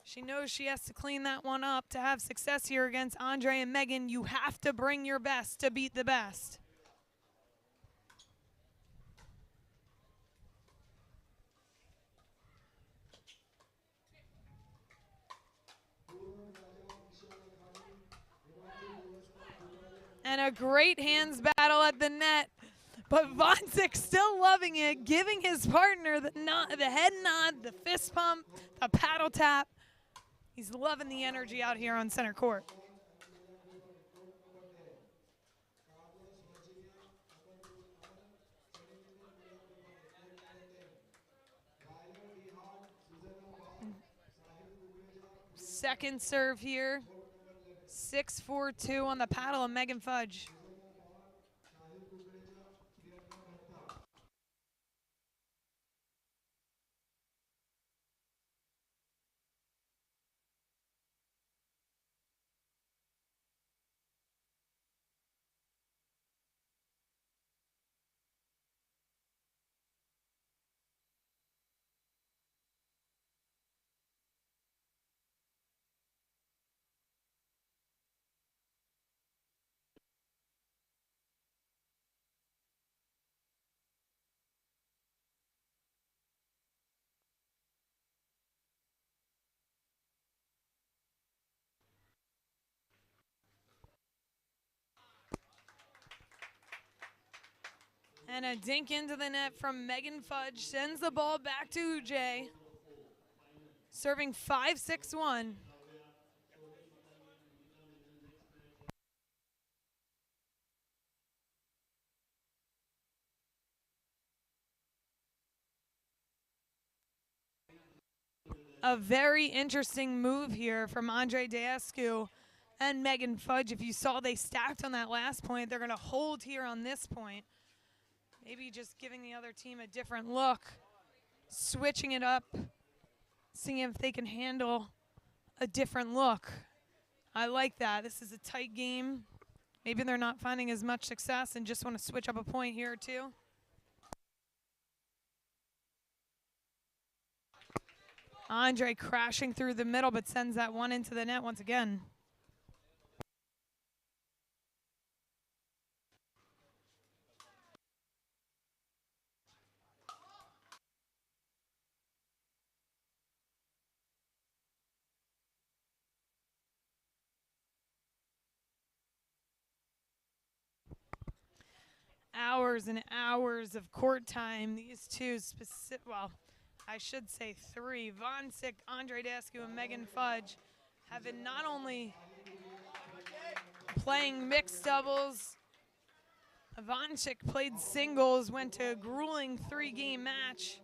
She knows she has to clean that one up to have success here against Andre and Megan. You have to bring your best to beat the best. And a great hands battle at the net. But Vancic still loving it, giving his partner the head nod, the fist pump, the paddle tap. He's loving the energy out here on center court. Second serve here. 6-4-2 on the paddle of Megan Fudge. And a dink into the net from Megan Fudge sends the ball back to Ujay. Serving 5-6-1. A very interesting move here from Andre Deescu and Megan Fudge. If you saw, they stacked on that last point. They're going to hold here on this point. Maybe just giving the other team a different look, switching it up, seeing if they can handle a different look. I like that. This is a tight game. Maybe they're not finding as much success and just want to switch up a point here or two. Andre crashing through the middle, but sends that one into the net once again. Hours and hours of court time. These two well, I should say three. Von Sick, Andre Deescu, and Megan Fudge have been not only playing mixed doubles. Von Sick played singles, went to a grueling 3-game match.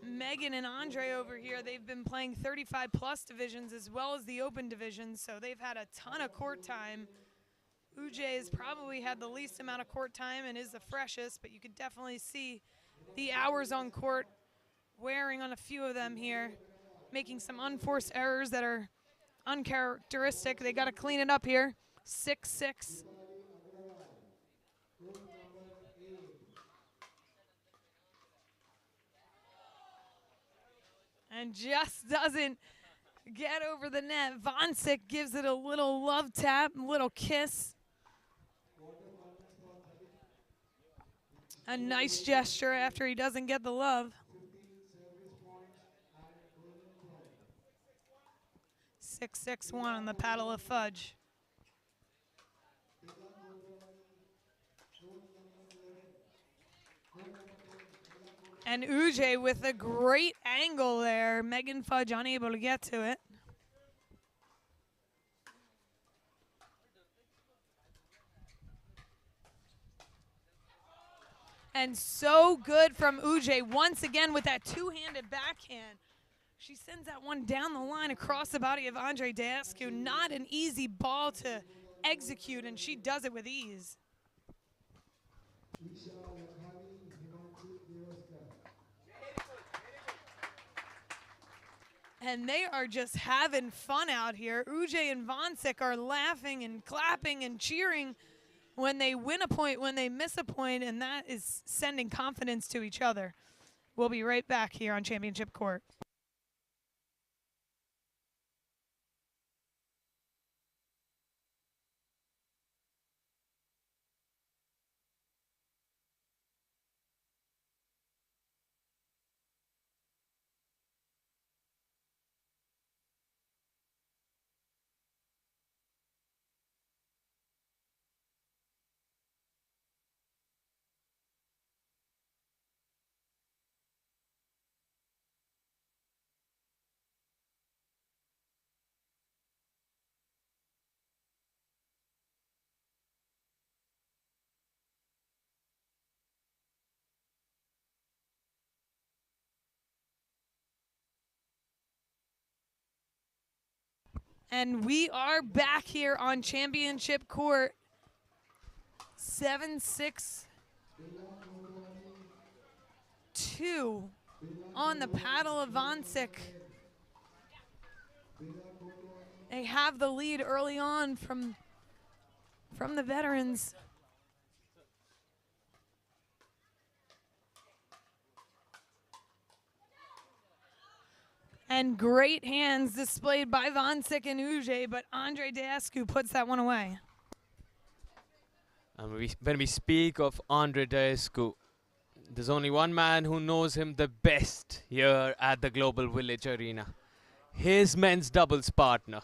Megan and Andre over here, they've been playing 35-plus divisions as well as the open divisions, so they've had a ton of court time. Ujay has probably had the least amount of court time and is the freshest, but you could definitely see the hours on court wearing on a few of them here, making some unforced errors that are uncharacteristic. They got to clean it up here. 6-6. And just doesn't get over the net. Von Sick gives it a little love tap, a little kiss. A nice gesture after he doesn't get the love. 6-6-1 on the paddle of Fudge. And Ujay with a great angle there. Megan Fudge unable to get to it. And so good from Ujay once again with that two-handed backhand. She sends that one down the line across the body of Andre Deescu. Not an easy ball to execute, and she does it with ease. And they are just having fun out here. Ujay and Von Sick are laughing and clapping and cheering when they win a point, when they miss a point, and that is sending confidence to each other. We'll be right back here on Championship Court. And we are back here on Championship Court. 7-6-2 on the paddle of Von Sick. They have the lead early on from the veterans. And great hands displayed by Von Sick and Ujay, but Andre Deescu puts that one away. And when we speak of Andre Deescu, there's only one man who knows him the best here at the Global Village Arena. His men's doubles partner,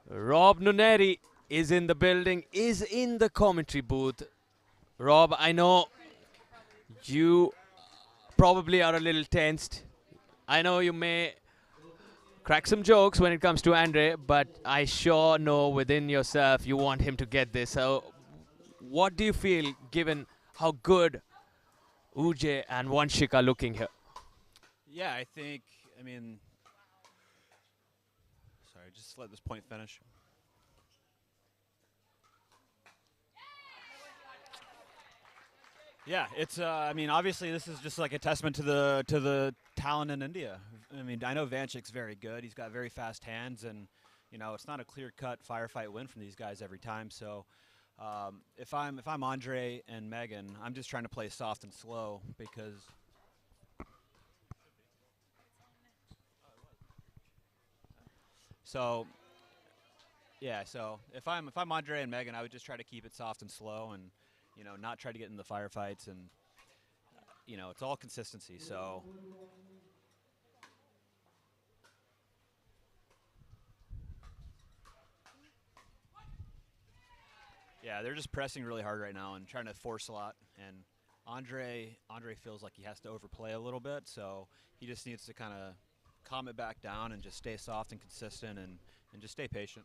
Rob Nuneri, is in the building, is in the commentary booth. Rob, I know you probably are a little tensed. I know you may crack some jokes when it comes to Andre, but I sure know within yourself you want him to get this. So, what do you feel given how good Ujay and Vanshik are looking here? Yeah, I think, I mean, sorry, just let this point finish. Yeah, it's. I mean, obviously, this is just like a testament to the talent in India. I mean, I know Vanchik's very good. He's got very fast hands, and it's not a clear-cut firefight win from these guys every time. So, if I'm Andre and Megan, I'm just trying to play soft and slow because. So, yeah. So if I'm Andre and Megan, I would just try to keep it soft and slow, and not try to get in the firefights, and it's all consistency. So. Yeah, they're just pressing really hard right now and trying to force a lot. And Andre feels like he has to overplay a little bit, so he just needs to kind of calm it back down and just stay soft and consistent and just stay patient.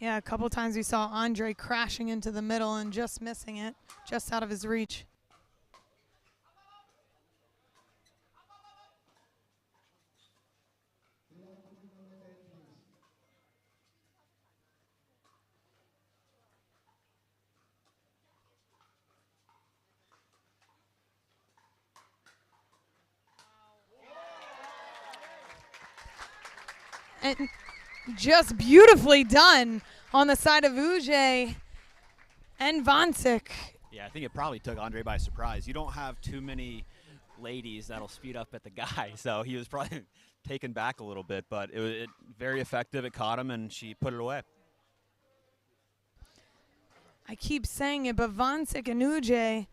Yeah, a couple times we saw Andre crashing into the middle and just missing it, just out of his reach. And just beautifully done on the side of Ujay and Vanchik. Yeah, I think it probably took Andre by surprise. You don't have too many ladies that'll speed up at the guy, so he was probably taken back a little bit, but it was very effective. It caught him, and she put it away. I keep saying it, but Vanchik and Ujay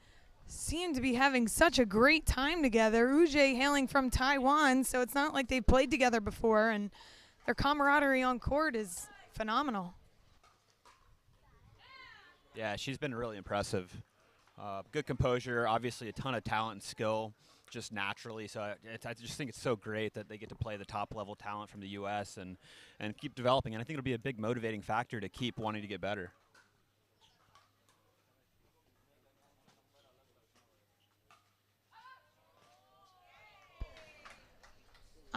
seem to be having such a great time together. Ujay hailing from Taiwan, so it's not like they've played together before, and their camaraderie on court is phenomenal. Yeah, she's been really impressive. Good composure, obviously a ton of talent and skill, just naturally. So I just think it's so great that they get to play the top-level talent from the U.S. and keep developing. And I think it'll be a big motivating factor to keep wanting to get better.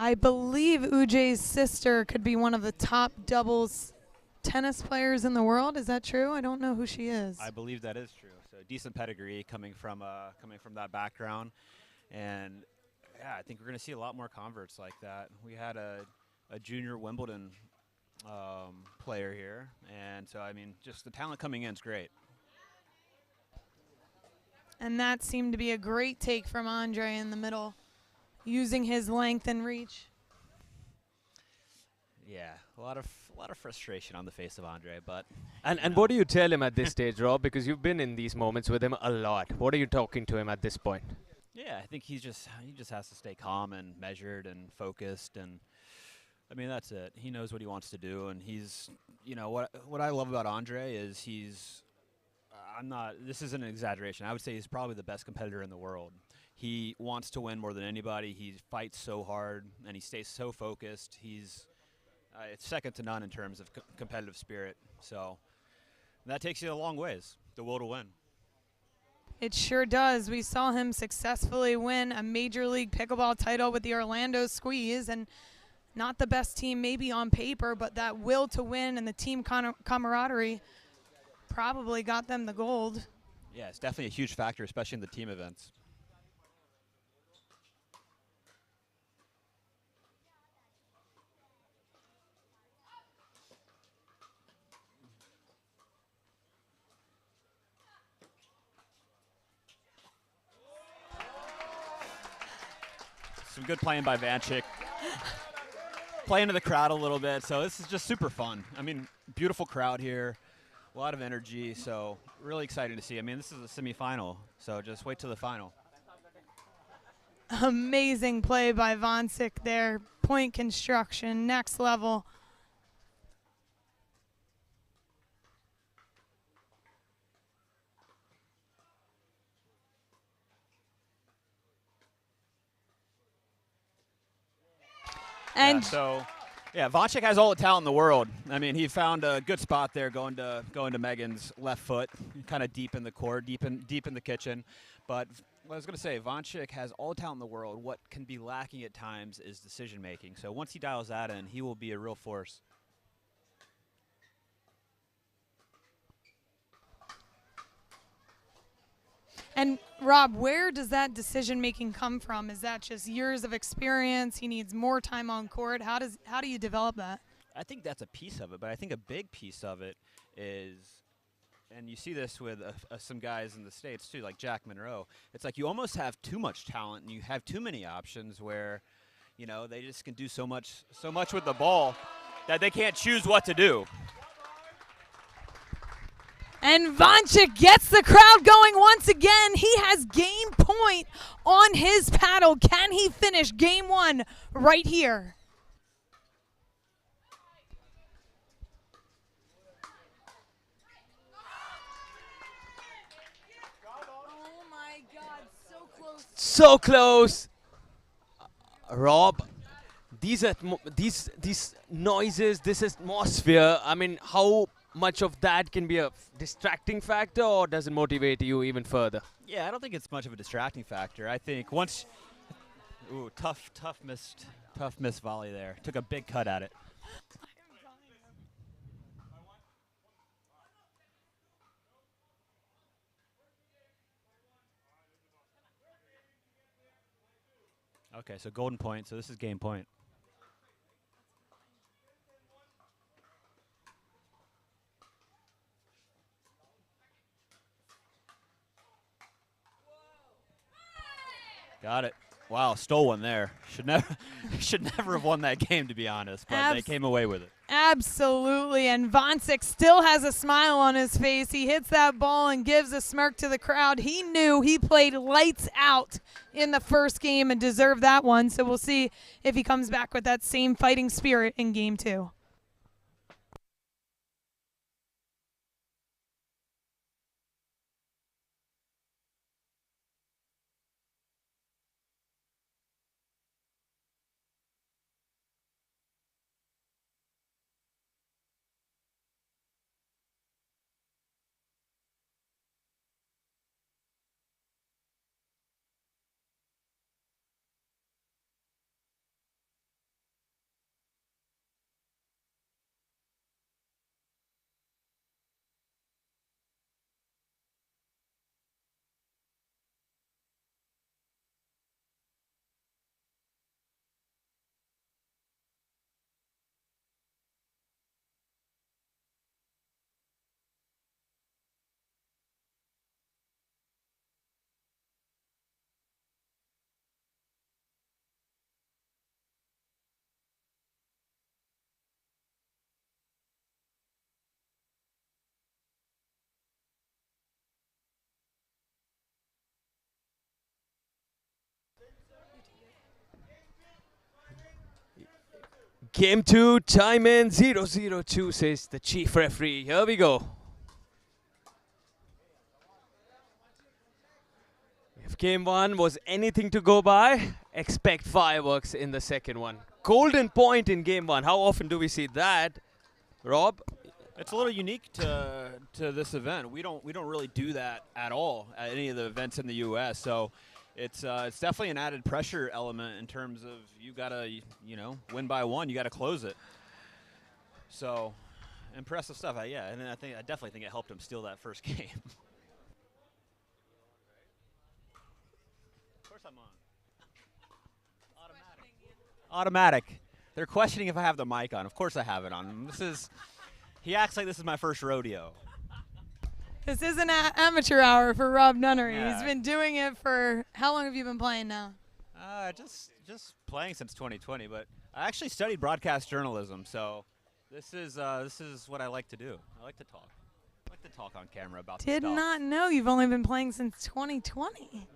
I believe Ujay's sister could be one of the top doubles tennis players in the world. Is that true? I don't know who she is. I believe that is true. So decent pedigree coming from that background, and yeah, I think we're going to see a lot more converts like that. We had a junior Wimbledon player here, and so I mean, just the talent coming in is great. And that seemed to be a great take from Andre in the middle, using his length and reach. Yeah, a lot of frustration on the face of Andre, but And what do you tell him at this stage, Rob? Because you've been in these moments with him a lot. What are you talking to him at this point? yeah, I think he just has to stay calm and measured and focused, and I mean that's it. He knows what he wants to do, and he's what I love about Andre is he's this isn't an exaggeration. I would say he's probably the best competitor in the world. He wants to win more than anybody. He fights so hard, and he stays so focused. It's second to none in terms of competitive spirit. So that takes you a long ways, the will to win. It sure does. We saw him successfully win a Major League Pickleball title with the Orlando Squeeze, and not the best team maybe on paper, but that will to win and the team camaraderie probably got them the gold. Yeah, it's definitely a huge factor, especially in the team events. Some good playing by Vanchik. Playing to the crowd a little bit, so this is just super fun. I mean, beautiful crowd here, a lot of energy, so really exciting to see. I mean, this is a semifinal, so just wait till the final. Amazing play by Vanchik there. Point construction, next level. And Yeah, Vonchik has all the talent in the world. I mean, he found a good spot there going to Megan's left foot, kind of deep in the court, deep in the kitchen. But what I was going to say, Vonchik has all the talent in the world. What can be lacking at times is decision making. So once he dials that in, he will be a real force. And Rob, where does that decision making come from? Is that just years of experience? He needs more time on court. How do you develop that? I think that's a piece of it, but I think a big piece of it is, and you see this with some guys in the States too, like Jack Monroe. It's like you almost have too much talent and you have too many options where, you know, they just can do so much with the ball that they can't choose what to do. And Vonchik gets the crowd going once again. He has game point on his paddle. Can he finish game one right here? Oh my God, so close. So close. Rob, these noises, this atmosphere, I mean, how much of that can be a distracting factor, or does it motivate you even further? Yeah, I don't think it's much of a distracting factor. I think once, tough missed volley there. Took a big cut at it. Okay, so golden point. So this is game point. Got it. Wow, stole one there. Should never have won that game, to be honest, but they came away with it. Absolutely, and Vonchik still has a smile on his face. He hits that ball and gives a smirk to the crowd. He knew he played lights out in the first game and deserved that one, so we'll see if he comes back with that same fighting spirit in game two. Game 2, time in 0:02, says the chief referee. Here we go. If game 1 was anything to go by, expect fireworks in the second one. Golden point in game 1. How often do we see that, Rob? It's a little unique to this event. We don't really do that at all at any of the events in the U.S. So it's definitely an added pressure element in terms of you gotta win by one. You gotta close it. So impressive stuff. Yeah, and I definitely think it helped him steal that first game. Of course I'm on. Automatic. They're questioning if I have the mic on. Of course I have it on. He acts like this is my first rodeo. This is an amateur hour for Rob Nunnery. Yeah. He's been doing it for, how long have you been playing now? Just playing since 2020, but I actually studied broadcast journalism, so this is what I like to do. I like to talk. I like to talk on camera about Did stuff. not know you've only been playing since 2020.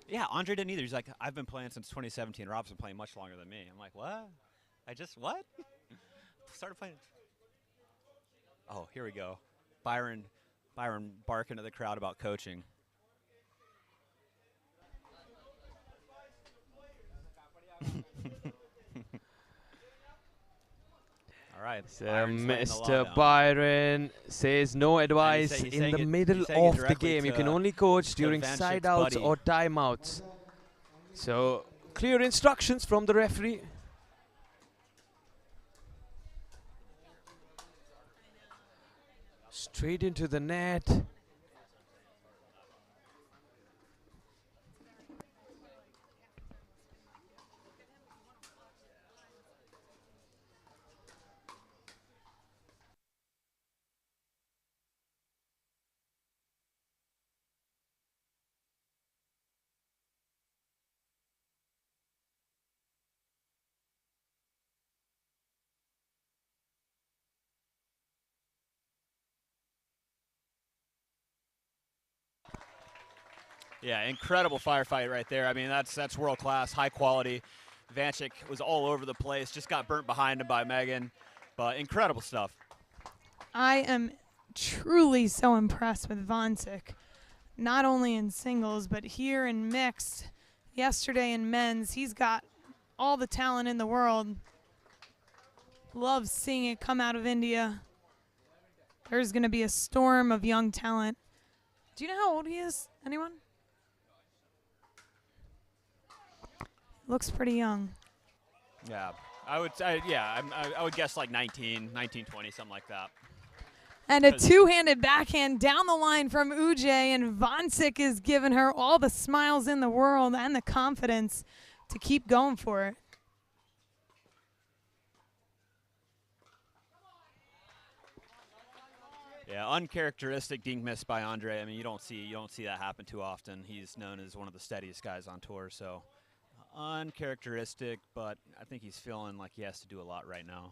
Yeah, Andre didn't either. He's like, I've been playing since 2017. Rob's been playing much longer than me. I'm like, what? What? Started playing. Oh, here we go. Byron barking to the crowd about coaching. All right. So Byron's laying the law Mr. down. Byron says no advice he's in saying the it- middle he's saying it of the directly game. You can to- only coach to during Van side Schick's outs buddy. or timeouts. So clear instructions from the referee. Straight into the net. Yeah, incredible firefight right there. I mean, that's world class, high quality. Vanchik was all over the place, just got burnt behind him by Megan, but incredible stuff. I am truly so impressed with Vancic, not only in singles, but here in mixed. Yesterday in men's, he's got all the talent in the world. Love seeing it come out of India. There's going to be a storm of young talent. Do you know how old he is? Anyone? Looks pretty young. Yeah, I would guess like 19, 20, something like that. And a two-handed backhand down the line from Ujay, and Vancic is giving her all the smiles in the world and the confidence to keep going for it. Yeah, uncharacteristic dink miss by Andre. I mean, you don't see that happen too often. He's known as one of the steadiest guys on tour, so uncharacteristic, but I think he's feeling like he has to do a lot right now.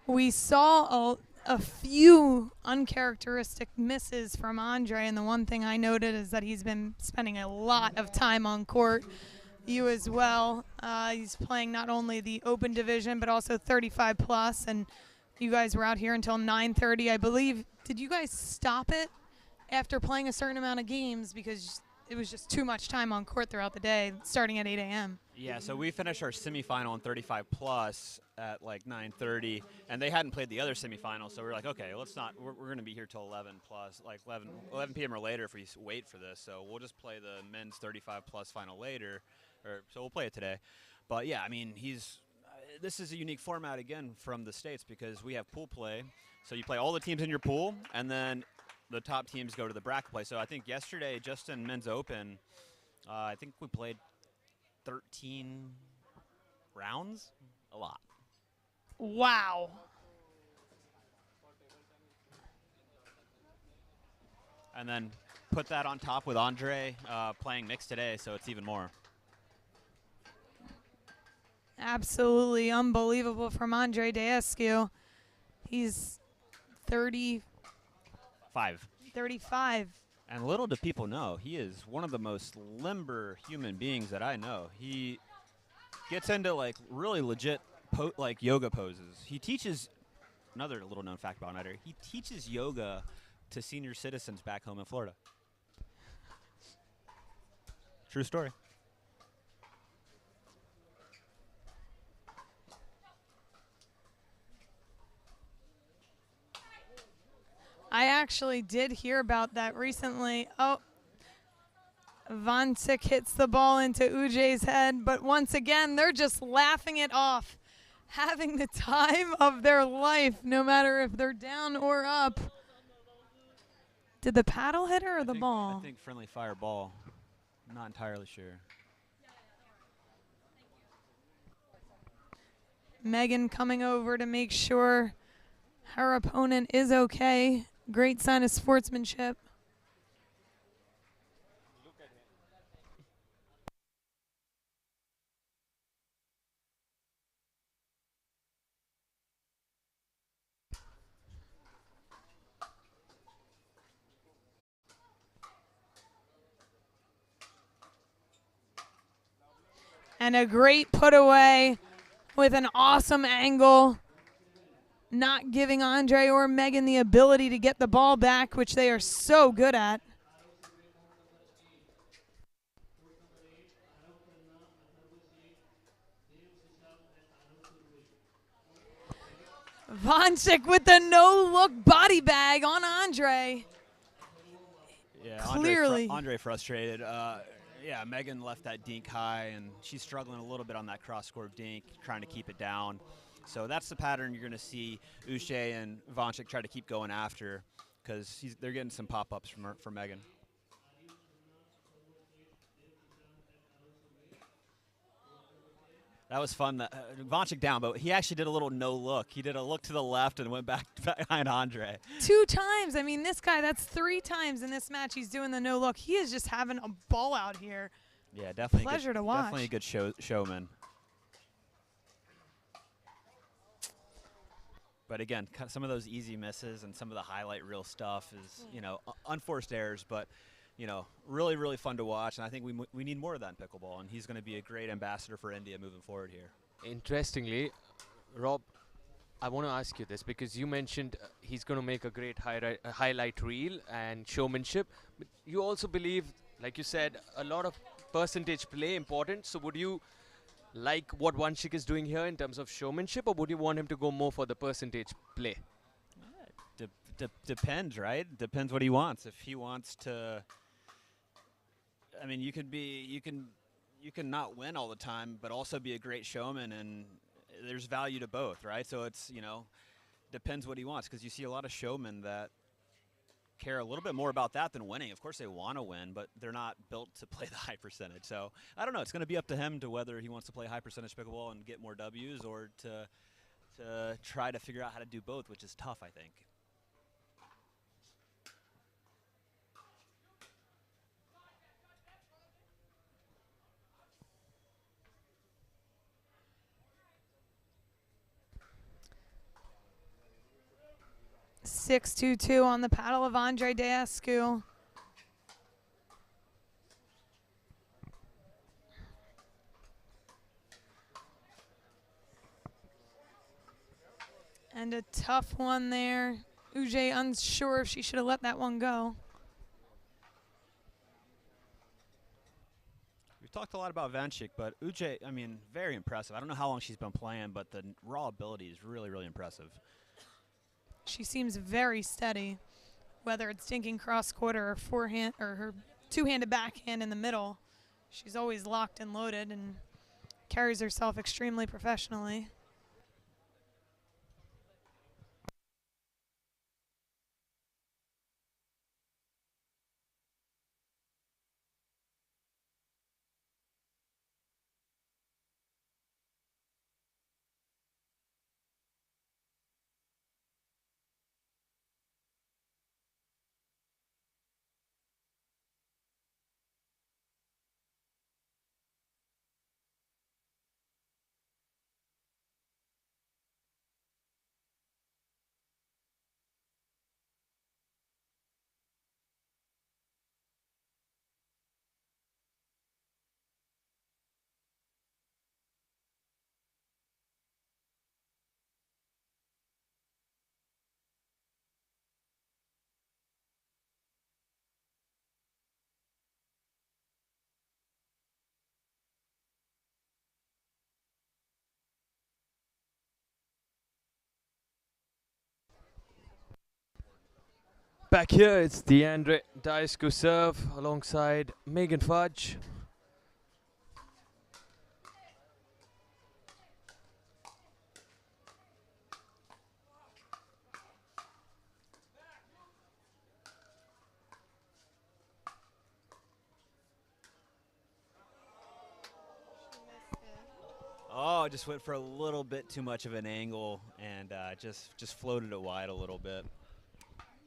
We saw a few uncharacteristic misses from Andre, and the one thing I noted is that he's been spending a lot of time on court. You as well. He's playing not only the open division, but also 35 plus, and you guys were out here until 9:30, I believe. Did you guys stop it after playing a certain amount of games because it was just too much time on court throughout the day, starting at 8 a.m.? Yeah, so we finished our semifinal in 35 plus at like 9:30, and they hadn't played the other semifinal, so we were like, okay, let's not. We're going to be here till 11 plus, like 11 p.m. or later if we wait for this. So we'll just play the men's 35 plus final later, so we'll play it today. But yeah, I mean, this is a unique format again from the States because we have pool play, so you play all the teams in your pool, and then the top teams go to the bracket play. So I think yesterday, just in men's open, I think we played 13 rounds, a lot. Wow. And then put that on top with Andre playing mixed today, so it's even more. Absolutely unbelievable from Andre Daescu. He's 35. And little do people know, he is one of the most limber human beings that I know. He gets into like really legit like yoga poses. He teaches, another little known fact about Andre, he teaches yoga to senior citizens back home in Florida. True story. I actually did hear about that recently. Oh, Vancic hits the ball into Ujay's head, but once again, they're just laughing it off, having the time of their life, no matter if they're down or up. Did the paddle hit her or the ball? I think friendly fire ball. I'm not entirely sure. Megan coming over to make sure her opponent is okay. Great sign of sportsmanship. And a great put away with an awesome angle. not giving Andre or Megan the ability to get the ball back, which they are so good at. Vonchik with the no-look body bag on Andre. Yeah, Clearly. Andre frustrated. Yeah, Megan left that dink high, and she's struggling a little bit on that cross-court dink, trying to keep it down. So that's the pattern you're going to see Uche and Vonchik try to keep going after, because they're getting some pop-ups from Megan. That was fun. Vonchik down, but he actually did a little no-look. He did a look to the left and went back behind Andre. 2 times. I mean, this guy, that's 3 times in this match he's doing the no-look. He is just having a ball out here. Yeah, definitely. Pleasure to watch. Definitely a good showman. But again, some of those easy misses and some of the highlight reel stuff is, unforced errors, but really, really fun to watch. And I think we need more of that in pickleball, and he's going to be a great ambassador for India moving forward here. Interestingly, Rob, I want to ask you this because you mentioned he's going to make a great highlight reel and showmanship. But you also believe, like you said, a lot of percentage play important. So would you like what Vanchik is doing here in terms of showmanship, or would you want him to go more for the percentage play? Depends, right? Depends what he wants. If he wants to, I mean, you can not win all the time, but also be a great showman, and there's value to both, right? So it's, depends what he wants, because you see a lot of showmen that care a little bit more about that than winning. Of course they want to win, but they're not built to play the high percentage. So I don't know. It's going to be up to him to whether he wants to play high percentage pickleball and get more W's, or to try to figure out how to do both, which is tough, I think. Six 2-2 on the paddle of Andre Deescu. And a tough one there. Uche unsure if she should have let that one go. We've talked a lot about Vanchik, but Uche, I mean, very impressive. I don't know how long she's been playing, but the raw ability is really, really impressive. She seems very steady, whether it's dinking cross quarter or forehand or her two-handed backhand in the middle. She's always locked and loaded and carries herself extremely professionally. Back here, it's the Andre Deescu serve alongside Megan Fudge. Oh, just went for a little bit too much of an angle and just floated it wide a little bit.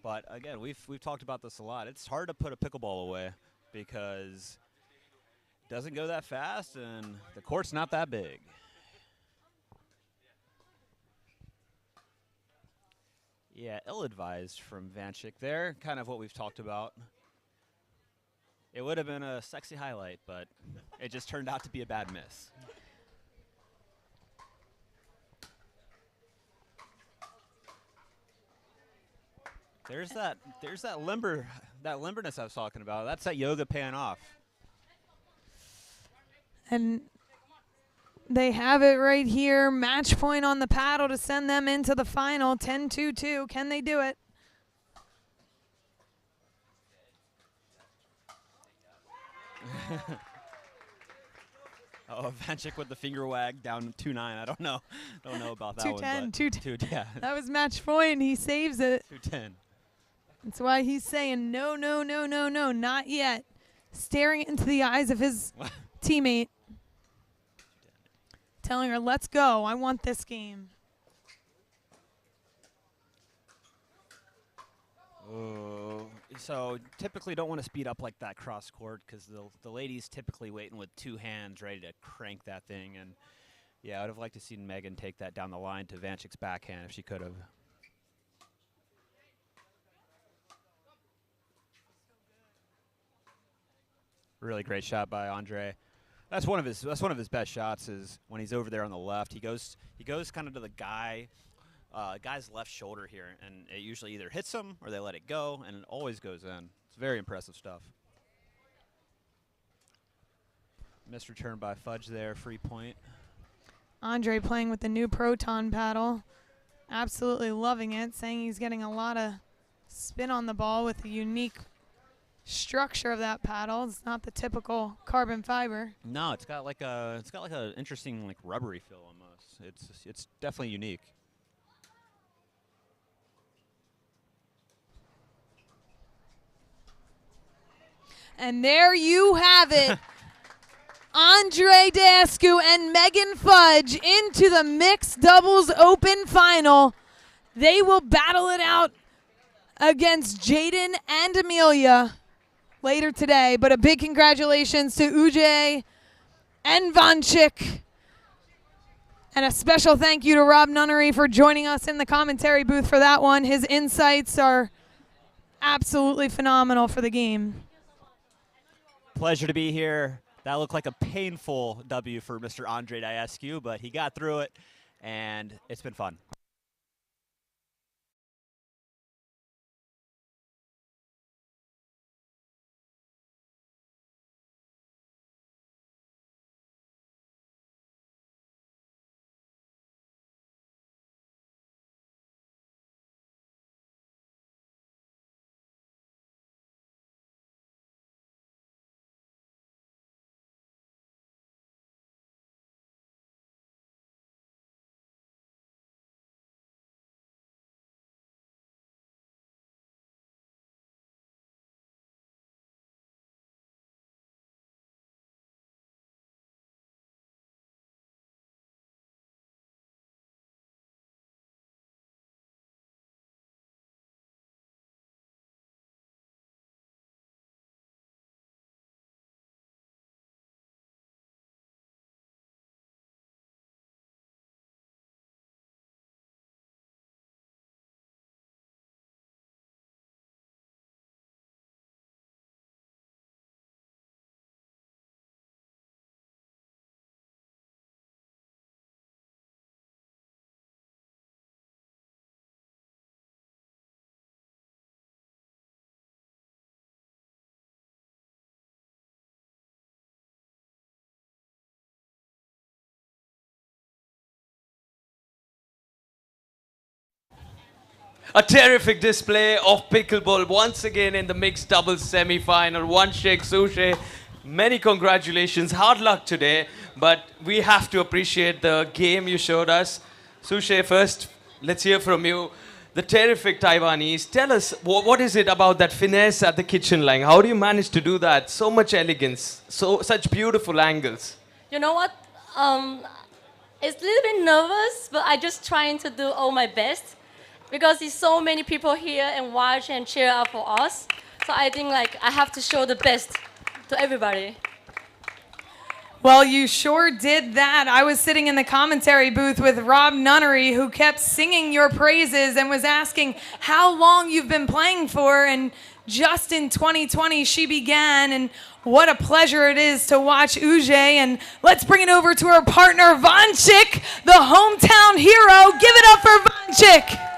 But again, we've talked about this a lot. It's hard to put a pickleball away because it doesn't go that fast and the court's not that big. Yeah, ill-advised from Vanchik there. Kind of what we've talked about. It would have been a sexy highlight, but it just turned out to be a bad miss. There's that limberness I was talking about. That's that yoga paying off. And they have it right here. Match point on the paddle to send them into the final. 10-2-2. Can they do it? Oh, Vanchik with the finger wag down 2-9. I don't know about that 2-10, one. 2-10. Yeah. That was match point. He saves it. 2-10. That's why he's saying no, no, no, no, no, not yet. Staring into the eyes of his teammate. Telling her, let's go. I want this game. Oh, so typically don't want to speed up like that cross court because the ladies typically waiting with two hands ready to crank that thing. And yeah, I would have liked to see Megan take that down the line to Vanchik's backhand if she could have. Really great shot by Andre. That's one of his best shots is when he's over there on the left. He goes kind of to the guy's left shoulder here, and it usually either hits him or they let it go, and it always goes in. It's very impressive stuff. Missed return by Fudge there, free point. Andre playing with the new Proton paddle. Absolutely loving it, saying he's getting a lot of spin on the ball with the unique structure of that paddle. It's not the typical carbon fiber. No, it's got like a interesting like rubbery feel almost. It's definitely unique. And there you have it. Andre Dascu and Megan Fudge into the mixed doubles open final. They will battle it out against Jaden and Amelia later today. But a big congratulations to Ujay and Vanchik. And a special thank you to Rob Nunnery for joining us in the commentary booth for that one. His insights are absolutely phenomenal for the game. Pleasure to be here. That looked like a painful W for Mr. Andre Dascu, but he got through it, and it's been fun. A terrific display of pickleball once again in the mixed doubles semi-final. Vanchik, Suche, many congratulations. Hard luck today, but we have to appreciate the game you showed us. Suche, first, let's hear from you. The terrific Taiwanese. Tell us, what is it about that finesse at the kitchen line? How do you manage to do that? So much elegance, such beautiful angles. You know what? It's a little bit nervous, but I just trying to do all my best because there's so many people here and watch and cheer up for us. So I think like I have to show the best to everybody. Well, you sure did that. I was sitting in the commentary booth with Rob Nunnery, who kept singing your praises and was asking how long you've been playing for. And just in 2020, she began. And what a pleasure it is to watch Ujay. And let's bring it over to her partner, Vanchik, the hometown hero. Give it up for Vanchik.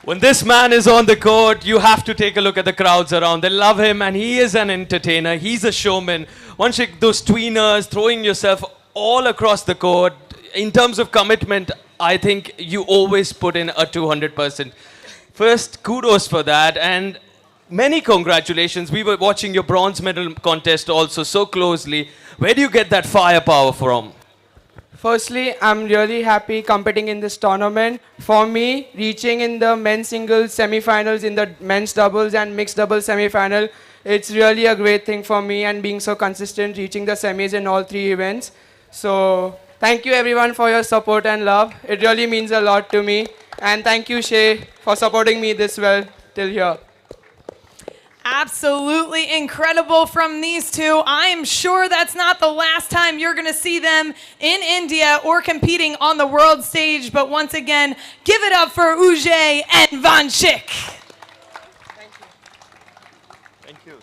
When this man is on the court, you have to take a look at the crowds around. They love him, and he is an entertainer. He's a showman. Once you, those tweeners, throwing yourself all across the court, in terms of commitment, I think you always put in a 200%. First, kudos for that, and many congratulations. We were watching your bronze medal contest also so closely. Where do you get that firepower from? Firstly, I'm really happy competing in this tournament. For me, reaching in the men's singles semi-finals, in the men's doubles and mixed doubles semi-final, it's really a great thing for me, and being so consistent, reaching the semis in all 3 events. So thank you everyone for your support and love. It really means a lot to me. And thank you, Shay, for supporting me this well till here. Absolutely incredible from these two. I am sure that's not the last time you're going to see them in India or competing on the world stage. But once again, give it up for Ujay and Vanchik. Thank you. Thank you.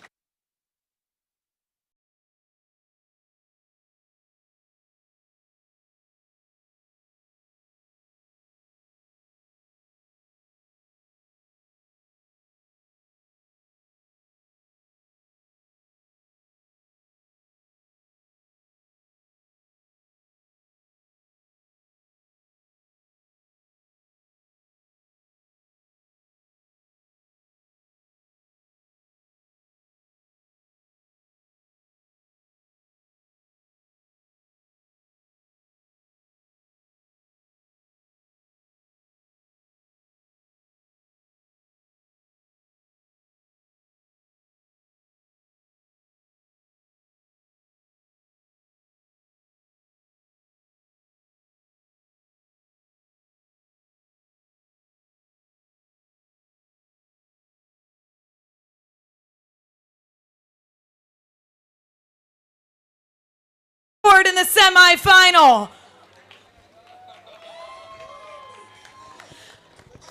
In the semi-final.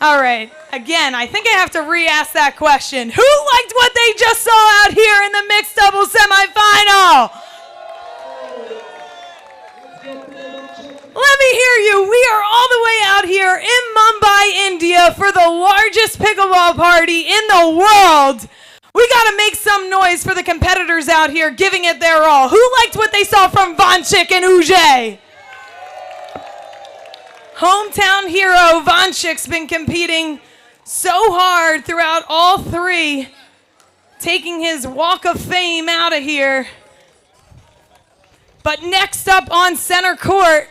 All right, again, I think I have to re-ask that question. Who liked what they just saw out here in the mixed doubles semi-final? Let me hear you. We are all the way out here in Mumbai, India for the largest pickleball party in the world. We got to make some noise for the competitors out here giving it their all. Who liked what they saw from Vanchik and Ujay? Hometown hero Vanchik's been competing so hard throughout all 3, taking his walk of fame out of here. But next up on center court,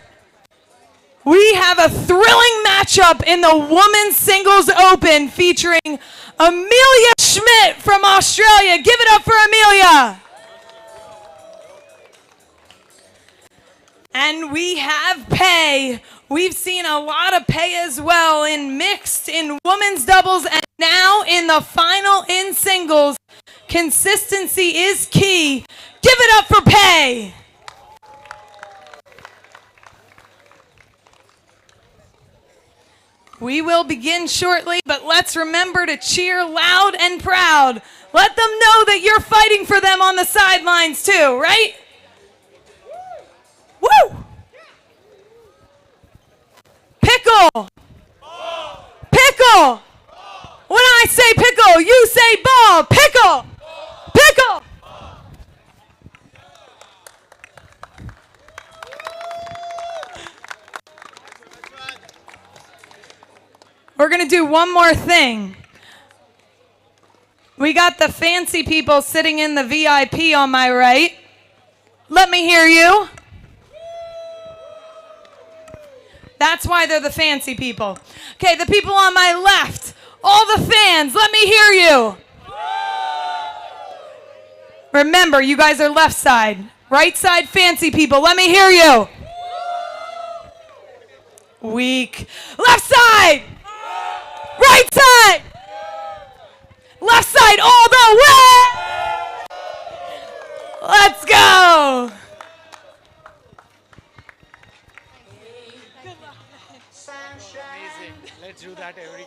we have a thrilling matchup in the Women's Singles Open featuring Amelia Schmidt from Australia. Give it up for Amelia. And we have Pei. We've seen a lot of Pei as well in mixed, in women's doubles, and now in the final in singles. Consistency is key. Give it up for Pei. We will begin shortly, but let's remember to cheer loud and proud. Let them know that you're fighting for them on the sidelines too, right? Woo! Pickle! Pickle! When I say pickle, you say ball. Pickle! Pickle! We're going to do one more thing. We got the fancy people sitting in the VIP on my right. Let me hear you. That's why they're the fancy people. Okay, the people on my left, all the fans, let me hear you. Remember, you guys are left side. Right side, fancy people, let me hear you. Weak. Left side. Right side. Left side all the way. Let's go. Amazing. Let's do that every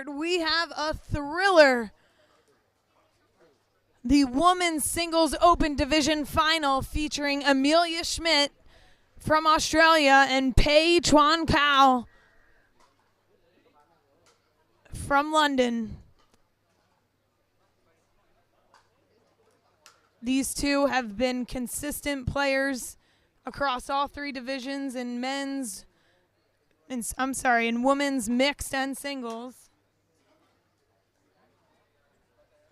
We have a thriller. The women's singles open division final featuring Amelia Schmidt from Australia and Pei Chuan Kao from London. These two have been consistent players across all three divisions in in women's mixed and singles.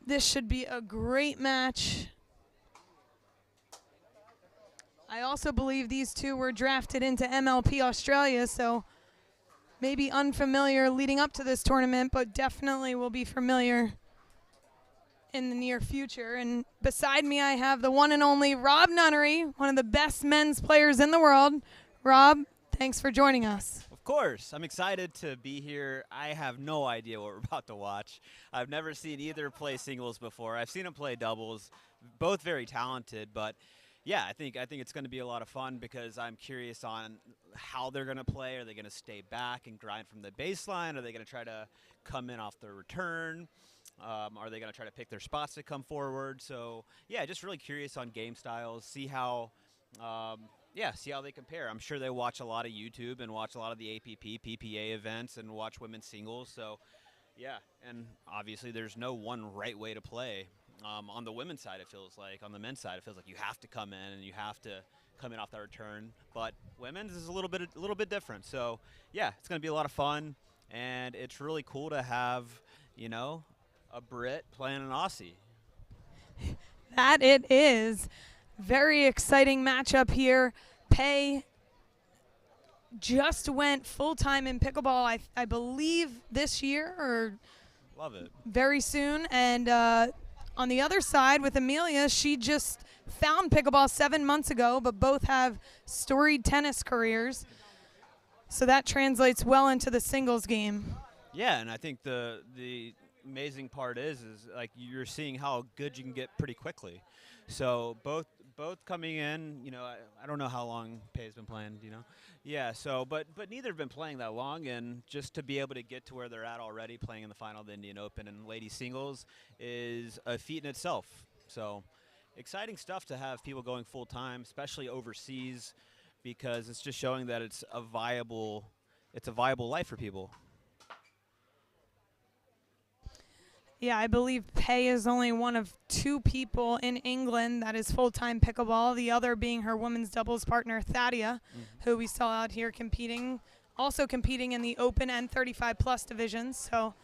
This should be a great match. I also believe these two were drafted into MLP Australia, so maybe unfamiliar leading up to this tournament, but definitely will be familiar in the near future. And beside me, I have the one and only Rob Nunnery, one of the best men's players in the world. Rob, thanks for joining us. Of course. I'm excited to be here. I have no idea what we're about to watch. I've never seen either play singles before. I've seen them play doubles, both very talented, but yeah, I think it's going to be a lot of fun because I'm curious on how they're going to play. Are they going to stay back and grind from the baseline? Are they going to try to come in off the return? Are they going to try to pick their spots to come forward? So yeah, just really curious on game styles, see how see how they compare. I'm sure they watch a lot of YouTube and watch a lot of the APP, PPA events and watch women's singles. So yeah, and obviously there's no one right way to play. On the women's side, it feels like. On the men's side, it feels like you have to come in and you have to come in off the return. But women's is a little bit different. So yeah, it's going to be a lot of fun, and it's really cool to have, you know, a Brit playing an Aussie. That it is. Very exciting matchup here. Pei just went full-time in pickleball, I believe, this year or Love it. very soon. And on the other side with Amelia, she just found pickleball 7 months ago, but both have storied tennis careers. So that translates well into the singles game. Yeah, and I think the amazing part is like you're seeing how good you can get pretty quickly. So both coming in, you know, I don't know how long Pei's been playing, you know. Yeah, so but neither have been playing that long, and just to be able to get to where they're at already, playing in the final of the Indian Open and ladies singles, is a feat in itself. So exciting stuff to have people going full time, especially overseas, because it's just showing that it's a viable life for people. Yeah, I believe Pei is only one of two people in England that is full-time pickleball, the other being her women's doubles partner, Thadia, who we saw out here also competing in the Open and 35-plus divisions. So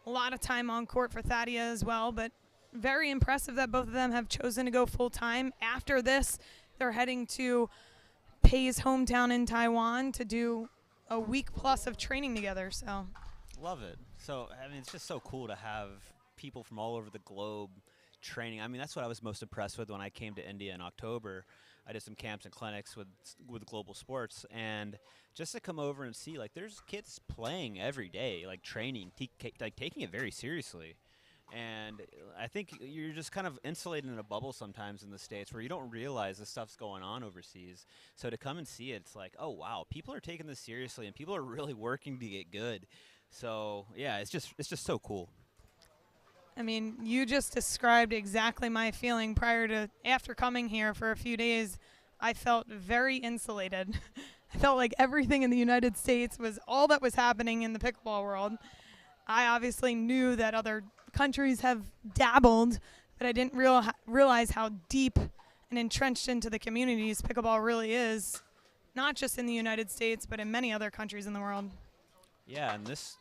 a lot of time on court for Thadia as well, but very impressive that both of them have chosen to go full-time. After this, they're heading to Pei's hometown in Taiwan to do a week plus of training together. So Love it. So, I mean, it's just so cool to have people from all over the globe training. I mean, that's what I was most impressed with when I came to India in October. I did some camps and clinics with Global Sports, and just to come over and see, like, there's kids playing every day, like, training, like, taking it very seriously. And I think you're just kind of insulated in a bubble sometimes in the States where you don't realize this stuff's going on overseas. So to come and see it, it's like, oh, wow, people are taking this seriously, and people are really working to get good. So yeah, it's just so cool. I mean, you just described exactly my feeling after coming here for a few days. I felt very insulated. I felt like everything in the United States was all that was happening in the pickleball world. I obviously knew that other countries have dabbled, but I didn't realize how deep and entrenched into the communities pickleball really is, not just in the United States, but in many other countries in the world. Yeah, and this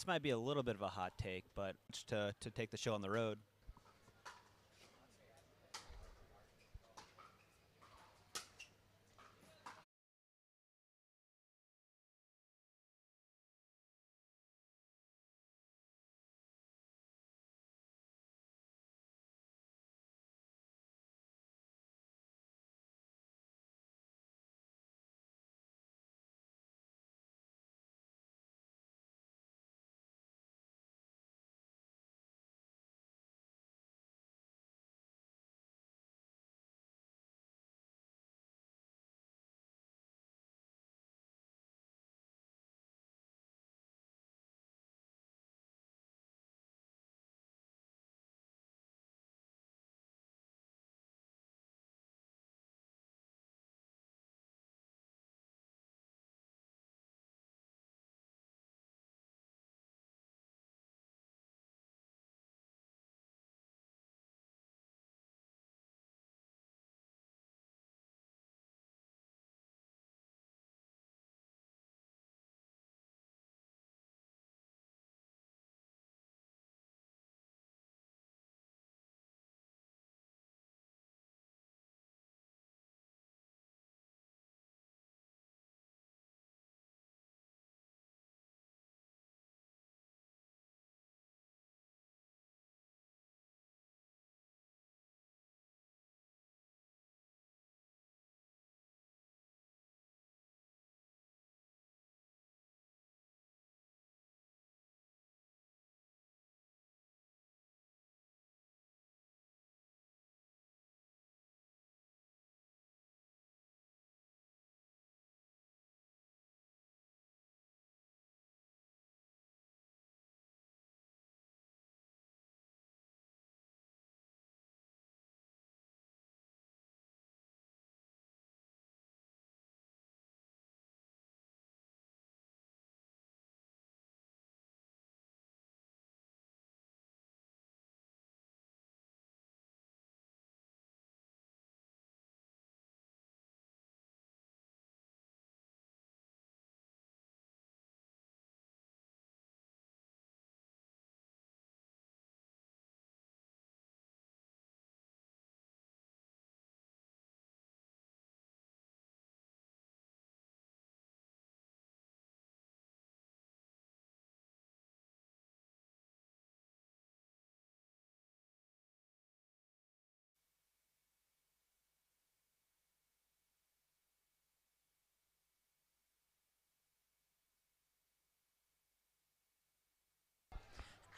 might be a little bit of a hot take, but to take the show on the road.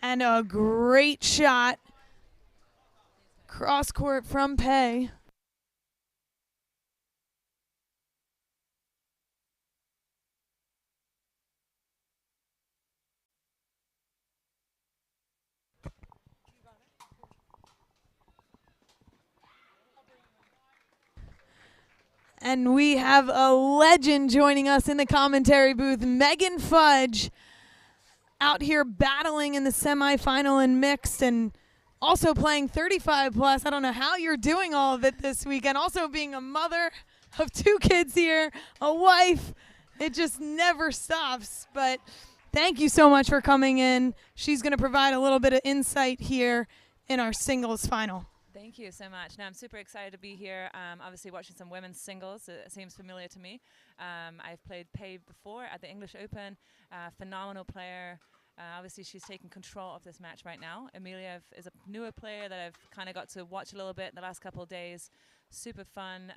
And a great shot. Cross court from Pei. And we have a legend joining us in the commentary booth, Megan Fudge, out here battling in the semifinal in mixed and also playing 35 plus. I don't know how you're doing all of it this weekend. Also being a mother of 2 kids here, a wife. It just never stops. But thank you so much for coming in. She's going to provide a little bit of insight here in our singles final. Thank you so much. Now, I'm super excited to be here. Obviously, watching some women's singles. It seems familiar to me. I've played Pei before at the English Open. Phenomenal player. Obviously, she's taking control of this match right now. Amelia is a newer player that I've kind of got to watch a little bit in the last couple of days. Super fun.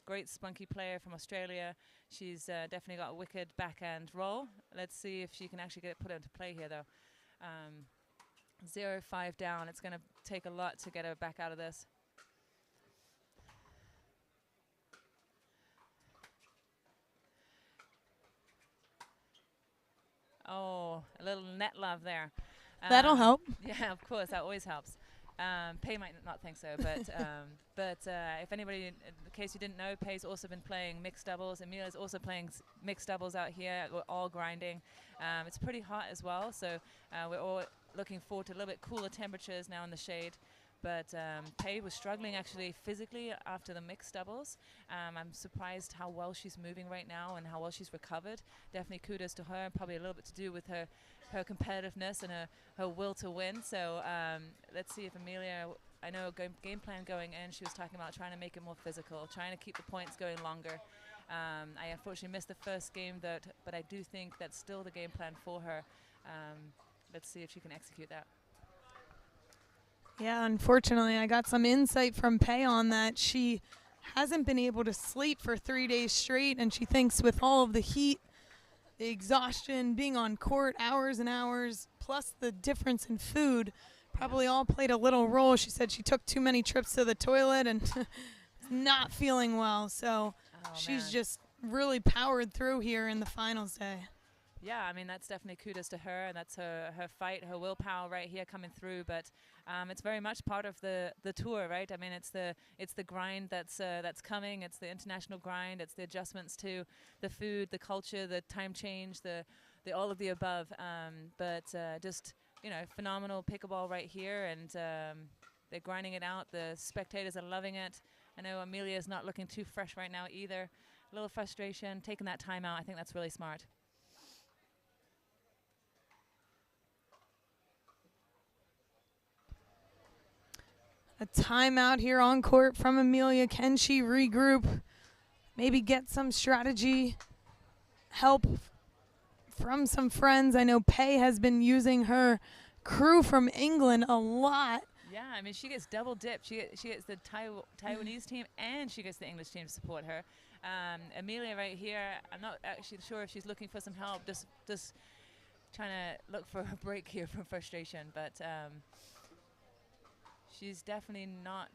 Great spunky player from Australia. She's definitely got a wicked backhand roll. Let's see if she can actually get it put into play here, though. 0-5 down. It's going to take a lot to get her back out of this. Oh, a little net love there. That'll help. Yeah, of course, that always helps. Pei might not think so, but if anybody, in case you didn't know, Pei's also been playing mixed doubles. Amelia's also playing mixed doubles out here. We're all grinding. It's pretty hot as well, so we're all looking forward to a little bit cooler temperatures now in the shade. But Pei was struggling actually physically after the mixed doubles. I'm surprised how well she's moving right now and how well she's recovered. Definitely kudos to her, probably a little bit to do with her competitiveness and her will to win. So let's see if Amelia, I know game plan going in, she was talking about trying to make it more physical, trying to keep the points going longer. I unfortunately missed the first game, but I do think that's still the game plan for her. Let's see if she can execute that. Yeah, unfortunately, I got some insight from Pei on that. She hasn't been able to sleep for 3 days straight, and she thinks with all of the heat, the exhaustion, being on court hours and hours, plus the difference in food, probably all played a little role. She said she took too many trips to the toilet and not feeling well. So she's just really powered through here in the finals day. Yeah, I mean, that's definitely kudos to her, and that's her fight, her willpower right here coming through. But it's very much part of the tour, right? I mean, it's the grind that's coming. It's the international grind. It's the adjustments to the food, the culture, the time change, the all of the above. But just, you know, phenomenal pickleball right here, and they're grinding it out. The spectators are loving it. I know Amelia's not looking too fresh right now either. A little frustration, taking that time out. I think that's really smart. A timeout here on court from Amelia. Can she regroup? Maybe get some strategy help from some friends. I know Pei has been using her crew from England a lot. Yeah, I mean, she gets double dipped. She gets the Taiwanese team and she gets the English team to support her. Amelia right here, I'm not actually sure if she's looking for some help, just trying to look for a break here from frustration. But she's definitely not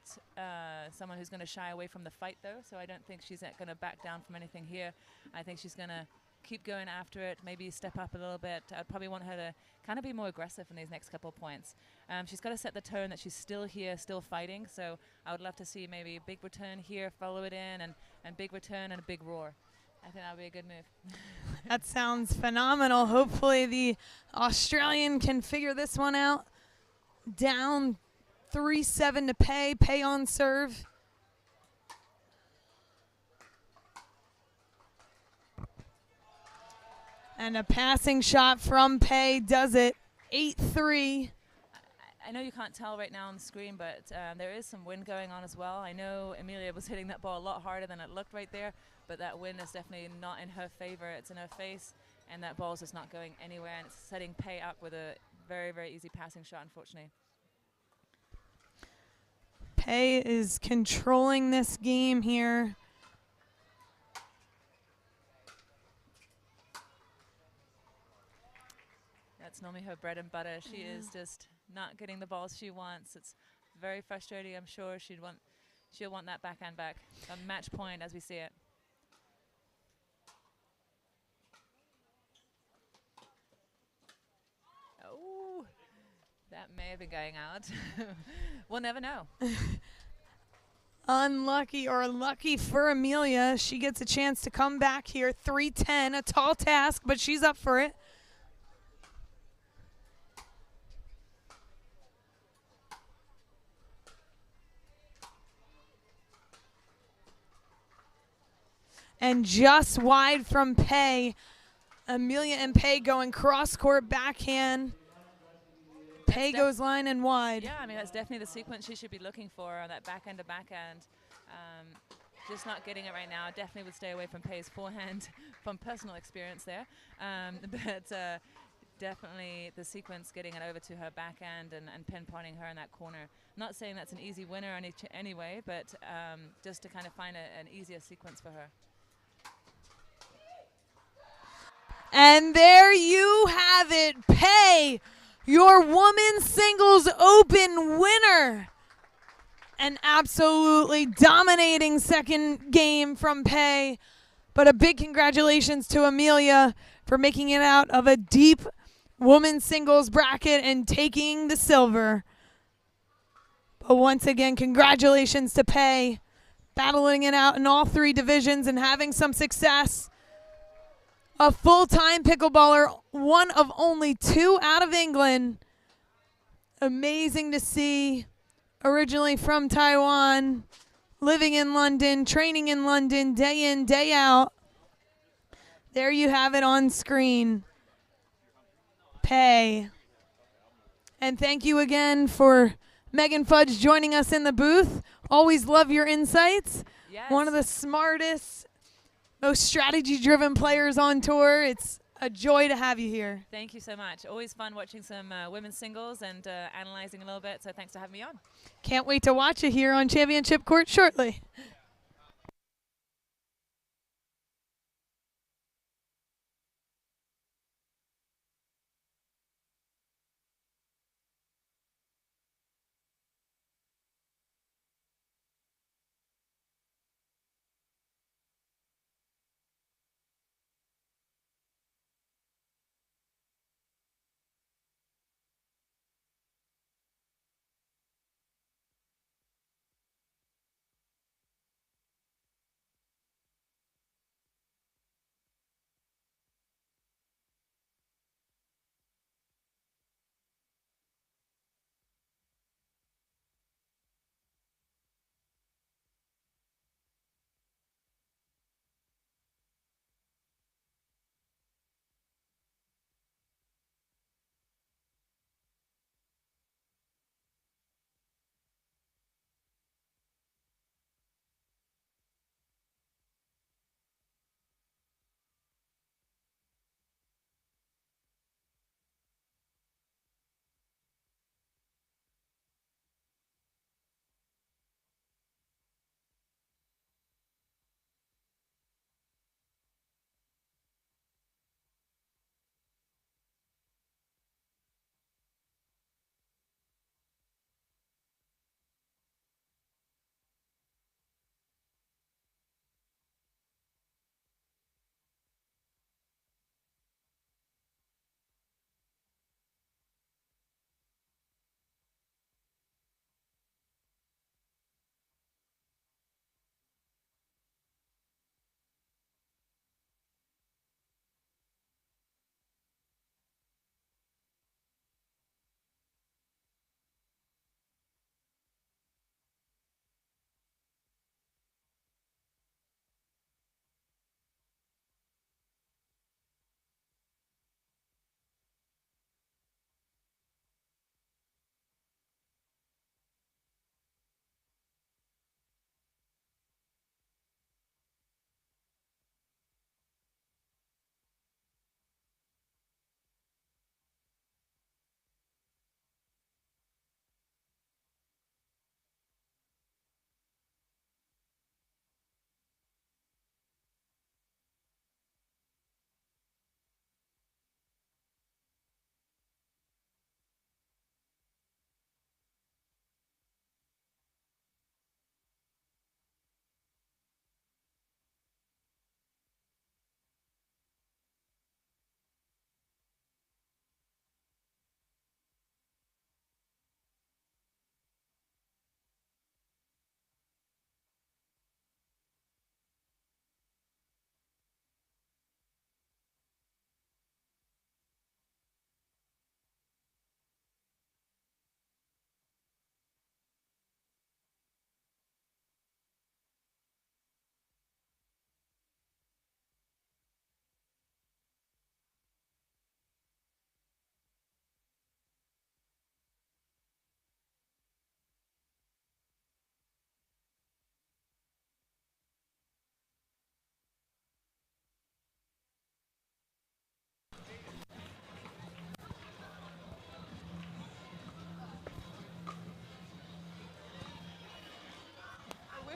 someone who's going to shy away from the fight, though, so I don't think she's going to back down from anything here. I think she's going to keep going after it, maybe step up a little bit. I'd probably want her to kind of be more aggressive in these next couple of points. She's got to set the tone that she's still here, still fighting, so I would love to see maybe a big return here, follow it in, and big return and a big roar. I think that would be a good move. That sounds phenomenal. Hopefully the Australian can figure this one out. Down 3-7 to Pei. Pei on serve. And a passing shot from Pei does it. 8-3. I know you can't tell right now on the screen, but there is some wind going on as well. I know Amelia was hitting that ball a lot harder than it looked right there, but that wind is definitely not in her favor. It's in her face, and that ball's just not going anywhere, and it's setting Pei up with a very, very easy passing shot, unfortunately. Pei is controlling this game here. That's normally her bread and butter. She is just not getting the balls she wants. It's very frustrating. I'm sure she'll want that backhand back. A match point as we see it. Oh, that may have been going out. We'll never know. Unlucky or lucky for Amelia. She gets a chance to come back here. 3-10, a tall task, but she's up for it. And just wide from Pei. Amelia and Pei going cross-court backhand. Pei goes line and wide. Yeah, I mean, that's definitely the sequence she should be looking for on that backhand to backhand. Just not getting it right now. Definitely would stay away from Pei's forehand from personal experience there. But definitely the sequence getting it over to her backhand and pinpointing her in that corner. Not saying that's an easy winner anyway, but just to kind of find an easier sequence for her. And there you have it, Pei, your women's singles open winner. An absolutely dominating second game from Pei, but a big congratulations to Amelia for making it out of a deep women's singles bracket and taking the silver. But once again, congratulations to Pei, battling it out in all three divisions and having some success. A full-time pickleballer, one of only two out of England. Amazing to see. Originally from Taiwan, living in London, training in London, day in, day out. There you have it on screen. Pei. And thank you again for Megan Fudge joining us in the booth. Always love your insights. Yes. One of the smartest, most strategy-driven players on tour. It's a joy to have you here. Thank you so much. Always fun watching some women's singles and analyzing a little bit, so thanks for having me on. Can't wait to watch you here on Championship Court shortly.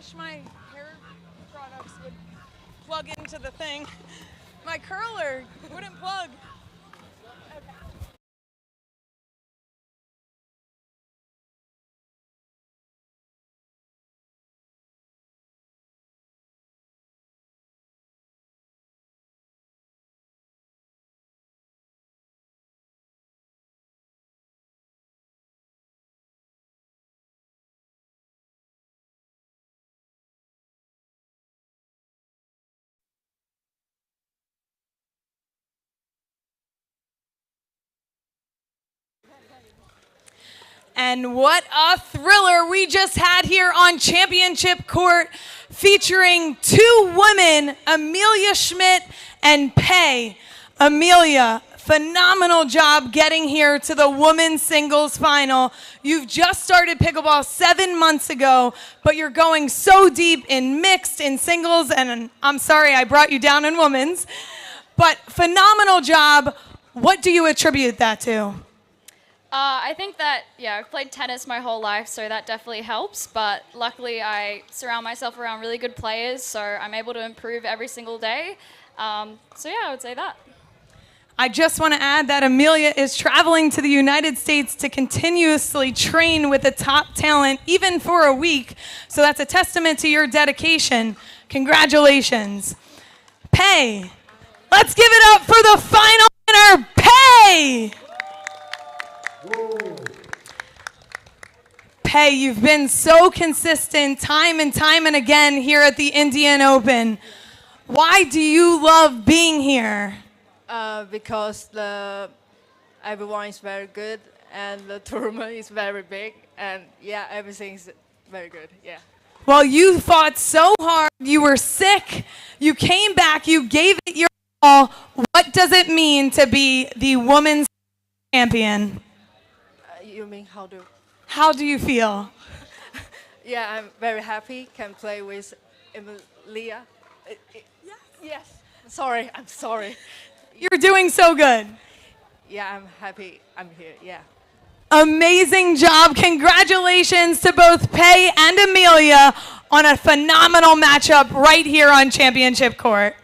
wish my hair products would plug into the thing. My curler wouldn't plug. And what a thriller we just had here on Championship Court, featuring two women, Amelia Schmidt and Pei. Amelia, phenomenal job getting here to the women's singles final. You've just started pickleball 7 months ago, but you're going so deep in mixed, in singles, and I'm sorry I brought you down in women's. But phenomenal job. What do you attribute that to? I think that, yeah, I've played tennis my whole life, so that definitely helps. But luckily, I surround myself around really good players, so I'm able to improve every single day. So yeah, I would say that. I just want to add that Amelia is traveling to the United States to continuously train with the top talent, even for a week. So that's a testament to your dedication. Congratulations. Pei. Let's give it up for the final winner, Pei. Pei, you've been so consistent time and again here at the Indian Open. Why do you love being here? Because everyone is very good and the tournament is very big and yeah, everything's very good. Yeah. Well, you fought so hard. You were sick. You came back. You gave it your all. What does it mean to be the women's champion? You mean how do? How do you feel? Yeah, I'm very happy. Can play with Emilia. Yes. Sorry, I'm sorry. You're doing so good. Yeah, I'm happy. I'm here. Yeah. Amazing job. Congratulations to both Pei and Amelia on a phenomenal matchup right here on Championship Court.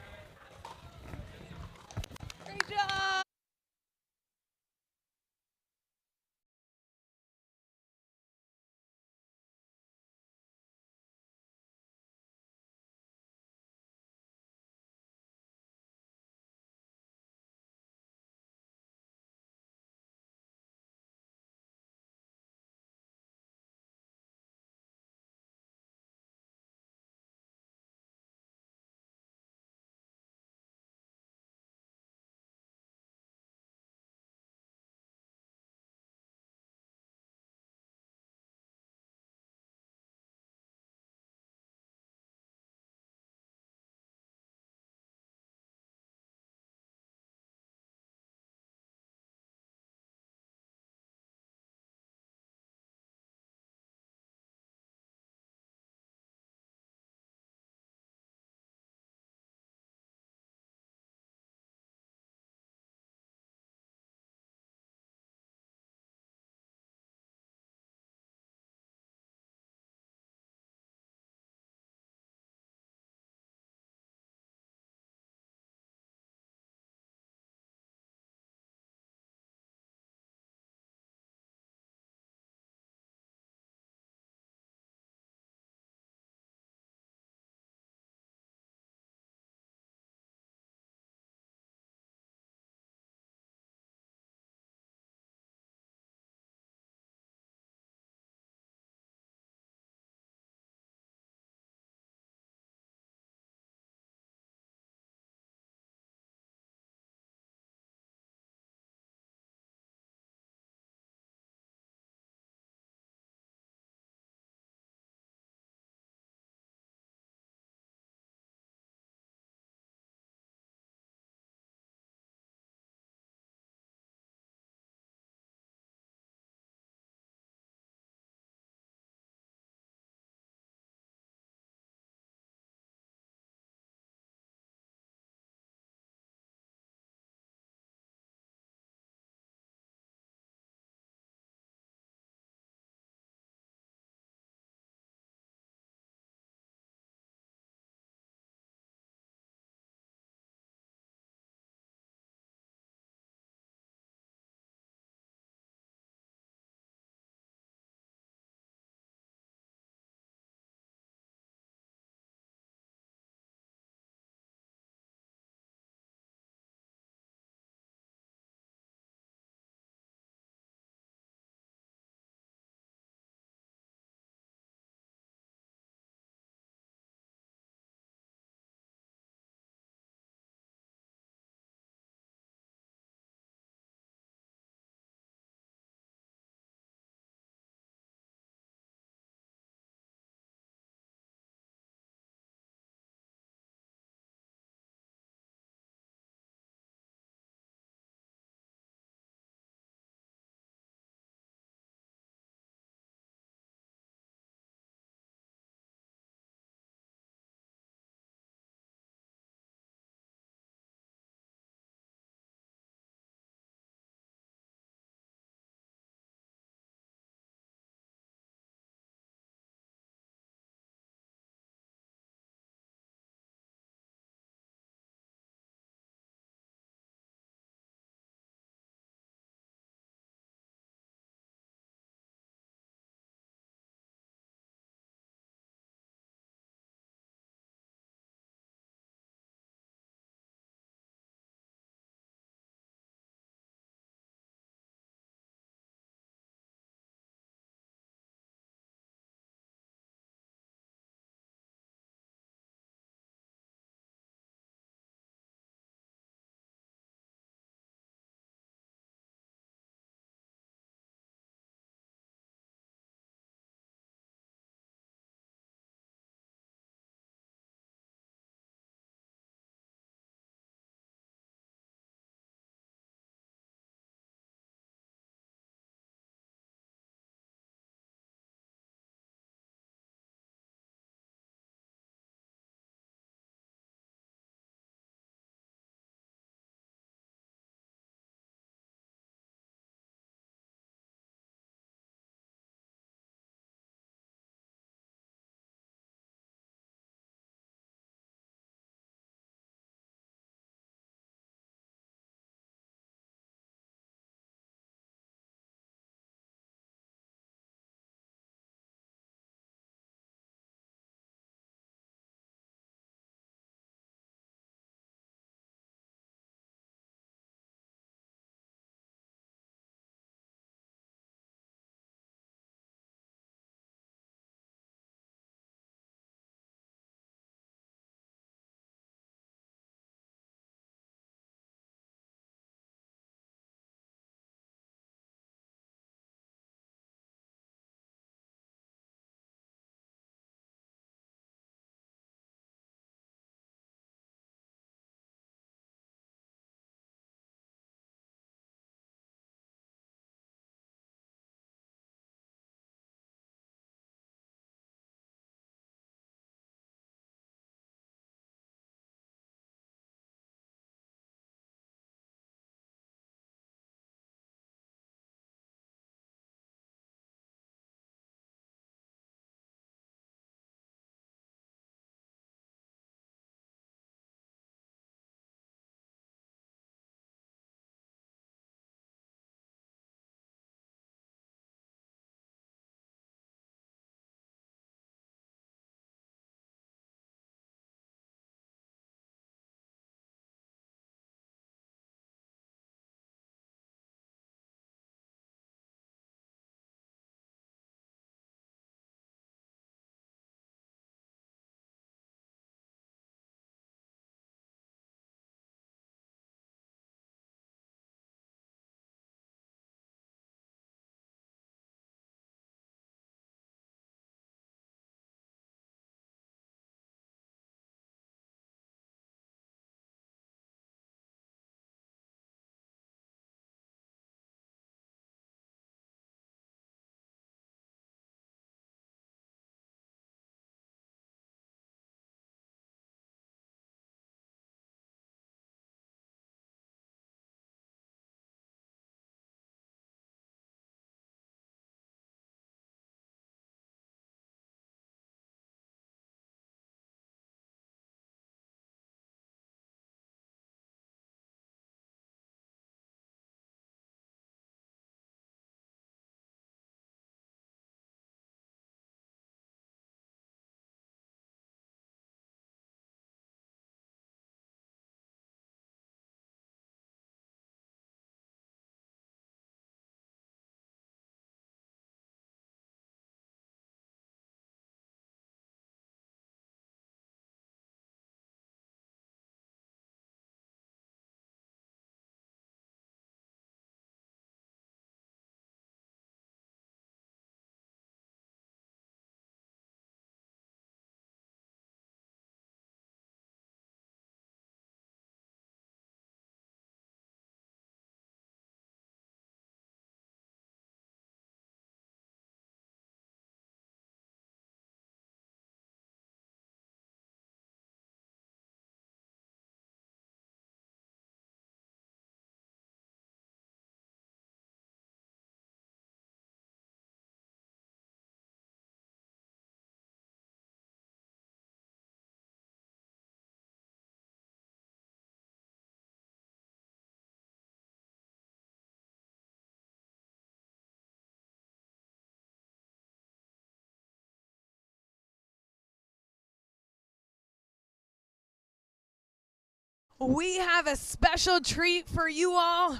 we have a special treat for you all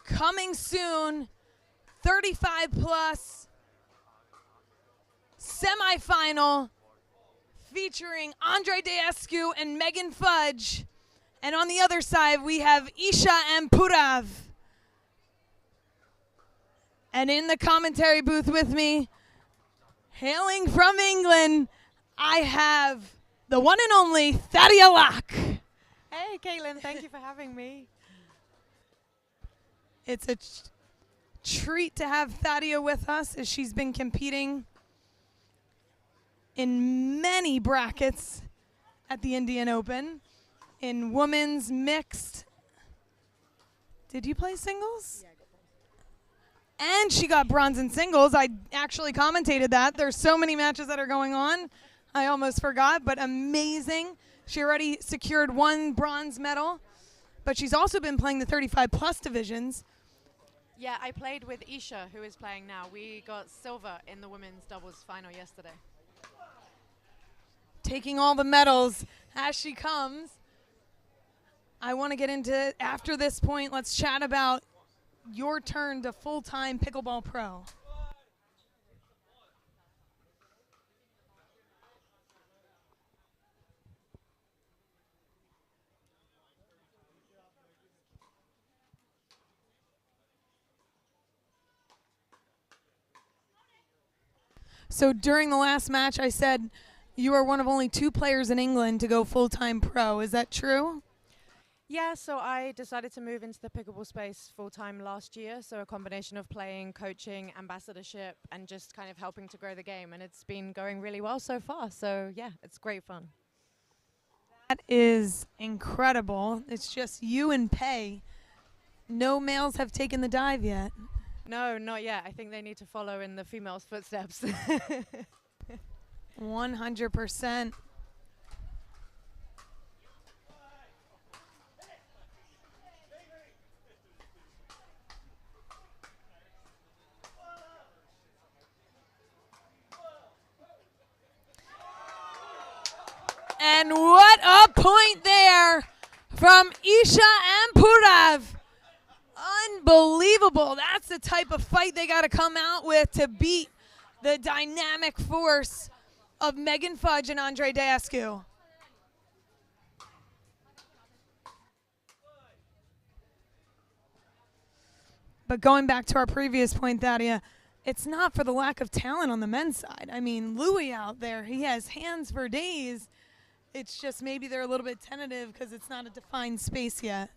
coming soon. 35 plus semifinal featuring Andre Deescu and Megan Fudge. And on the other side, we have Isha and Purav. And in the commentary booth with me, hailing from England, I have the one and only Thadia Locke. Hey, Caitlin, thank you for having me. It's a treat to have Thadia with us, as she's been competing in many brackets at the Indian Open, in women's, mixed. Did you play singles? Yeah, I got bronze. And she got bronze in singles. I actually commentated that. There's so many matches that are going on. I almost forgot, but amazing. She already secured 1 bronze medal, but she's also been playing the 35 plus divisions. Yeah, I played with Isha, who is playing now. We got silver in the women's doubles final yesterday. Taking all the medals as she comes. I want to get into, after this point, let's chat about your turn to full-time pickleball pro. So during the last match, I said you are one of only 2 players in England to go full-time pro. Is that true? Yeah, so I decided to move into the pickleball space full-time last year. So a combination of playing, coaching, ambassadorship, and just kind of helping to grow the game. And it's been going really well so far. So yeah, it's great fun. That is incredible. It's just you and Pei. No males have taken the dive yet. No, not yet. I think they need to follow in the females' footsteps. 100%. And what a point there from Isha and Purav. Unbelievable. That's the type of fight they got to come out with to beat the dynamic force of Megan Fudge and Andre Deescu. But going back to our previous point, Thadia, it's not for the lack of talent on the men's side. I mean, Louis out there, he has hands for days. It's just maybe they're a little bit tentative because it's not a defined space yet.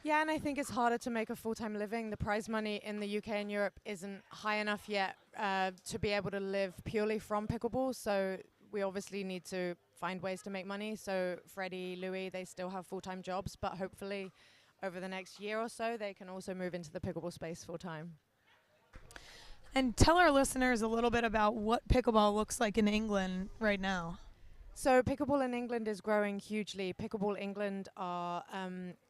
Yeah, and I think it's harder to make a full-time living. The prize money in the UK and Europe isn't high enough yet to be able to live purely from pickleball. So we obviously need to find ways to make money. So Freddie, Louis, they still have full-time jobs, but hopefully over the next year or so, they can also move into the pickleball space full-time. And tell our listeners a little bit about what pickleball looks like in England right now. So pickleball in England is growing hugely. Pickleball England are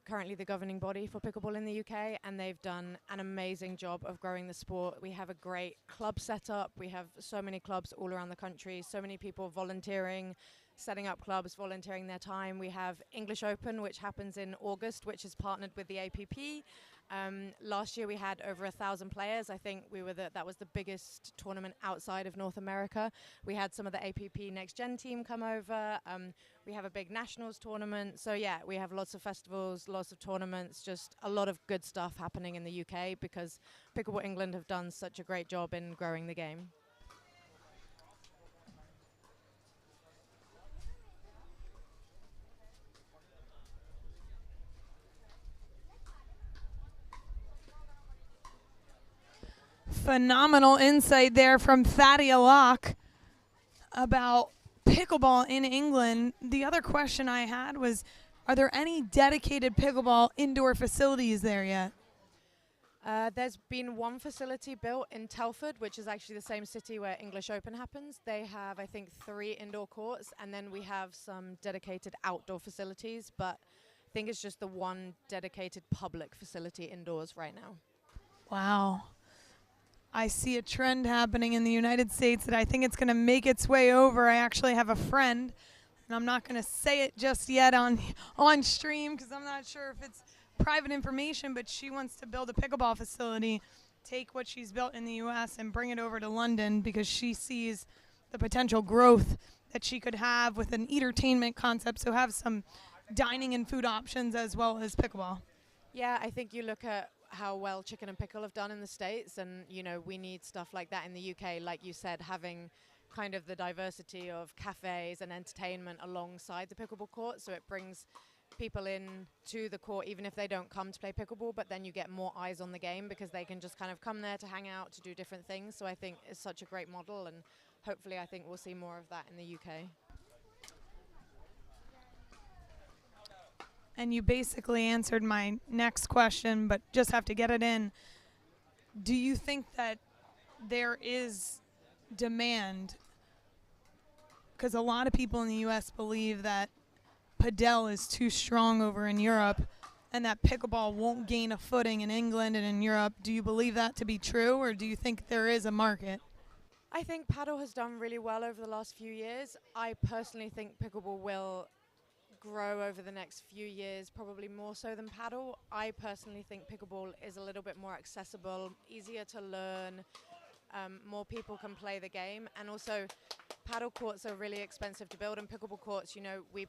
currently the governing body for pickleball in the UK, and they've done an amazing job of growing the sport. We have a great club setup. We have so many clubs all around the country, so many people volunteering, setting up clubs, volunteering their time. We have English Open, which happens in August, which is partnered with the APP. Last year we had over 1,000 players. I think that was the biggest tournament outside of North America. We had some of the APP Next Gen team come over. We have a big nationals tournament. So yeah, we have lots of festivals, lots of tournaments, just a lot of good stuff happening in the UK because Pickleball England have done such a great job in growing the game. Phenomenal insight there from Thadia Locke about pickleball in England. The other question I had was, are there any dedicated pickleball indoor facilities there yet? There's been one facility built in Telford, which is actually the same city where English Open happens. They have, I think, 3 indoor courts, and then we have some dedicated outdoor facilities, but I think it's just the one dedicated public facility indoors right now. Wow. I see a trend happening in the United States that I think it's going to make its way over. I actually have a friend And I'm not going to say it just yet on stream because I'm not sure if it's private information, but she wants to build a pickleball facility, take what she's built in the U.S. and bring it over to London because she sees the potential growth that she could have with an entertainment concept, so have some dining and food options as well as pickleball. Yeah, I think you look at how well Chicken and Pickle have done in the States, and, you know, we need stuff like that in the UK, like you said, having kind of the diversity of cafes and entertainment alongside the pickleball court, so it brings people in to the court even if they don't come to play pickleball, but then you get more eyes on the game because they can just kind of come there to hang out, to do different things. So I think it's such a great model, and hopefully I think we'll see more of that in the UK. And you basically answered my next question, but just have to get it in. Do you think that there is demand? Because a lot of people in the U.S. believe that padel is too strong over in Europe and that pickleball won't gain a footing in England and in Europe. Do you believe that to be true, or do you think there is a market? I think paddle has done really well over the last few years. I personally think pickleball will grow over the next few years, probably more so than paddle. I personally think pickleball is a little bit more accessible, easier to learn, more people can play the game, and also paddle courts are really expensive to build, and pickleball courts, you know, we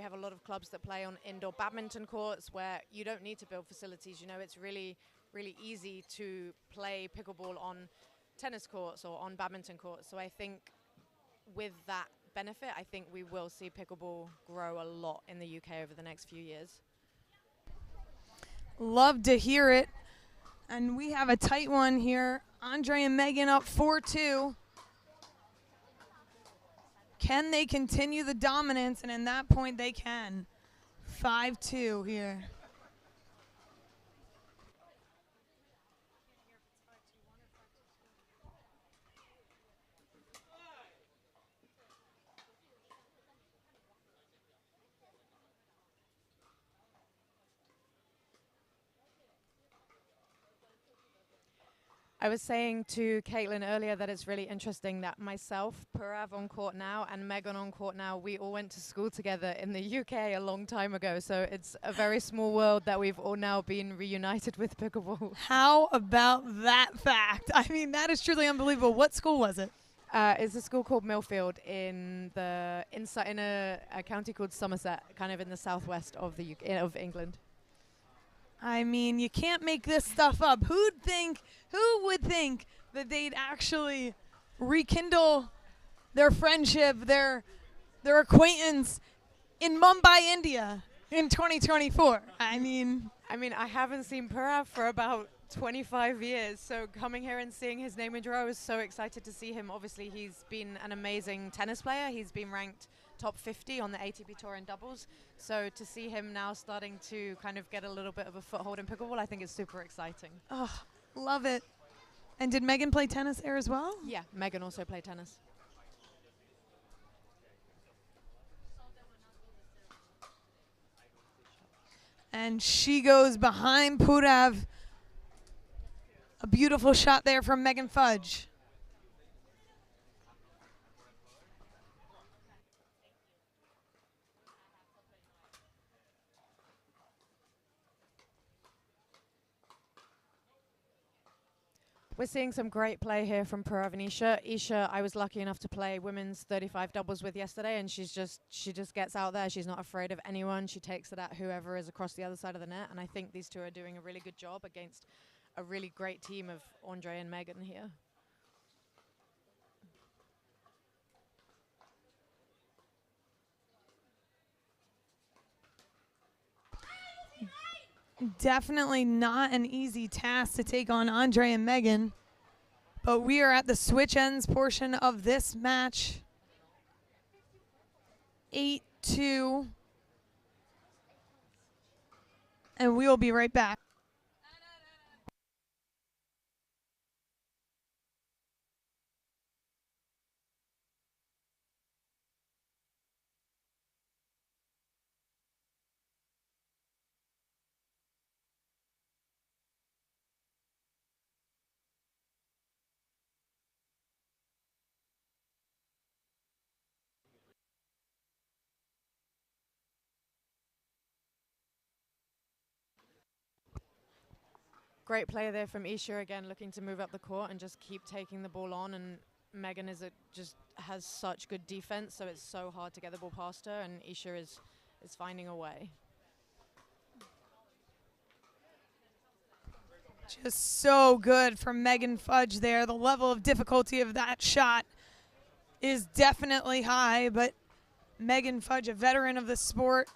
have a lot of clubs that play on indoor badminton courts where you don't need to build facilities. You know, it's really, really easy to play pickleball on tennis courts or on badminton courts. So I think with that benefit, I think we will see pickleball grow a lot in the UK over the next few years. Love to hear it. And we have a tight one here. Andre and Megan up 4-2. Can they continue the dominance? And in that point, they can. 5-2 here. I was saying to Caitlin earlier that it's really interesting that myself, Parav on court now, and Megan on court now, we all went to school together in the UK a long time ago. So it's a very small world that we've all now been reunited with pickleball. How about that fact? I mean, that is truly unbelievable. What school was it? It's a school called Millfield in a county called Somerset, kind of in the southwest of the UK, of England. I mean, you can't make this stuff up. Who would think that they'd actually rekindle their friendship, their acquaintance in Mumbai, India in 2024? I mean, I haven't seen Parav for about 25 years, so coming here and seeing his name in draw, I was so excited to see him. Obviously, he's been an amazing tennis player. He's been ranked top 50 on the ATP Tour in doubles. So to see him now starting to kind of get a little bit of a foothold in pickleball, I think is super exciting. Oh, love it. And did Megan play tennis there as well? Yeah, Megan also played tennis. And she goes behind Purav. A beautiful shot there from Megan Fudge. We're seeing some great play here from Parav and Isha. Isha, I was lucky enough to play women's 35 doubles with yesterday, and she just gets out there. She's not afraid of anyone. She takes it at whoever is across the other side of the net, and I think these two are doing a really good job against a really great team of Andre and Megan here. Definitely not an easy task to take on Andre and Megan. But we are at the switch ends portion of this match. 8-2. And we will be right back. great player there from Isha again, looking to move up the court and just keep taking the ball on. And Megan just has such good defense, so it's so hard to get the ball past her. And Isha is finding a way. Just so good from Megan Fudge there. The level of difficulty of that shot is definitely high, but Megan Fudge, a veteran of the sport,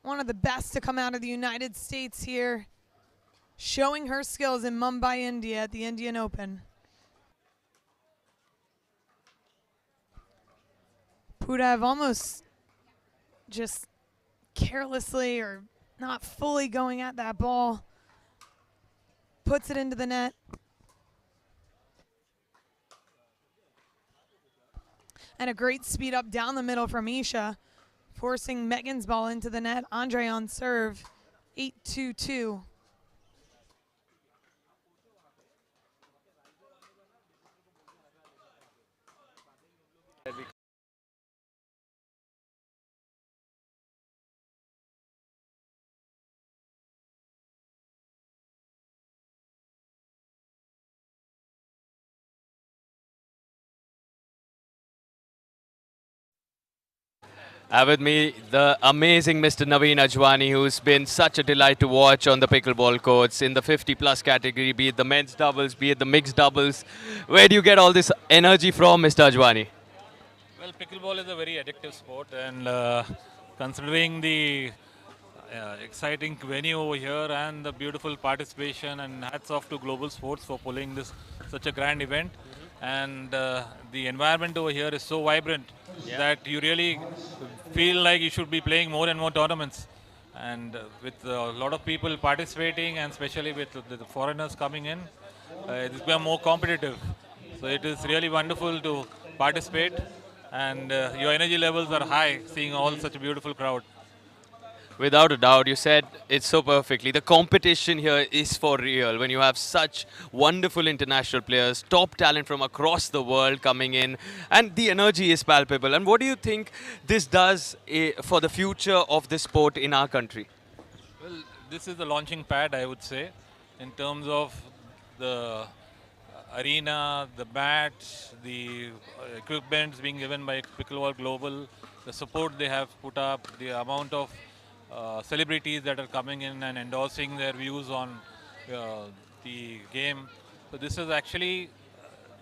one of the best to come out of the United States here, showing her skills in Mumbai, India at the Indian Open. Pudav almost just carelessly or not fully going at that ball. Puts it into the net. And a great speed up down the middle from Isha, forcing Megan's ball into the net. Andre on serve, 8-2-2. With me, the amazing Mr. Naveen Ajwani, who's been such a delight to watch on the pickleball courts in the 50-plus category, be it the men's doubles, be it the mixed doubles. Where do you get all this energy from, Mr. Ajwani? Well, pickleball is a very addictive sport, and considering the exciting venue over here and the beautiful participation, and hats off to Global Sports for pulling this such a grand event. And the environment over here is so vibrant that you really feel like you should be playing more and more tournaments. And with a lot of people participating, and especially with the foreigners coming in, it's become more competitive. So it is really wonderful to participate, and your energy levels are high seeing all such a beautiful crowd. Without a doubt, you said it so perfectly. The competition here is for real. When you have such wonderful international players, top talent from across the world coming in, and the energy is palpable. And what do you think this does for the future of this sport in our country? Well, this is the launching pad, I would say, in terms of the arena, the mats, the equipments being given by Pickleball Global, the support they have put up, the amount of celebrities that are coming in and endorsing their views on the game. So this is actually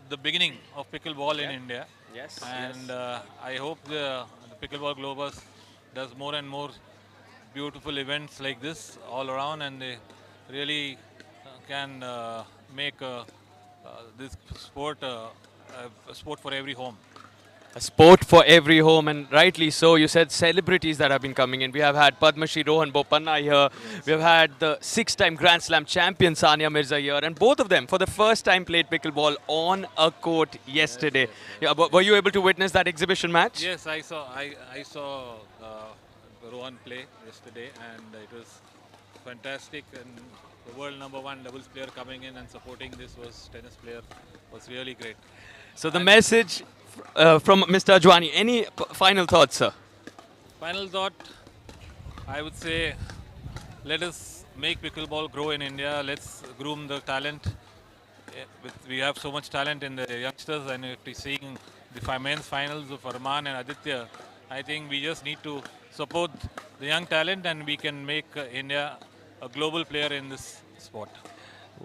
the beginning of pickleball in India. Yes. And I hope the Pickleball Global does more and more beautiful events like this all around, and they really can make this sport a sport for every home. A sport for every home, and rightly so. You said celebrities that have been coming in. We have had Padma Shri Rohan Bopanna here. We have had the 6-time Grand Slam champion Sania Mirza here, and both of them for the first time played pickleball on a court yesterday. Yeah, were you able to witness that exhibition match? Yes, I saw. I saw Rohan play yesterday, and it was fantastic. And the world #1 doubles player coming in and supporting this tennis player was really great. So the message from Mr. Ajwani. Any final thoughts, sir? Final thought, I would say, let us make pickleball grow in India. Let's groom the talent. We have so much talent in the youngsters, and if we're seeing the men's finals of Arman and Aditya, I think we just need to support the young talent, and we can make India a global player in this sport.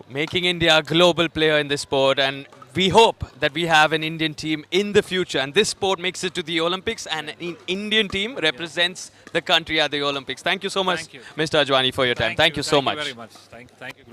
Making India a global player in this sport, and we hope that we have an Indian team in the future, and this sport makes it to the Olympics, and an Indian team represents the country at the Olympics. Thank you so much, Mr. Ajwani, for your time. Thank you so much. Thank you very much. Thank you.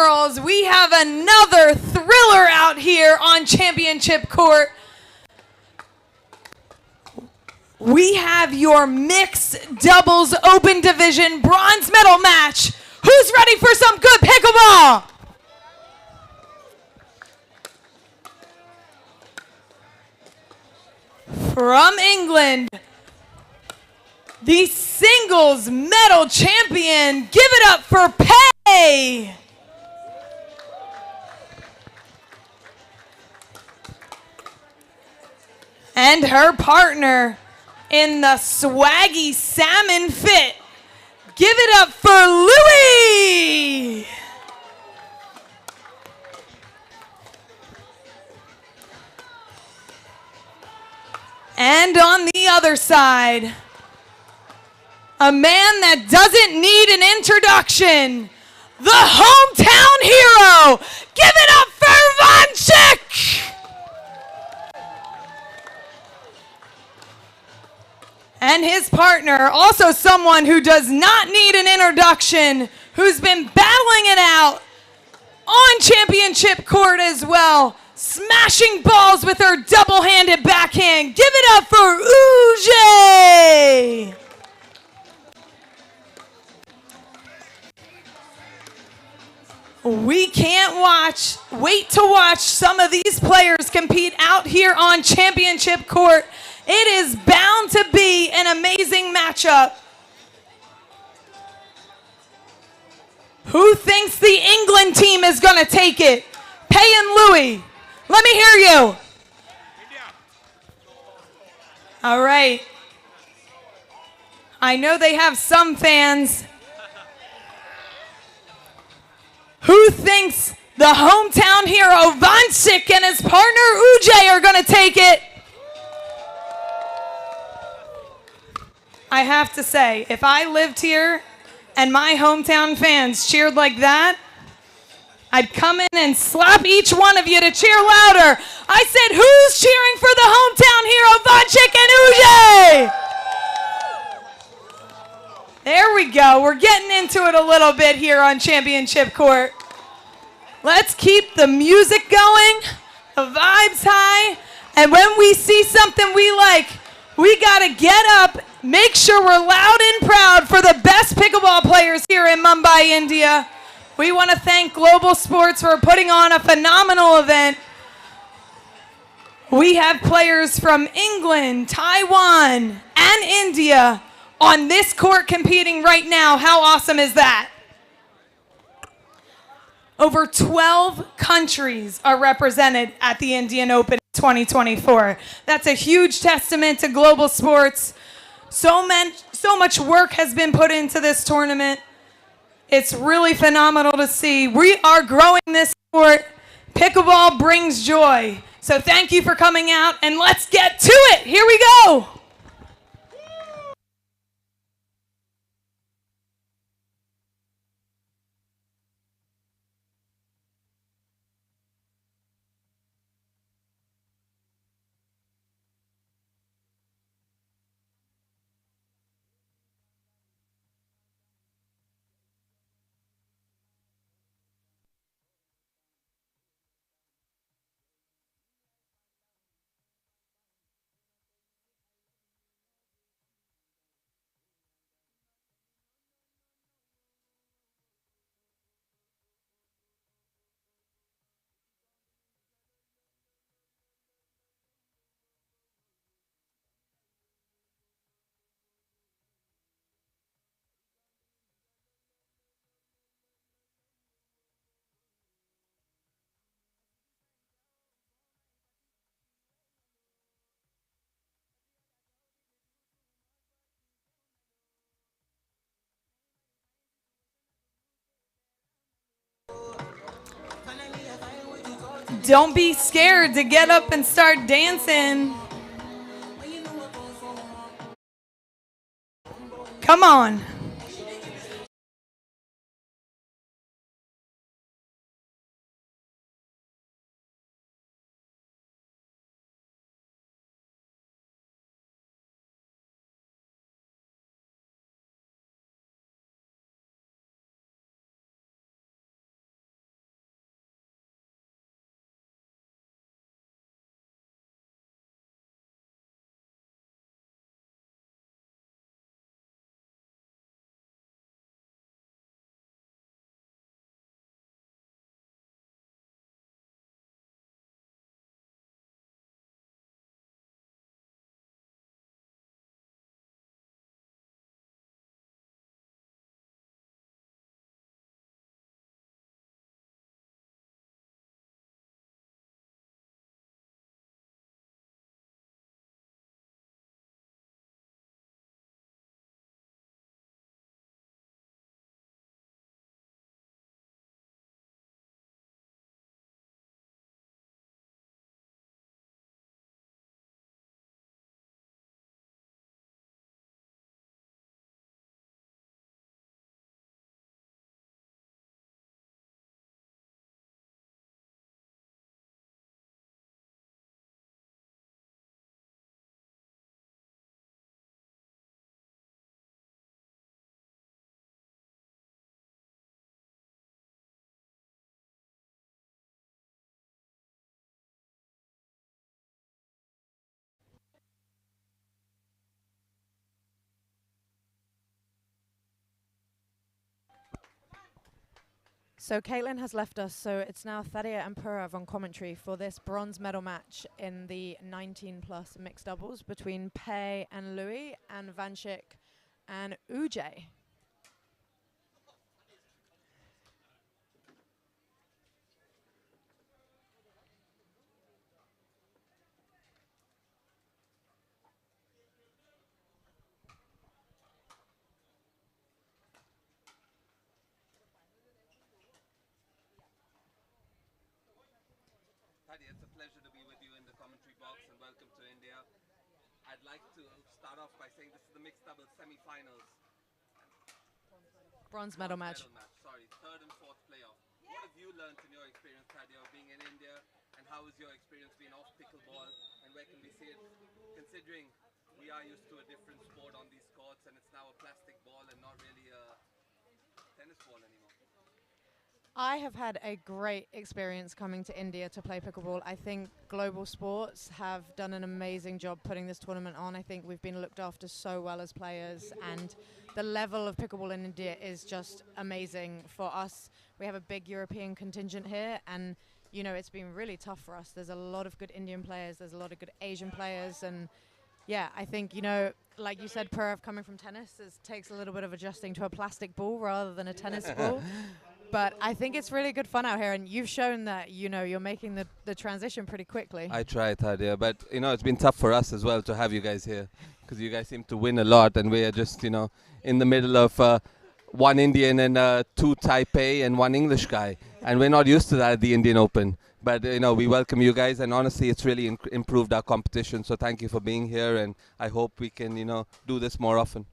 Girls, we have another thriller out here on championship court. We have your mixed doubles open division bronze medal match. Who's ready for some good pickleball? From England, the singles medal champion. Give it up for Pei. And her partner in the swaggy salmon fit. Give it up for Louie. And on the other side, a man that doesn't need an introduction, the hometown hero. Give it up for Vanchik. And his partner, also someone who does not need an introduction, who's been battling it out on championship court as well, smashing balls with her double-handed backhand. Give it up for Uje! We can't wait to watch some of these players compete out here on championship court. It is bound to be an amazing matchup. Who thinks the England team is going to take it? Pei and Louie, let me hear you. All right. I know they have some fans. Who thinks the hometown hero Vanchik and his partner Uje are going to take it? I have to say, if I lived here and my hometown fans cheered like that, I'd come in and slap each one of you to cheer louder. I said, who's cheering for the hometown hero, Vanchik and Uje? There we go. We're getting into it a little bit here on championship court. Let's keep the music going, the vibes high, and when we see something we like, we gotta get up, make sure we're loud and proud for the best pickleball players here in Mumbai, India. We want to thank Global Sports for putting on a phenomenal event. We have players from England, Taiwan, and India on this court competing right now. How awesome is that? Over 12 countries are represented at the Indian Open 2024. That's a huge testament to Global Sports. So much work has been put into this tournament. It's really phenomenal to see. We are growing this sport. Pickleball brings joy. So thank you for coming out, and let's get to it. Here we go. Don't be scared to get up and start dancing. Come on. So Caitlin has left us, so it's now Thadia and Purav on commentary for this bronze medal match in the 19+ mixed doubles between Pei and Louis and Vanchik and Ujay. Thadia, it's a pleasure to be with you in the commentary box and welcome to India. I'd like to start off by saying this is the mixed doubles semi-finals. Bronze medal match. Sorry, third and fourth playoff. What have you learned in your experience, Thadia, being in India, and how has your experience been off pickleball, and where can we see it, considering we are used to a different sport on these courts and it's now a plastic ball and not really a tennis ball anymore? I have had a great experience coming to India to play pickleball. I think Global Sports have done an amazing job putting this tournament on. I think we've been looked after so well as players, and the level of pickleball in India is just amazing for us. We have a big European contingent here, and you know, it's been really tough for us. There's a lot of good Indian players, there's a lot of good Asian players, and yeah, I think, you know, like you said, Purav, coming from tennis, it takes a little bit of adjusting to a plastic ball rather than a tennis ball. But I think it's really good fun out here, and you've shown that, you know, you're making the transition pretty quickly. I try, Thadia, but you know, it's been tough for us as well to have you guys here, because you guys seem to win a lot, and we are just, you know, in the middle of one Indian and two Taipei and one English guy, and we're not used to that at the Indian Open. But you know, we welcome you guys, and honestly, it's really improved our competition. So thank you for being here, and I hope we can, you know, do this more often.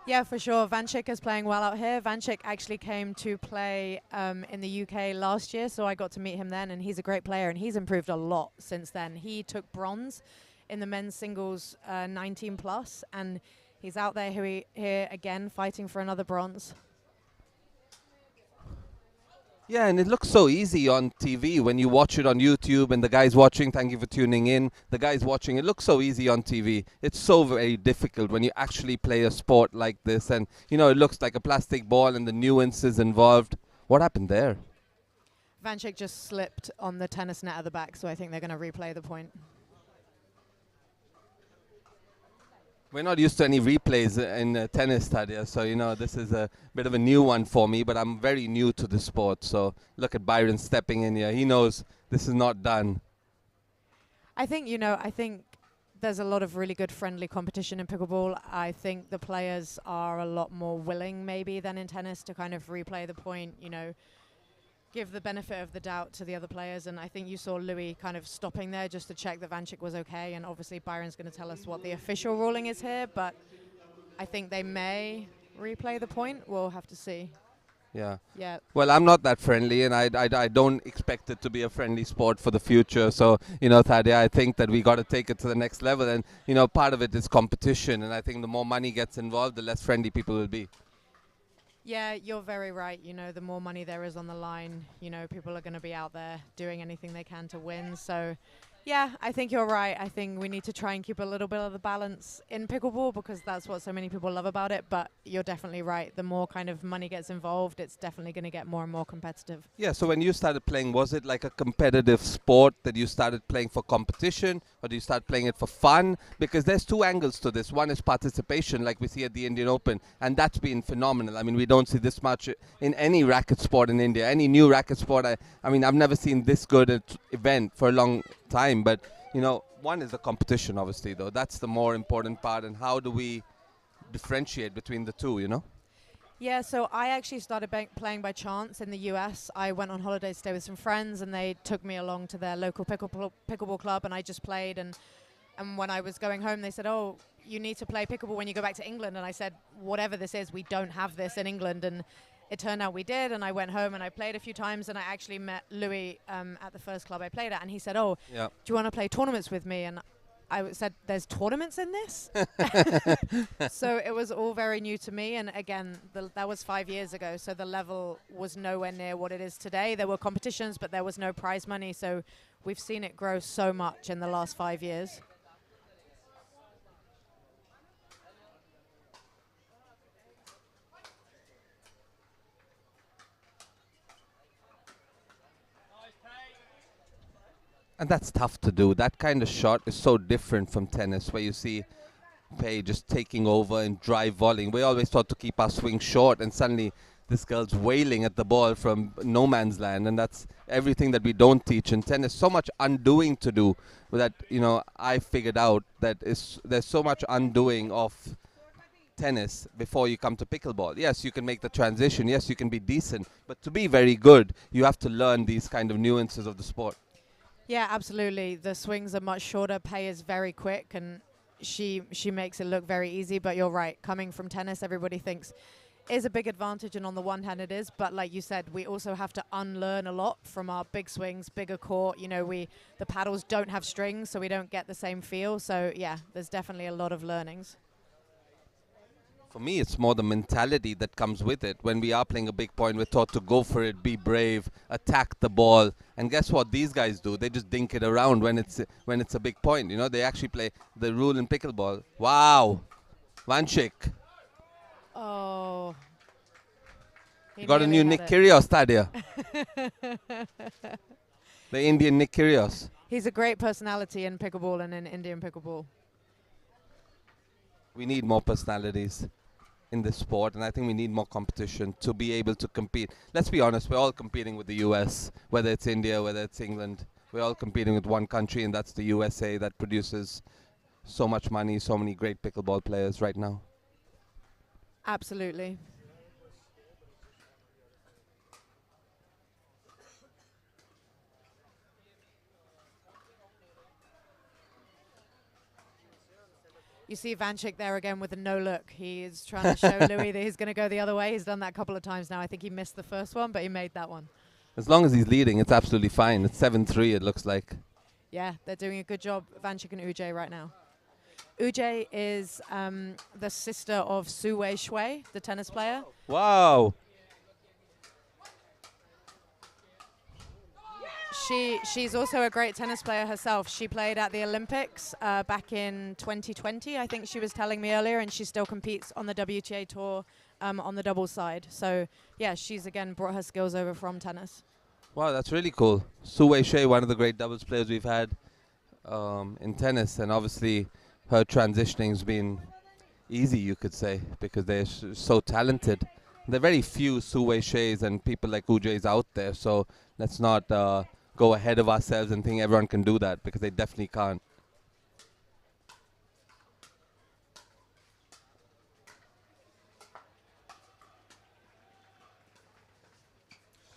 Yeah, for sure. Vanchik is playing well out here. Vanchik actually came to play in the UK last year, so I got to meet him then, and he's a great player, and he's improved a lot since then. He took bronze in the men's singles 19+, and he's out there here again fighting for another bronze. Yeah, and it looks so easy on TV when you watch it on YouTube, and the guys watching, thank you for tuning in. The guys watching, it looks so easy on TV. It's so very difficult when you actually play a sport like this, and you know, it looks like a plastic ball and the nuances involved. What happened there? Vanchik just slipped on the tennis net at the back, so I think they're going to replay the point. We're not used to any replays in tennis, Thadia, so you know, this is a bit of a new one for me, but I'm very new to the sport. So look at Byron stepping in here. He knows this is not done. I think, you know, I think there's a lot of really good friendly competition in pickleball. I think the players are a lot more willing maybe than in tennis to kind of replay the point, you know, give the benefit of the doubt to the other players. And I think you saw Louis kind of stopping there just to check that Vanchik was okay. And obviously Byron's going to tell us what the official ruling is here, but I think they may replay the point. We'll have to see. Yeah. Yeah. Well, I'm not that friendly, and I don't expect it to be a friendly sport for the future. So, you know, Thadia, I think that we got to take it to the next level. And, you know, part of it is competition. And I think the more money gets involved, the less friendly people will be. Yeah, you're very right. You know, the more money there is on the line, you know, people are going to be out there doing anything they can to win. So, yeah, I think you're right. I think we need to try and keep a little bit of the balance in pickleball because that's what so many people love about it. But you're definitely right. The more kind of money gets involved, it's definitely going to get more and more competitive. Yeah, so when you started playing, was it like a competitive sport that you started playing for competition, or do you start playing it for fun? Because there's two angles to this. One is participation, like we see at the Indian Open, and that's been phenomenal. I mean, we don't see this much in any racket sport in India. Any new racket sport, I mean, I've never seen this good an event for a long time. But, you know, one is the competition, obviously, though. That's the more important part. And how do we differentiate between the two, you know? Yeah, so I actually started playing by chance in the US. I went on holiday to stay with some friends, and they took me along to their local pickleball club, and I just played. And when I was going home, they said, oh, you need to play pickleball when you go back to England. And I said, whatever this is, we don't have this in England. And it turned out we did, and I went home and I played a few times, and I actually met Louis at the first club I played at, and he said, oh, yeah, do you want to play tournaments with me? And said, there's tournaments in this? So it was all very new to me. And again, that was 5 years ago. So the level was nowhere near what it is today. There were competitions, but there was no prize money. So we've seen it grow so much in the last 5 years. And that's tough to do. That kind of shot is so different from tennis, where you see Pei just taking over and drive volleying. We always thought to keep our swing short, and suddenly this girl's wailing at the ball from no man's land, and that's everything that we don't teach in tennis. So much undoing to do that, you know, I figured out that there's so much undoing of tennis before you come to pickleball. Yes, you can make the transition. Yes, you can be decent. But to be very good, you have to learn these kind of nuances of the sport. Yeah, absolutely. The swings are much shorter. Pei is very quick, and she makes it look very easy. But you're right. Coming from tennis, everybody thinks is a big advantage, and on the one hand it is. But like you said, we also have to unlearn a lot from our big swings, bigger court. You know, the paddles don't have strings, so we don't get the same feel. So yeah, there's definitely a lot of learnings. For me, it's more the mentality that comes with it. When we are playing a big point, we're taught to go for it, be brave, attack the ball. And guess what these guys do? They just dink it around when it's a big point. You know, they actually play the rule in pickleball. Wow. Vanchik. Oh. You got a new Nick Kyrgios, Tadia. The Indian Nick Kyrgios. He's a great personality in pickleball and in Indian pickleball. We need more personalities in this sport, and I think we need more competition to be able to compete. Let's be honest, we're all competing with the US, whether it's India, whether it's England. We're all competing with one country, and that's the USA, that produces so much money, so many great pickleball players right now. Absolutely. You see Vanchik there again with a no look. He is trying to show Louis that he's going to go the other way. He's done that a couple of times now. I think he missed the first one, but he made that one. As long as he's leading, it's absolutely fine. It's 7-3, it looks like. Yeah, they're doing a good job, Vanchik and Ujay, right now. Ujay is the sister of Su Wei Shui, the tennis player. Wow. She's also a great tennis player herself. She played at the Olympics back in 2020, I think she was telling me earlier, and she still competes on the WTA tour on the doubles side. So, yeah, she's again brought her skills over from tennis. Wow, that's really cool. Su Wei Shui, one of the great doubles players we've had in tennis, and obviously her transitioning has been easy, you could say, because they're so talented. There are very few Su Wei Shuis and people like Ujays out there, so let's not go ahead of ourselves and think everyone can do that, because they definitely can't.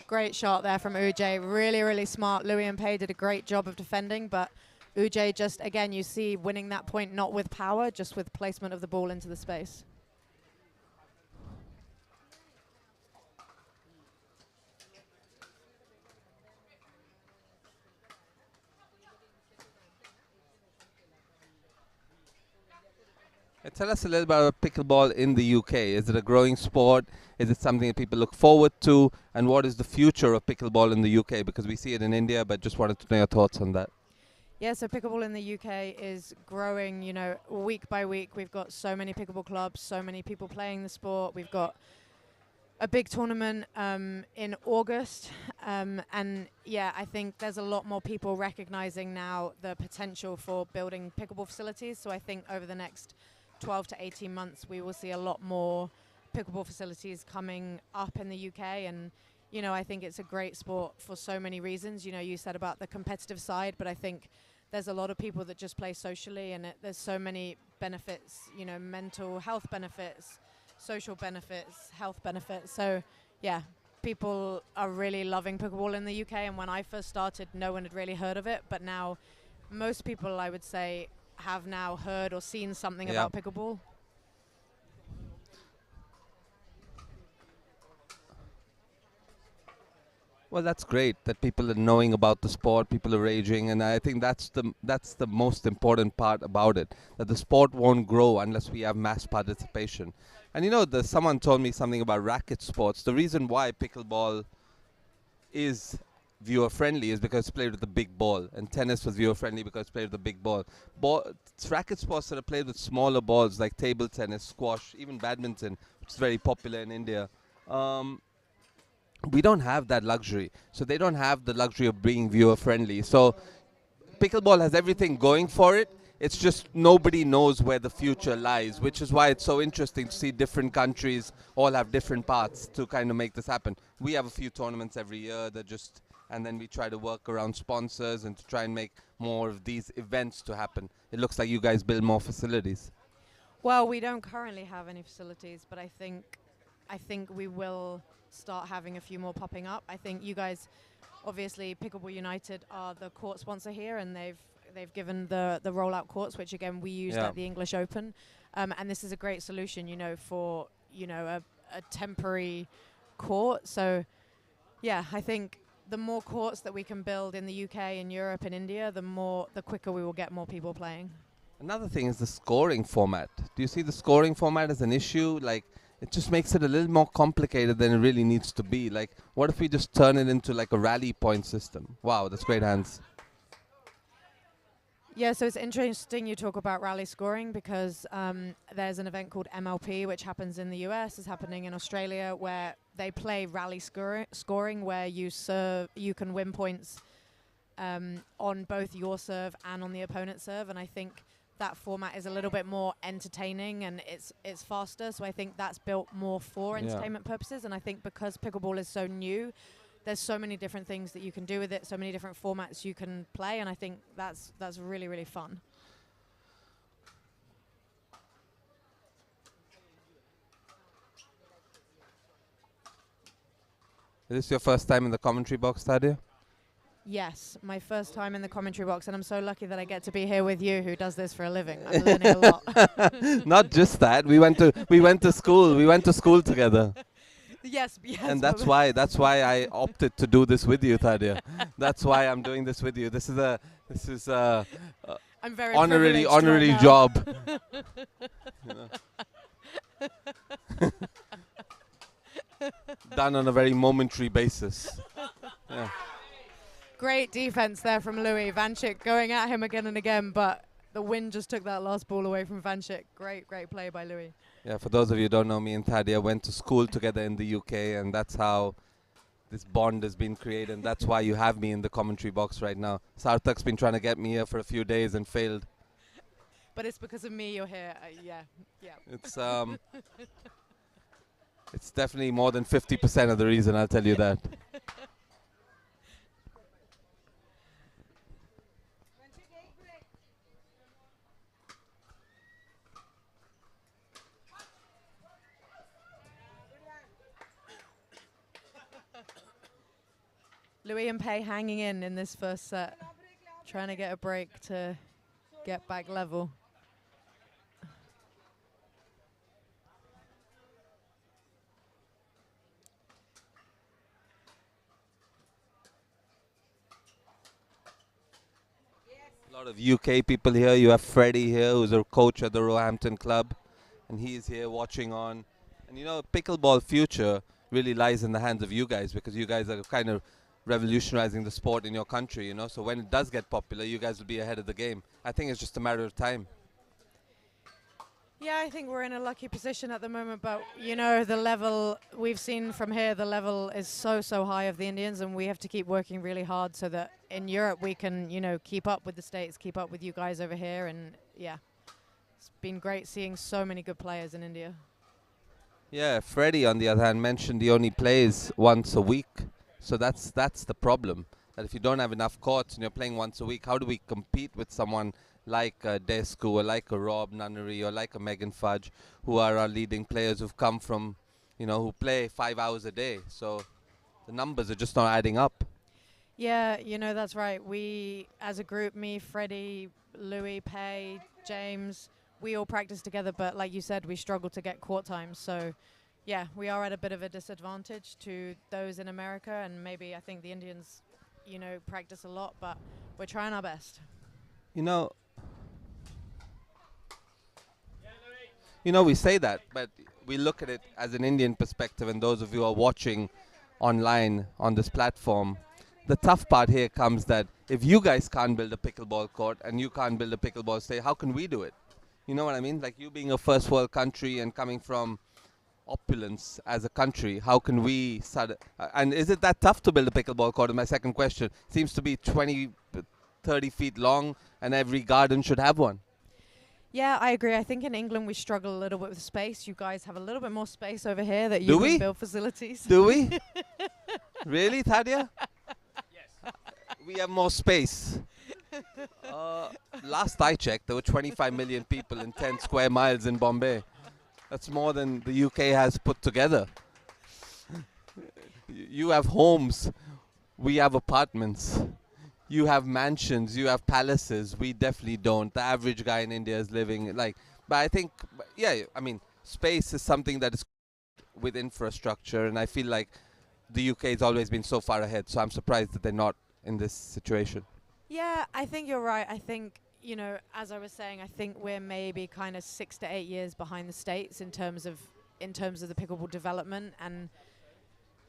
Great shot there from Ujay. Really, really smart. Louis and Pei did a great job of defending, but Ujay just, again, you see winning that point not with power, just with placement of the ball into the space. Tell us a little about pickleball in the UK. Is it a growing sport? Is it something that people look forward to? And what is the future of pickleball in the UK? Because we see it in India, but just wanted to know your thoughts on that. Yeah, so pickleball in the UK is growing, you know, week by week. We've got so many pickleball clubs, so many people playing the sport. We've got a big tournament in August. And yeah, I think there's a lot more people recognizing now the potential for building pickleball facilities. So I think over the next 12 to 18 months, we will see a lot more pickleball facilities coming up in the UK. And, you know, I think it's a great sport for so many reasons. You know, you said about the competitive side, but I think there's a lot of people that just play socially, and there's so many benefits, you know, mental health benefits, social benefits, health benefits. So, yeah, people are really loving pickleball in the UK. And when I first started, no one had really heard of it. But now most people, I would say, have now heard or seen something about pickleball. Well, that's great that people are knowing about the sport, people are raging, and I think that's the most important part about it. That the sport won't grow unless we have mass participation. And someone told me something about racket sports. The reason why pickleball is viewer friendly is because it's played with a big ball, and tennis was viewer friendly because it's played with a big ball. It's racket sports that are played with smaller balls like table tennis, squash, even badminton, which is very popular in India. We don't have that luxury, so they don't have the luxury of being viewer friendly. So pickleball has everything going for it. It's just nobody knows where the future lies, which is why it's so interesting to see different countries all have different paths to kind of make this happen. We have a few tournaments every year and then we try to work around sponsors and to try and make more of these events to happen. It looks like you guys build more facilities. Well, we don't currently have any facilities, but I think we will start having a few more popping up. I think you guys, obviously, Pickleball United are the court sponsor here, and they've given the rollout courts, which again we used at the English Open, and this is a great solution, for a temporary court. So, yeah, I think the more courts that we can build in the UK and Europe and India, the quicker we will get more people playing. Another thing is the scoring format. Do you see the scoring format as an issue? Like, it just makes it a little more complicated than it really needs to be. Like, what if we just turn it into like a rally point system? Wow, that's great, Hans. Yeah, so it's interesting you talk about rally scoring because there's an event called MLP, which happens in the US, is happening in Australia, where they play rally scoring, where you can win points on both your serve and on the opponent's serve, and I think that format is a little bit more entertaining and it's faster. So I think that's built more for entertainment purposes. And I think because pickleball is so new, there's so many different things that you can do with it, so many different formats you can play, and I think that's really, really fun. Is this your first time in the commentary box, Tadia? Yes, my first time in the commentary box, and I'm so lucky that I get to be here with you, who does this for a living. I'm learning a lot. Not just that. We went to school. We went to school together. Yes. And that's why I opted to do this with you, Tadia. That's why I'm doing this with you. This is I'm very honorary right job. Done on a very momentary basis. Yeah. Great defense there from Louis. Vanchik going at him again and again, but the wind just took that last ball away from Vanchik. Great play by Louis. Yeah, for those of you who don't know, me and Tadia went to school together in the UK, and that's how this bond has been created, and that's why you have me in the commentary box right now. Sarthak's been trying to get me here for a few days and failed. But it's because of me you're here. Yeah. It's definitely more than 50% of the reason, I'll tell you that. Louis and Pei hanging in this first set, trying to get a break to get back level. A lot of UK people here. You have Freddie here, who's a coach at the Roehampton Club, and he's here watching on. And pickleball future really lies in the hands of you guys, because you guys are kind of revolutionizing the sport in your country, so when it does get popular, you guys will be ahead of the game. I think it's just a matter of time. Yeah, I think we're in a lucky position at the moment, but the level we've seen from here, the level is so high of the Indians, and we have to keep working really hard so that in Europe we can keep up with the States, keep up with you guys over here, and yeah, it's been great seeing so many good players in India. Yeah, Freddie on the other hand mentioned he only plays once a week. So that's the problem. That if you don't have enough courts and you're playing once a week, how do we compete with someone like Desku or like a Rob Nunnery or like a Megan Fudge, who are our leading players who've come from, who play 5 hours a day? So the numbers are just not adding up. Yeah, that's right. We, as a group, me, Freddie, Louis, Pei, James, we all practice together. But like you said, we struggle to get court times. So, yeah, we are at a bit of a disadvantage to those in America, and maybe I think the Indians, practice a lot, but we're trying our best. You know, we say that, but we look at it as an Indian perspective, and those of you who are watching online on this platform, the tough part here comes that if you guys can't build a pickleball court and you can't build a pickleball state, how can we do it? You know what I mean? Like, you being a first world country and coming from opulence as a country, how can we and is it that tough to build a pickleball court? My second question seems to be 20, 30 feet long, and every garden should have one. Yeah, I agree. I think in England we struggle a little bit with space. You guys have a little bit more space over here that Do you we? can build facilities. Do we? Really, Thadia? Yes. We have more space. Last I checked, there were 25 million people in 10 square miles in Bombay. That's more than the UK has put together. You have homes. We have apartments. You have mansions. You have palaces. We definitely don't. The average guy in India is living like... But I think, yeah, I mean, space is something that is with infrastructure, and I feel like the UK has always been so far ahead, so I'm surprised that they're not in this situation. Yeah, I think you're right. I think, as I was saying, I think we're maybe kind of 6 to 8 years behind the States in terms of the pickleball development, and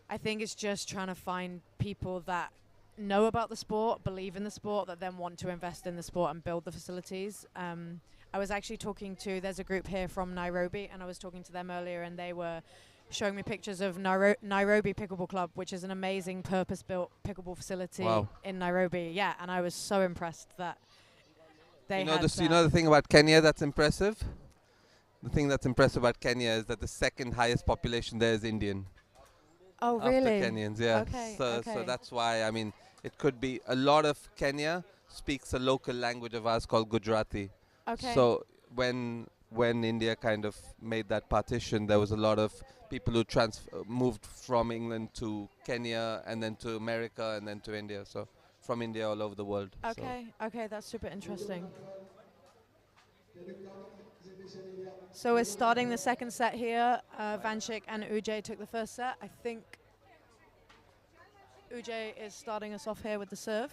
I think it's just trying to find people that know about the sport, believe in the sport, that then want to invest in the sport and build the facilities. I was actually there's a group here from Nairobi, and I was talking to them earlier, and they were showing me pictures of Nairobi Pickleball Club, which is an amazing purpose-built pickleball facility in Nairobi. Yeah, and I was so impressed that they had you know the thing about Kenya that's impressive? The thing that's impressive about Kenya is that the second highest population there is Indian. Oh, really? After Kenyans, yeah. Okay, So that's why, I mean, it could be a lot of Kenya speaks a local language of ours called Gujarati. Okay. So when India kind of made that partition, there was a lot of people who moved from England to Kenya, and then to America, and then to India. So from India all over the world. Okay, that's super interesting. So we're starting the second set here. Vanchik and Ujay took the first set. I think Ujay is starting us off here with the serve.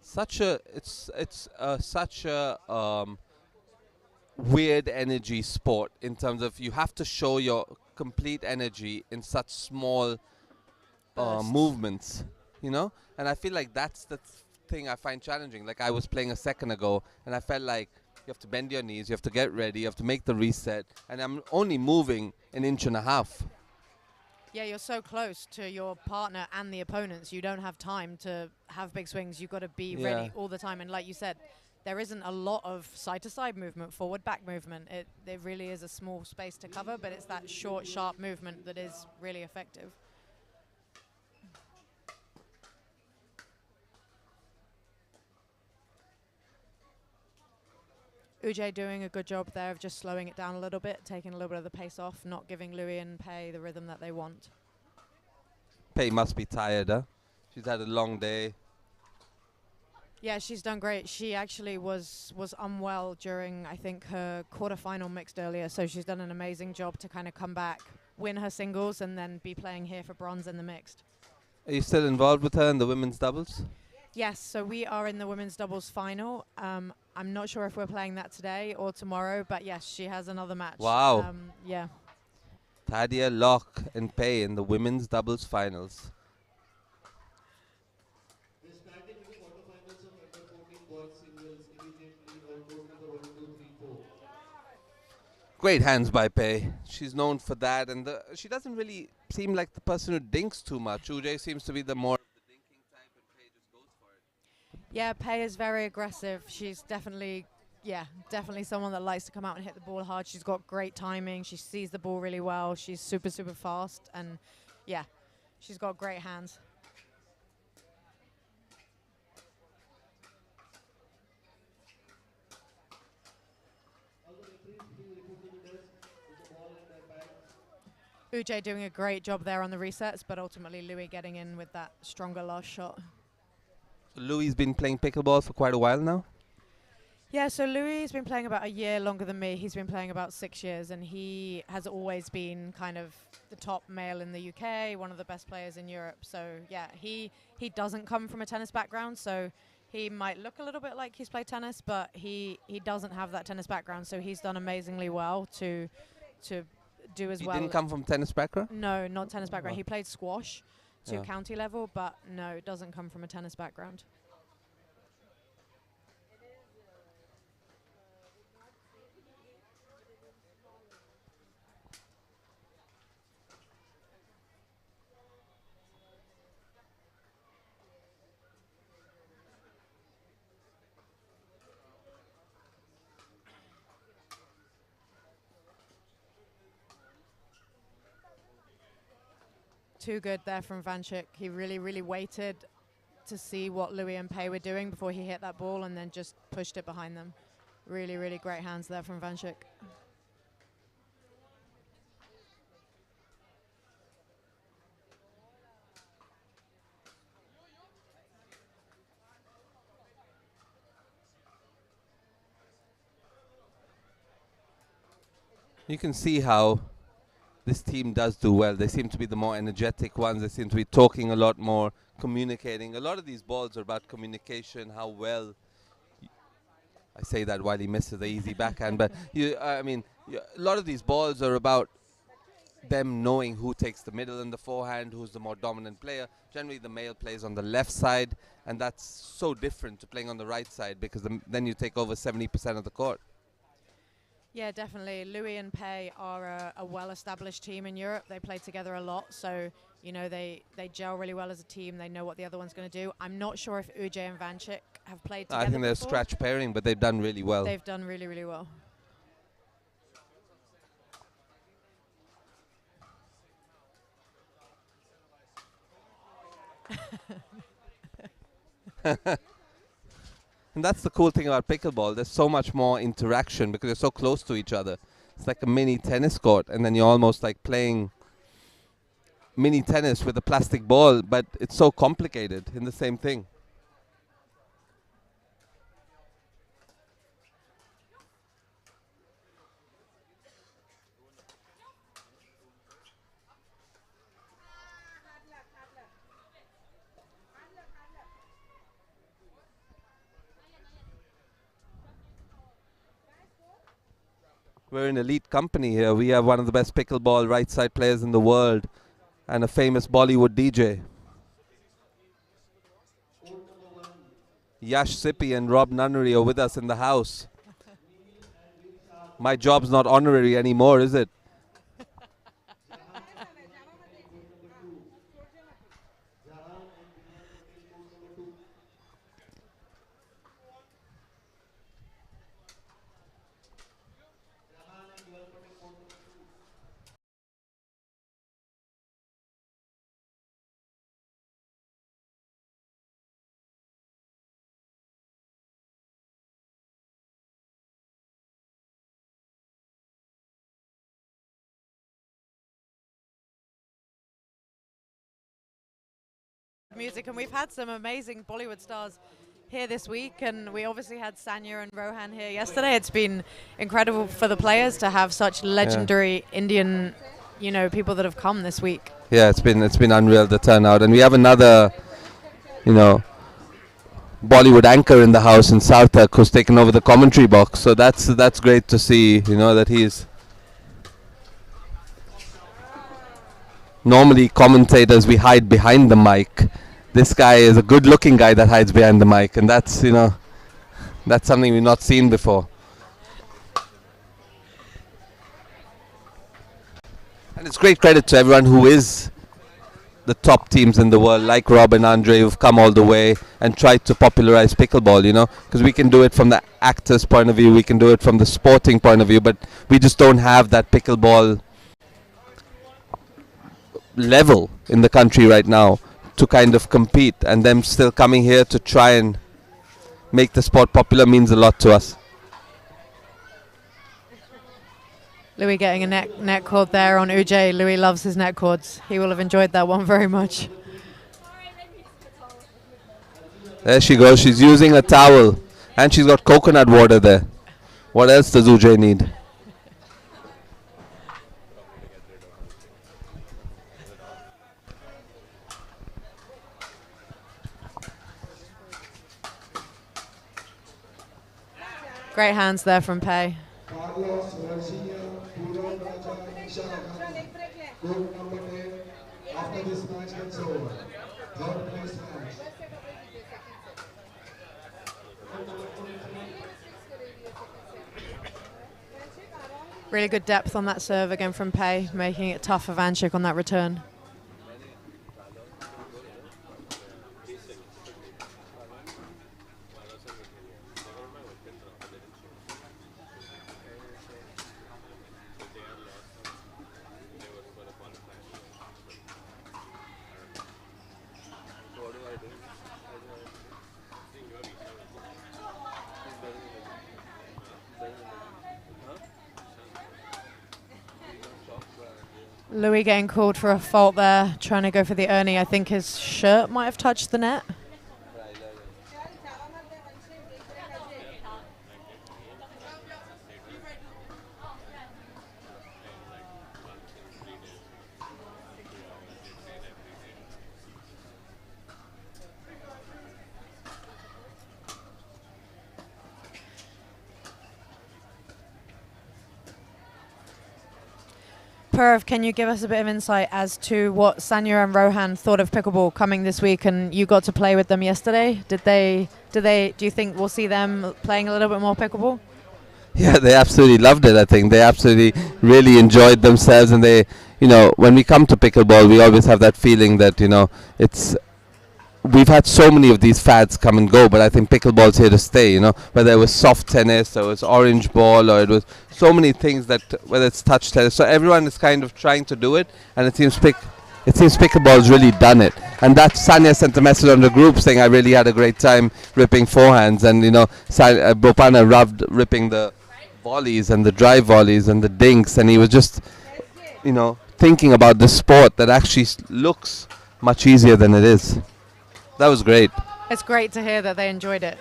Such a weird energy sport in terms of you have to show your complete energy in such small movements, and I feel like that's the thing I find challenging. Like, I was playing a second ago, and I felt like you have to bend your knees, you have to get ready, you have to make the reset, and I'm only moving an inch and a half. Yeah, you're so close to your partner and the opponents. You don't have time to have big swings. You've got to be ready all the time. And like you said, there isn't a lot of side-to-side movement, forward-back movement. There really is a small space to cover, but it's that short, sharp movement that is really effective. Ujay doing a good job there of just slowing it down a little bit, taking a little bit of the pace off, not giving Louis and Pei the rhythm that they want. Pei must be tired, huh? She's had a long day. Yeah, she's done great. She actually was unwell during, I think, her quarterfinal mixed earlier, so she's done an amazing job to kind of come back, win her singles, and then be playing here for bronze in the mixed. Are you still involved with her in the women's doubles? Yes, so we are in the women's doubles final. I'm not sure if we're playing that today or tomorrow, but yes, she has another match. Wow. Yeah. Thadia, Locke, and Pei in the women's doubles finals. Great hands by Pei. She's known for that, and she doesn't really seem like the person who dinks too much. Ujay seems to be the more dinking type, and Pei just goes for it. Yeah, Pei is very aggressive. She's definitely someone that likes to come out and hit the ball hard. She's got great timing. She sees the ball really well. She's super, super fast, and yeah, she's got great hands. Ujay doing a great job there on the resets, but ultimately Louis getting in with that stronger last shot. Louis been playing pickleball for quite a while now. Yeah, so Louis has been playing about a year longer than me. He's been playing about 6 years, and he has always been kind of the top male in the UK, one of the best players in Europe. So yeah, he doesn't come from a tennis background, so he might look a little bit like he's played tennis, but he doesn't have that tennis background. So he's done amazingly well to do as He well. didn't come from tennis background? No, not tennis background. Oh. He played squash to Yeah. county level, but no, doesn't come from a tennis background. Too good there from Vanchik. He really, really waited to see what Louis and Pei were doing before he hit that ball and then just pushed it behind them. Really, really great hands there from Vanchik. You can see how this team does do well. They seem to be the more energetic ones. They seem to be talking a lot more, communicating. A lot of these balls are about communication, how well. I say that while he misses the easy backhand, but I mean, a lot of these balls are about them knowing who takes the middle and the forehand, who's the more dominant player. Generally, the male plays on the left side, and that's so different to playing on the right side because then you take over 70% of the court. Yeah, definitely. Louis and Pei are a well-established team in Europe. They play together a lot, so you know they gel really well as a team. They know what the other one's going to do. I'm not sure if Ujay and Vanchik have played together I think they're before. scratch pairing, but they've done really well. They've done really, really well. And that's the cool thing about pickleball. There's so much more interaction because you're so close to each other. It's like a mini tennis court, and then you're almost like playing mini tennis with a plastic ball, but it's so complicated in the same thing. We're in elite company here. We have one of the best pickleball right side players in the world and a famous Bollywood DJ. Yash Sippy and Rob Nunnery are with us in the house. My job's not honorary anymore, is it? Music, and we've had some amazing Bollywood stars here this week, and we obviously had Sanya and Rohan here yesterday. It's been incredible for the players to have such legendary Indian, you know, people that have come this week. Yeah, it's been unreal, the turnout, and we have another, you know, Bollywood anchor in the house in Sarthak who's taken over the commentary box. So that's great to see, you know, that he's. Normally commentators, we hide behind the mic. This guy is a good-looking guy that hides behind the mic, and that's, you know, that's something we've not seen before. And it's great credit to everyone who is the top teams in the world, like Rob and Andre, who've come all the way and tried to popularize pickleball, you know, because we can do it from the actor's point of view, we can do it from the sporting point of view, but we just don't have that pickleball level in the country right now to kind of compete, and them still coming here to try and make the sport popular means a lot to us. Louis getting a net cord there on Ujay. Louis loves his net cords. He will have enjoyed that one very much. There she goes. She's using a towel. And she's got coconut water there. What else does Ujay need? Great hands there from Pei. Really good depth on that serve again from Pei, making it tough for Vanchik on that return. Louis getting called for a fault there, trying to go for the Ernie. I think his shirt might have touched the net. Purav, can you give us a bit of insight as to what Sanya and Rohan thought of pickleball coming this week, and you got to play with them yesterday? Do you think we'll see them playing a little bit more pickleball? Yeah, they absolutely loved it. I think they absolutely really enjoyed themselves, and they, when we come to pickleball, we always have that feeling that we've had so many of these fads come and go, but I think pickleball's here to stay. Whether it was soft tennis, or it was orange ball, or it was so many things that whether it's touch tennis. So everyone is kind of trying to do it, and it seems pickleball's really done it. And that Sanya sent a message on the group saying I really had a great time ripping forehands, and Bopana loved ripping the volleys and the drive volleys and the dinks, and he was just thinking about the sport that actually looks much easier than it is. That was great. It's great to hear that they enjoyed it.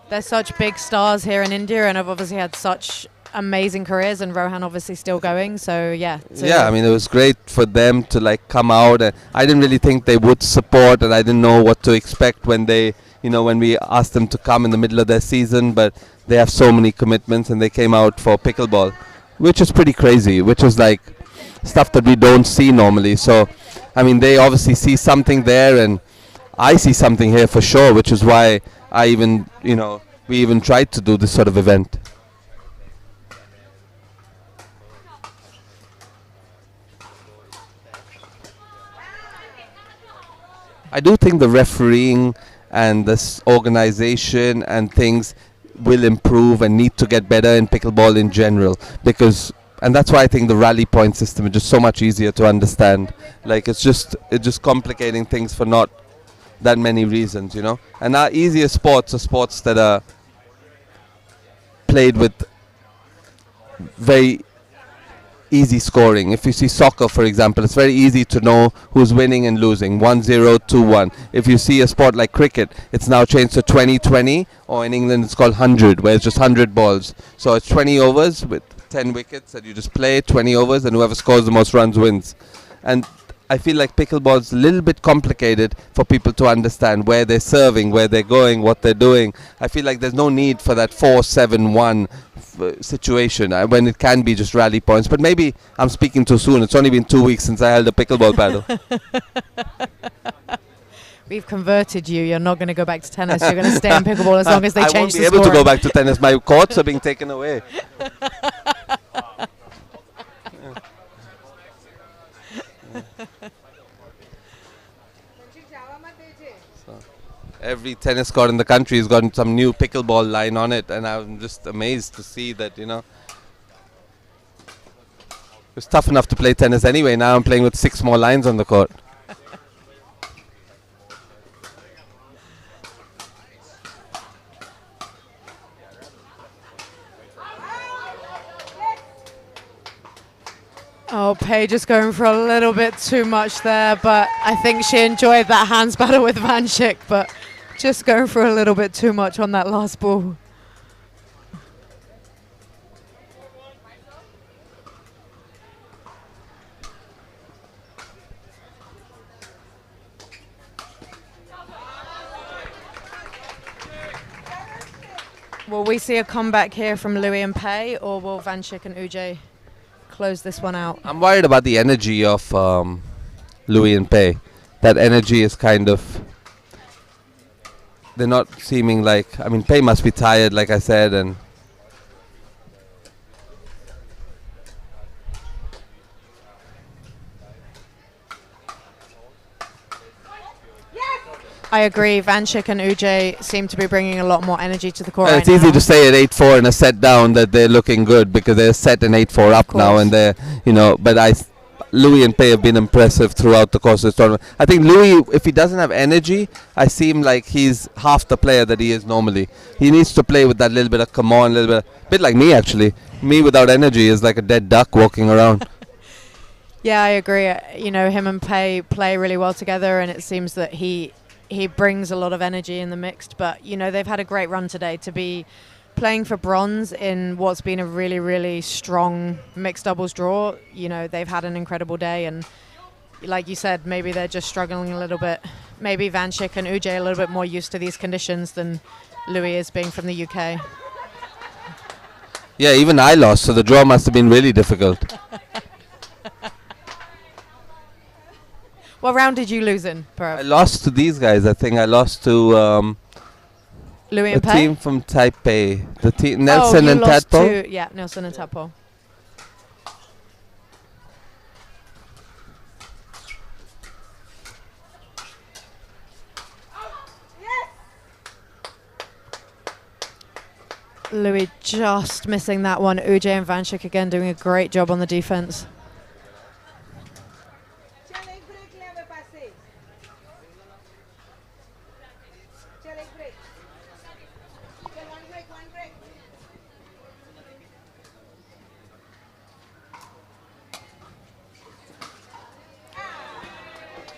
They're such big stars here in India and have obviously had such amazing careers, and Rohan obviously still going, so yeah. Yeah, I mean, it was great for them to come out, and I didn't really think they would support, and I didn't know what to expect when they, when we asked them to come in the middle of their season, but they have so many commitments and they came out for pickleball, which is pretty crazy, which is like stuff that we don't see normally. So, I mean, they obviously see something there, and I see something here for sure, which is why I even, we even tried to do this sort of event. I do think the refereeing and this organization and things will improve and need to get better in pickleball in general, and that's why I think the rally point system is just so much easier to understand. Like it's just complicating things for not that many reasons, And our easier sports are sports that are played with very easy scoring. If you see soccer, for example, it's very easy to know who's winning and losing, 1-0, 2-1. If you see a sport like cricket, it's now changed to 20-20, or in England it's called 100, where it's just 100 balls. So it's 20 overs with 10 wickets that you just play, 20 overs, and whoever scores the most runs wins. And I feel like pickleball is a little bit complicated for people to understand where they're serving, where they're going, what they're doing. I feel like there's no need for that 4-7-1 situation when it can be just rally points. But maybe I'm speaking too soon. It's only been 2 weeks since I held a pickleball paddle. We've converted you. You're not going to go back to tennis. You're going to stay in pickleball as long as they change the I won't be able to go back to tennis. My courts are being taken away. Every tennis court in the country has got some new pickleball line on it, and I'm just amazed to see that, it's tough enough to play tennis anyway. Now I'm playing with 6 more lines on the court. Oh, Pei just going for a little bit too much there, but I think she enjoyed that hands battle with Vanchik, but just going for a little bit too much on that last ball. Will we see a comeback here from Louis and Pei, or will Vanchik and Ujay close this one out? I'm worried about the energy of Louis and Pei. That energy is kind of... They're not seeming like... I mean, Pei must be tired, like I said, and... I agree. Vanchik and Ujay seem to be bringing a lot more energy to the court. It's easy to say at 8-4 in a set down that they're looking good because they're set in 8-4 up now, and they're, you know, but Louis and Pei have been impressive throughout the course of this tournament. I think Louis, if he doesn't have energy, I seem like he's half the player that he is normally. He needs to play with that little bit of come on, little bit like me actually. Me without energy is like a dead duck walking around. Yeah, I agree. You know, him and Pei play really well together, and it seems that he brings a lot of energy in the mixed. But, you know, they've had a great run today to be playing for bronze in what's been a really, really strong mixed doubles draw. You know, they've had an incredible day, and like you said, maybe they're just struggling a little bit. Maybe Vanchik and Ujay are a little bit more used to these conditions than Louis is, being from the UK. Yeah, even I lost, so the draw must have been really difficult. What round did you lose in, Purav? I lost to these guys. I think I lost to Louis the and Pei? team from Taipei. The team Nelson and Tadpole. Yeah, Nelson and Tadpole. Louis just missing that one. Ujay and Vanchik again doing a great job on the defense.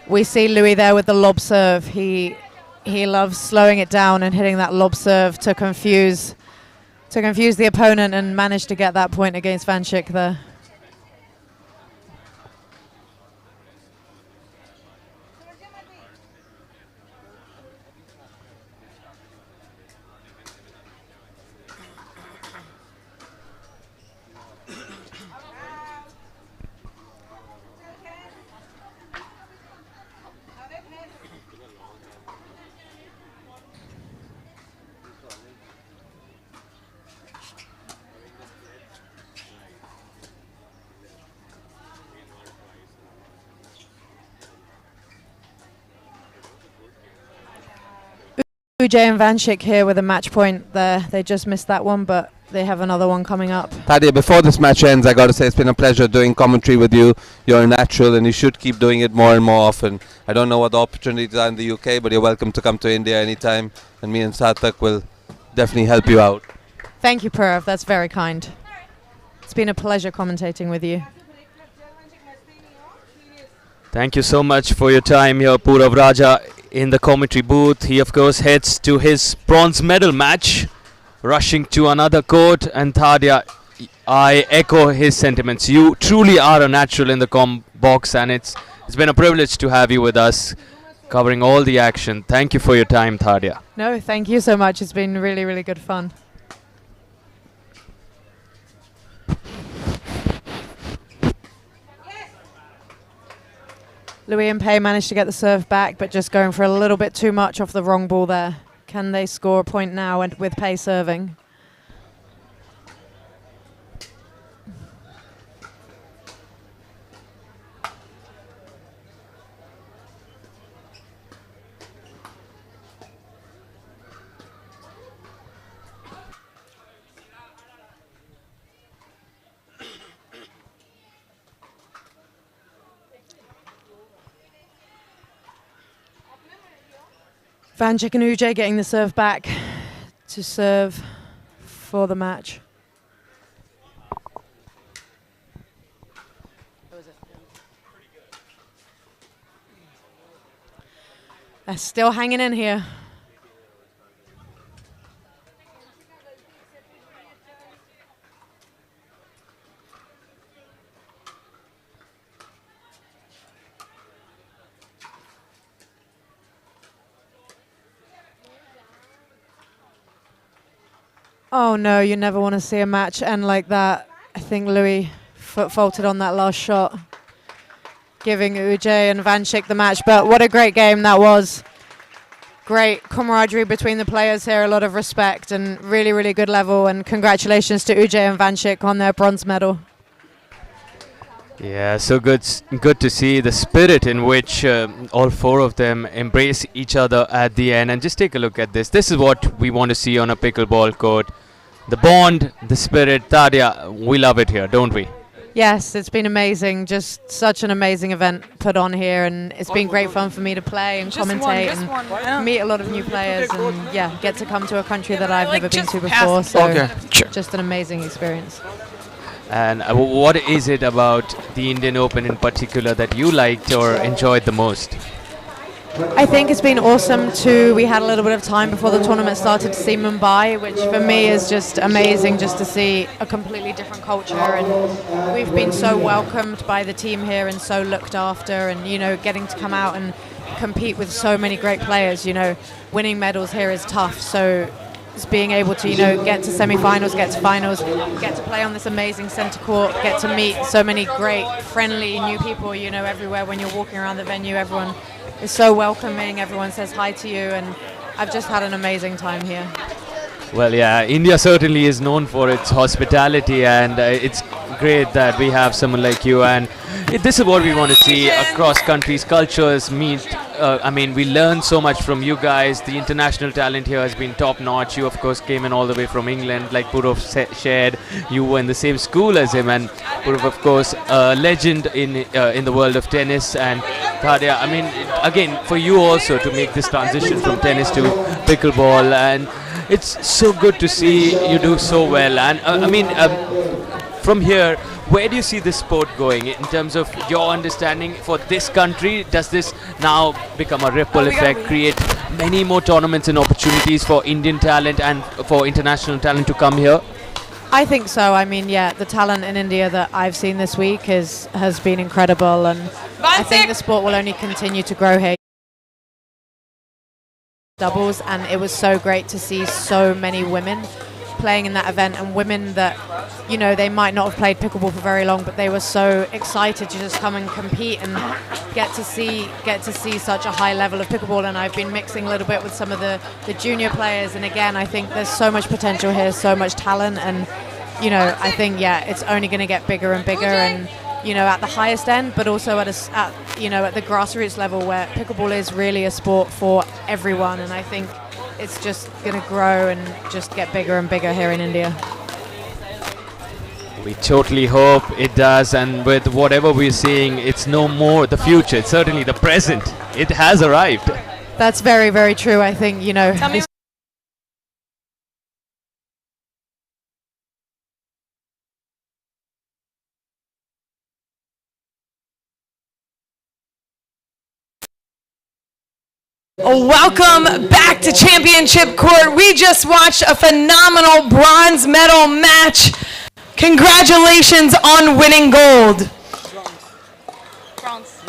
We see Louis there with the lob serve. He loves slowing it down and hitting that lob serve to confuse the opponent, and managed to get that point against Vanchik there. Ujay and Vanchik here with a match point there. They just missed that one, but they have another one coming up. Tadia, before this match ends, I got to say it's been a pleasure doing commentary with you. You're a natural, and you should keep doing it more and more often. I don't know what the opportunities are in the UK, but you're welcome to come to India anytime, and me and Sarthak will definitely help you out. Thank you, Purav. That's very kind. It's been a pleasure commentating with you. Thank you so much for your time here, Purav Raja, in the commentary booth. He, of course, heads to his bronze medal match, rushing to another court. And Thadia, I echo his sentiments. You truly are a natural in the box, and it's been a privilege to have you with us, covering all the action. Thank you for your time, Thadia. No, thank you so much. It's been really, really good fun. Louis and Pei managed to get the serve back, but just going for a little bit too much off the wrong ball there. Can they score a point now and with Pei serving? Vanchik and Ujay getting the serve back to serve for the match. They're still hanging in here. Oh no, you never want to see a match end like that. I think Louis foot faulted on that last shot, giving Ujay and Vanchik the match. But what a great game that was. Great camaraderie between the players here, a lot of respect and really, really good level. And congratulations to Ujay and Vanchik on their bronze medal. Yeah, so good to see the spirit in which all four of them embrace each other at the end. And just take a look at this. This is what we want to see on a pickleball court. The bond, the spirit. Tadia, we love it here, don't we? Yes, it's been amazing. Just such an amazing event put on here, and it's been great fun for me to play and commentate and meet a lot of new players and yeah, get to come to a country that I've never been to before. So just an amazing experience. And what is it about the Indian Open in particular that you liked or enjoyed the most? I think it's been awesome too. We had a little bit of time before the tournament started to see Mumbai, which for me is just amazing, just to see a completely different culture. And we've been so welcomed by the team here and so looked after, and you know, getting to come out and compete with so many great players. You know, winning medals here is tough, so just being able to, you know, get to semi-finals, get to finals, get to play on this amazing centre court, get to meet so many great, friendly new people, you know, everywhere when you're walking around the venue. Everyone is so welcoming, everyone says hi to you, and I've just had an amazing time here. Well, yeah, India certainly is known for its hospitality, and it's great that we have someone like you. And this is what we want to see across countries, cultures meet. I mean, we learn so much from you guys. The international talent here has been top notch. You, of course, came in all the way from England, like Purav shared. You were in the same school as him, and Purav, of course, a legend in the world of tennis. And Tadia, I mean, again, for you also to make this transition from tennis to pickleball, and it's so good to see you do so well. And I mean, from here, where do you see this sport going in terms of your understanding for this country? Does this now become a ripple effect, create many more tournaments and opportunities for Indian talent and for international talent to come here? I think so. I mean, yeah, the talent in India that I've seen this week has been incredible, and I think the sport will only continue to grow here. Doubles, and it was so great to see so many women playing in that event, and women that, you know, they might not have played pickleball for very long, but they were so excited to just come and compete and get to see such a high level of pickleball. And I've been mixing a little bit with some of the junior players, and again, I think there's so much potential here, so much talent, and you know, I think it's only going to get bigger and bigger, and you know, at the highest end, but also at the grassroots level, where pickleball is really a sport for everyone. And I think it's just going to grow and just get bigger and bigger here in India. We totally hope it does, and with whatever we're seeing, it's no more the future, it's certainly the present. It has arrived. That's very, very true. I think, you know, Welcome back to Championship Court. We just watched a phenomenal bronze medal match. Congratulations on winning gold. Bronze.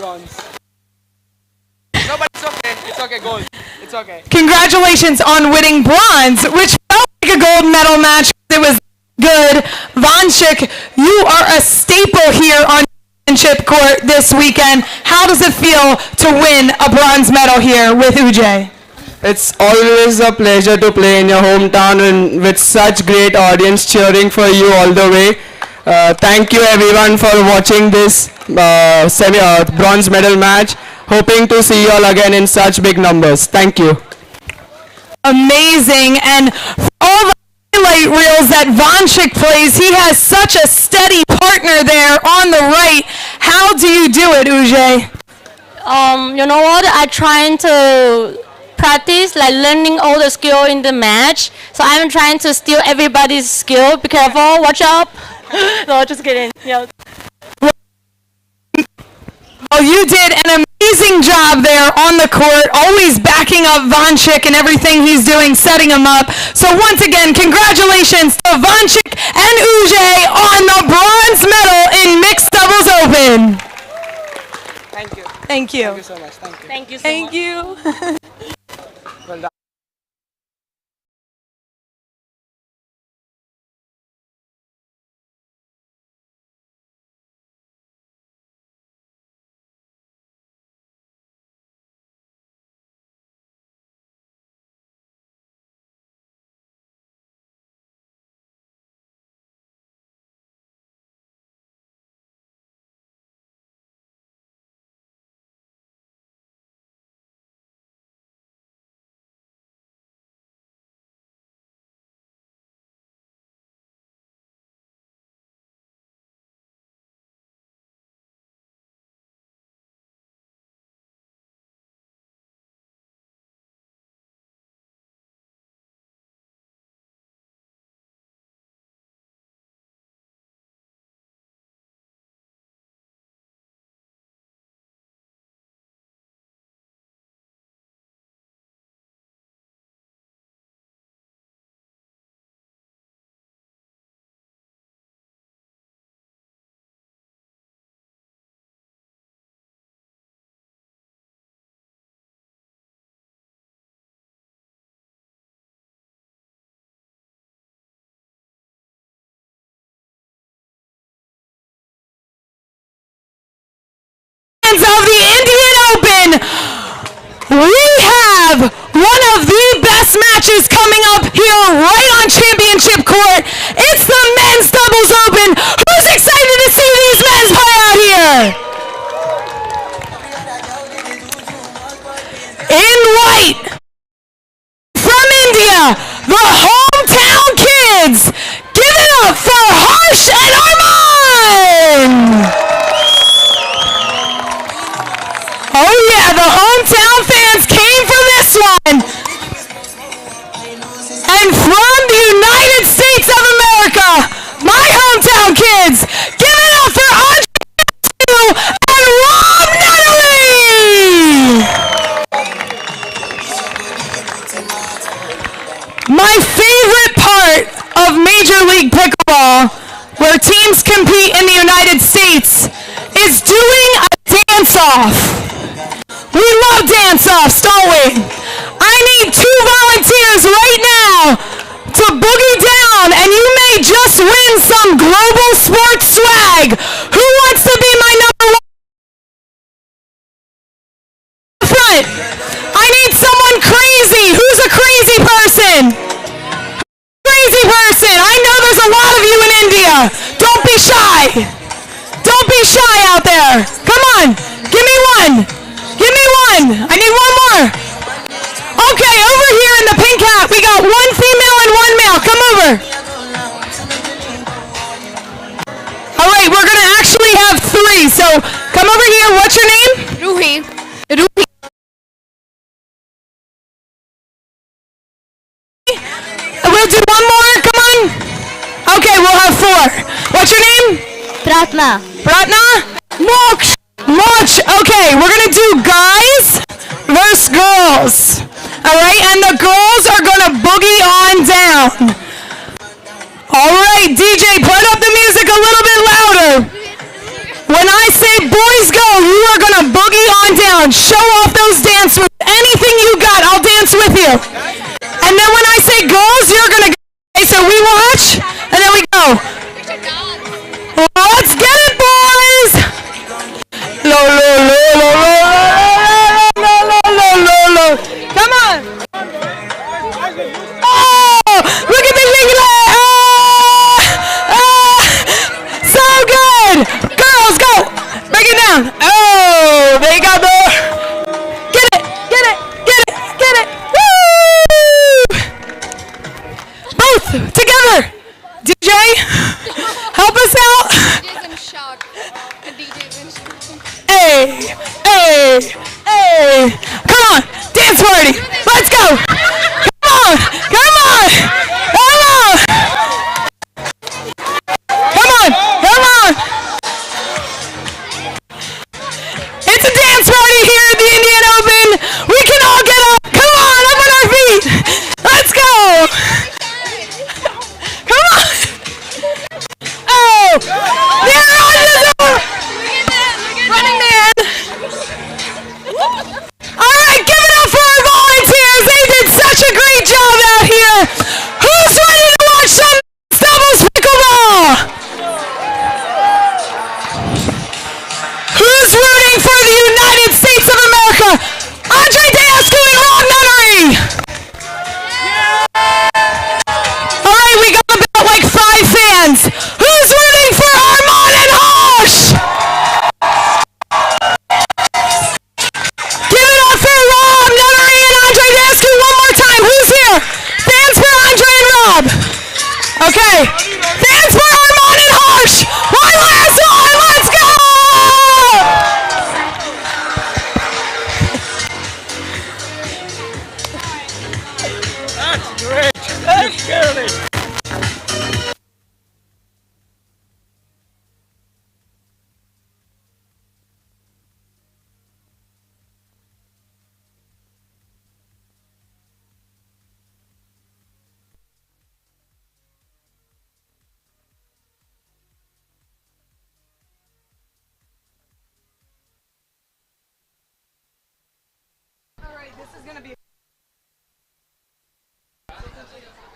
No, but it's okay. It's okay, gold. It's okay. Congratulations on winning bronze, which felt like a gold medal match. It was good. Vanchik, you are a staple here on Championship Court this weekend. How does it feel to win a bronze medal here with Ujay? It's always a pleasure to play in your hometown and with such great audience cheering for you all the way. Thank you everyone for watching this bronze medal match. Hoping to see you all again in such big numbers. Thank you. Amazing. And for all the highlight reels that Vanchik plays, he has such a steady partner there on the right. How do you do it, Ujay? You know what? I'm trying to practice, like learning all the skill in the match. So I'm trying to steal everybody's skill. Be careful. Watch out. No, just kidding. Yeah. Well, you did an amazing amazing job there on the court, always backing up Vanchik and everything he's doing, setting him up. So once again, congratulations to Vanchik and Ujay on the bronze medal in Mixed Doubles Open. Thank you. Thank you. Thank you so much. Thank you. Thank you so much. Thank you. Well done. Of the Indian Open, we have one of the best matches coming up here right on championship court. It's the Men's Doubles Open. Who's excited to see these men play out here? In white, from India, the hometown kids. Give it up for Harsh and Arman. Oh yeah, the hometown fans came for this one. And from the United States of America, my hometown kids, give it up for Andre and Rob Nunnery. My favorite part of Major League Pickleball, where teams compete in the United States, is doing a dance-off. We love dance-offs, don't we? I need 2 volunteers right now to boogie down, and you may just win some global sports swag. Who wants to be my number one? Front. I need someone crazy. Who's a crazy person? Crazy person. I know there's a lot of you in India. Don't be shy. Don't be shy out there. Come on. Give me one. Give me one. I need one more. Okay, over here in the pink hat, we got 1 female and 1 male. Come over. All right, we're going to actually have 3. So come over here. What's your name? Ruhi. Ruhi. We'll do one more. Come on. Okay, we'll have 4. What's your name? Pratna. Pratna? Moksh. Moksh. Okay, we're going to do guys versus girls. All right, and the girls are going to boogie on down. All right, DJ, put up the music a little bit louder. When I say boys go, you are going to boogie on down. Show off those dance moves. Anything you got, I'll dance with you. And then when I say girls, you're going to go. Okay, so we watch, and then we go. Let's get it, boys. Lo, lo, lo, lo, lo, lo, lo, lo, lo, lo. Come on. Oh, look at the big leg. So good. Girls, go. Break it down. Oh, they got the. Get it, get it, get it, get it. Woo! Both together. DJ, help us out. Hey, hey, hey. Come on, dance party. Let's go. Come on, come on, come on. Come on, come on. It's a dance party here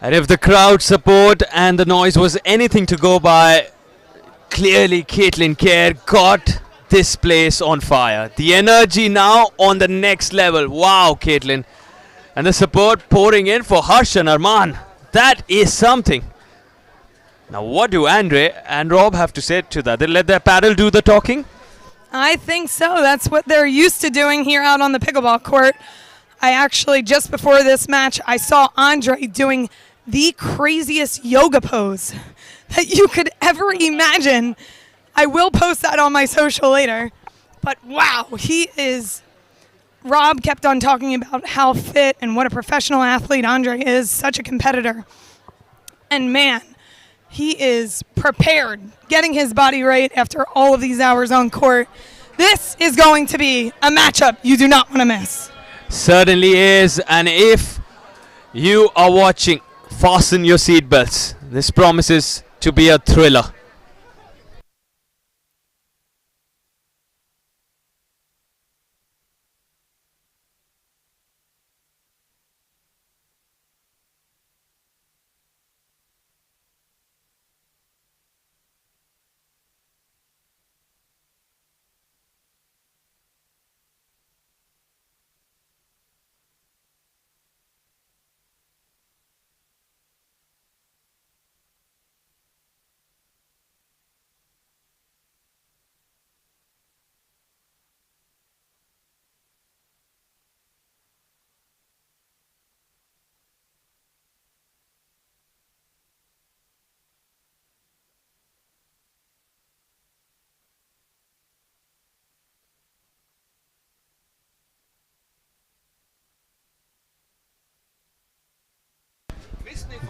And if the crowd support and the noise was anything to go by, clearly Caitlin Kerr got this place on fire. The energy now on the next level. Wow, Caitlin. And the support pouring in for Harsh and Arman. That is something. Now, what do Andre and Rob have to say to that? They let their paddle do the talking? I think so. That's what they're used to doing here out on the pickleball court. I actually, just before this match, I saw Andre doing the craziest yoga pose that you could ever imagine. I will post that on my social later. But wow, he is... Rob kept on talking about how fit and what a professional athlete Andre is, such a competitor. And man, he is prepared, getting his body right after all of these hours on court. This is going to be a matchup you do not want to miss. Certainly is. And if you are watching, fasten your seatbelts. This promises to be a thriller.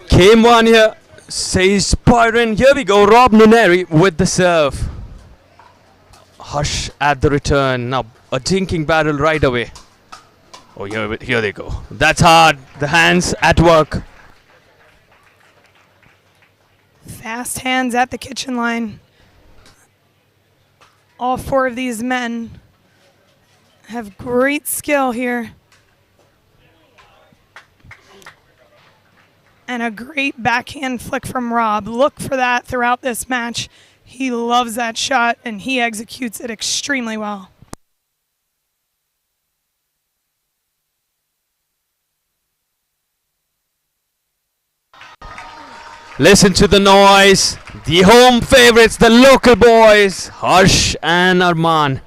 Came one here, says Byron. Here we go, Rob Nuneri with the serve. Hush at the return. Now a dinking battle right away. Oh, here they go. That's hard. The hands at work. Fast hands at the kitchen line. All four of these men have great skill here. And a great backhand flick from Rob. Look for that throughout this match. He loves that shot, and he executes it extremely well. Listen to the noise. The home favorites, the local boys, Harsh and Arman.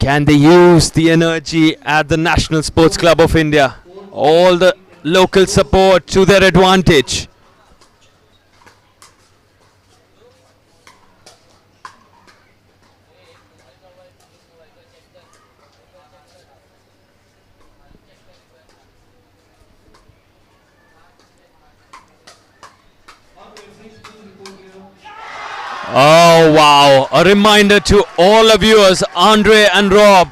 Can they use the energy at the National Sports Club of India? All the local support to their advantage. Oh wow, a reminder to all the viewers, Andre and Rob.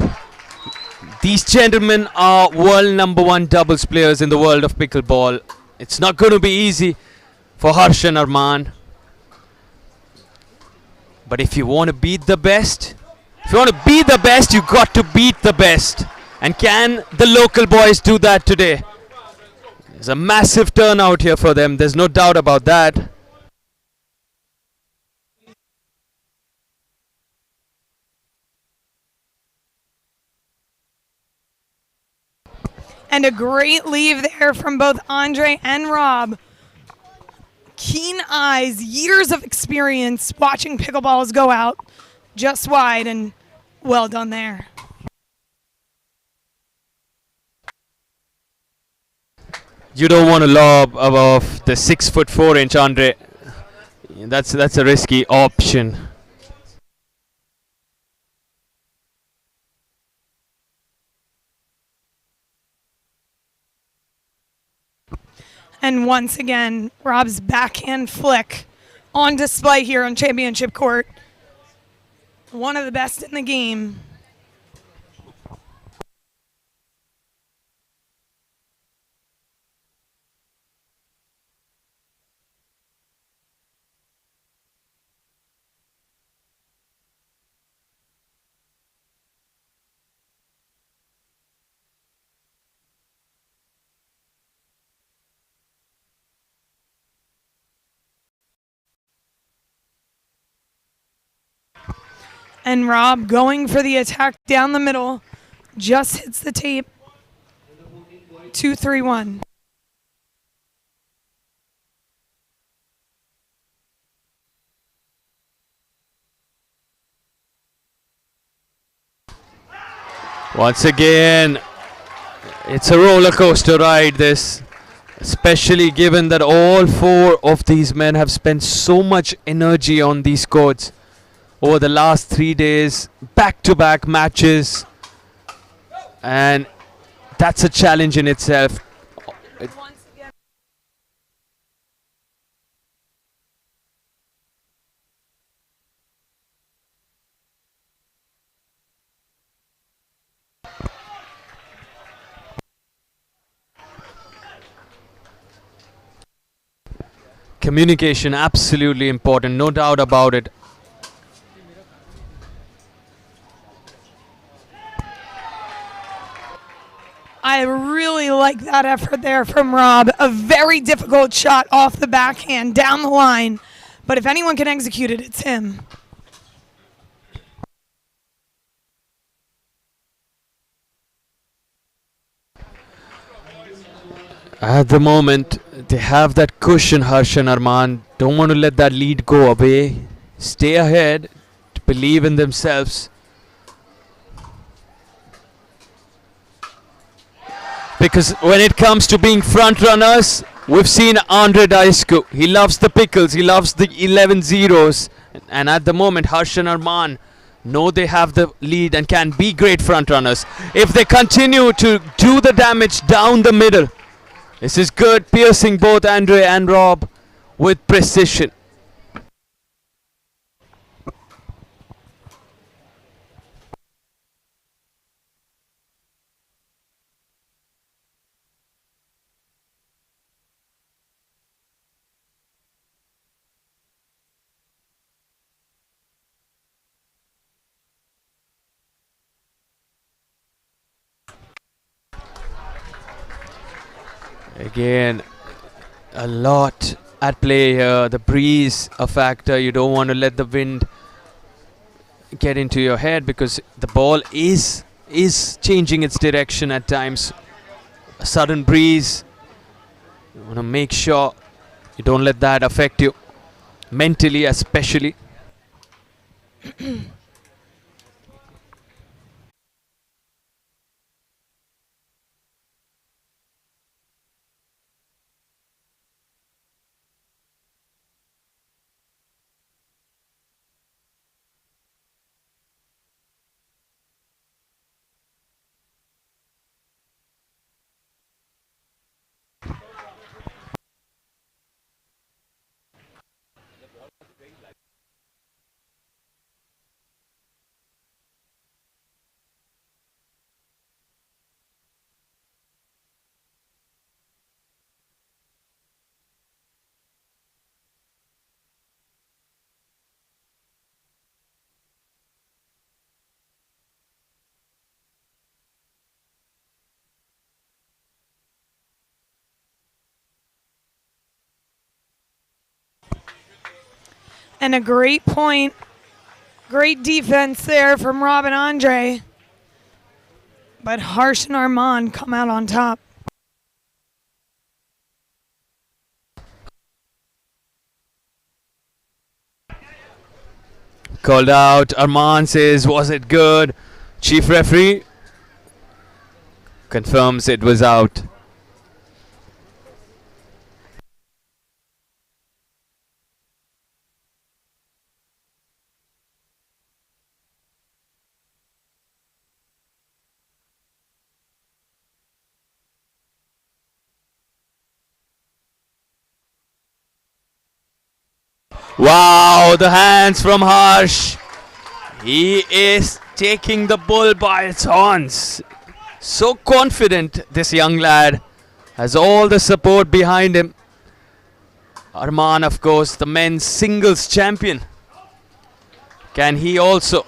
These gentlemen are world #1 doubles players in the world of pickleball. It's not going to be easy for Harsh and Arman. But if you want to beat the best, you got to beat the best. And can the local boys do that today? There's a massive turnout here for them. There's no doubt about that. And a great leave there from both Andre and Rob. Keen eyes, years of experience watching pickleballs go out just wide, and well done there. You don't want to lob above the 6'4" Andre. That's a risky option. And once again, Rob's backhand flick on display here on Championship Court. One of the best in the game. And Rob going for the attack down the middle. Just hits the tape. 2-3-1. Once again, it's a roller coaster ride, this. Especially given that all four of these men have spent so much energy on these courts over the last 3 days, back-to-back matches, and that's a challenge in itself. It- Communication absolutely important, no doubt about it. I really like that effort there from Rob. A very difficult shot off the backhand down the line. But if anyone can execute it, it's him. At the moment, they have that cushion, Harsh and Arman. Don't want to let that lead go away. Stay ahead, to believe in themselves. Because when it comes to being front runners, we've seen Andre Daisku. He loves the pickles, he loves the 11 zeros. And at the moment, Harsh and Arman know they have the lead and can be great front runners. If they continue to do the damage down the middle, this is good, piercing both Andre and Rob with precision. Again, a lot at play here. The breeze a factor. You don't want to let the wind get into your head because the ball is changing its direction at times. A sudden breeze. You want to make sure you don't let that affect you mentally, especially. And a great point. Great defense there from Rob and Andre. But Harsh and Armand come out on top. Called out. Arman says, was it good? Chief referee confirms it was out. Wow, the hands from Harsh. He is taking the bull by its horns. So confident, this young lad. Has all the support behind him. Arman, of course, the men's singles champion. Can he also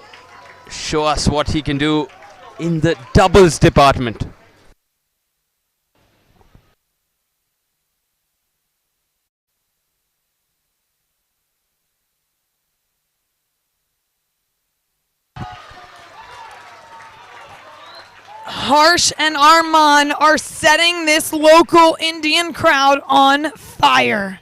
show us what he can do in the doubles department? Harsh and Arman are setting this local Indian crowd on fire.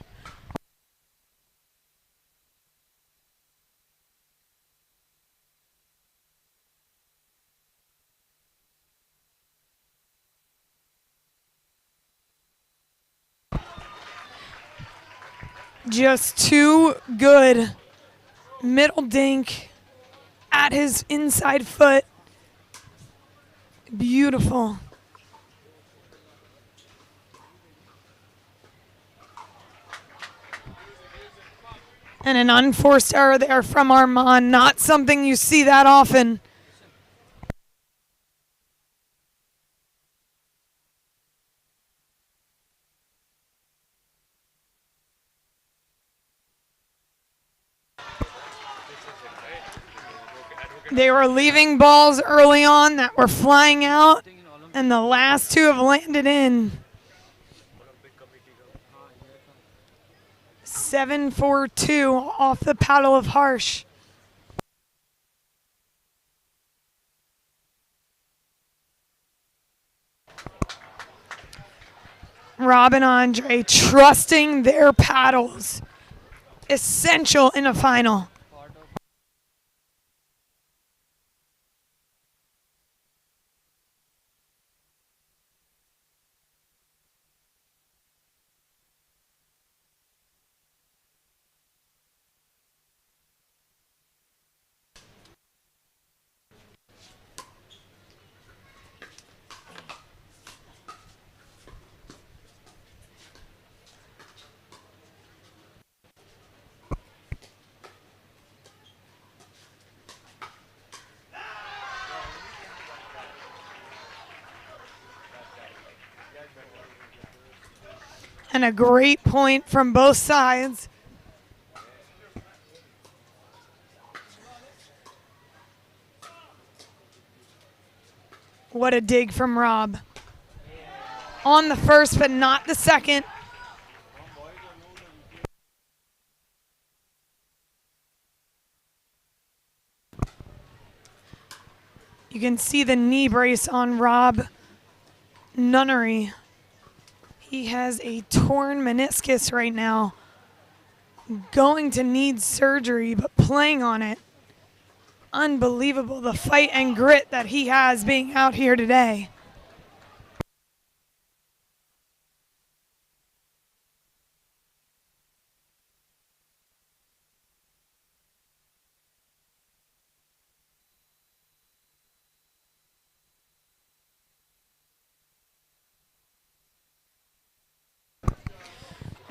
Just too good. Middle dink at his inside foot. Beautiful. And an unforced error there from Arman. Not something you see that often. They were leaving balls early on that were flying out, and the last two have landed in. 7-4-2 off the paddle of Harsh. Rob and Andre trusting their paddles. Essential in a final. And a great point from both sides. What a dig from Rob. On the first, but not the second. You can see the knee brace on Rob Nunnery. He has a torn meniscus right now. Going to need surgery, but playing on it. Unbelievable, the fight and grit that he has being out here today.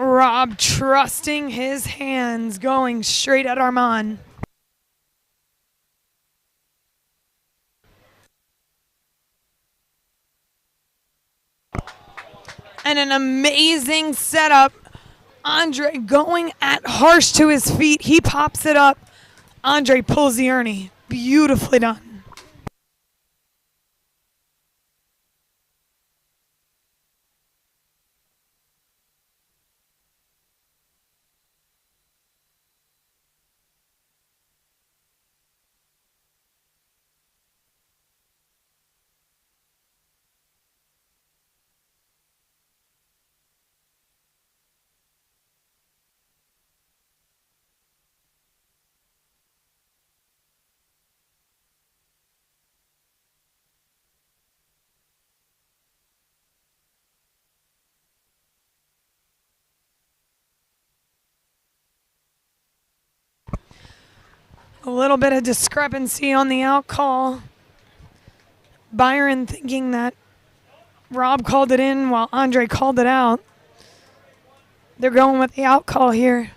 Rob trusting his hands, going straight at Arman. And an amazing setup. Andre going at Harsh to his feet. He pops it up. Andre pulls the Ernie. Beautifully done. A little bit of discrepancy on the out call. Byron thinking that Rob called it in while Andre called it out. They're going with the out call here.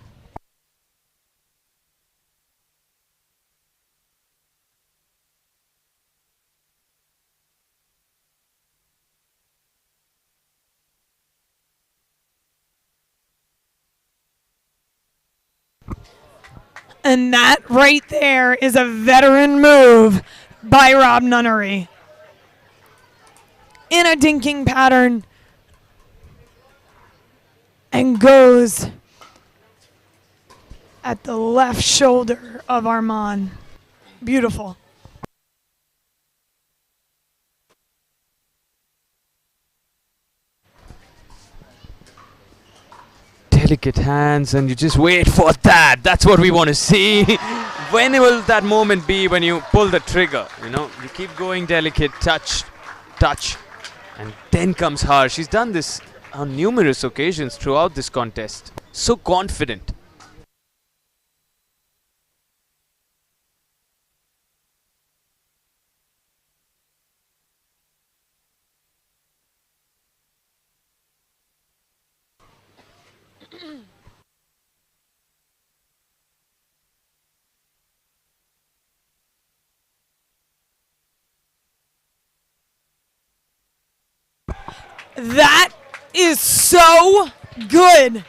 And that right there is a veteran move by Rob Nunnery. In a dinking pattern. And goes at the left shoulder of Arman. Beautiful. delicate hands, and you just wait for that. That's what we want to see. When will that moment be when you pull the trigger? You keep going delicate, touch, and then comes her. She's done this on numerous occasions throughout this contest. So confident. That is so good.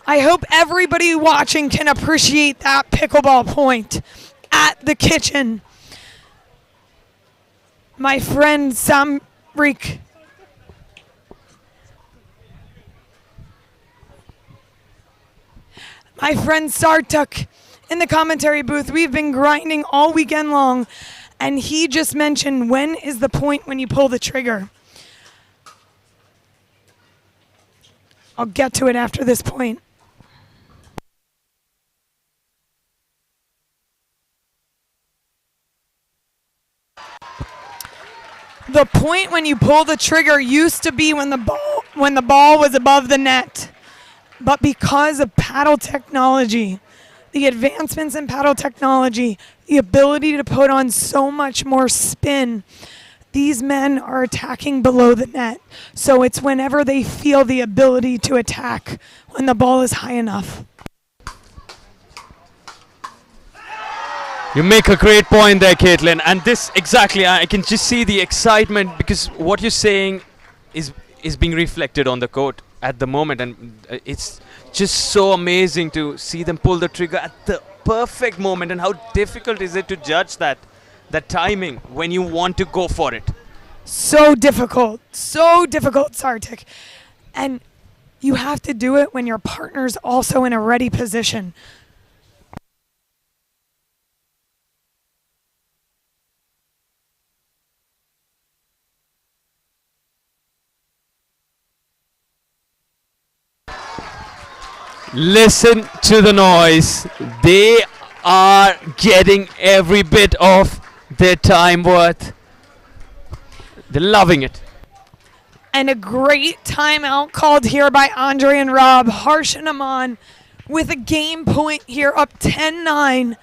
I hope everybody watching can appreciate that pickleball point at the kitchen. My friend Samrik. My friend Sartuk in the commentary booth, we've been grinding all weekend long, and he just mentioned, when is the point when you pull the trigger? I'll get to it after this point. The point when you pull the trigger used to be when the ball was above the net. But because of paddle technology, the advancements in paddle technology, the ability to put on so much more spin, these men are attacking below the net. So it's whenever they feel the ability to attack when the ball is high enough. You make a great point there, Caitlin. And this, exactly, I can just see the excitement, because what you're saying is being reflected on the court at the moment. And it's just so amazing to see them pull the trigger at the perfect moment. And how difficult is it to judge that timing when you want to go for it? So difficult, Sartik. And you have to do it when your partner's also in a ready position. Listen to the noise. They are getting every bit of their time worth. They're loving it. And a great timeout called here by Andre and Rob. Harsh and Aman with a game point here, up 10-9.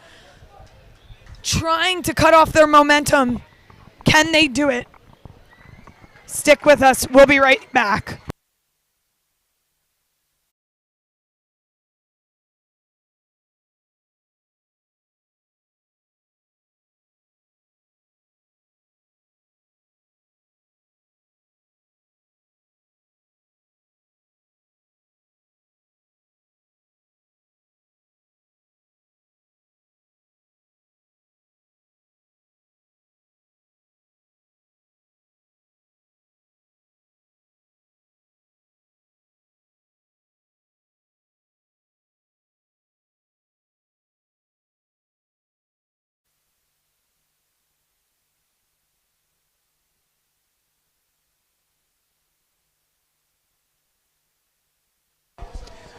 Trying to cut off their momentum. Can they do it? Stick with us. We'll be right back.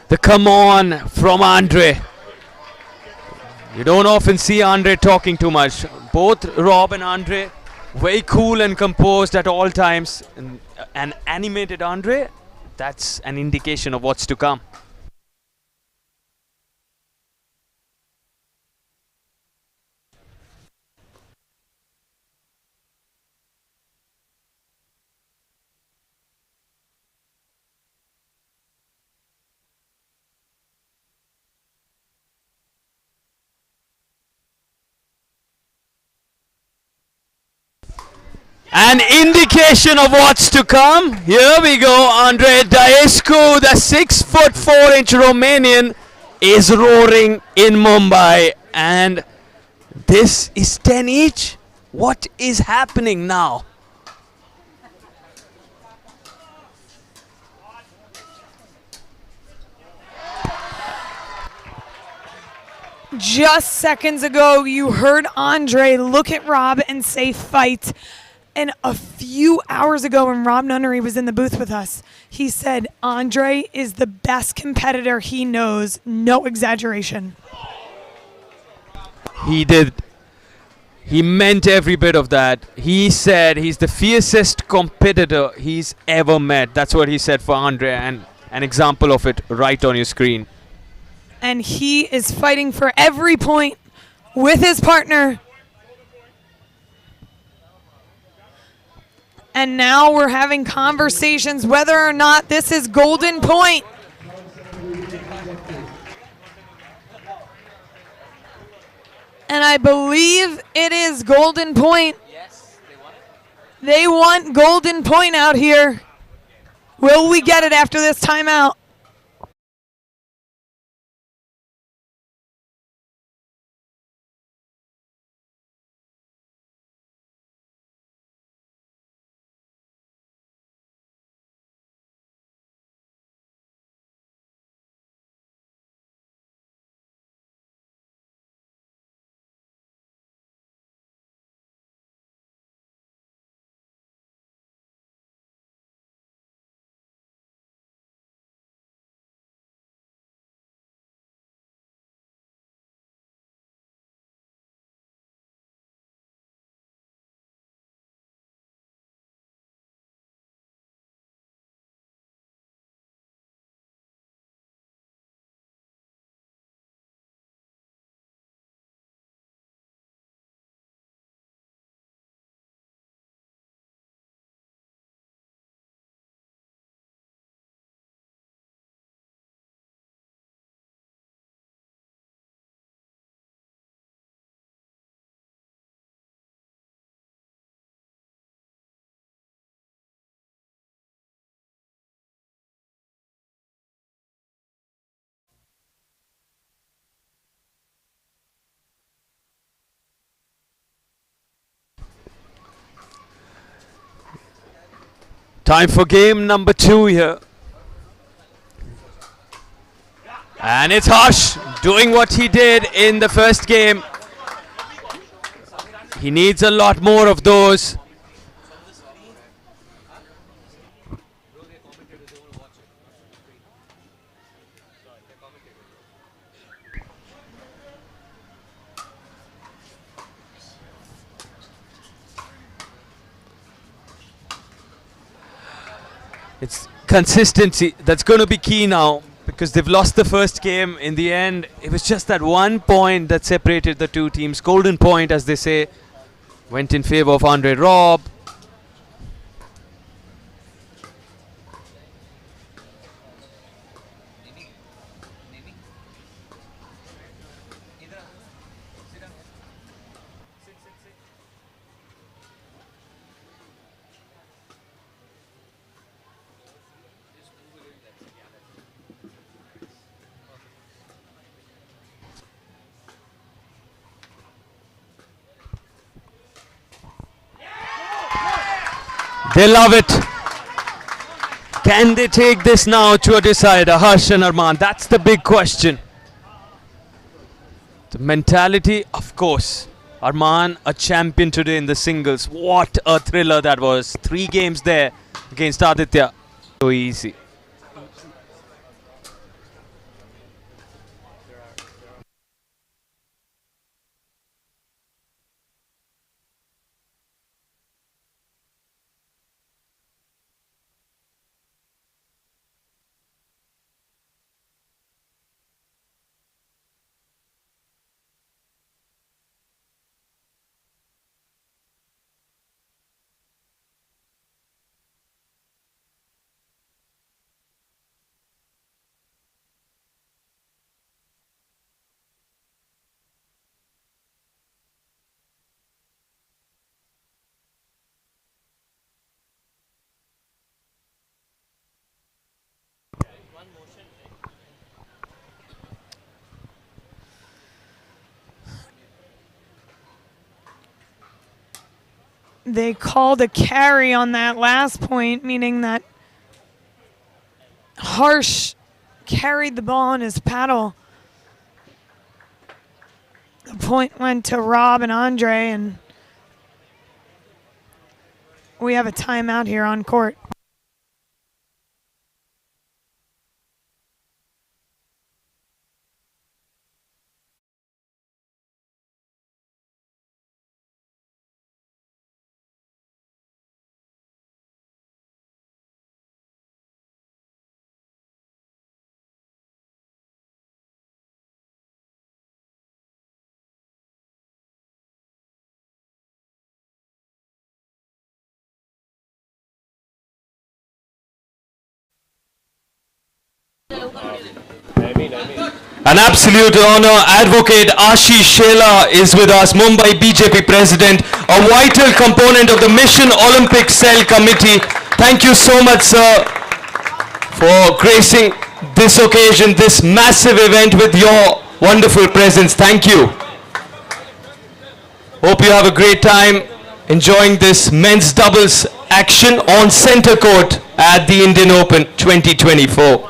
The come on from Andre. You don't often see Andre talking too much. Both Rob and Andre, very cool and composed at all times. And an animated Andre, that's an indication of what's to come. An indication of what's to come. Here we go. Andre Daescu, the 6'4" Romanian, is roaring in Mumbai. And this is 10 each. What is happening now? Just seconds ago, you heard Andre look at Rob and say fight. And a few hours ago when Rob Nunnery was in the booth with us, he said Andre is the best competitor he knows. No exaggeration. He did. He meant every bit of that. He said he's the fiercest competitor he's ever met. That's what he said for Andre, and an example of it right on your screen. And he is fighting for every point with his partner. And now we're having conversations whether or not this is golden point. And I believe it is golden point. Yes, they want it. They want golden point out here. Will we get it after this timeout? Time for game number 2 here. And it's Harsh doing what he did in the first game. He needs a lot more of those. It's consistency that's going to be key now, because they've lost the first game. In the end, it was just that 1 point that separated the two teams. Golden point, as they say, went in favor of Andre Robb. They love it. Can they take this now to a decider? Harsh and Arman, that's the big question. The mentality, of course. Arman, a champion today in the singles. What a thriller that was. 3 games there against Aditya. So easy. They called a carry on that last point, meaning that Harsh carried the ball on his paddle. The point went to Rob and Andre, and We have a timeout here on court. An absolute honor. Advocate Ashish Shela is with us, Mumbai BJP President, a vital component of the Mission Olympic Cell Committee. Thank you so much, sir, for gracing this occasion, this massive event with your wonderful presence. Thank you. Hope you have a great time enjoying this men's doubles action on center court at the Indian Open 2024.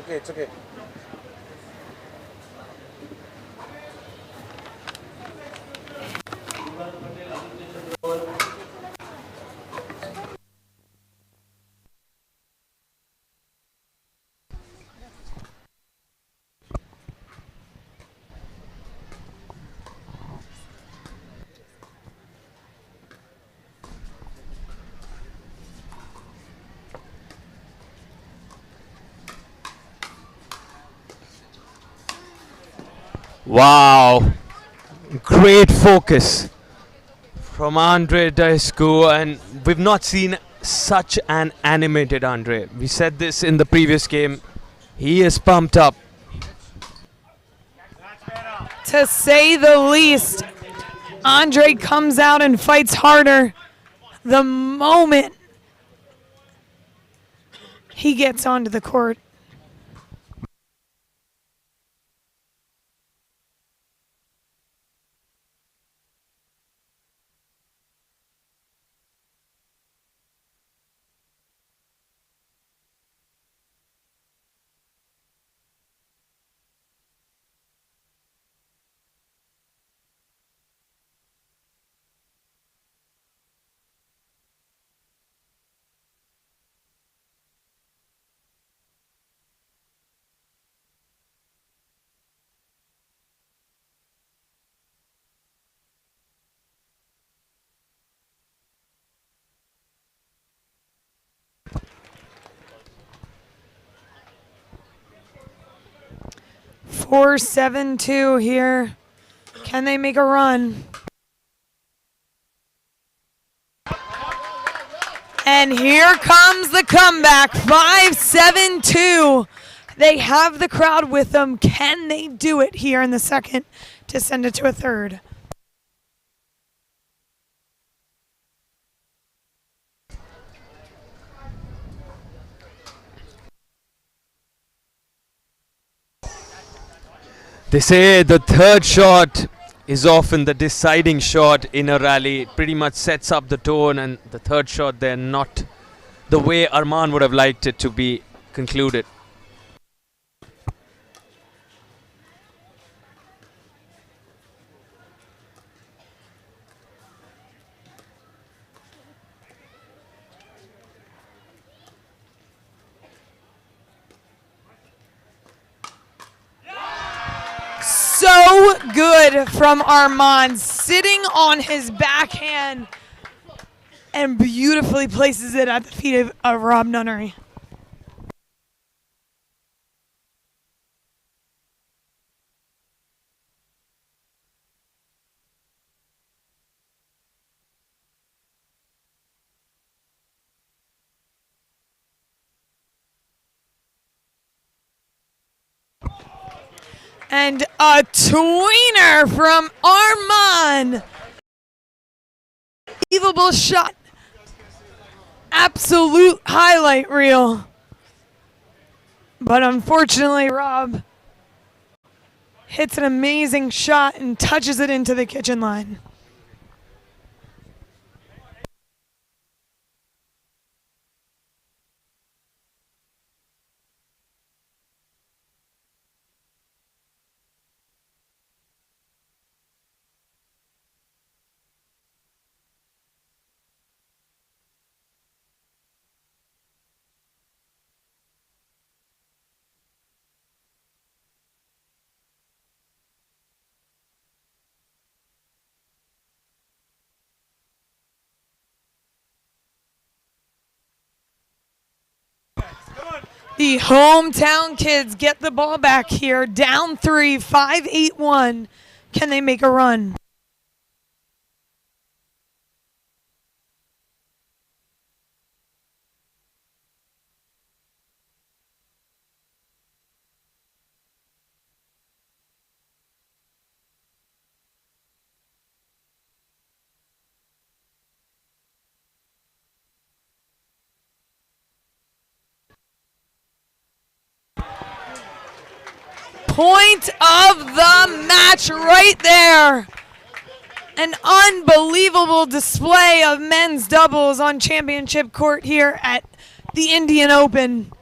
It's okay. Wow, great focus from Andre Daescu, and we've not seen such an animated Andre. We said this in the previous game. He is pumped up. To say the least, Andre comes out and fights harder the moment he gets onto the court. Four, 7-2 here. Can they make a run? And here comes the comeback, 5-7-2. They have the crowd with them. Can they do it here in the second to send it to a third? They say the third shot is often the deciding shot in a rally. It pretty much sets up the tone, and the third shot there not the way Arman would have liked it to be concluded. So good from Armand, sitting on his backhand and beautifully places it at the feet of Rob Nunnery. And a tweener from Arman. Unbelievable shot. Absolute highlight reel. But unfortunately, Rob hits an amazing shot and touches it into the kitchen line. The hometown kids get the ball back here. Down 3, 5-8-1. Can they make a run? Point of the match right there. An unbelievable display of men's doubles on championship court here at the Indian Open.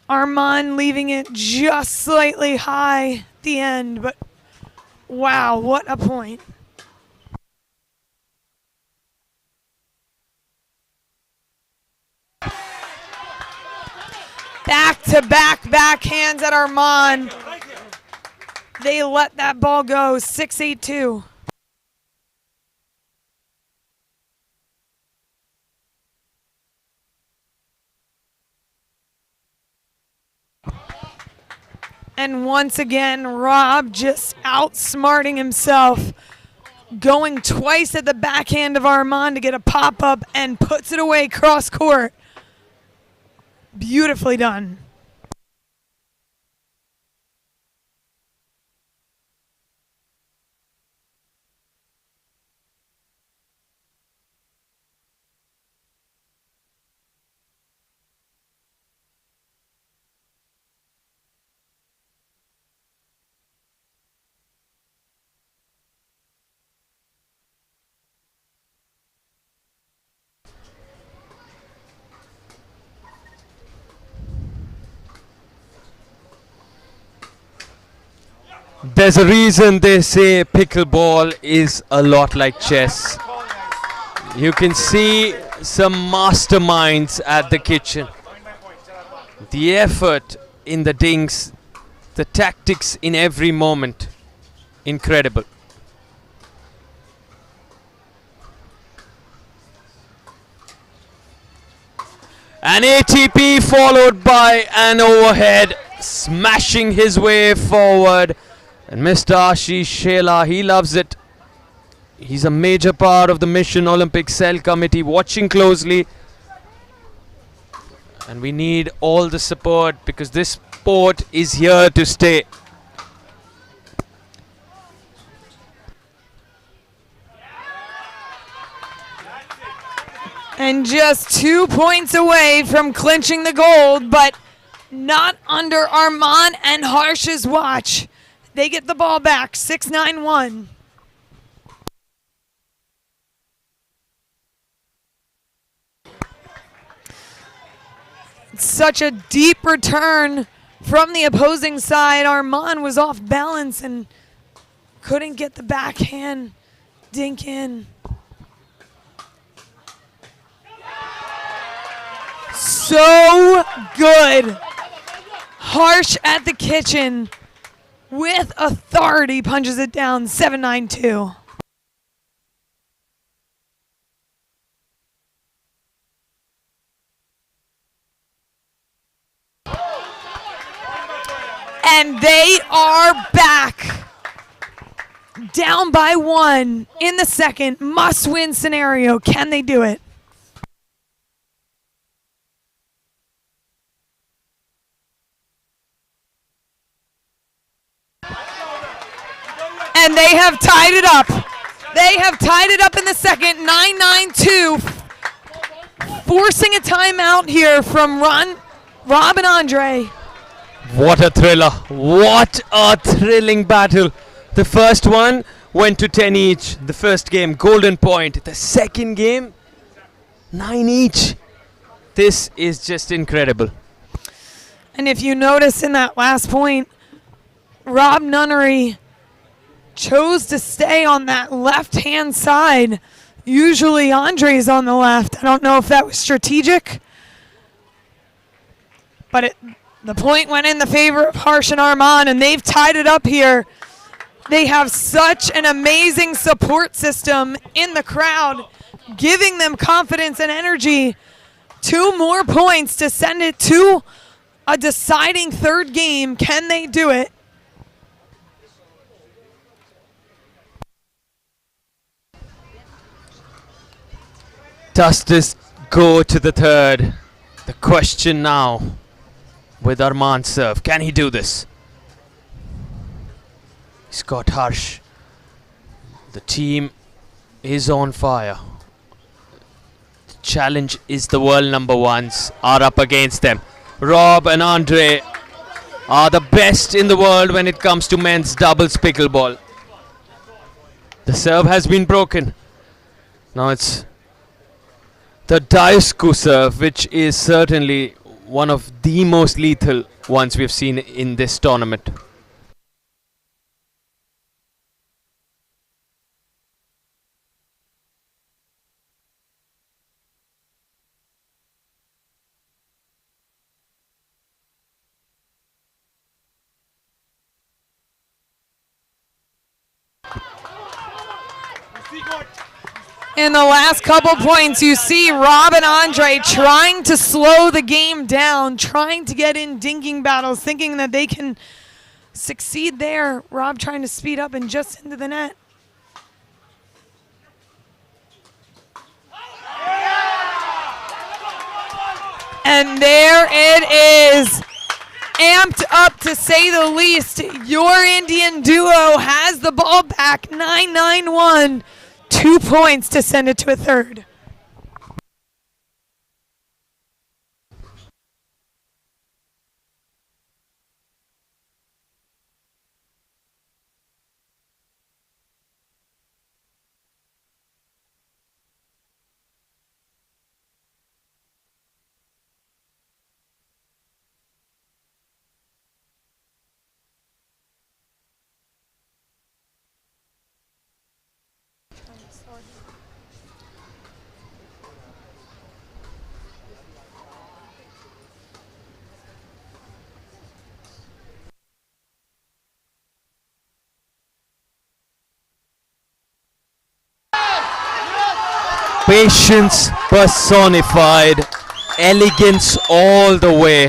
Armand leaving it just slightly high at the end, but wow, what a point. Back-to-back backhands at Armand. They let that ball go, 6-8-2. And once again, Rob just outsmarting himself, going twice at the backhand of Armand to get a pop-up and puts it away cross court. Beautifully done. There's a reason they say pickleball is a lot like chess. You can see some masterminds at the kitchen. The effort in the dinks, the tactics in every moment. Incredible. An ATP followed by an overhead, smashing his way forward. And Mr. Ashish Shela, he loves it. He's a major part of the Mission Olympic Cell Committee, watching closely. And we need all the support because this sport is here to stay. And just 2 points away from clinching the gold, but not under Armand and Harsh's watch. They get the ball back, 6-9-1. Such a deep return from the opposing side. Armand was off balance and couldn't get the backhand dink in. So good. Harsh at the kitchen with authority punches it down, 7-9-2. And they are back. Down by 1 in the second. Must-win scenario. Can they do it? And they have tied it up. They have tied it up in the second, 9-9-2. Forcing a timeout here from Rob and Andre. What a thriller. What a thrilling battle. The first one went to 10 each. The first game, golden point. The second game, 9 each. This is just incredible. And if you notice in that last point, Rob Nunnery chose to stay on that left-hand side. Usually Andre's on the left. I don't know if that was strategic, but the point went in the favor of Harsh and Armand, and they've tied it up here. They have such an amazing support system in the crowd, giving them confidence and energy. 2 more points to send it to a deciding third game. Can they do it? Does this go to the third? The question now with Arman's serve. Can he do this? He's got Harsh. The team is on fire. The challenge is the world number ones are up against them. Rob and Andre are the best in the world when it comes to men's doubles pickleball. The serve has been broken. Now it's the Daisku serve, which is certainly one of the most lethal ones we've seen in this tournament. In the last couple points, you see Rob and Andre trying to slow the game down, trying to get in dinking battles, thinking that they can succeed there. Rob trying to speed up and just into the net. And there it is. Amped up, to say the least. Your Indian duo has the ball back, 9-9-1. 2 points to send it to a third. Patience personified, elegance all the way.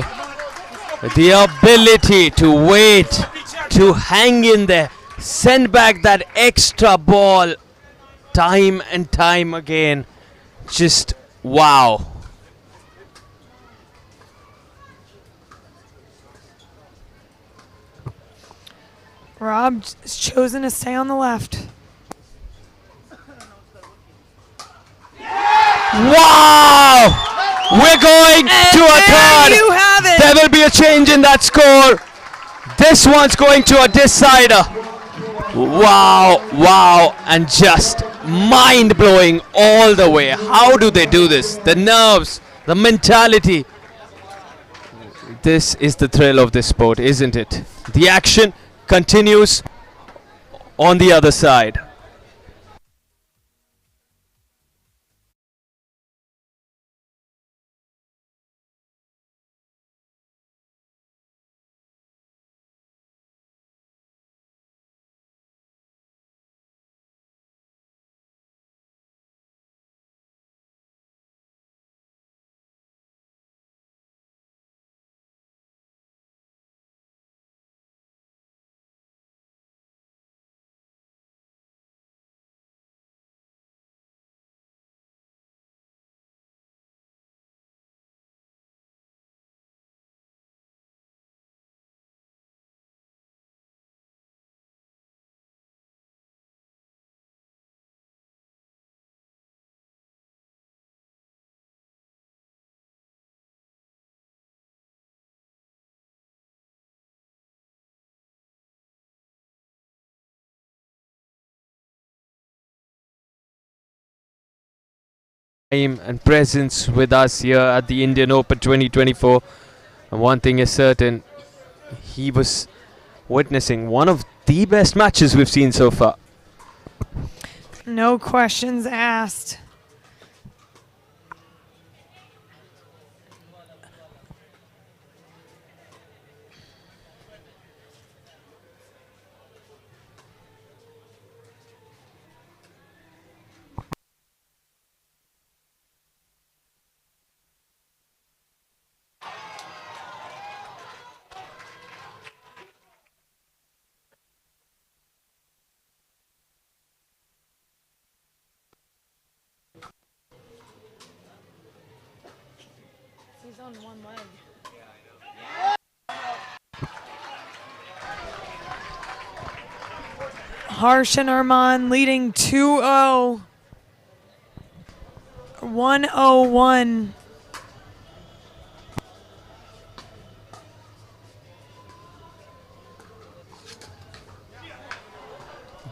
The ability to wait, to hang in there, send back that extra ball time and time again. Just wow. Rob's chosen to stay on the left. Wow! We're going to a third. You have it. There will be a change in that score. This one's going to a decider. Wow, wow, and just mind-blowing all the way. How do they do this? The nerves, the mentality. This is the thrill of this sport, isn't it? The action continues on the other side. Time and presence with us here at the Indian Open 2024. And one thing is certain, he was witnessing one of the best matches we've seen so far. No questions asked. on one leg. Harsh and Arman leading 2-0. 101.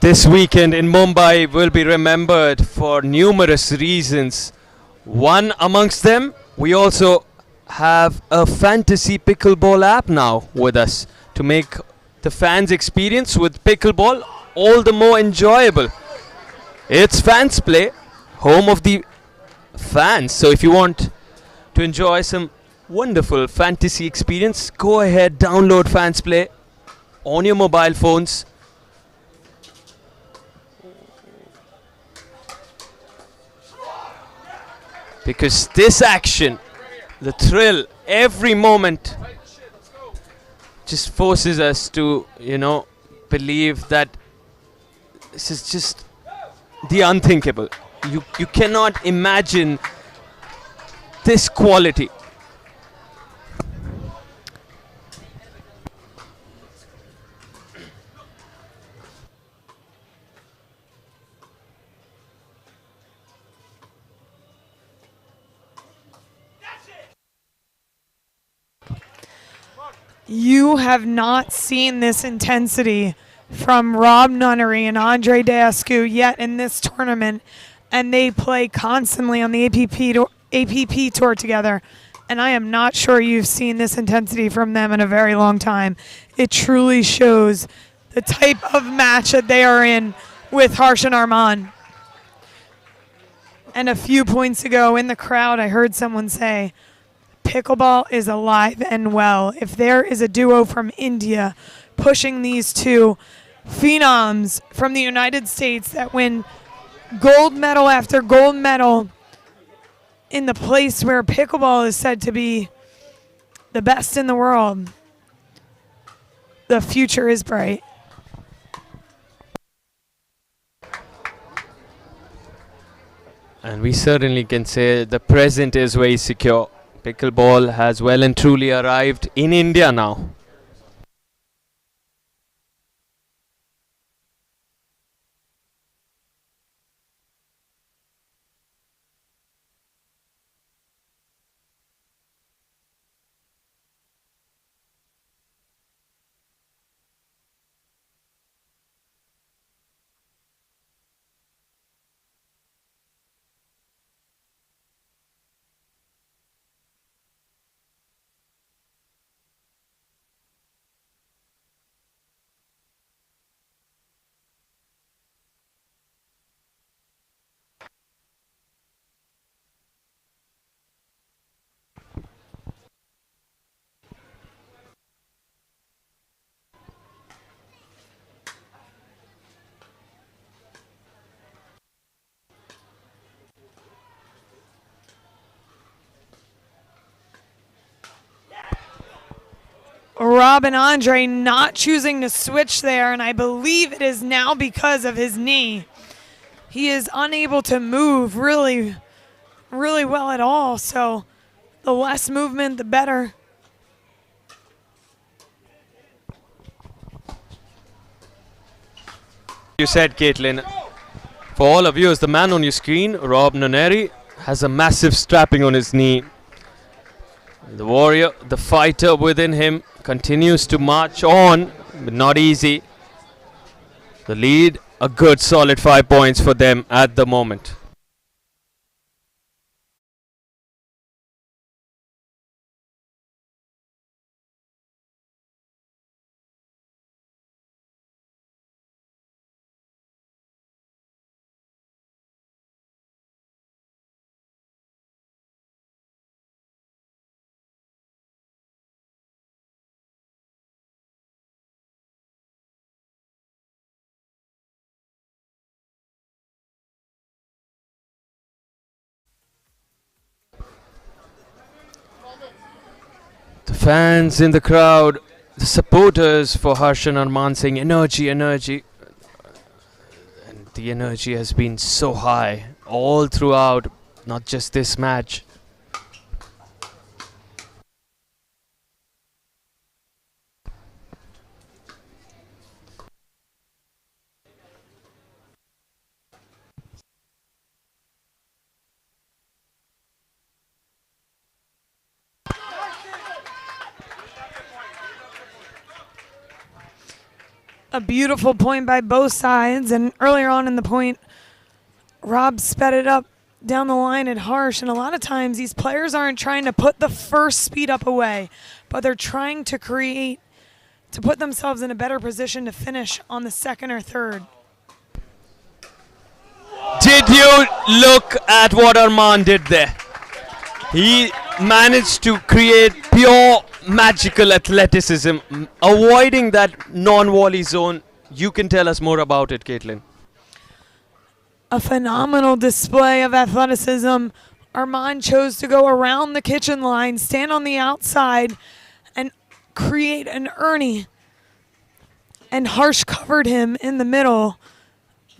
This weekend in Mumbai will be remembered for numerous reasons. One amongst them, we also have a fantasy pickleball app now with us to make the fans' experience with pickleball all the more enjoyable. It's Fans Play, home of the fans. So if you want to enjoy some wonderful fantasy experience, go ahead, download Fans Play on your mobile phones. Because this action, the thrill, every moment just forces us to, believe that this is just the unthinkable. You cannot imagine this quality. You have not seen this intensity from Rob Nunnery and Andre Dascu yet in this tournament, and they play constantly on the APP tour together, and I am not sure you've seen this intensity from them in a very long time. It truly shows the type of match that they are in with Harsh and Arman. And a few points ago in the crowd, I heard someone say, pickleball is alive and well. If there is a duo from India pushing these two phenoms from the United States that win gold medal after gold medal in the place where pickleball is said to be the best in the world, the future is bright. And we certainly can say the present is very secure. Pickleball has well and truly arrived in India now. Rob and Andre not choosing to switch there, and I believe it is now because of his knee. He is unable to move really well at all, so the less movement, the better. You said, Caitlin, for all of you, as the man on your screen, Rob Nunnery, has a massive strapping on his knee. The warrior, the fighter within him, continues to march on, but not easy. The lead, a good solid 5 points for them at the moment. The fans in the crowd, the supporters for Harsh and Arman saying energy, energy. And the energy has been so high all throughout, not just this match. A beautiful point by both sides, and earlier on in the point, Rob sped it up down the line at Harsh, and a lot of times these players aren't trying to put the first speed up away, but they're trying to put themselves in a better position to finish on the second or third. Did you look at what Arman did there? He managed to create pure magical athleticism, avoiding that non-volley zone. You can tell us more about it, Caitlin. A phenomenal display of athleticism. Arman chose to go around the kitchen line, stand on the outside, and create an Ernie. And Harsh covered him in the middle.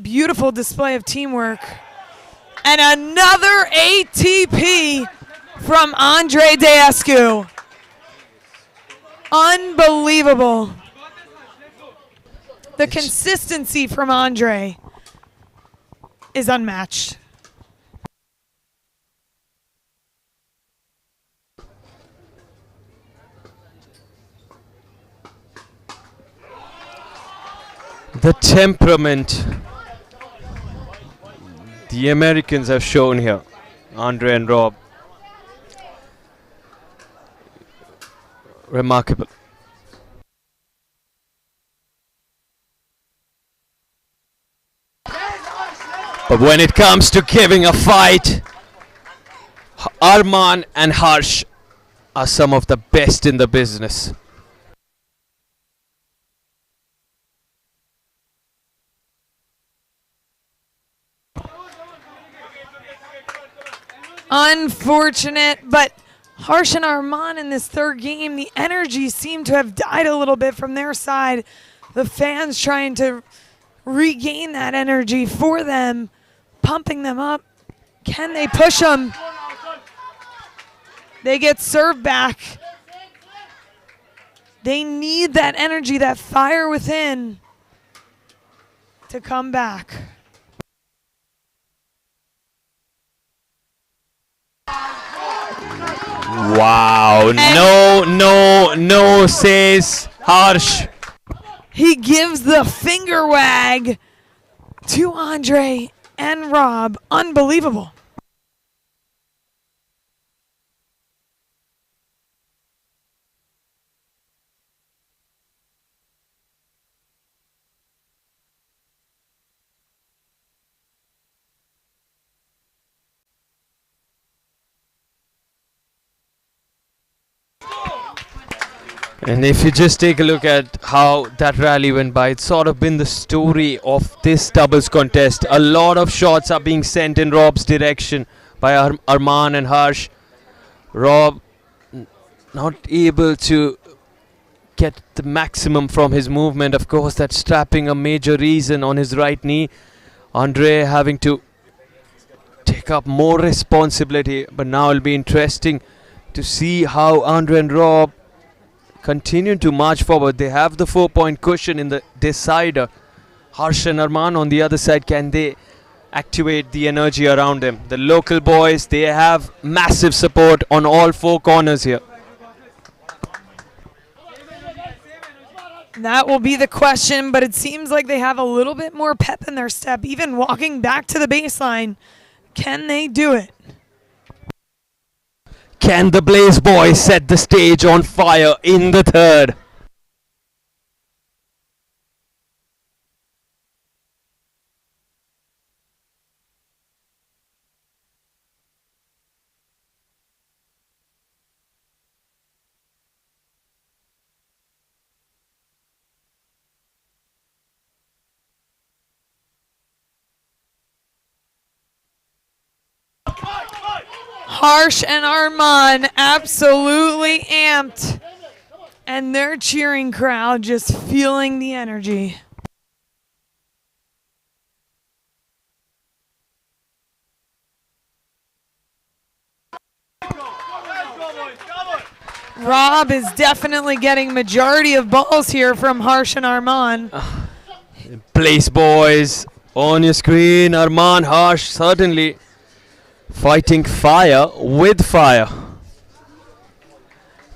Beautiful display of teamwork. And another ATP from Andre Deescu. Unbelievable. The consistency from Andre is unmatched. The temperament the Americans have shown here, Andre and Rob, remarkable. But when it comes to giving a fight, Arman and Harsh are some of the best in the business. Unfortunate, but Harsh and Arman in this third game, the energy seemed to have died a little bit from their side. The fans trying to regain that energy for them, pumping them up. Can they push them? They get served back. They need that energy, that fire within to come back. Wow, no, says Harsh. He gives the finger wag to Andre and Rob. Unbelievable. And if you just take a look at how that rally went by, it's sort of been the story of this doubles contest. A lot of shots are being sent in Rob's direction by Arman and Harsh. Rob not able to get the maximum from his movement. Of course, that's strapping a major reason on his right knee. Andre having to take up more responsibility. But now it'll be interesting to see how Andre and Rob continue to march forward. They have the 4-point cushion in the decider. Harsh and Arman on the other side, can they activate the energy around them? The local boys, they have massive support on all four corners here. That will be the question, but it seems like they have a little bit more pep in their step, even walking back to the baseline. Can they do it? Can the Blaze boys set the stage on fire in the third? Harsh and Arman absolutely amped, and their cheering crowd just feeling the energy. Rob is definitely getting majority of balls here from Harsh and Arman. Blaze boys on your screen. Arman, Harsh certainly fighting fire with fire.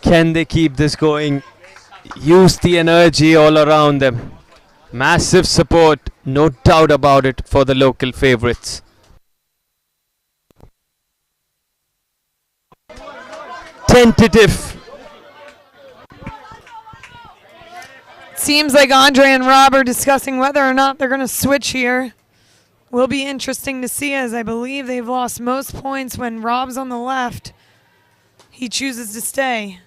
Can they keep this going? Use the energy all around them. Massive support, no doubt about it, for the local favourites. Tentative. Seems like Andre and Rob are discussing whether or not they're going to switch here. Will be interesting to see, as I believe they've lost most points when Rob's on the left. He chooses to stay.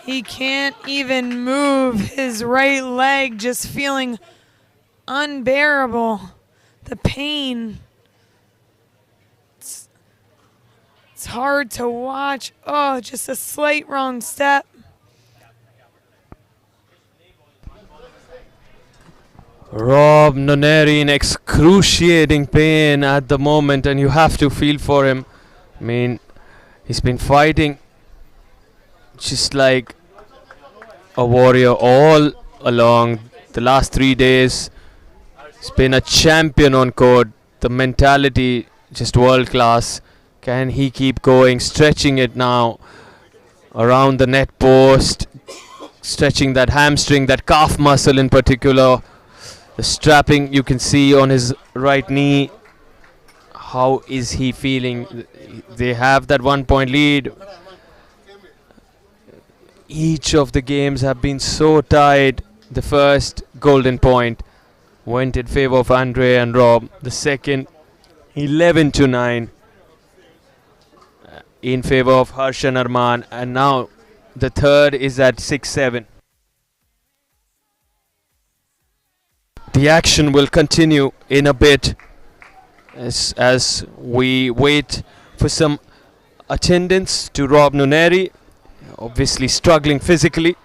He can't even move his right leg, just feeling unbearable. The pain. It's hard to watch. Oh, just a slight wrong step. Rob Noneri in excruciating pain at the moment, and you have to feel for him. I mean, he's been fighting just like a warrior all along the last 3 days. He's been a champion on court. The mentality, just world class. Can he keep going? Stretching it now around the net post, stretching that hamstring, that calf muscle in particular. The strapping you can see on his right knee. How is he feeling? They have that 1-point lead. Each of the games have been so tight. The first golden point went in favor of Andre and Rob. The second, 11-9, in favor of Harsh and Arman. And now the third is at 6-7. The action will continue in a bit as we wait for some attendance to Rob Nuneri, obviously struggling physically.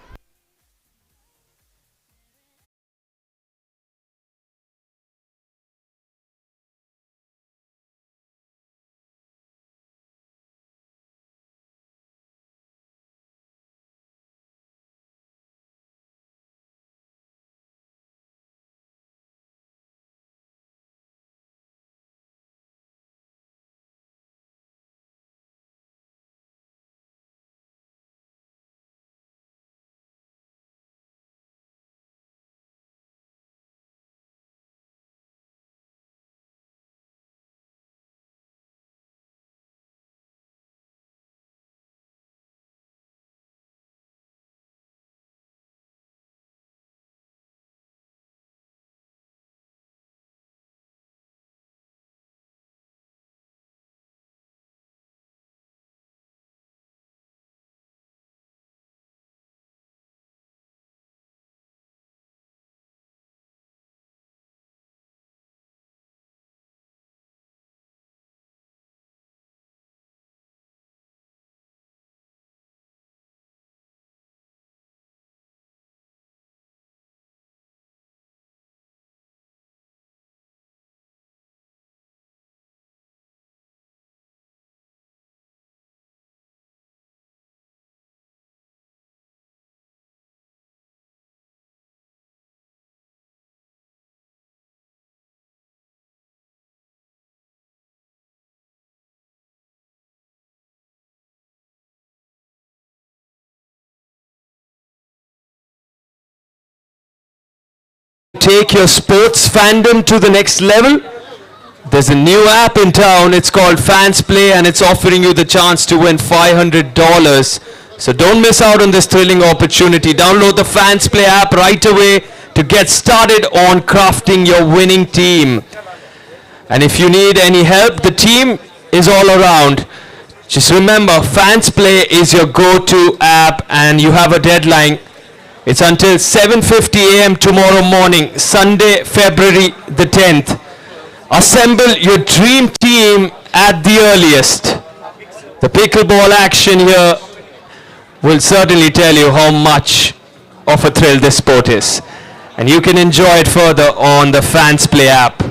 Take your sports fandom to the next level. There's a new app in town. It's called Fans Play, and it's offering you the chance to win $500. So don't miss out on this thrilling opportunity. Download the Fans Play app right away to get started on crafting your winning team. And if you need any help, the team is all around. Just remember, Fans Play is your go-to app, and you have a deadline. It's until 7:50 a.m. tomorrow morning, Sunday, February the 10th. Assemble your dream team at the earliest. The pickleball action here will certainly tell you how much of a thrill this sport is. And you can enjoy it further on the Fans Play app.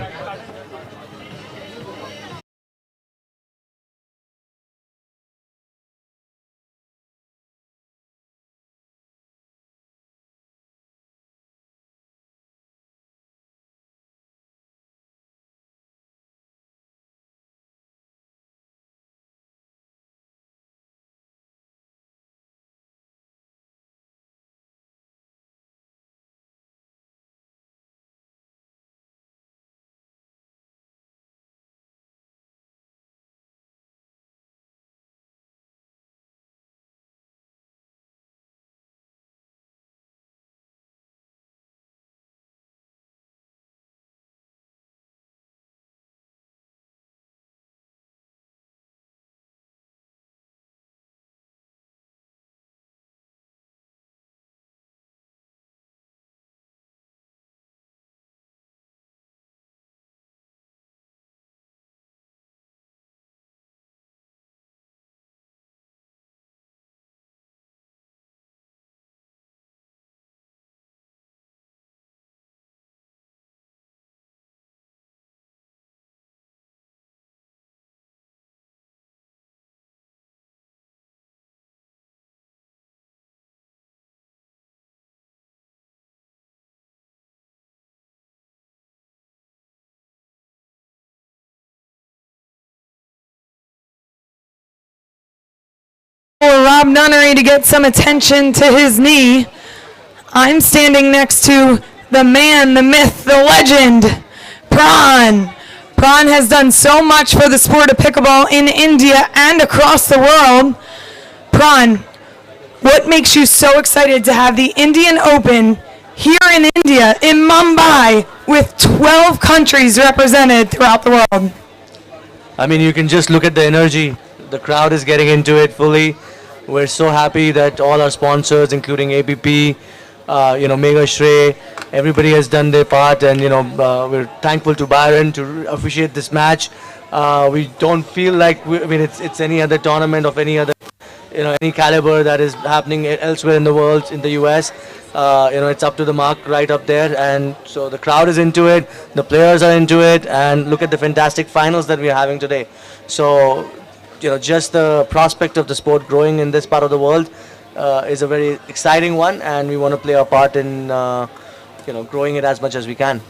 Rob Nunnery to get some attention to his knee. I'm standing next to the man, the myth, the legend, Pran. Pran has done so much for the sport of pickleball in India and across the world. Pran, what makes you so excited to have the Indian Open here in India, in Mumbai, with 12 countries represented throughout the world? I mean, you can just look at the energy. The crowd is getting into it fully. We're so happy that all our sponsors, including ABP, Mega Shrey, everybody has done their part, and we're thankful to Byron to officiate this match. We don't feel like it's any other tournament of any other any caliber that is happening elsewhere in the world, in the US. It's up to the mark, right up there, and so the crowd is into it, the players are into it, and look at the fantastic finals that we're having today. So just the prospect of the sport growing in this part of the world is a very exciting one, and we want to play our part in growing it as much as we can.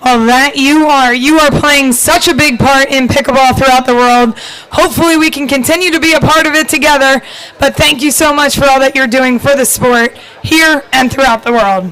Well, that you are playing such a big part in pickleball throughout the world. Hopefully we can continue to be a part of it together, but thank you so much for all that you're doing for the sport here and throughout the world.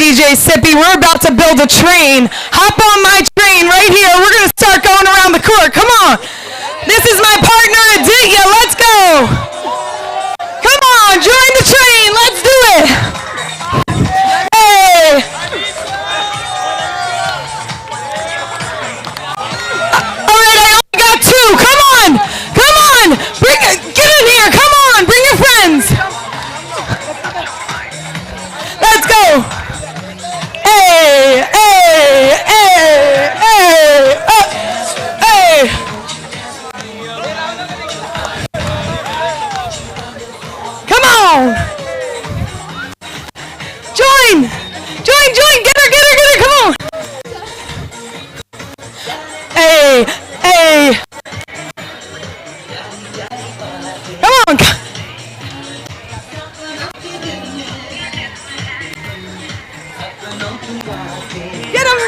DJ Sippy, we're about to build a train. Hop on my train right here. We're going to start going around the court. Come on. This is my partner, Aditya. Let's go. Come on, join the train. Let's do it. Hey. All right, I only got two. Come on. Come on. Get in here. Come on. Bring your friends. Let's go. Hey, hey, hey, hey, hey. Come on. Join. Get her, come on. Hey, hey. Come on. Get him!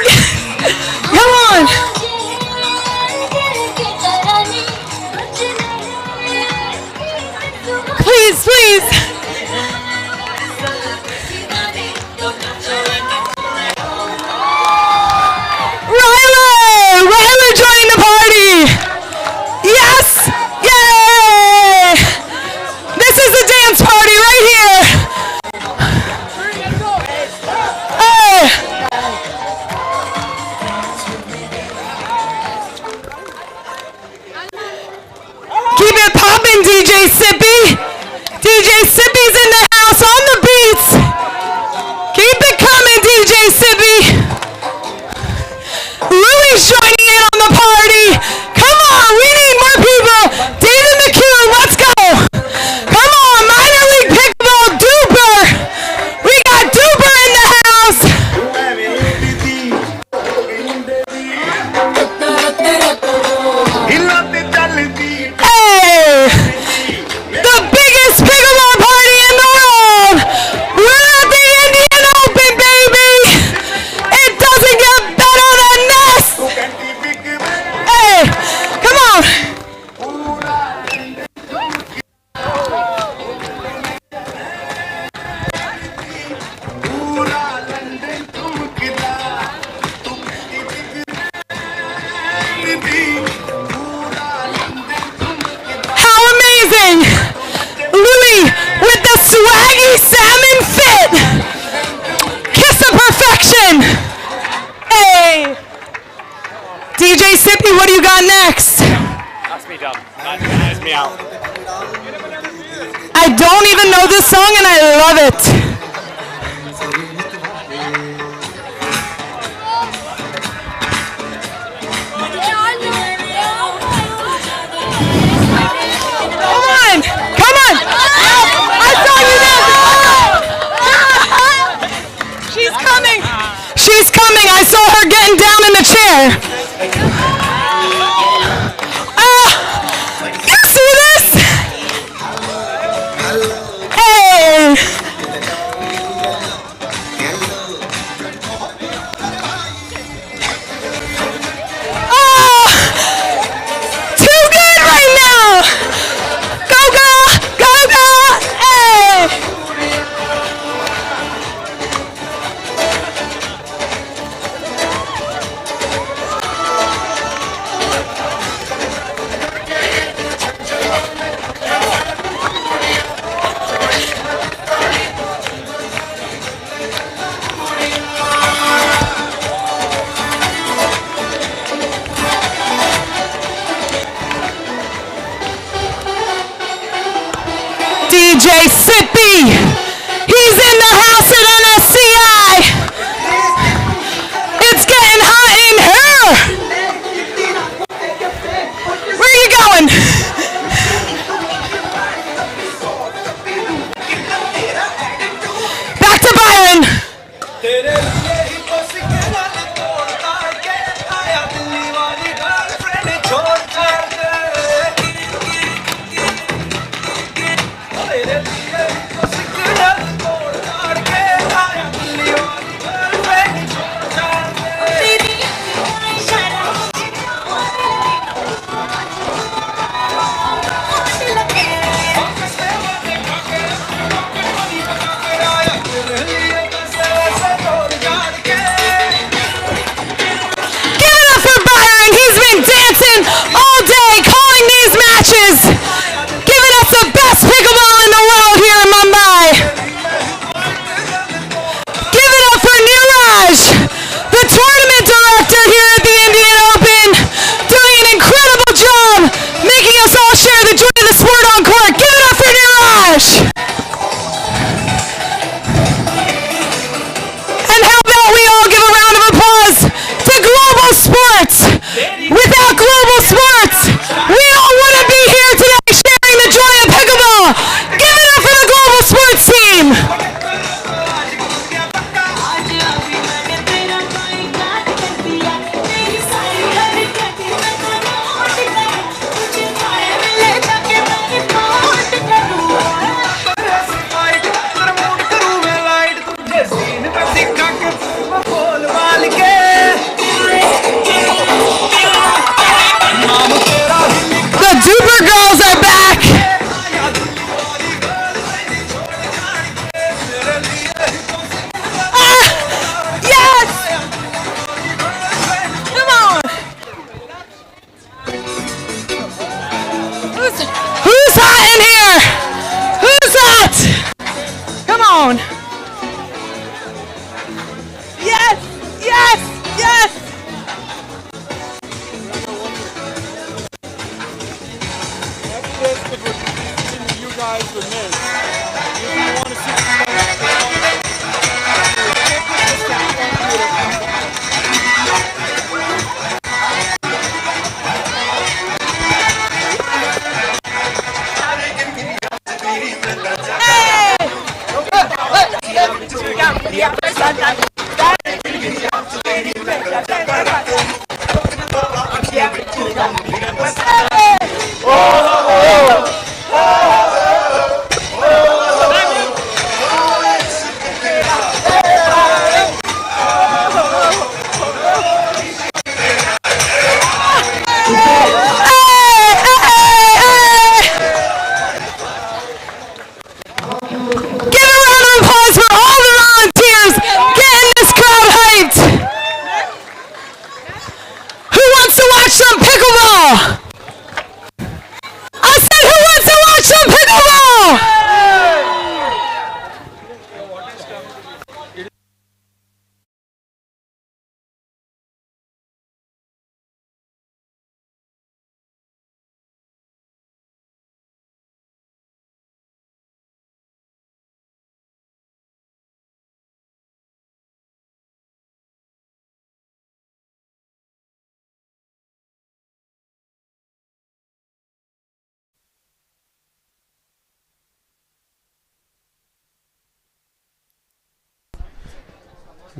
Come on! Please, please! Ryler joining the party! Yes! Yay! This is the dance party right here! Hey! Keep it poppin', DJ Sippy! DJ Sippy! I don't even know this song and I love it. Come on! Come on! I saw you there! She's coming! She's coming! I saw her getting down in the chair! You see this? Hey! Too good right now! Go, girl! Go, girl! Hey! DJ Sippy, he's in the house at NSCI. It's getting hot in here. Where are you going? Back to Byron. All day calling these matches, giving us the best pickleball in the world here in Mumbai. Give it up for Niraj, the tournament director here at the Indian Open, doing an incredible job, making us all share the joy of the sport on court. Give it up for Niraj. And how about we all give a round of applause to Global Sports. Without global sports, we all wouldn't be here today sharing the joy of pickleball. Give it up for the global sports team. The Duper Girls are back! Yes! Come on! Who's hot in here? Who's hot? Come on! Yes! Yes! Yes! You guys would miss. If you want to see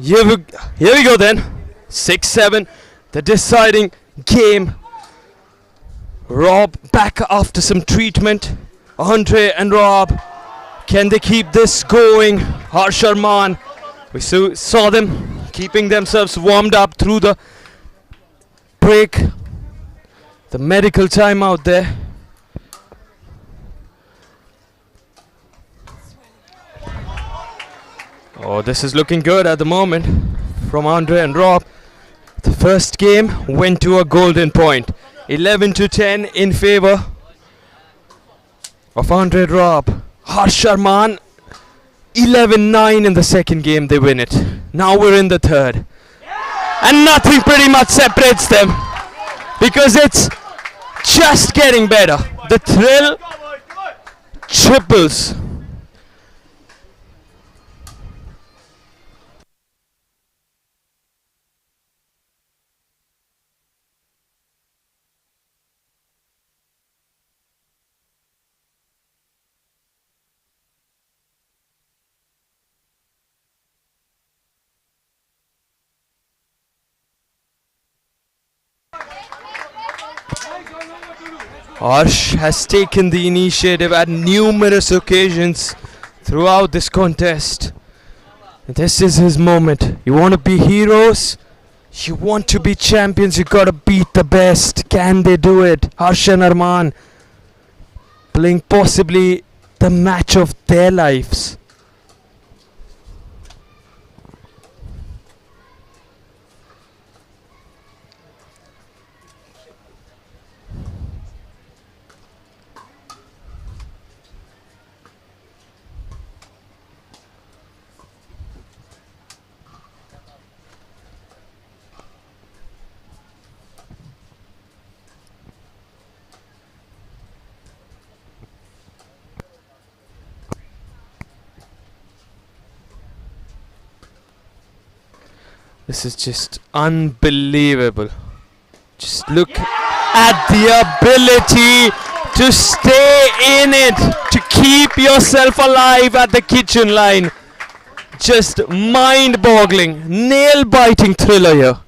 Here we go then. 6-7, the deciding game. Rob back after some treatment. Andre and Rob, can they keep this going? Harsh Arman, we saw them keeping themselves warmed up through the break. The medical time out there. Oh, this is looking good at the moment from Andre and Rob. The first game went to a golden point. 11-10 in favor of Andre and Rob. Harsh Arman, 11-9 in the second game, they win it. Now we're in the third. And nothing pretty much separates them because it's just getting better. The thrill triples. Harsh has taken the initiative at numerous occasions throughout this contest. This is his moment. You want to be heroes? You want to be champions? You gotta beat the best. Can they do it? Harsh and Arman playing possibly the match of their lives. This is just unbelievable. Just look at the ability to stay in it, to keep yourself alive at the kitchen line. Just mind-boggling, nail-biting thriller here.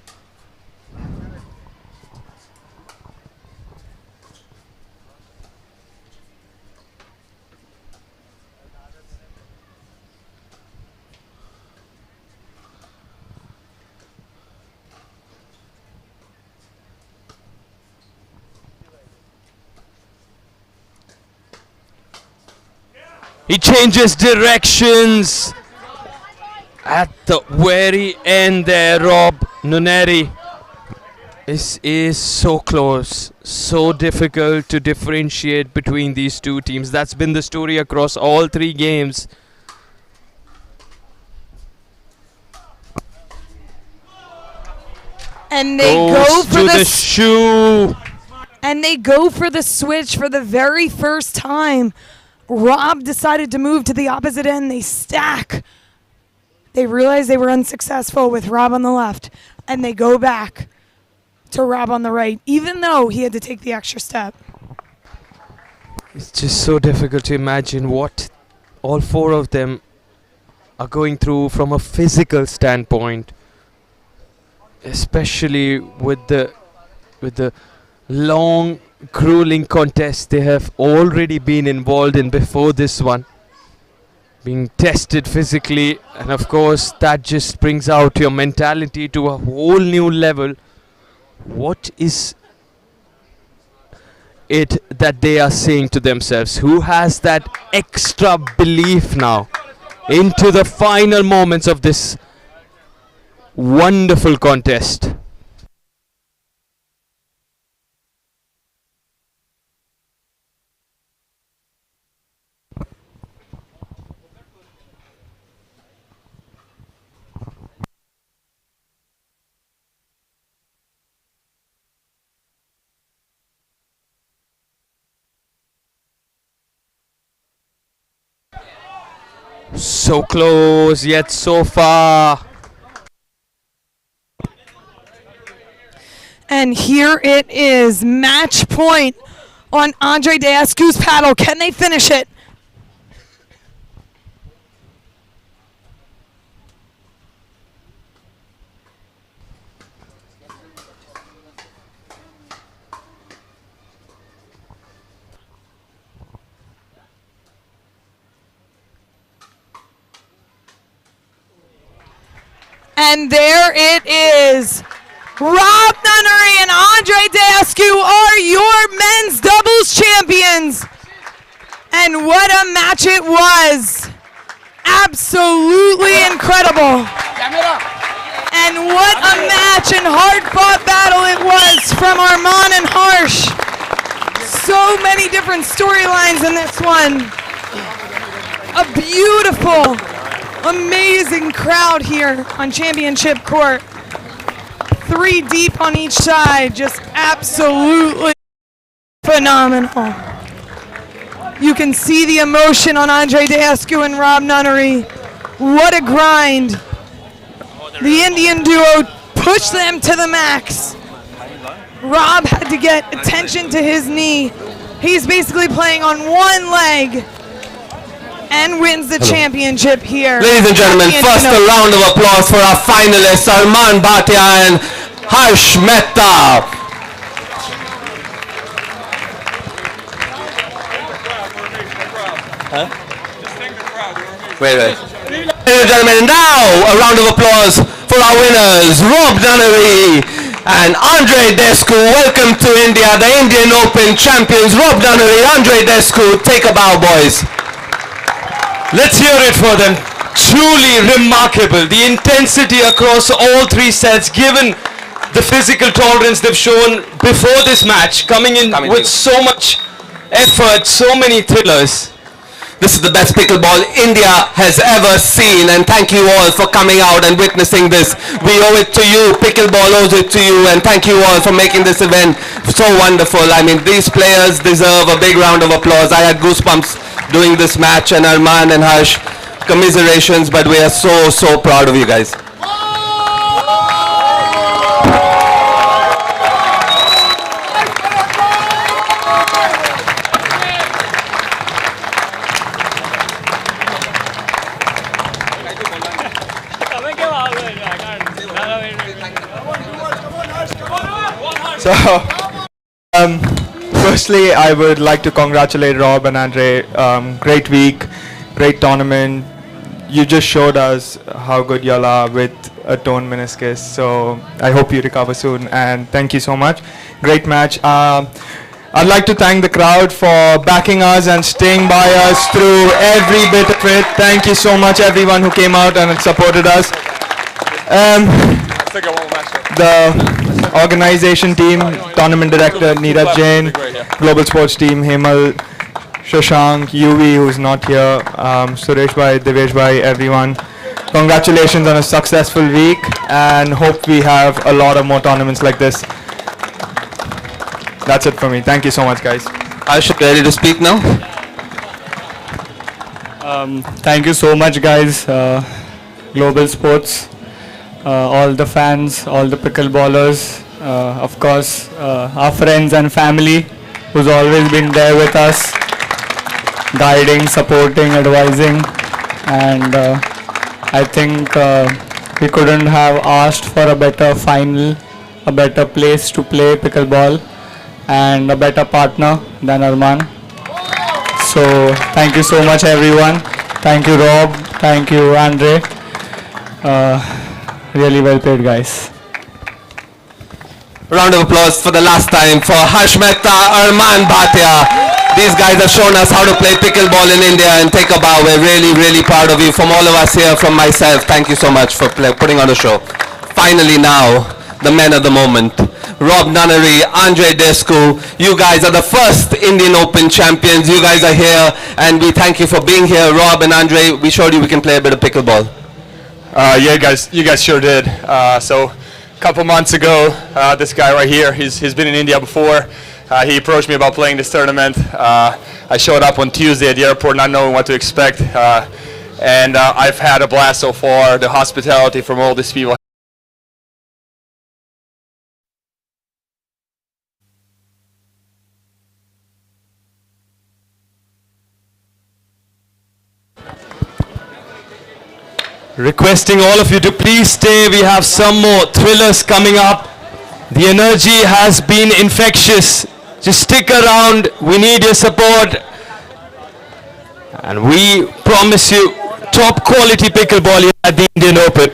He changes directions at the very end there. Rob Nuneri is so close, so difficult to differentiate between these two teams. That's been the story across all three games. And they go for the shoe. And they go for the switch for the very first time. Rob decided to move to the opposite end. They stack. They realize they were unsuccessful with Rob on the left. And they go back to Rob on the right, even though he had to take the extra step. It's just so difficult to imagine what all four of them are going through from a physical standpoint, especially with the long, grueling contest they have already been involved in before this one. Being tested physically, and of course that just brings out your mentality to a whole new level. What is it that they are saying to themselves? Who has that extra belief now into the final moments of this wonderful contest? So close, yet so far. And here it is, match point on Andre Deescu's paddle. Can they finish it? And there it is. Rob Nunnery and Andre Deascu are your men's doubles champions. And what a match it was. Absolutely incredible. And what a match and hard-fought battle it was from Arman and Harsh. So many different storylines in this one. A beautiful, amazing crowd here on championship court. 3 deep on each side, just absolutely phenomenal. You can see the emotion on Andre Deascu and Rob Nunnery. What a grind. The Indian duo pushed them to the max. Rob had to get attention to his knee. He's basically playing on one leg and wins the championship here. Ladies and gentlemen, first a round of applause for our finalists, Arman Bhatia and Harsh Mehta. Wait. Ladies and gentlemen, now a round of applause for our winners, Rob Nunnery and Andre Deascu. Welcome to India, the Indian Open champions, Rob Nunnery, Andre Deascu. Take a bow, boys. Let's hear it for them. Truly remarkable. The intensity across all 3 sets, given the physical tolerance they've shown before this match, coming in with so much effort, so many thrillers. This is the best pickleball India has ever seen, and thank you all for coming out and witnessing this. We owe it to you, pickleball owes it to you, and thank you all for making this event so wonderful. I mean, these players deserve a big round of applause. I had goosebumps doing this match, and Arman and Harsh, commiserations, but we are so proud of you guys. So, firstly, I would like to congratulate Rob and Andre. Great week, great tournament. You just showed us how good y'all are with a torn meniscus. So I hope you recover soon, and thank you so much. Great match. I'd like to thank the crowd for backing us and staying by us through every bit of it. Thank you so much, everyone who came out and supported us. The organization team, tournament director Neeraj Jain, global sports team Hemal, Shashank, UV who's not here, Suresh Bhai, Devesh Bhai, everyone. Congratulations on a successful week, and hope we have a lot of more tournaments like this. That's it for me. Thank you so much, guys. I should be ready to speak now. Thank you so much, guys. Global Sports, all the fans, all the pickleballers, of course, our friends and family who's always been there with us, guiding, supporting, advising, and I think we couldn't have asked for a better final, a better place to play pickleball, and a better partner than Arman. So thank you so much, everyone. Thank you, Rob. Thank you, Andre. Really well played, guys. Round of applause for the last time for Harsh Mehta, Arman Bhatia. These guys have shown us how to play pickleball in India, and take a bow. We're really proud of you. From all of us here, from myself, thank you so much for putting on the show. Finally now, the men of the moment. Rob Nunnery, Andre Deascu, you guys are the first Indian Open champions. You guys are here, and we thank you for being here. Rob and Andre, we showed you we can play a bit of pickleball. Yeah, guys, you guys sure did. So a couple months ago, this guy right here, he's been in India before. He approached me about playing this tournament. I showed up on Tuesday at the airport not knowing what to expect. And I've had a blast so far. The hospitality from all these people. Requesting all of you to please stay. We have some more thrillers coming up. The energy has been infectious. Just stick around. We need your support. And we promise you top quality pickleball here at the Indian Open.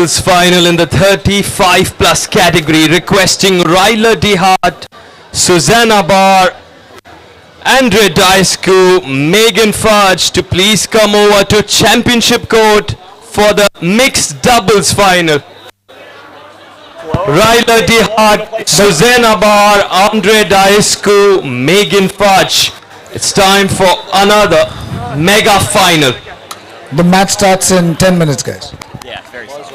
doubles final in the 35 plus category, requesting Ryla DeHart, Susanna Barr, Andre Daisku, Megan Fudge to please come over to championship court for the mixed doubles final. Ryla DeHart, Susanna Barr, Andre Daisku, Megan Fudge. It's time for another mega final. The match starts in 10 minutes, guys. Yeah, very soft.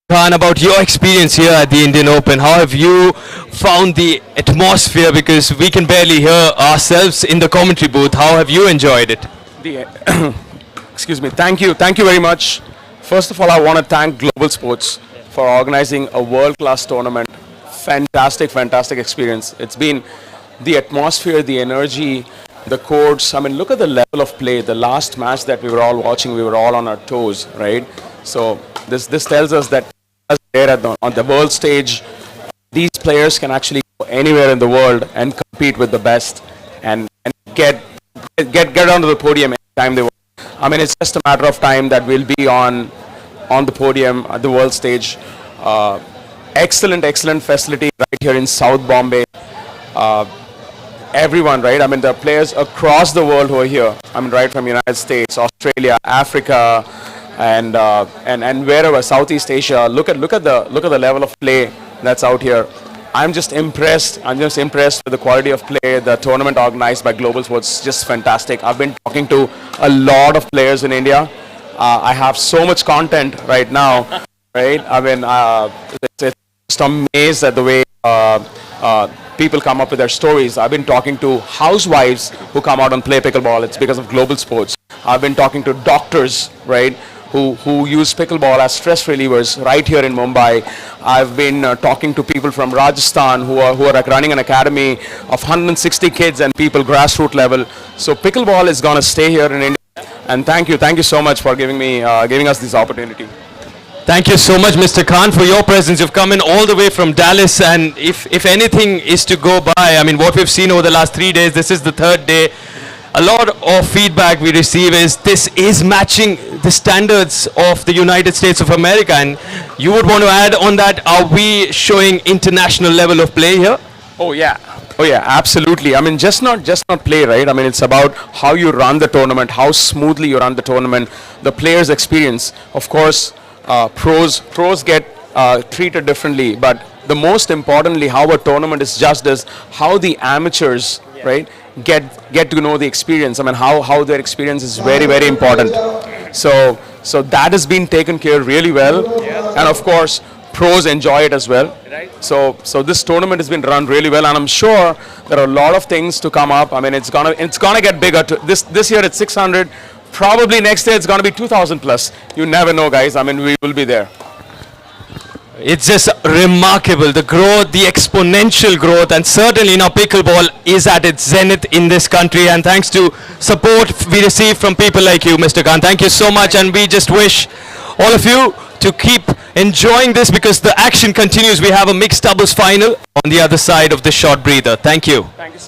Khan, about your experience here at the Indian Open, how have you found the atmosphere? Because we can barely hear ourselves in the commentary booth. How have you enjoyed it? Excuse me. Thank you very much. First of all, I want to thank Global Sports for organizing a world-class tournament. Fantastic experience. It's been the atmosphere, the energy, the courts. I mean, look at the level of play. The last match that we were all watching, we were all on our toes, right? So this tells us that there on the world stage, these players can actually go anywhere in the world and compete with the best and get onto the podium anytime they want. I mean, it's just a matter of time that we'll be on the podium at the world stage. Excellent facility right here in South Bombay. Everyone, right? I mean, the players across the world who are here. I mean, right from United States, Australia, Africa, and wherever, Southeast Asia. Look at the level of play that's out here. I'm just impressed with the quality of play. The tournament organized by Global Sports, just fantastic. I've been talking to a lot of players in India. I have so much content right now, right? I mean, it's just amazed at the way people come up with their stories. I've been talking to housewives who come out and play pickleball. It's because of Global Sports. I've been talking to doctors, right, who use pickleball as stress relievers right here in Mumbai. I've been talking to people from Rajasthan who are like running an academy of 160 kids and people grassroots level. So pickleball is going to stay here in India. And thank you so much for giving us this opportunity. Thank you so much, Mr. Khan, for your presence. You've come in all the way from Dallas, and if anything is to go by, I mean, what we've seen over the last 3 days, this is the third day. A lot of feedback we receive is this is matching the standards of the United States of America, and you would want to add on that, are we showing international level of play here? Oh yeah, Oh yeah, absolutely. I mean, just not play, right? I mean, it's about how you run the tournament, how smoothly you run the tournament, the players' experience. Of course, pros get treated differently, but the most importantly, how a tournament is judged is how the amateurs, right, get to know the experience. I mean, how their experience is very important. So that has been taken care really well, and of course, pros enjoy it as well. So this tournament has been run really well, and I'm sure there are a lot of things to come up. I mean, it's gonna get bigger. This year it's 600. Probably next year it's gonna be 2,000 plus. You never know, guys. I mean, we will be there. It's just remarkable, the growth, the exponential growth, and certainly now pickleball is at its zenith in this country, and thanks to support we receive from people like you, Mr. Khan. Thank you so much, and we just wish all of you to keep enjoying this because the action continues. We have a mixed doubles final on the other side of this short breather. Thank you. Thank you.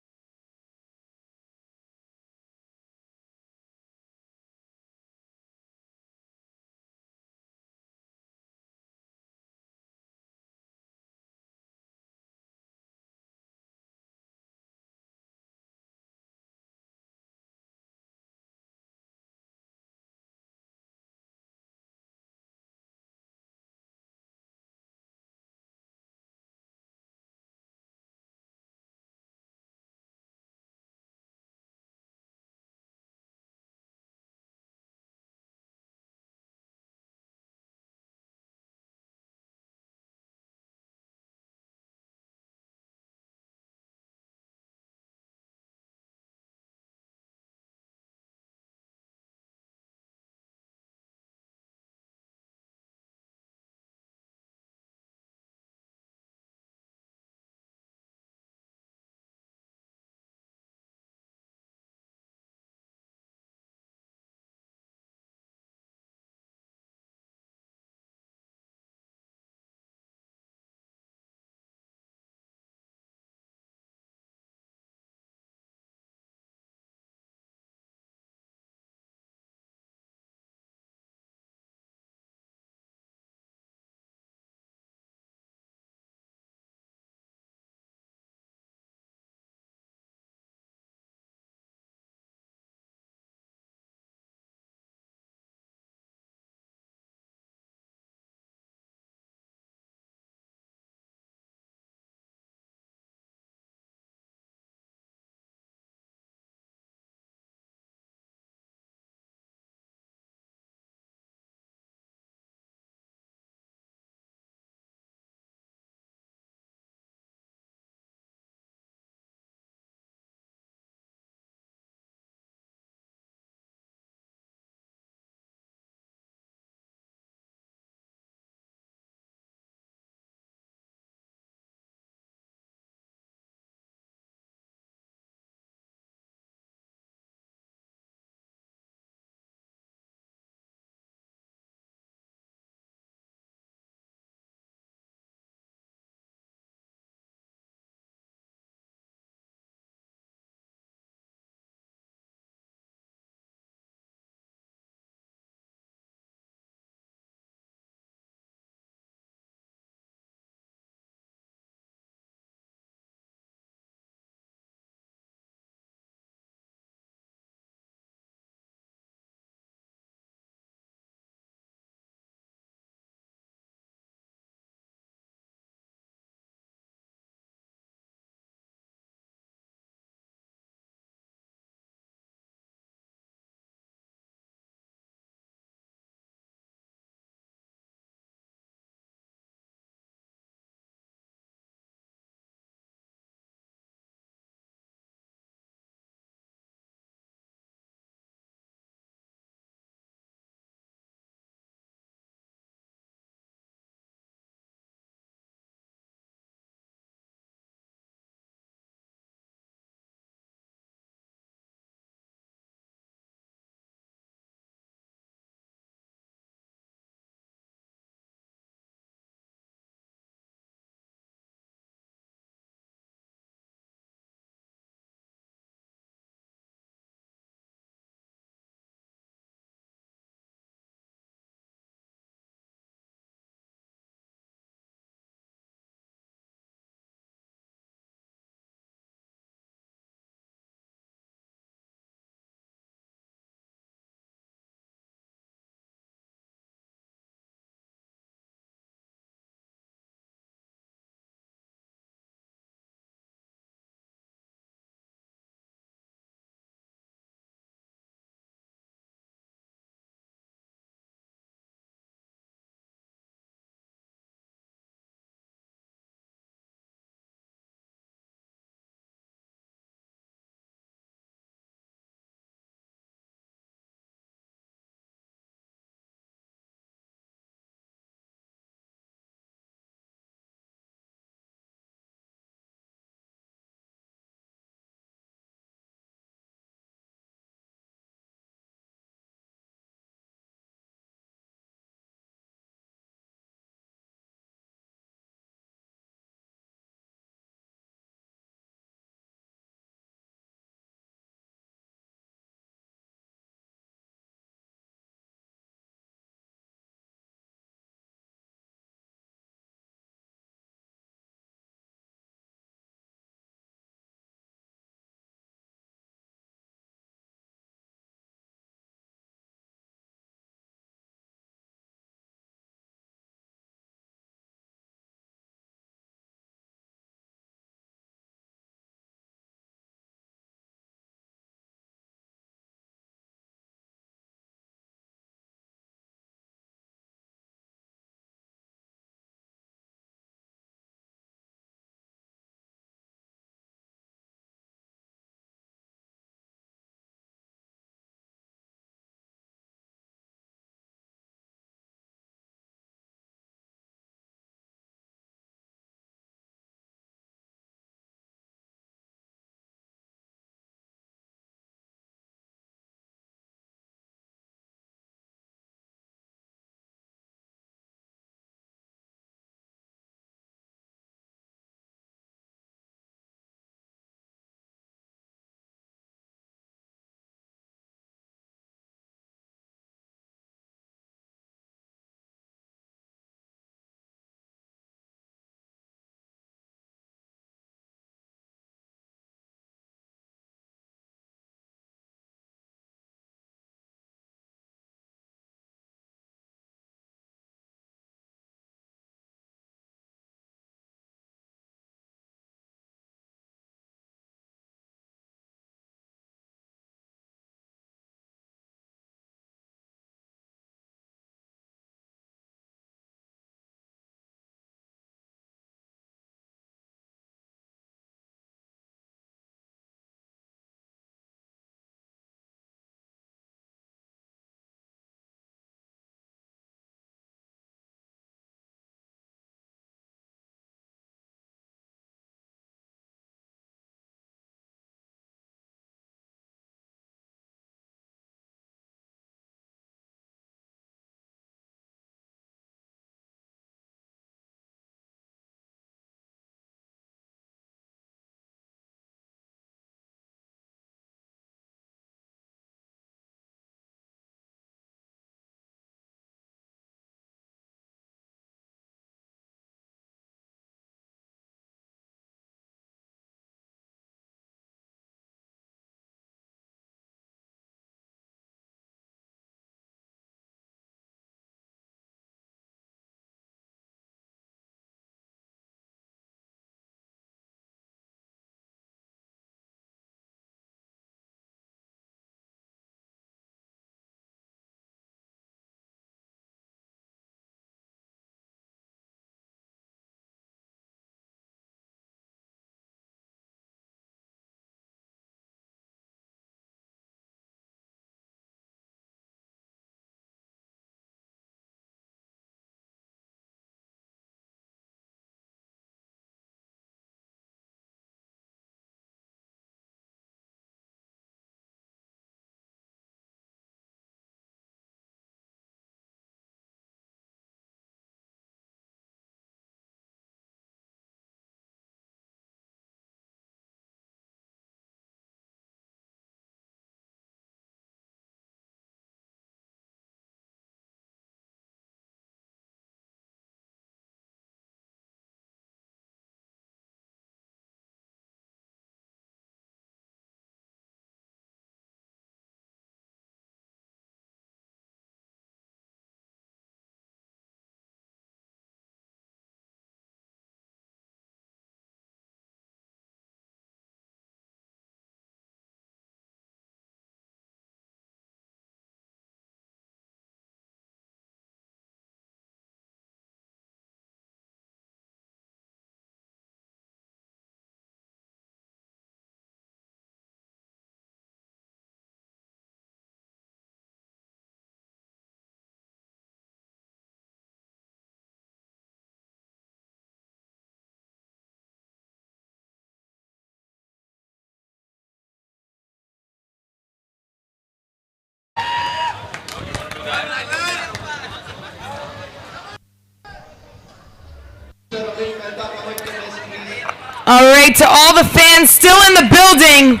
All right, to all the fans still in the building,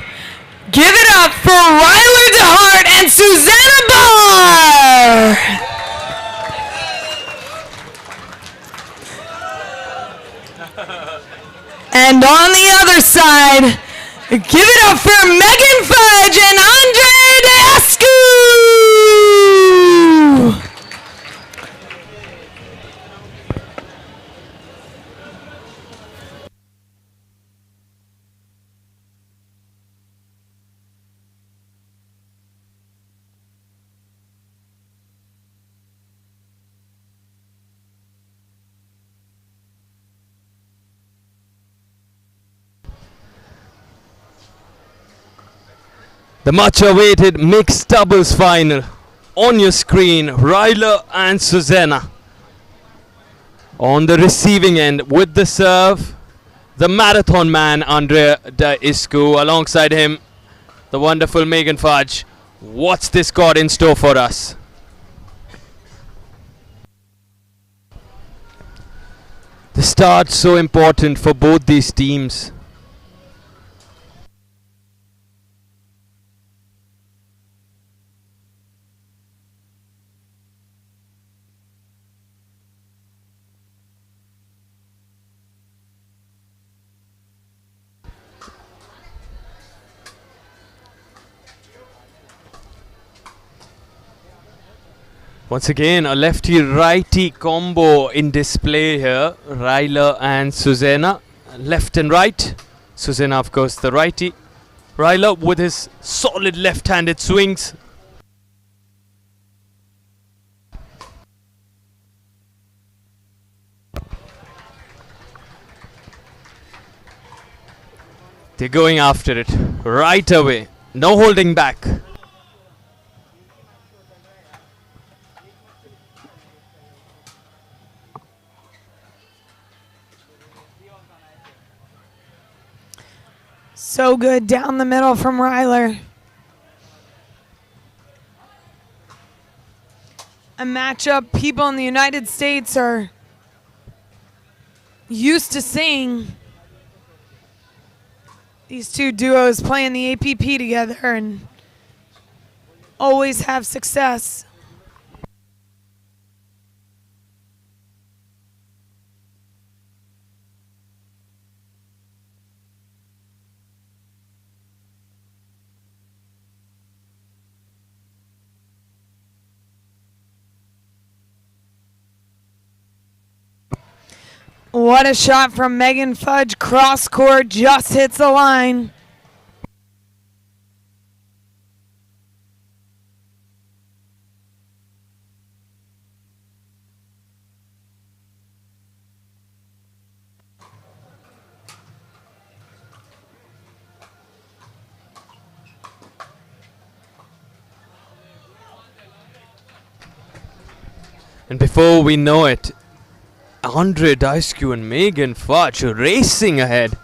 give it up for Ryler DeHart and Susanna Barr. And on the other side, give it up for Megan Fudge and Andre Deascu. The much awaited mixed doubles final. On your screen, Ryler and Susanna. On the receiving end with the serve, the marathon man Andre Deascu. Alongside him, the wonderful Megan Fudge. What's this got in store for us? The start so important for both these teams. Once again, a lefty-righty combo in display here. Ryler and Susanna, left and right. Susanna, of course, the righty. Ryler with his solid left-handed swings. They're going after it right away. No holding back. So good down the middle from Ryler. A matchup people in the United States are used to seeing. These two duos play in the APP together and always have success. What a shot from Megan Fudge. Cross court, just hits the line. And before we know it, Andre Deascu and Megan Fudge racing ahead.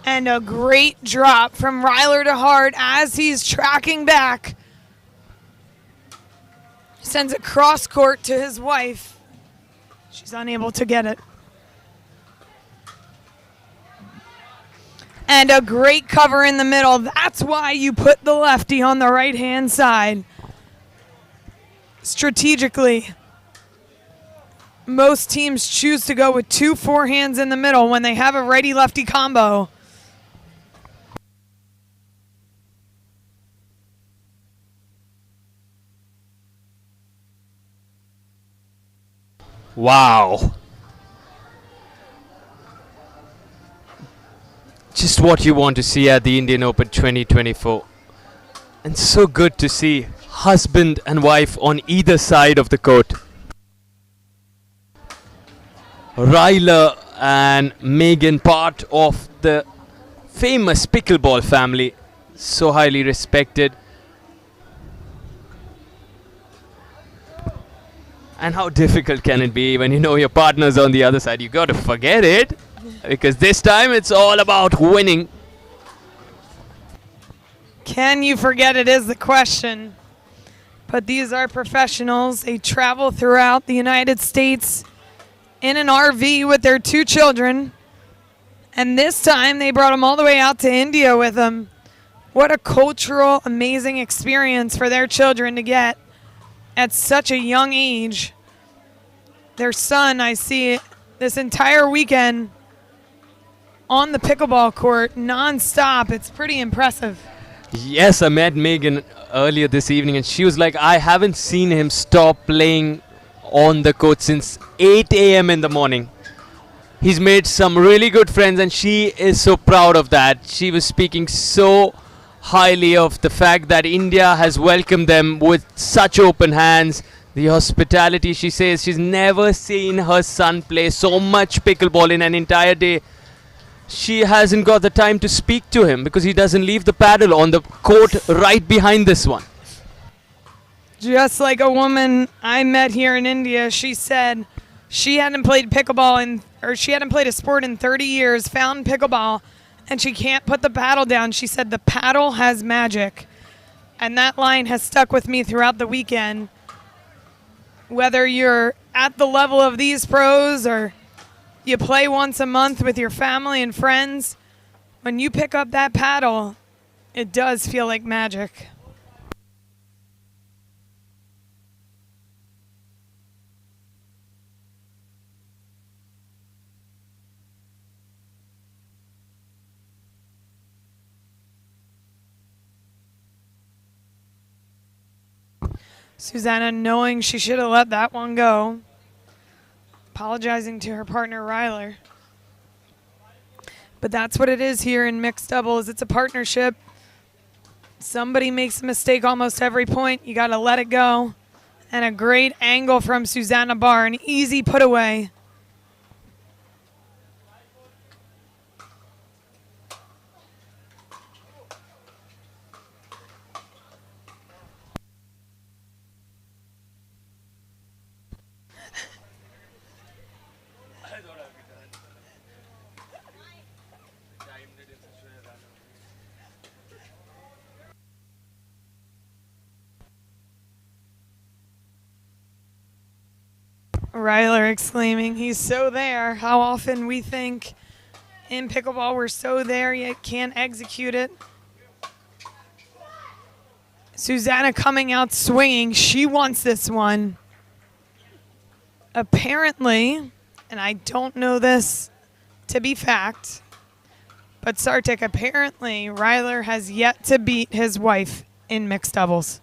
And a great drop from Ryler DeHart as he's tracking back. Sends it cross court to his wife. She's unable to get it. And a great cover in the middle. That's why you put the lefty on the right-hand side. Strategically, most teams choose to go with 2 forehands in the middle when they have a righty-lefty combo. Wow. Just what you want to see at the Indian Open 2024. And so good to see husband and wife on either side of the court. Ryler and Megan, part of the famous pickleball family, so highly respected. And how difficult can it be when you know your partner's on the other side? You got to forget it, because this time it's all about winning. Can you forget it is the question? But these are professionals. They travel throughout the United States in an RV with their 2 children. And this time they brought them all the way out to India with them. What a cultural, amazing experience for their children to get at such a young age. Their son, I see this entire weekend on the pickleball court non-stop. It's pretty impressive. Yes, I met Megan earlier this evening and she was like, I haven't seen him stop playing on the court since 8 a.m. in the morning. He's made some really good friends and she is so proud of that. She was speaking so highly of the fact that India has welcomed them with such open hands. The hospitality, she says she's never seen her son play so much pickleball in an entire day. She hasn't got the time to speak to him because he doesn't leave the paddle on the court right behind this one. Just like a woman I met here in India, she said she hadn't played pickleball or she hadn't played a sport in 30 years, found pickleball, and she can't put the paddle down. She said the paddle has magic. And that line has stuck with me throughout the weekend. Whether you're at the level of these pros or you play once a month with your family and friends, when you pick up that paddle, it does feel like magic. Susanna, knowing she should have let that one go, apologizing to her partner, Ryler. But that's what it is here in mixed doubles. It's a partnership. Somebody makes a mistake almost every point. You got to let it go. And a great angle from Susanna Barr, an easy put away. Ryler exclaiming, he's so there. How often we think in pickleball we're so there yet can't execute it. Susanna coming out swinging. She wants this one. Apparently, and I don't know this to be fact, but Sartik, apparently Ryler has yet to beat his wife in mixed doubles,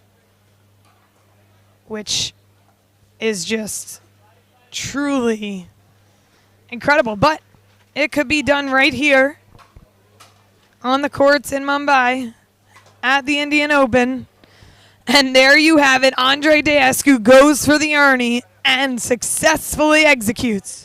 which is just truly incredible. But it could be done right here on the courts in Mumbai at the Indian Open. And there you have it. Andre Deescu goes for the Ernie and successfully executes.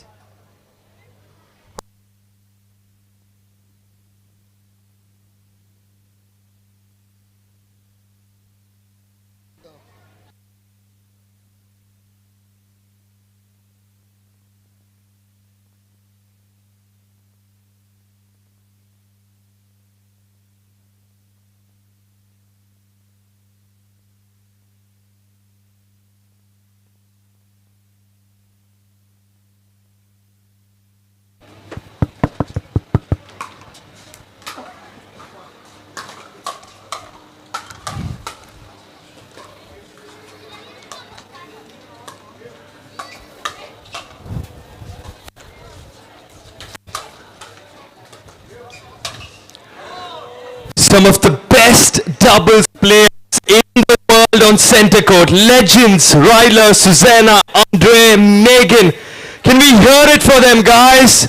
Some of the best doubles players in the world on center court. Legends, Ryler, Susanna, Andre, Megan. Can we hear it for them, guys?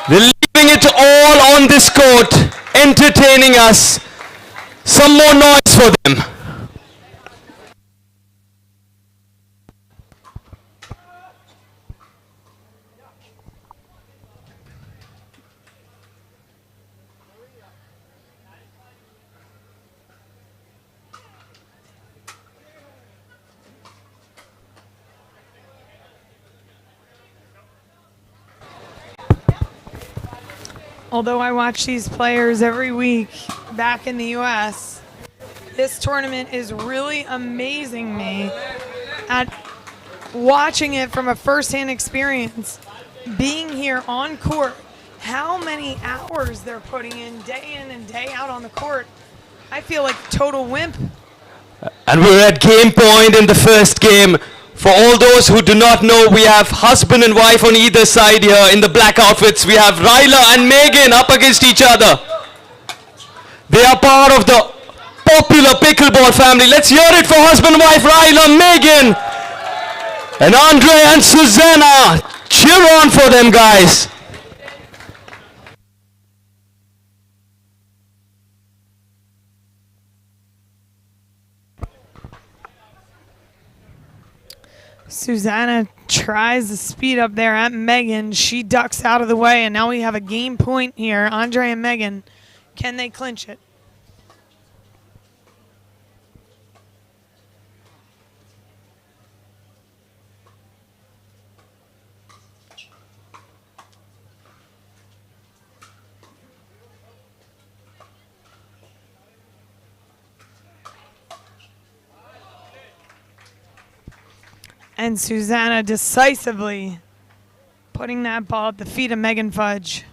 They're leaving it all on this court, entertaining us. Some more noise for them. Although I watch these players every week back in the U.S., this tournament is really amazing me at watching it from a first-hand experience, being here on court, how many hours they're putting in and day out on the court. I feel like a total wimp. And we're at game point in the first game. For all those who do not know, we have husband and wife on either side here in the black outfits. We have Ryla and Megan up against each other. They are part of the popular pickleball family. Let's hear it for husband and wife Ryla, Megan, and Andre and Susanna. Cheer on for them, guys. Susanna tries to speed up there at Megan. She ducks out of the way, and now we have a game point here. Andre and Megan, can they clinch it? And Susanna decisively putting that ball at the feet of Megan Fudge.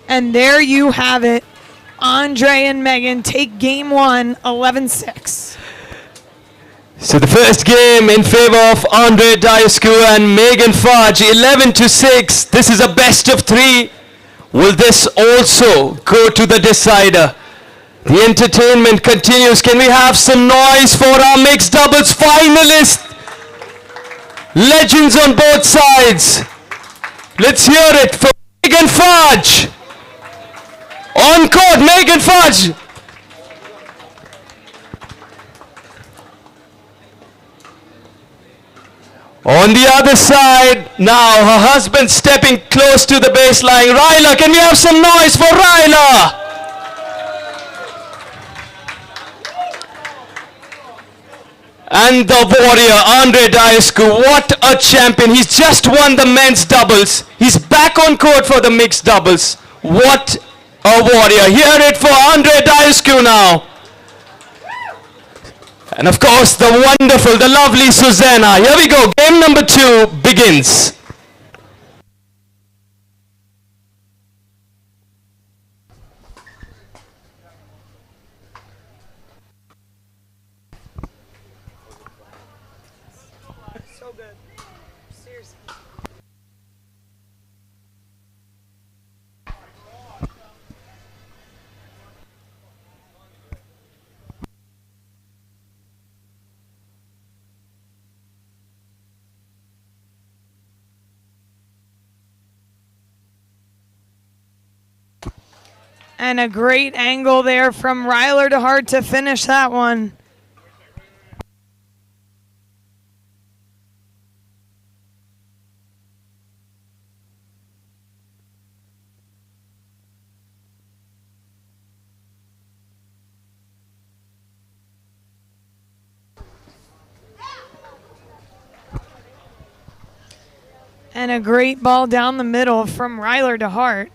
And there you have it. Andre and Megan take game one, 11-6. So the first game in favor of Andre Diascu and Megan Fudge, 11-6. This is a best of three. Will this also go to the decider? The entertainment continues. Can we have some noise for our mixed doubles finalists? Legends on both sides. Let's hear it for Megan Fudge. On court, Megan Fudge. On the other side, now her husband stepping close to the baseline. Ryla, can we have some noise for Ryla? And the warrior, Andre Diascu, what a champion. He's just won the men's doubles. He's back on court for the mixed doubles. What a warrior. Hear it for Andre Diascu now. And of course, the wonderful, the lovely Susanna. Here we go. Game number 2 begins. So good. Seriously. And a great angle there from Ryler to Hart to finish that one. And a great ball down the middle from Ryler to Hart.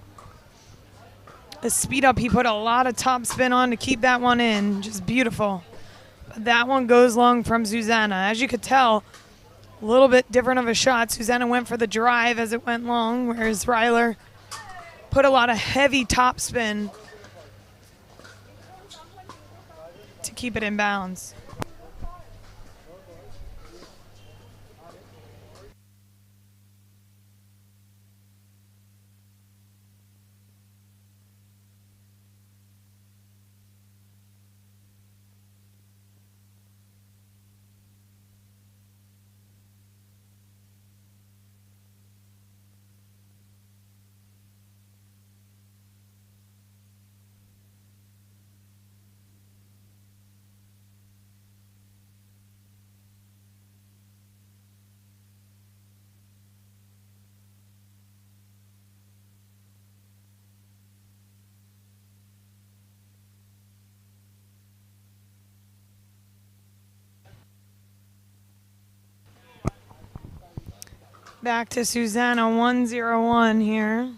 The speed up, he put a lot of top spin on to keep that one in. Just beautiful. But that one goes long from Susanna. As you could tell, a little bit different of a shot. Susanna went for the drive as it went long, whereas Ryler put a lot of heavy top spin to keep it in bounds. Back to Susanna, 1-0-1 here.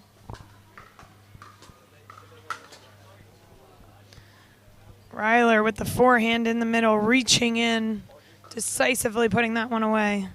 Ryler with the forehand in the middle, reaching in, decisively putting that one away.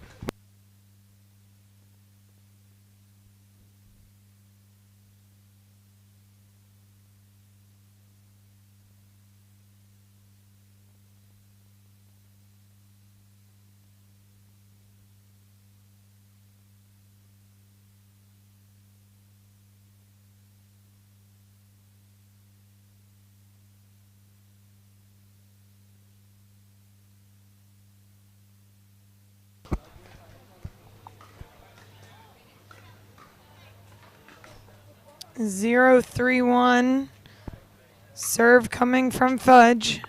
Zero, 3-1. Serve coming from Fudge.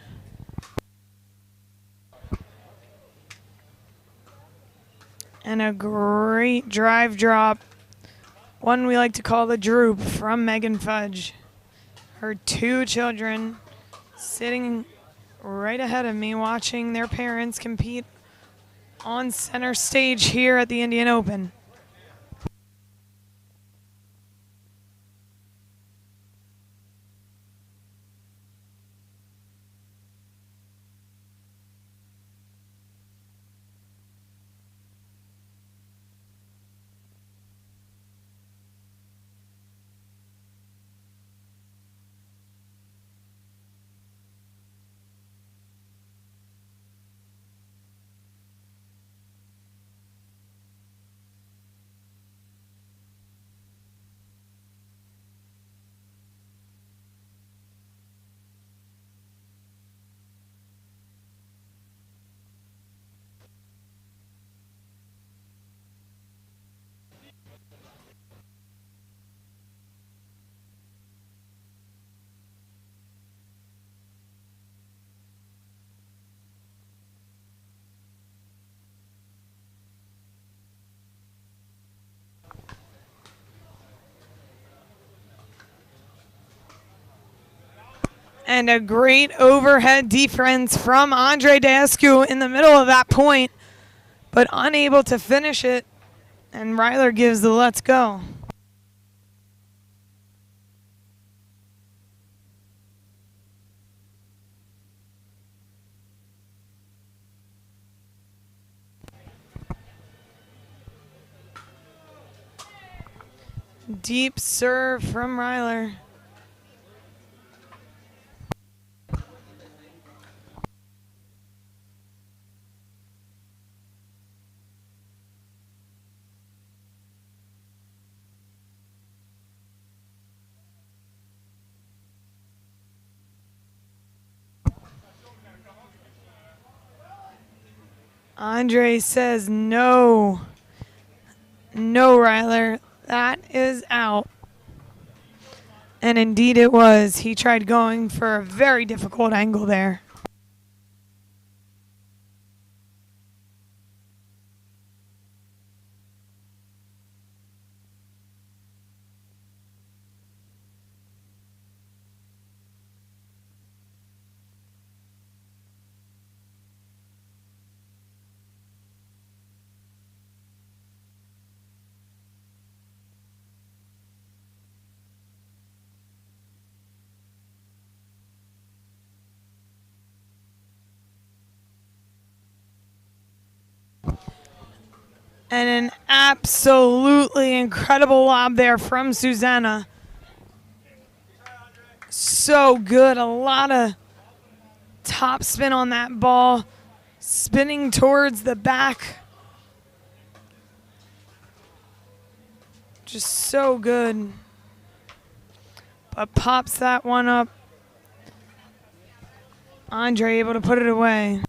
And a great drive drop. One we like to call the droop from Megan Fudge. Her two children sitting right ahead of me watching their parents compete on center stage here at the Indian Open. And a great overhead defense from Andre Deescu in the middle of that point, but unable to finish it. And Ryler gives the let's go. Deep serve from Ryler. Andre says no. No, Ryler. That is out. And indeed it was. He tried going for a very difficult angle there. And an absolutely incredible lob there from Susanna. So good. A lot of top spin on that ball. Spinning towards the back. Just so good. But pops that one up. Andre able to put it away.